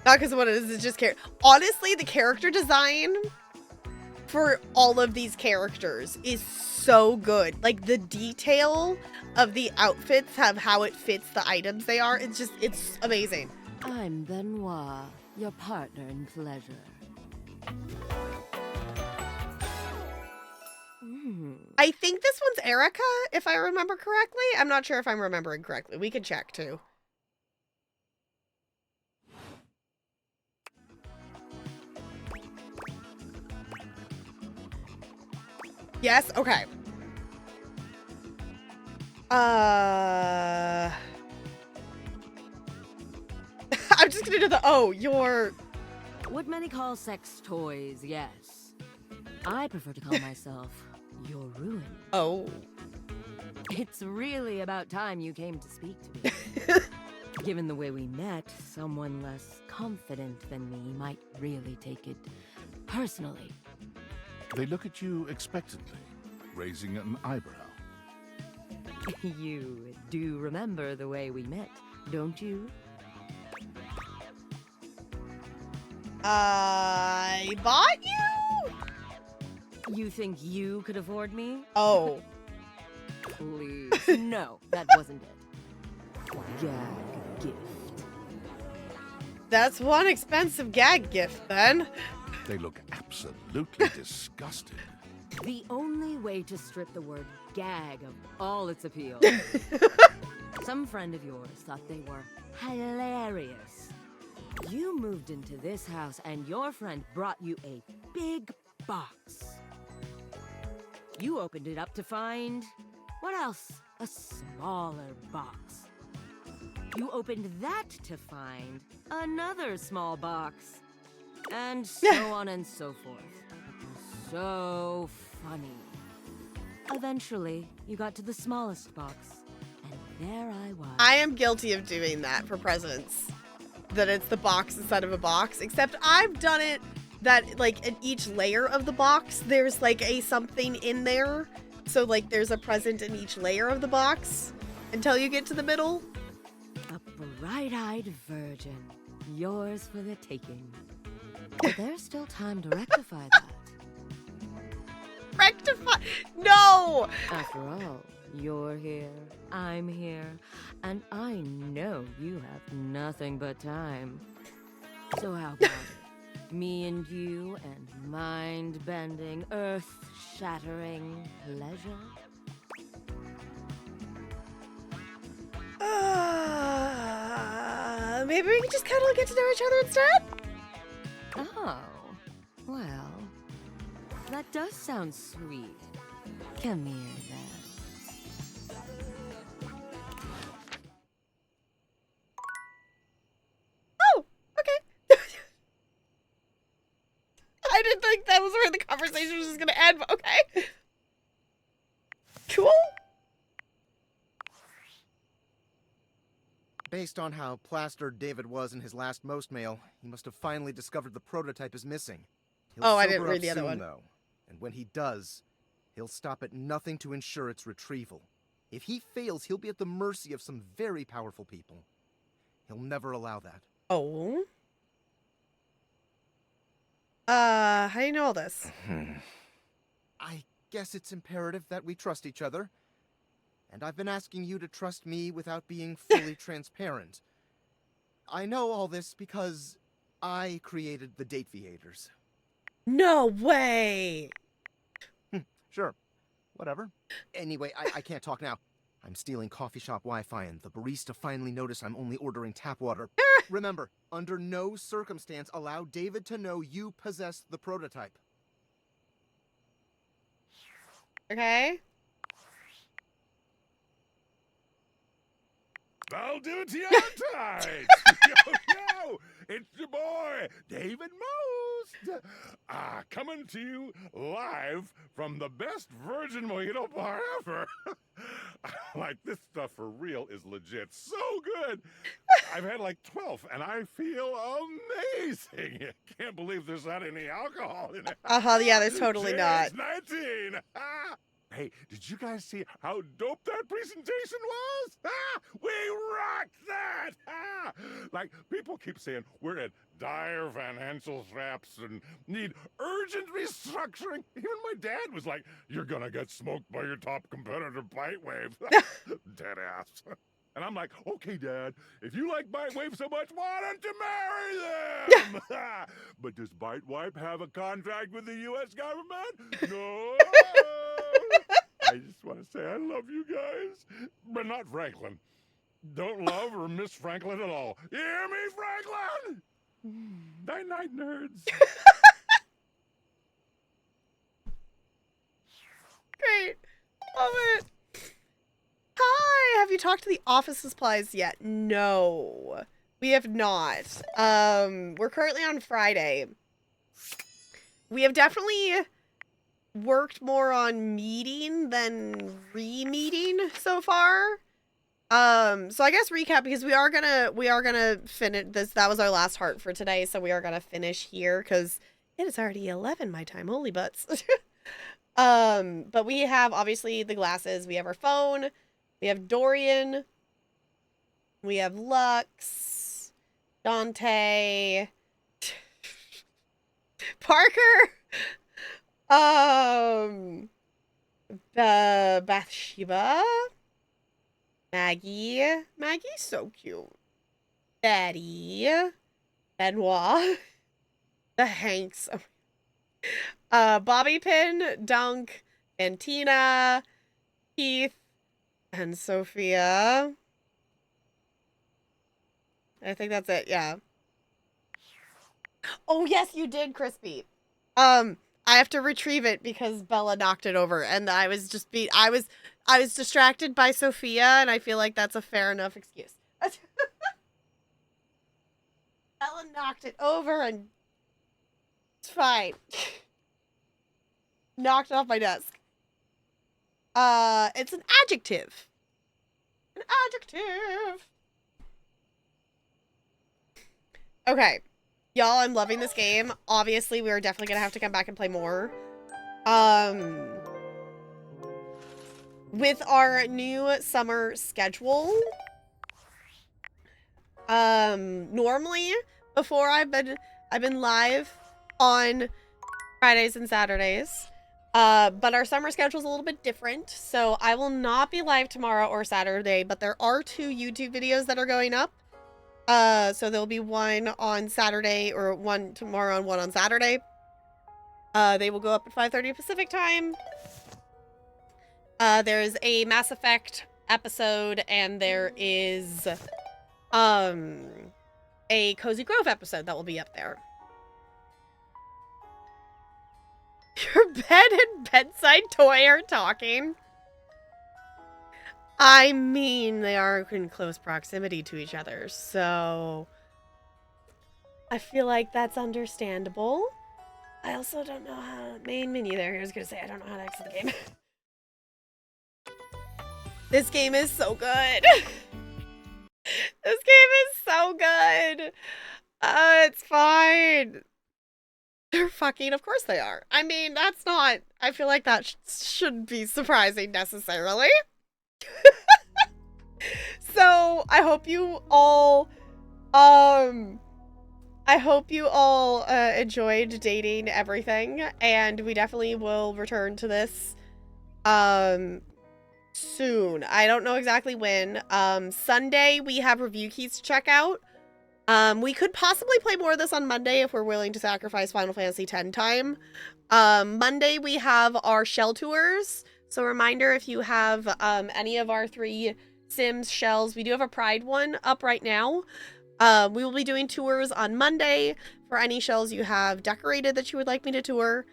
Not because of what it is, it's just honestly, the character design for all of these characters is so good. Like, the detail of the outfits, how it fits the items they are, it's amazing. I'm Benoit, your partner in pleasure. I think this one's Erica, if I remember correctly. I'm not sure if I'm remembering correctly. We can check, too. Yes? Okay. I'm just gonna do your... What many call sex toys, yes. I prefer to call myself your ruin. Oh. It's really about time you came to speak to me. Given the way we met, someone less confident than me might really take it personally. They look at you expectantly, raising an eyebrow. You do remember the way we met, don't you? I bought you? You think you could afford me? Oh. Please. No, that wasn't it. Gag gift. That's one expensive gag gift, then. They look absolutely disgusted. The only way to strip the word gag of all its appeal. Some friend of yours thought they were hilarious. You moved into this house and your friend brought you a big box. You opened it up to find... what else? A smaller box. You opened that to find another small box. And so on and so forth. So funny. Eventually, you got to the smallest box. And there I was. I am guilty of doing that for presents. That it's the box inside of a box. Except I've done it that, like, in each layer of the box, there's, like, a something in there. So, like, there's a present in each layer of the box until you get to the middle. A bright-eyed virgin. Yours for the taking. But there's still time to rectify that. Rectify? No! After all, you're here, I'm here, and I know you have nothing but time. So how about it? Me and you and mind-bending, earth-shattering pleasure? Maybe we can just kind of get to know each other instead? Oh, well, that does sound sweet. Come here, then. Oh, okay. I didn't think that was where the conversation was just gonna end, but okay. Cool. Based on how plastered David was in his last most mail, he must have finally discovered the prototype is missing. He'll I didn't sober read up the other soon, one. though. And when he does, he'll stop at nothing to ensure its retrieval. If he fails, he'll be at the mercy of some very powerful people. He'll never allow that. Oh? How do you know all this? I guess it's imperative that we trust each other. And I've been asking you to trust me without being fully transparent. I know all this because I created the Dateviators. No way! Sure. Whatever. Anyway, I can't talk now. I'm stealing coffee shop Wi-Fi and the barista finally noticed I'm only ordering tap water. Remember, under no circumstance allow David to know you possess the prototype. Okay. I'll do it to your tight. Yo, yo! It's your boy, David Most. Coming to you live from the best virgin mojito bar ever. Like, this stuff for real is legit so good. I've had like 12, and I feel amazing. Can't believe there's not any alcohol in it. Yeah, there's totally not. Cheers, 19. Hey, did you guys see how dope that presentation was? We rocked that! Like, people keep saying we're at dire financial straps and need urgent restructuring. Even my dad was like, you're gonna get smoked by your top competitor, Bitewave. Dead ass. And I'm like, okay, Dad, if you like Bitewave so much, why don't you marry them? But does Bitewave have a contract with the U.S. government? No. I just want to say I love you guys, but not Franklin. Don't love or miss Franklin at all. You hear me, Franklin? Night-night, nerds. Great. Love it. Hi, have you talked to the office supplies yet? No, we have not. We're currently on Friday. We have definitely worked more on meeting than re-meeting so far. So I guess recap, because we are gonna finish this. That was our last heart for today, so we are gonna finish here because it is already 11 my time. Holy butts. But we have obviously the glasses, we have our phone, we have Dorian, we have Lux, Dante, Parker, Bathsheba, Maggie's so cute, Betty, Benoit, the Hanks, Bobby Pin, Dunk, and Tina, Keith, and Sophia. I think that's it, yeah. Oh, yes, you did, Crispy. I have to retrieve it because Bella knocked it over, and I was just I was distracted by Sophia, and I feel like that's a fair enough excuse. Bella knocked it over, and it's fine. Knocked off my desk. It's an adjective. An adjective. Okay. Y'all, I'm loving this game. Obviously, we're definitely gonna have to come back and play more. With our new summer schedule. Normally, before I've been live on Fridays and Saturdays. But our summer schedule is a little bit different, so I will not be live tomorrow or Saturday, but there are 2 YouTube videos that are going up. So there'll be one on Saturday, or one tomorrow and one on Saturday. They will go up at 5:30 Pacific time. There's a Mass Effect episode, and there is a Cozy Grove episode that will be up there. Your bed and bedside toy are talking. I mean, they are in close proximity to each other, so I feel like that's understandable. I also don't know how... Main menu there. I was gonna say, I don't know how to exit the game. This game is so good. This game is so good. It's fine. They're fucking, of course they are. I mean, that's not... I feel like that shouldn't be surprising necessarily. So, I hope you all... enjoyed dating everything, and we definitely will return to this soon. I don't know exactly when. Sunday we have review keys to check out. We could possibly play more of this on Monday if we're willing to sacrifice Final Fantasy X time. Monday we have our shell tours. So reminder, if you have any of our 3 Sims shells, we do have a Pride one up right now. We will be doing tours on Monday for any shells you have decorated that you would like me to tour.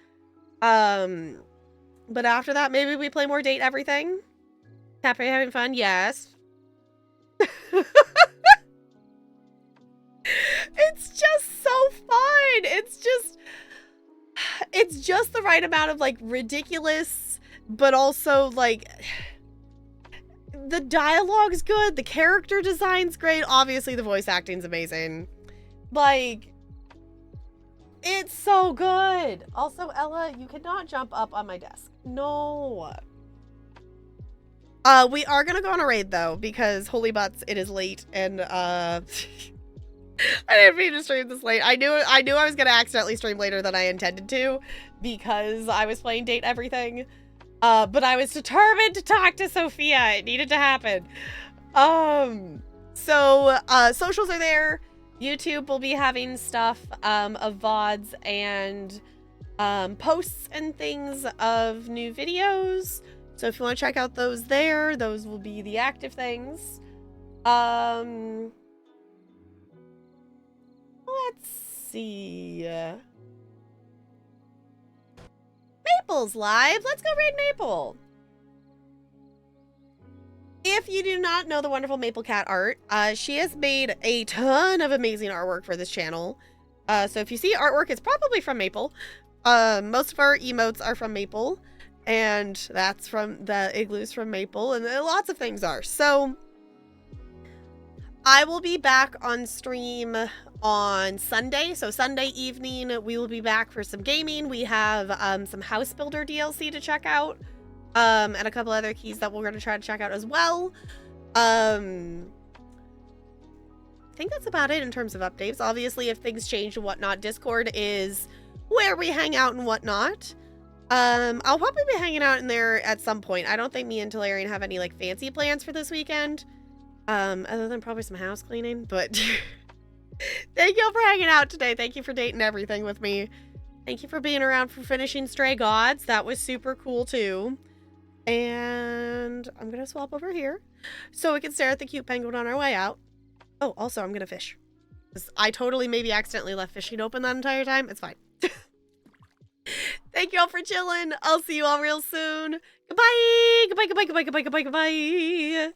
But after that, maybe we play more Date Everything. Happy having fun? Yes. It's just It's just the right amount of like ridiculous, but also like the dialogue's good, the character design's great, obviously the voice acting's amazing. Like, it's so good. Also, Ella, you cannot jump up on my desk. No. We are gonna go on a raid though, because holy butts, it is late, and I didn't mean to stream this late. I knew I was gonna accidentally stream later than I intended to, because I was playing Date Everything. But I was determined to talk to Sophia. It needed to happen. So socials are there. YouTube will be having stuff of VODs and posts and things of new videos. So if you want to check out those there, those will be the active things. Let's see. Maple's live. Let's go raid Maple. If you do not know the wonderful Maple Cat art, she has made a ton of amazing artwork for this channel. So if you see artwork, it's probably from Maple. Most of our emotes are from Maple, and that's from the igloos from Maple, and lots of things are. So I will be back on stream on Sunday. So Sunday evening, we will be back for some gaming. We have some House Builder DLC to check out, and a couple other keys that we're going to try to check out as well. I think that's about it in terms of updates. Obviously, if things change and whatnot, Discord is where we hang out and whatnot. I'll probably be hanging out in there at some point. I don't think me and Talarian have any like fancy plans for this weekend, other than probably some house cleaning, but thank you for hanging out today. Thank you for dating everything with me. Thank you for being around for finishing Stray Gods. That was super cool too. And I'm gonna swap over here so we can stare at the cute penguin on our way out. Oh, also I'm gonna fish. I totally maybe accidentally left fishing open that entire time. It's fine. Thank you all for chilling. I'll see you all real soon. Goodbye. Goodbye, goodbye, goodbye, goodbye, goodbye, goodbye.